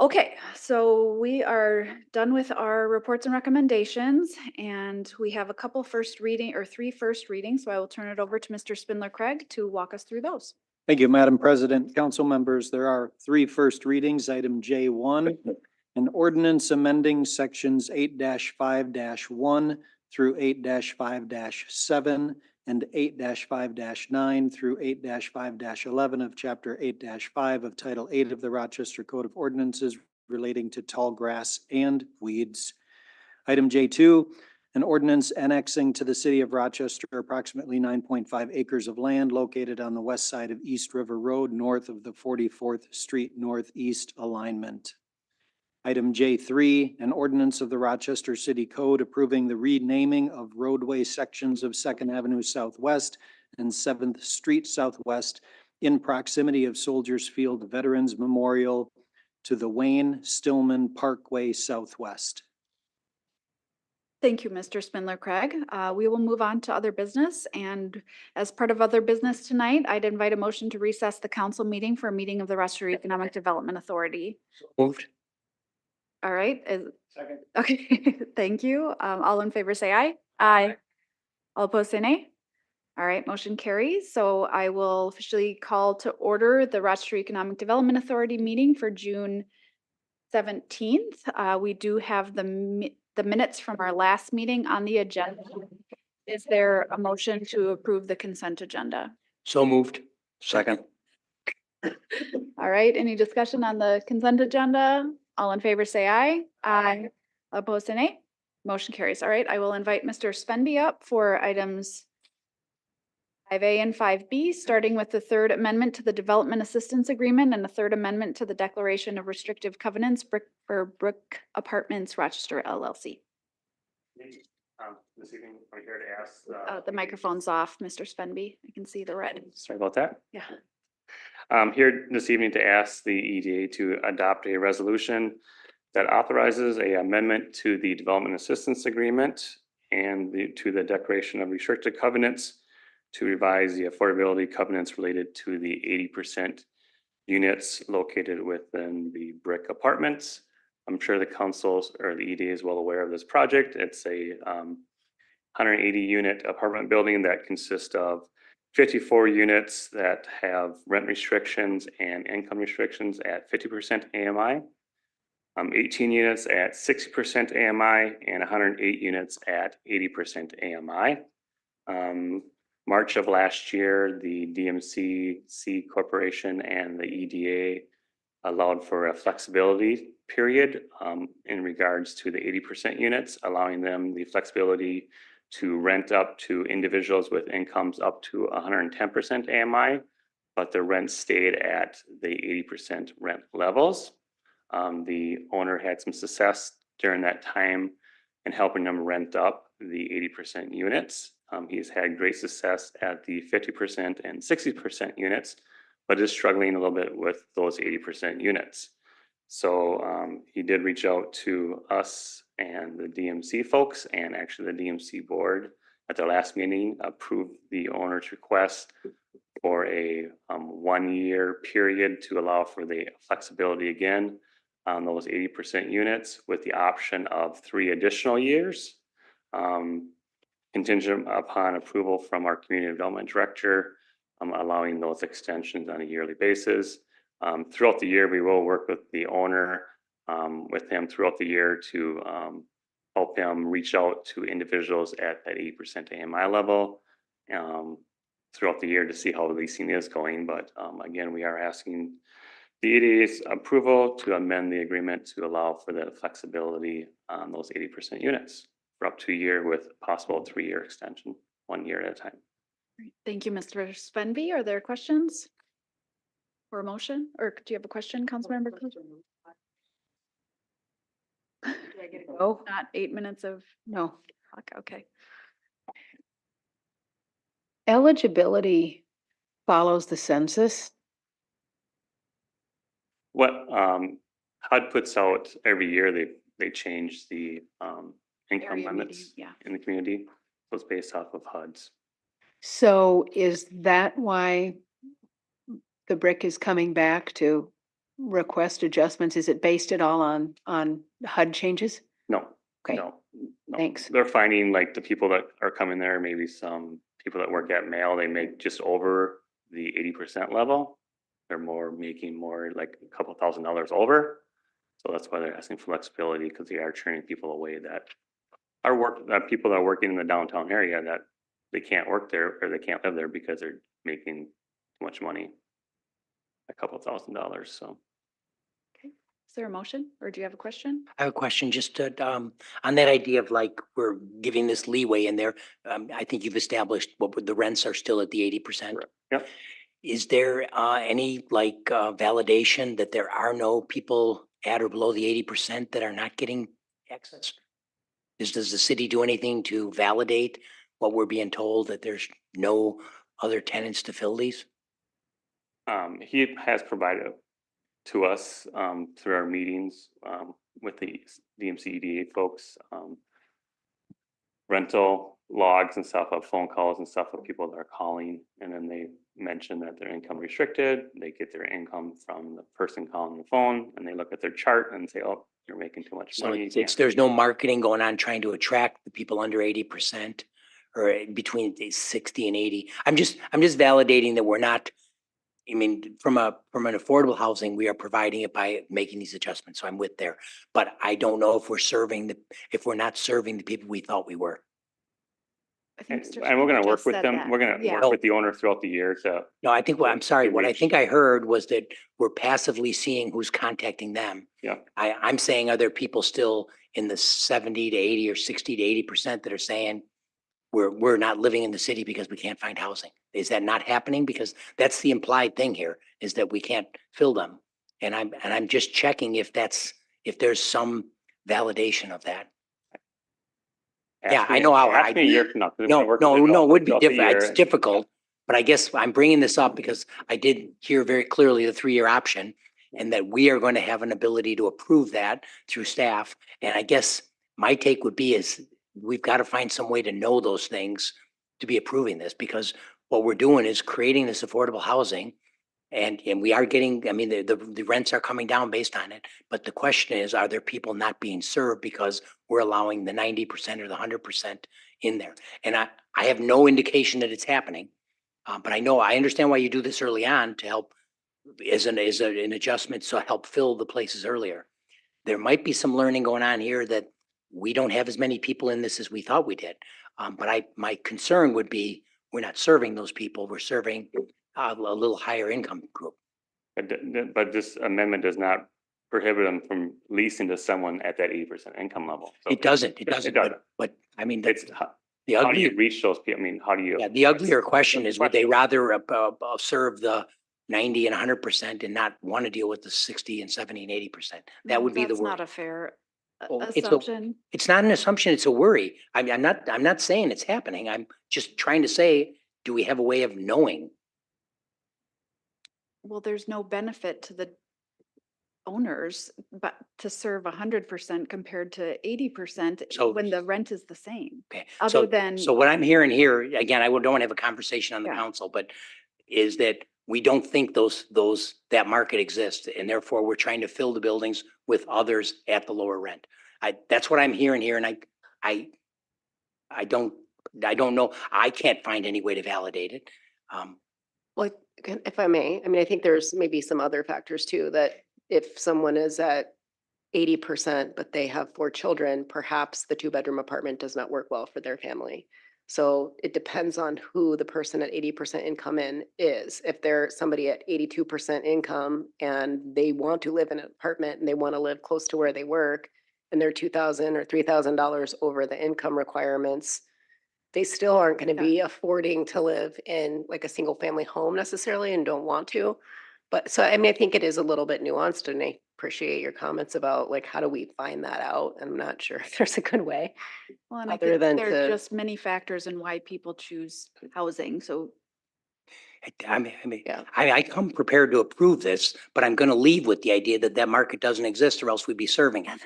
Okay, so we are done with our reports and recommendations, and we have a couple three first readings. So I will turn it over to Mr. Spindler-Craig to walk us through those. Thank you, Madam President. Council members, there are 3 first readings. Item J1, an ordinance amending sections 8-5-1 through 8-5-7 and 8-5-9 through 8-5-11 of Chapter 8-5 of Title 8 of the Rochester Code of Ordinances relating to tall grass and weeds. Item J2, an ordinance annexing to the city of Rochester approximately 9.5 acres of land located on the west side of East River Road, north of the 44th Street Northeast alignment. Item J3, an ordinance of the Rochester City Code approving the renaming of roadway sections of 2nd Avenue Southwest and 7th Street Southwest in proximity of Soldiers Field Veterans Memorial to the Wayne Stillman Parkway Southwest. Thank you, Mr. Spindler-Craig. We will move on to other business, and as part of other business tonight, I'd invite a motion to recess the council meeting for a meeting of the Rochester Economic Development Authority. Moved. All right. Second. Okay, thank you. All in favor say aye. Aye. All opposed say nay. All right, motion carries. So I will officially call to order the Rochester Economic Development Authority meeting for June 17th. We do have the minutes from our last meeting on the agenda. Is there a motion to approve the consent agenda? So moved. Second. All right, any discussion on the consent agenda? All in favor, say aye. Aye. Opposed, say nay. Motion carries. All right, I will invite Mr. Spenby up for items 5A and 5B, starting with the third amendment to the Development Assistance Agreement and the third amendment to the Declaration of Restrictive Covenants for Brook Apartments Rochester LLC. This evening, I'm here to ask. The microphone's off, Mr. Spenby. I can see the red. Sorry about that. Yeah. I'm here this evening to ask the EDA to adopt a resolution that authorizes a amendment to the Development Assistance Agreement and to the Declaration of Restricted Covenants to revise the affordability covenants related to the 80% units located within the brick apartments. I'm sure the council or the EDA is well aware of this project. It's a 180 unit apartment building that consists of 54 units that have rent restrictions and income restrictions at 50% AMI, 18 units at 60% AMI, and 108 units at 80% AMI. March of last year, the DMC Corporation and the EDA allowed for a flexibility period in regards to the 80% units, allowing them the flexibility to rent up to individuals with incomes up to 110% AMI, but the rent stayed at the 80% rent levels. The owner had some success during that time in helping them rent up the 80% units. He's had great success at the 50% and 60% units, but is struggling a little bit with those 80% units. So he did reach out to us and the DMC folks, and actually the DMC board at their last meeting approved the owner's request for a 1-year period to allow for the flexibility again on those 80% units with the option of 3 additional years. Contingent upon approval from our community development director, allowing those extensions on a yearly basis. Throughout the year, we will work with the owner, with him throughout the year to help him reach out to individuals at that 80% AMI level throughout the year to see how the leasing is going. But again, we are asking the EDA's approval to amend the agreement to allow for the flexibility on those 80% units for up to a year with possible 3-year extension, 1 year at a time. Thank you, Mr. Spenby. Are there questions or a motion? Or do you have a question, Councilmember? Oh, Not 8 minutes of, no. okay. Eligibility follows the census. What HUD puts out every year, they change the income Area limits median, yeah. in the community. So it's based off of HUD's. So is that why the brick is coming back to request adjustments? Is it based at all on HUD changes? No. Okay. No. Thanks. They're finding like the people that are coming there, maybe some people that work at mail, they make just over the 80% level. They're making more like a couple $1,000s over. So that's why they're asking for flexibility, because they are turning people away that people that are working in the downtown area that they can't work there or they can't live there because they're making too much money, a couple $1,000s. So. Is there a motion or do you have a question? I have a question just to, on that idea of like, we're giving this leeway in there. I think you've established the rents are still at the 80%. Yep. Is there any like validation that there are no people at or below the 80% that are not getting access? Does the city do anything to validate what we're being told, that there's no other tenants to fill these? He has provided to us through our meetings with the DMC EDA folks, rental logs and stuff of phone calls and stuff of people that are calling, and then they mention that they're income restricted. They get their income from the person calling the phone, and they look at their chart and say, "Oh, you're making too much So money." there's no marketing going on trying to attract the people under 80%, or between 60 and 80. I'm just validating that we're not, I mean, from an affordable housing, we are providing it by making these adjustments. So I'm with there. But I don't know if we're not serving the people we thought we were. I think Mr. And we're gonna Schmidt work just with said them. that. We're gonna Yeah. work with the owner throughout the year to. No, I think, I'm sorry, what I reach. think I heard was that we're passively seeing who's contacting them. Yeah. I'm saying, are there people still in the 70 to 80 or 60 to 80% that are saying we're not living in the city because we can't find housing? Is that not happening? Because that's the implied thing here, is that we can't fill them. And I'm just checking if there's some validation of that. Yeah, I know how Ask me a year from now. 'cause we're gonna No, work no, with no, it would be throughout the different. It's year. difficult. But I guess I'm bringing this up because I did hear very clearly the 3-year option and that we are going to have an ability to approve that through staff. And I guess my take would be is we've got to find some way to know those things to be approving this, because what we're doing is creating this affordable housing. And we are getting, I mean, the rents are coming down based on it. But the question is, are there people not being served because we're allowing the 90% or the 100% in there? And I have no indication that it's happening. But I understand why you do this early on to help as an adjustment, so help fill the places earlier. There might be some learning going on here that we don't have as many people in this as we thought we did. But my concern would be we're not serving those people. We're serving a little higher income group. But this amendment does not prohibit them from leasing to someone at that 80% income level. So It doesn't, but I mean, It's, the how do you ugly, reach those people? I mean, how do you? yeah, the uglier question is, would they rather serve the 90 and 100% and not want to deal with the 60 and 70 and 80%? That would be the That's worry. not a fair Well, assumption. It's not an assumption, it's a worry. I'm not saying it's happening. I'm just trying to say, do we have a way of knowing? Well, there's no benefit to the owners, but to serve 100% compared to 80% So- when the rent is the same. Okay, Other than, so what I'm hearing here, again, I don't want to have a conversation on the Yeah. council, but is that we don't think that market exists, and therefore we're trying to fill the buildings with others at the lower rent. That's what I'm hearing here, and I don't know. I can't find any way to validate it. Like, if I may, I mean, I think there's maybe some other factors too, that if someone is at 80%, but they have 4 children, perhaps the 2-bedroom apartment does not work well for their family. So it depends on who the person at 80% income in is. If they're somebody at 82% income and they want to live in an apartment and they want to live close to where they work, and they're $2,000 or $3,000 over the income requirements, they still aren't going to be affording to live in like a single family home necessarily and don't want to. But so, I mean, I think it is a little bit nuanced, and I appreciate your comments about like, how do we find that out? I'm not sure if there's a good way. well, and I other think than there are to- just many factors in why people choose housing. So I come prepared to approve this, but I'm going to leave with the idea that market doesn't exist, or else we'd be serving it.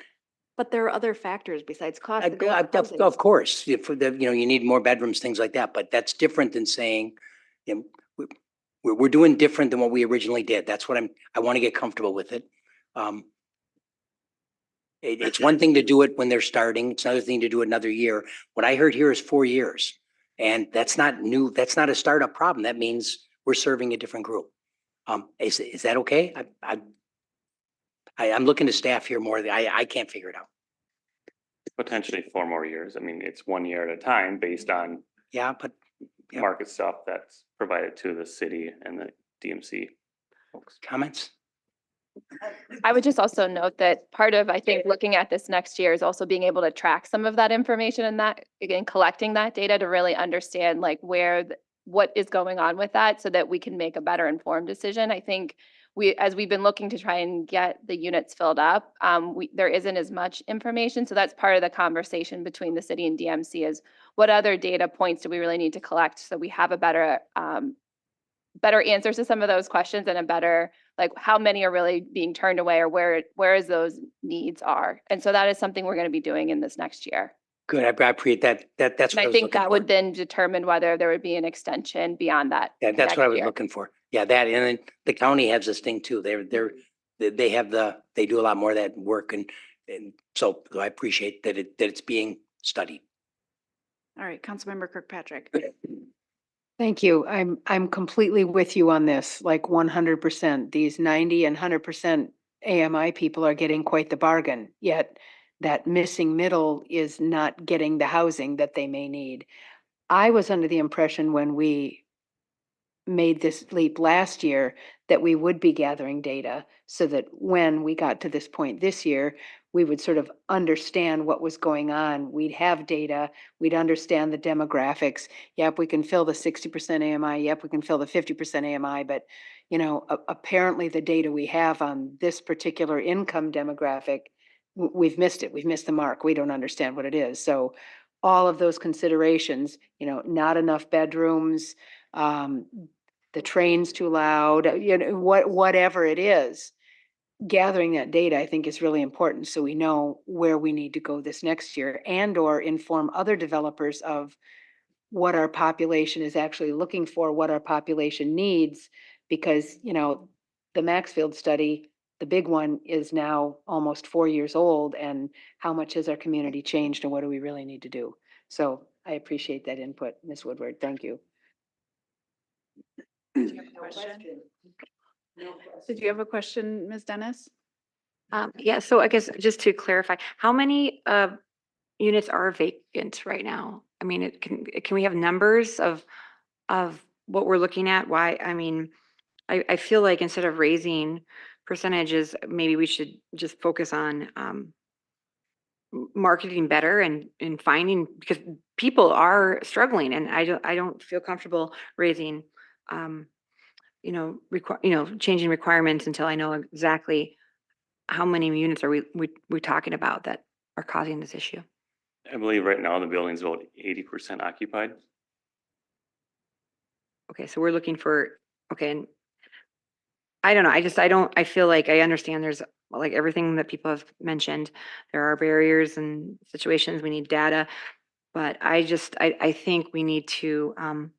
but there are other factors besides cost. that go into housing. Of course, if you need more bedrooms, things like that, but that's different than saying, we're doing different than what we originally did. That's what I want to get comfortable with it. It's one thing to do it when they're starting. It's another thing to do it another year. What I heard here is 4 years, and that's not new. That's not a startup problem. That means we're serving a different group. Is that okay? I'm looking to staff here more. I can't figure it out. Potentially 4 more years. I mean, it's 1 year at a time based on Yeah, but market stuff that's provided to the city and the DMC folks. Comments? I would just also note that part of, I think, looking at this next year is also being able to track some of that information and that, again, collecting that data to really understand like what is going on with that so that we can make a better informed decision. I think as we've been looking to try and get the units filled up, there isn't as much information. So that's part of the conversation between the city and DMC is what other data points do we really need to collect so we have a better answers to some of those questions and a better, like how many are really being turned away or where is those needs are. And so that is something we're going to be doing in this next year. Good. I appreciate that. That's And what I think that would then determine whether there would be an extension beyond that. Yeah, that's what I next was year. looking for. Yeah, that, and then the county has this thing too. They do a lot more of that work, and so I appreciate that it's being studied. All right, Councilmember Kirkpatrick. Thank you. I'm completely with you on this, like 100%. These 90 and 100% AMI people are getting quite the bargain, yet that missing middle is not getting the housing that they may need. I was under the impression when we made this leap last year that we would be gathering data so that when we got to this point this year, we would sort of understand what was going on. We'd have data, we'd understand the demographics. Yep, we can fill the 60% AMI. Yep, we can fill the 50% AMI. But, you know, apparently the data we have on this particular income demographic, we've missed it. We've missed the mark. We don't understand what it is. So all of those considerations, you know, not enough bedrooms, the train's too loud, you know, whatever it is, gathering that data, I think, is really important so we know where we need to go this next year and or inform other developers of what our population is actually looking for, what our population needs, because, you know, the Maxfield study, the big one, is now almost 4 years old, and how much has our community changed and what do we really need to do? So I appreciate that input, Ms. Woodward. Thank you. Did you have a question? Did you have a question, Ms. Dennis? Yeah, so I guess just to clarify, how many units are vacant right now? I mean, can we have numbers of what we're looking at? Why, I mean, I feel like instead of raising percentages, maybe we should just focus on marketing better and finding, because people are struggling, and I don't feel comfortable raising you know, changing requirements until I know exactly how many units are we talking about that are causing this issue. I believe right now the building's about 80% occupied. Okay, so we're looking for, okay, and I don't know, I feel like I understand there's, like, everything that people have mentioned, there are barriers and situations, we need data, but I think we need to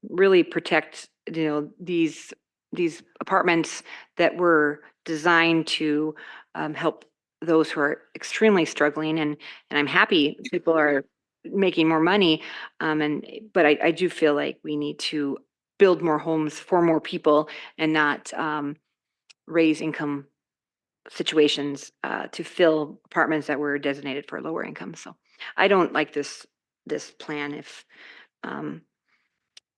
really protect, you know, these apartments that were designed to help those who are extremely struggling, and I'm happy people are making more money, but I do feel like we need to build more homes for more people and not raise income situations to fill apartments that were designated for lower income. So I don't like this plan if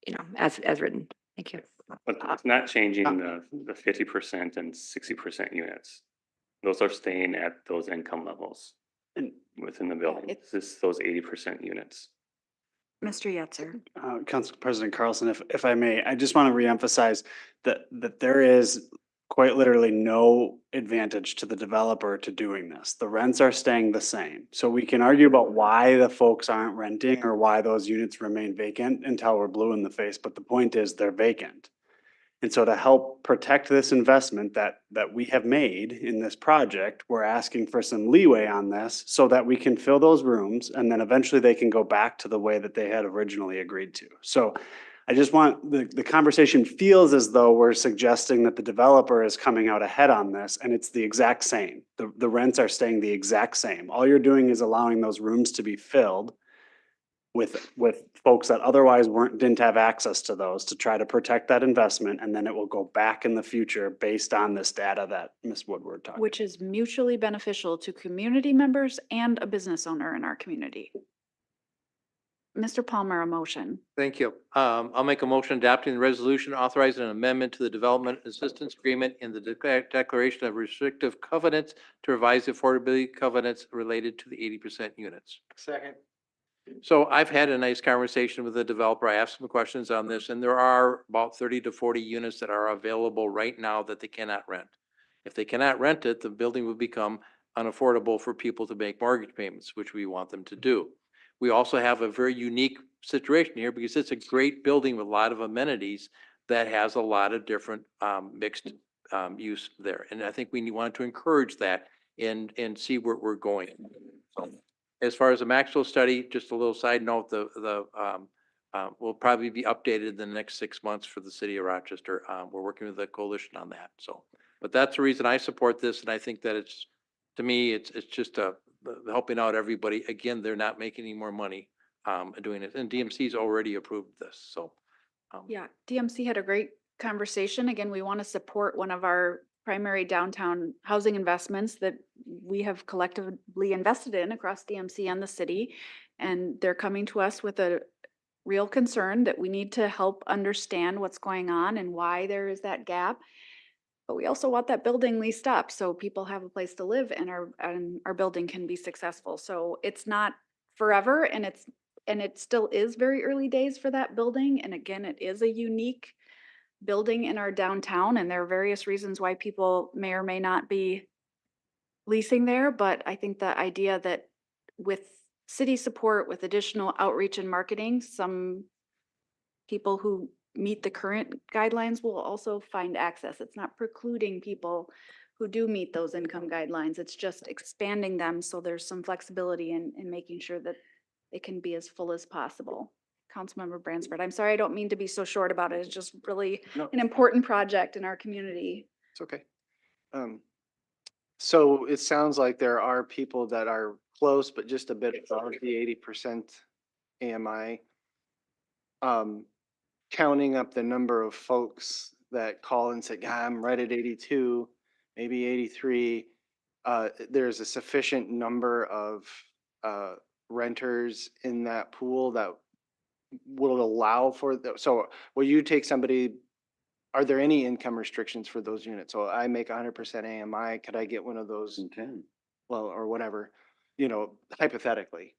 you know, as written. Thank you. But it's not changing the 50% and 60% units. Those are staying at those income levels within the building. It's just those 80% units. Mr. Yetzer. Council President Carlson, if I may, I just want to reemphasize that there is quite literally no advantage to the developer to doing this. The rents are staying the same. So we can argue about why the folks aren't renting or why those units remain vacant until we're blue in the face, but the point is they're vacant. And so to help protect this investment that we have made in this project, we're asking for some leeway on this so that we can fill those rooms and then eventually they can go back to the way that they had originally agreed to. So I just want, the conversation feels as though we're suggesting that the developer is coming out ahead on this, and it's the exact same. The rents are staying the exact same. All you're doing is allowing those rooms to be filled with folks that otherwise didn't have access to those, to try to protect that investment, and then it will go back in the future based on this data that Ms. Woodward talked about. Which is mutually beneficial to community members and a business owner in our community. Mr. Palmer, a motion. Thank you. I'll make a motion adopting the resolution authorizing an amendment to the Development Assistance Agreement in the Declaration of Restrictive Covenants to revise the affordability covenants related to the 80% units. Second. So I've had a nice conversation with the developer. I asked some questions on this, and there are about 30 to 40 units that are available right now that they cannot rent. If they cannot rent it, the building will become unaffordable for people to make mortgage payments, which we want them to do. We also have a very unique situation here because it's a great building with a lot of amenities that has a lot of different mixed use there. And I think we want to encourage that and see where we're going. So, as far as the Maxwell study, just a little side note, will probably be updated in the next 6 months for the city of Rochester. We're working with the coalition on that. So, but that's the reason I support this. And I think that to me, it's just helping out everybody. Again, they're not making any more money. doing it. And DMC's already approved this, so. Yeah, DMC had a great conversation. Again, we want to support one of our primary downtown housing investments that we have collectively invested in across DMC and the city. And they're coming to us with a real concern that we need to help understand what's going on and why there is that gap. But we also want that building leased up so people have a place to live and our building can be successful. So it's not forever and it still is very early days for that building. And again, it is a unique building in our downtown and there are various reasons why people may or may not be leasing there. But I think the idea that with city support, with additional outreach and marketing, some people who meet the current guidelines will also find access. It's not precluding people who do meet those income guidelines. It's just expanding them so there's some flexibility in making sure that they can be as full as possible. Councilmember Bransford, I'm sorry, I don't mean to be so short about it. It's just really an important project in our community. It's okay. So it sounds like there are people that are close, but just a bit above the 80% AMI. Counting up the number of folks that call and say, "Yeah, I'm right at 82, maybe 83. There's a sufficient number of renters in that pool that will allow for, so will you take somebody, are there any income restrictions for those units? So I make 100% AMI, could I get one of those? Well, or whatever, hypothetically.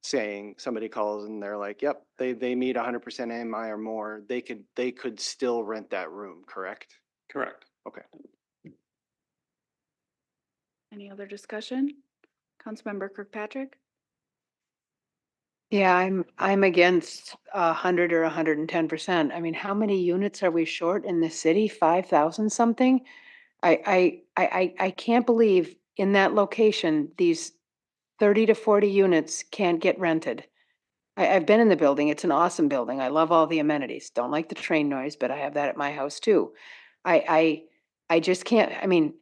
Saying somebody calls and they're like, yep, they meet 100% AMI or more, they could still rent that room, correct? Correct. Okay. Any other discussion? Councilmember Kirkpatrick? Yeah, I'm against 100 or 110%. I mean, how many units are we short in the city? 5,000 something? I can't believe in that location, these 30 to 40 units can't get rented. I've been in the building. It's an awesome building. I love all the amenities. Don't like the train noise, but I have that at my house too. I just can't, I mean,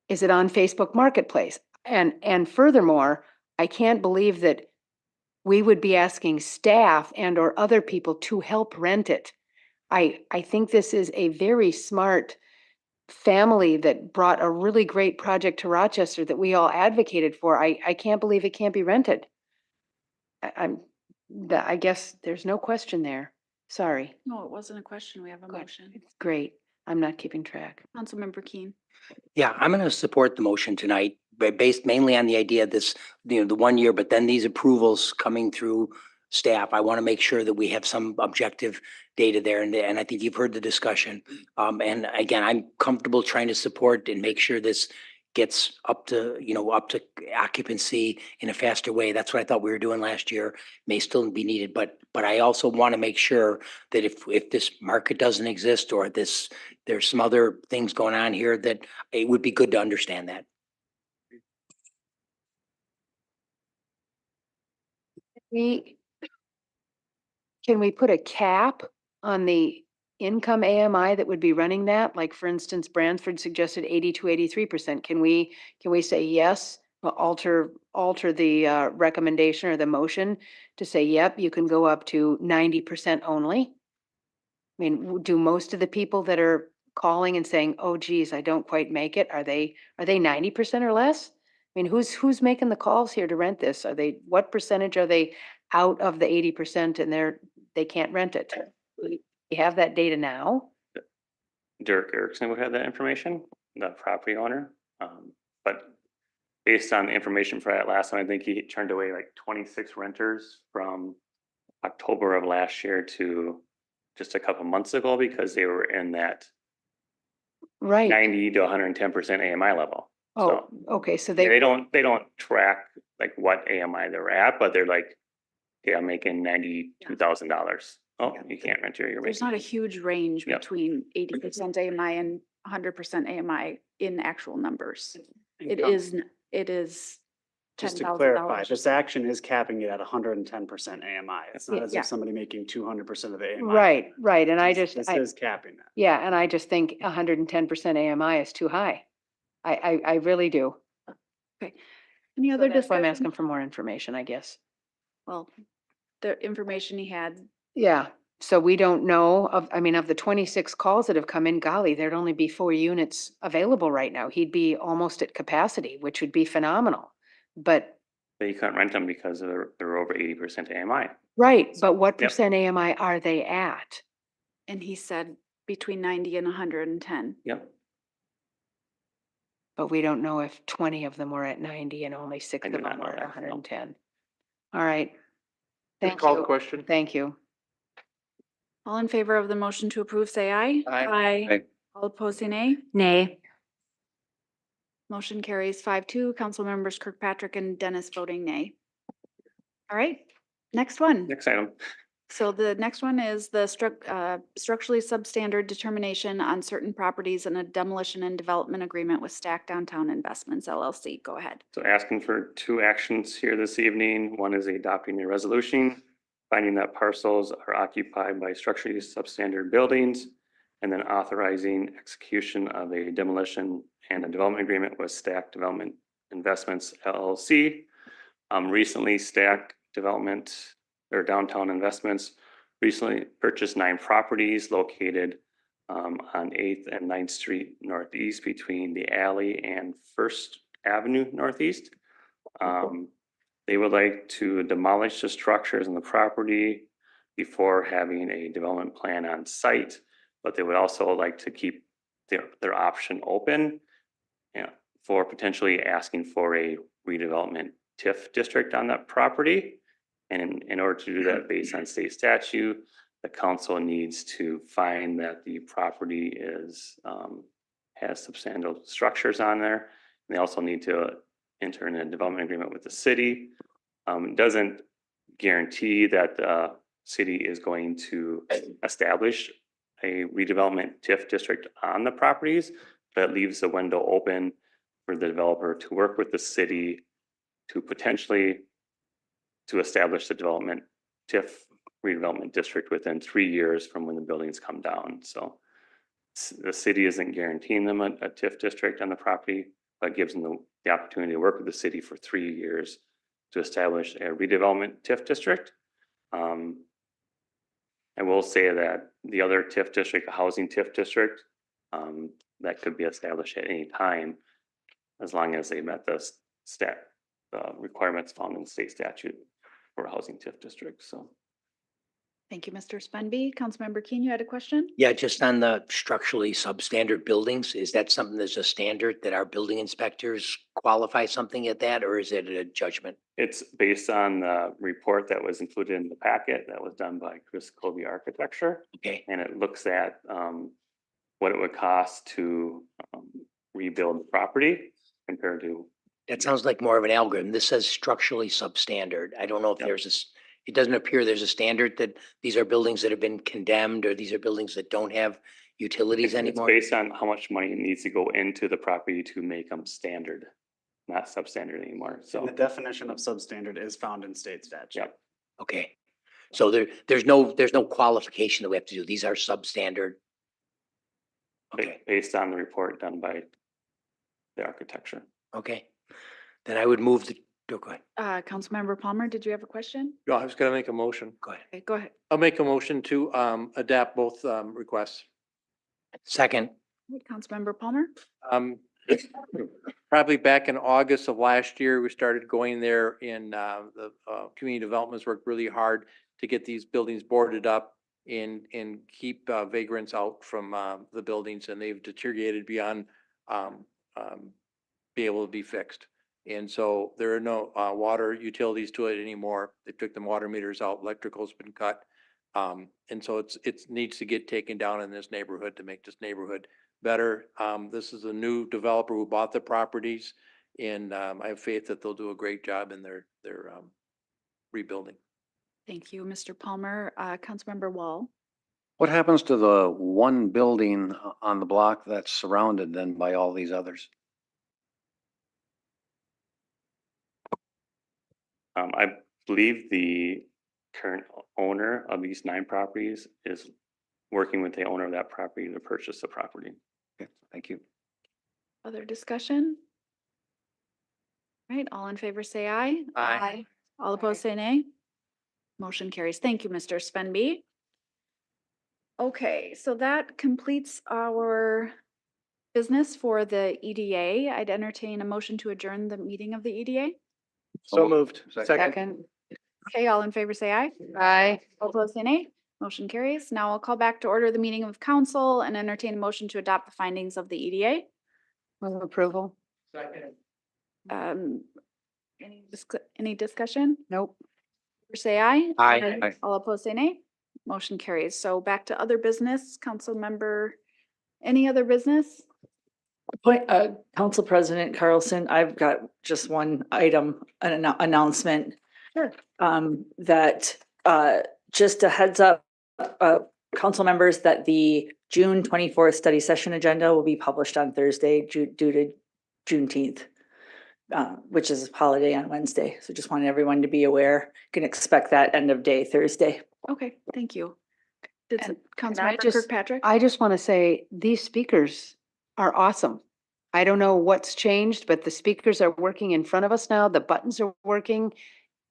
is it on Facebook Marketplace? And furthermore, I can't believe that we would be asking staff and or other people to help rent it. I think this is a very smart family that brought a really great project to Rochester that we all advocated for. I can't believe it can't be rented. I guess there's no question there. Sorry. No, it wasn't a question. We have a motion. It's great. I'm not keeping track. Councilmember Keen. Yeah, I'm going to support the motion tonight, based mainly on the idea of this, the 1 year, but then these approvals coming through staff. I want to make sure that we have some objective data there. And I think you've heard the discussion. And again, I'm comfortable trying to support and make sure this gets up to occupancy in a faster way. That's what I thought we were doing last year. May still be needed, but I also want to make sure that if this market doesn't exist or there's some other things going on here, that it would be good to understand that. Can we put a cap on the income AMI that would be running that? Like, for instance, Bransford suggested 80 to 83%. Can we say yes, alter the recommendation or the motion to say, yep, you can go up to 90% only? I mean, do most of the people that are calling and saying, oh geez, I don't quite make it, are they 90% or less? I mean, who's making the calls here to rent this? What percentage are they out of the 80% and they can't rent it? You have that data now? Derek Erickson would have that information, the property owner. But based on the information for that last one, I think he turned away like 26 renters from October of last year to just a couple months ago because they were in that Right. 90 to 110% AMI level. Oh, okay, so they don't track like what AMI they're at, but they're like, yeah, I'm making $92,000. Oh, you can't rent here. There's not a huge range between 80% AMI and 100% AMI in actual numbers. It is Just to $10,000. clarify, this action is capping it at 110% AMI. It's not as Yeah. if somebody making 200% of the AMI. Right, and This is capping that. yeah, and I just think 110% AMI is too high. I really do. Okay. Any other That's why I'm discussion? asking for more information, I guess. Well, the information he had. Yeah, so we don't know of the 26 calls that have come in, golly, there'd only be 4 units available right now. He'd be almost at capacity, which would be phenomenal. But, But you couldn't rent them because they're over 80% AMI. right, but what Yep. percent AMI are they at? And he said between 90 and 110. Yep. But we don't know if 20 of them were at 90 and only 6 I of do them not know were at that, no. 110. All right. Thank Call the you. question. Thank you. All in favor of the motion to approve, say aye. Aye. Aye. All opposed, say nay. Nay. Motion carries 5-2. Council members Kirkpatrick and Dennis voting nay. All right, next one. Next item. So the next one is the structurally substandard determination on certain properties and a demolition and development agreement with Stack Downtown Investments LLC. Go ahead. So asking for 2 actions here this evening. One is adopting a resolution, finding that parcels are occupied by structurally substandard buildings, and then authorizing execution of a demolition and a development agreement with Stack Development Investments LLC. Recently, Stack Development or Downtown Investments recently purchased 9 properties located on 8th and 9th Street Northeast between the alley and First Avenue Northeast. They would like to demolish the structures on the property before having a development plan on site, but they would also like to keep their option open, you know, for potentially asking for a redevelopment TIF district on that property. And in order to do that based on state statute, the council needs to find that the property is, has substantial structures on there. And they also need to enter in a development agreement with the city. It doesn't guarantee that the city is going to establish a redevelopment TIF district on the properties, but it leaves the window open for the developer to work with the city to potentially to establish the development TIF redevelopment district within 3 years from when the buildings come down. So the city isn't guaranteeing them a TIF district on the property, but gives them the opportunity to work with the city for 3 years to establish a redevelopment TIF district. I will say that the other TIF district, a housing TIF district, that could be established at any time as long as they met the requirements found in the state statute for a housing TIF district. So Thank you, Mr. Spenby. Councilmember Keen, you had a question? Yeah, just on the structurally substandard buildings, is that something that's a standard that our building inspectors qualify something at that, or is it a judgment? it's based on the report that was included in the packet that was done by Chris Colby Architecture. Okay, And it looks at what it would cost to rebuild the property compared to, that sounds like more of an algorithm. This says structurally substandard. I don't know if Yep. there's this, it doesn't appear there's a standard that these are buildings that have been condemned, or these are buildings that don't have utilities it's anymore. based on how much money needs to go into the property to make them standard, not substandard anymore. And So, the definition of substandard is found in state statute. yep. Okay, so there's no qualification that we have to do. These are substandard. Okay, Based on the report done by the architecture. okay. Then I would move the, go ahead, Councilmember Palmer, did you have a question? No, I was gonna make a motion. go ahead. Okay, go ahead. I'll make a motion to adapt both requests. Second, Councilmember Palmer? Probably back in August of last year, we started going there and the community developments worked really hard to get these buildings boarded up and keep vagrants out from the buildings, and they've deteriorated beyond be able to be fixed. And so there are no water utilities to it anymore. They took the water meters out, electrical's been cut. And so it needs to get taken down in this neighborhood to make this neighborhood better. This is a new developer who bought the properties, and I have faith that they'll do a great job in their rebuilding. Thank you, Mr. Palmer. Councilmember Wall? What happens to the one building on the block that's surrounded then by all these others? I believe the current owner of these 9 properties is working with the owner of that property to purchase the property. Okay, thank you. Other discussion? All right, all in favor say aye. Aye. All opposed say nay. Motion carries. Thank you, Mr. Svenby. Okay, so that completes our business for the EDA. I'd entertain a motion to adjourn the meeting of the EDA. So moved. Second. Okay, all in favor, say aye. Aye. All opposed, say nay. Motion carries. Now I'll call back to order the meeting of council and entertain a motion to adopt the findings of the EDA. Move approval. Um, any discussion? Nope. Say aye. Aye. Aye. All opposed, say nay. Motion carries. So back to other business, council member, any other business? Council President Carlson, I've got just one item, an announcement. Sure. That, just a heads up, council members, that the June 24th study session agenda will be published on Thursday due to Juneteenth, which is a holiday on Wednesday. So just wanted everyone to be aware. Can expect that end of day Thursday. Okay, thank you. Did And Councilmember Kirkpatrick? I just want to say, these speakers are awesome. I don't know what's changed, but the speakers are working in front of us now. The buttons are working.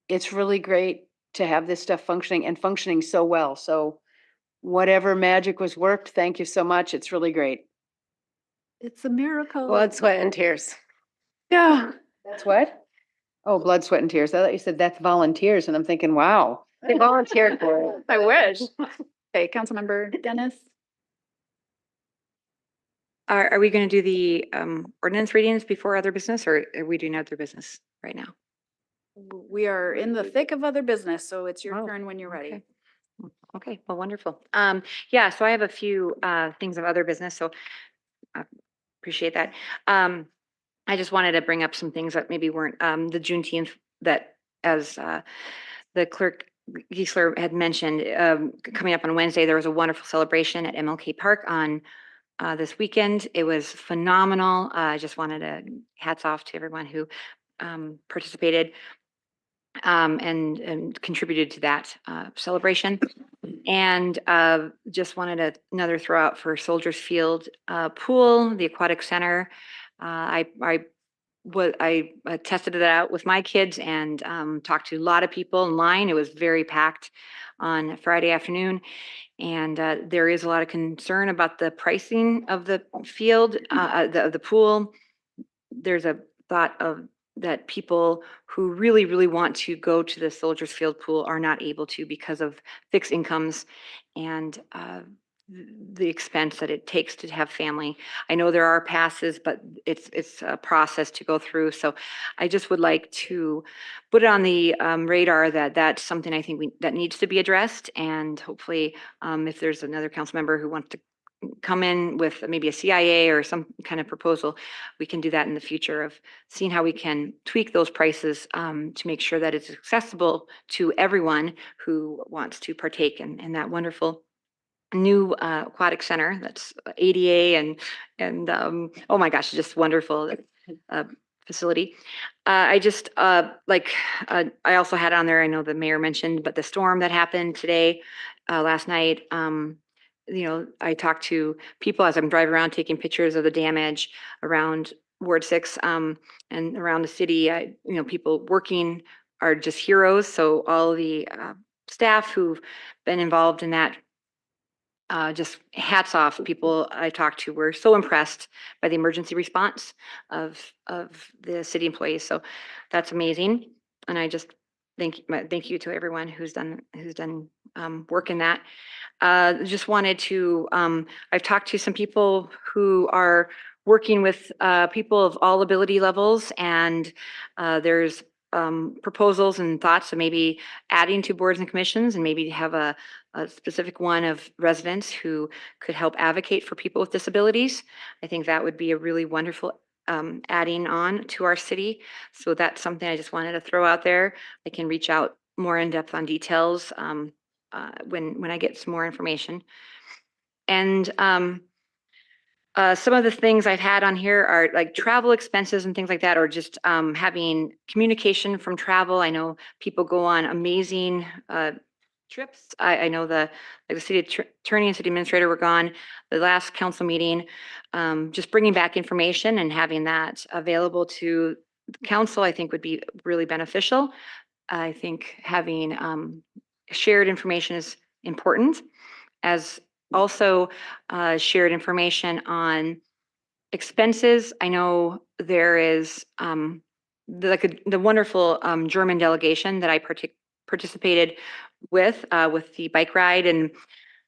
It's really great to have this stuff functioning and functioning so well. So whatever magic was worked, thank you so much. It's really great. It's a miracle. Blood, sweat, and tears. Yeah. That's what? Oh, blood, sweat, and tears. I thought you said that's volunteers, and I'm thinking, wow. They volunteered for it. I wish. Okay, Councilmember Dennis? Are we going to do the ordinance readings before other business, or are we doing other business right now? We are in the thick of other business, so it's your Oh, turn when you're ready. okay. Okay, well, wonderful. Yeah, so I have a few things of other business, so I appreciate that. I just wanted to bring up some things that maybe weren't the Juneteenth, that as the clerk Geisler had mentioned, coming up on Wednesday, there was a wonderful celebration at MLK Park on this weekend. It was phenomenal. I just wanted to hats off to everyone who participated and contributed to that celebration. And just wanted another throw out for Soldiers Field pool, the aquatic center. I tested it out with my kids and talked to a lot of people in line. It was very packed on Friday afternoon. And there is a lot of concern about the pricing of the field, the pool. There's a thought of that people who really, really want to go to the Soldiers Field pool are not able to because of fixed incomes and the expense that it takes to have family. I know there are passes, but it's a process to go through. So I just would like to put it on the radar that that's something I think that needs to be addressed. And hopefully, if there's another council member who wants to come in with maybe a CIA or some kind of proposal, we can do that in the future of seeing how we can tweak those prices to make sure that it's accessible to everyone who wants to partake in that wonderful new aquatic center that's ADA and oh my gosh, just wonderful facility. I just I also had on there, I know the mayor mentioned, but the storm that happened today, last night, you know, I talked to people as I'm driving around taking pictures of the damage around Ward 6 and around the city. You know, people working are just heroes. So all the staff who've been involved in that, just hats off. People I talked to were so impressed by the emergency response of the city employees. So that's amazing. And I just thank you to everyone who's done work in that. Just wanted to, I've talked to some people who are working with people of all ability levels, and there's proposals and thoughts of maybe adding to boards and commissions and maybe have a specific one of residents who could help advocate for people with disabilities. I think that would be a really wonderful adding on to our city. So that's something I just wanted to throw out there. I can reach out more in depth on details when I get some more information. And some of the things I've had on here are like travel expenses and things like that, or just having communication from travel. I know people go on amazing trips. I know the city attorney and city administrator were gone the last council meeting. Just bringing back information and having that available to the council, I think would be really beneficial. I think having shared information is important, as also shared information on expenses. I know there is the wonderful German delegation that I participated with the bike ride and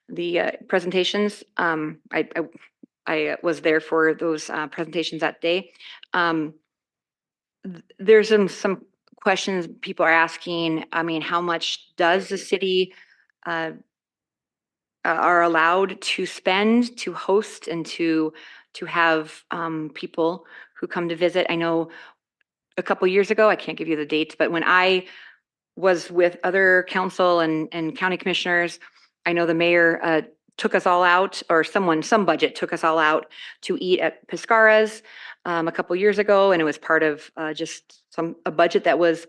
the presentations. I was there for those presentations that day. There's some questions people are asking. I mean, how much does the city are allowed to spend to host and to have people who come to visit? I know a couple years ago, I can't give you the dates, but when I was with other council and county commissioners, I know the mayor took us all out, or some budget took us all out to eat at Piscara's a couple years ago, and it was part of just a budget that was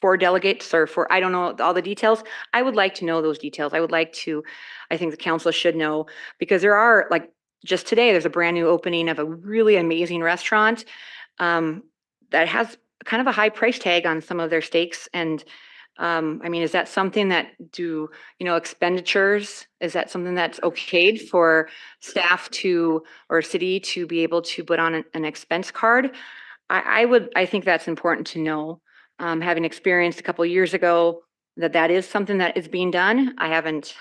for delegates or for, I don't know all the details. I would like to know those details. I think the council should know, because there are, like, just today, there's a brand new opening of a really amazing restaurant that has kind of a high price tag on some of their steaks. And I mean, is that something that expenditures, is that something that's okayed for staff or city to be able to put on an expense card? I think that's important to know. Having experienced a couple years ago that is something that is being done. I haven't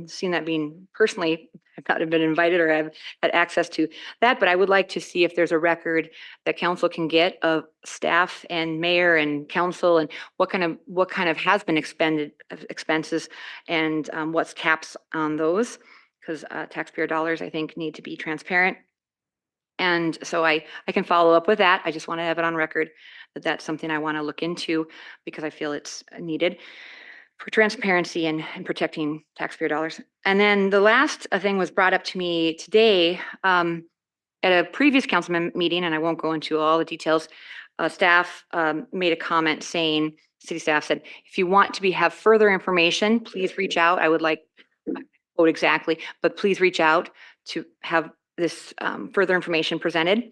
seen that being personally, I've not been invited or have had access to that, but I would like to see if there's a record that council can get of staff and mayor and council, and what kind of has been expended expenses, and what's caps on those, because taxpayer dollars, I think, need to be transparent. And so I can follow up with that. I just want to have it on record that that's something I want to look into, because I feel it's needed for transparency and protecting taxpayer dollars. And then the last thing was brought up to me today at a previous council meeting, and I won't go into all the details. Staff made a comment saying, city staff said, if you want to have further information, please reach out. I would like, quote exactly, but please reach out to have this further information presented.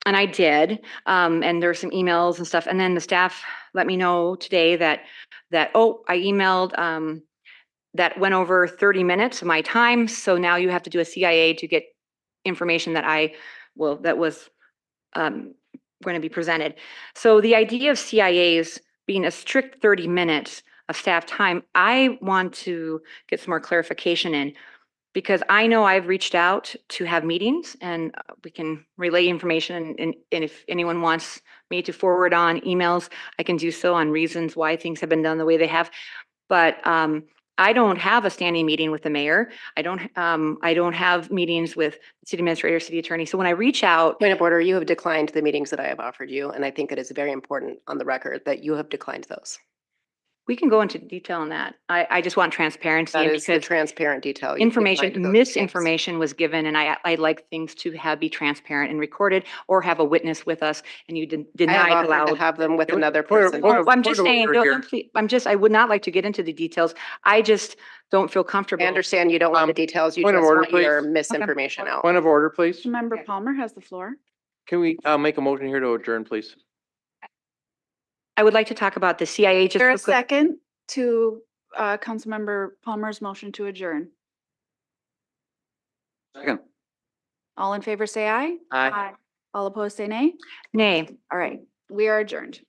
And I did, and there were some emails and stuff. And then the staff let me know today that I emailed that went over 30 minutes of my time. So now you have to do a CIA to get information that was going to be presented. So the idea of CIAs being a strict 30 minutes of staff time, I want to get some more clarification in, because I know I've reached out to have meetings, and we can relay information, and if anyone wants me to forward on emails, I can do so on reasons why things have been done the way they have. But I don't have a standing meeting with the mayor. I don't have meetings with the city administrator, city attorney. So when I reach out. Point of order, you have declined the meetings that I have offered you, and I think it is very important on the record that you have declined those. We can go into detail on that. I just want transparency. That is the because transparent detail. You've declined those meetings. misinformation was given, and I like things to be transparent and recorded, or have a witness with us, and you I have denied offered to allowed. have them with another person. I'm just saying, I would not like to get into the details. I just don't feel comfortable. I understand you don't want the details. You point just of order, want your please. misinformation out. Point of order, please. Member Palmer has the floor. Can we make a motion here to adjourn, please? I would like to talk about the CIA. Is there a second to Councilmember Palmer's motion to adjourn? Second. All in favor, say aye. Aye. All opposed, say nay. Nay. All right, we are adjourned.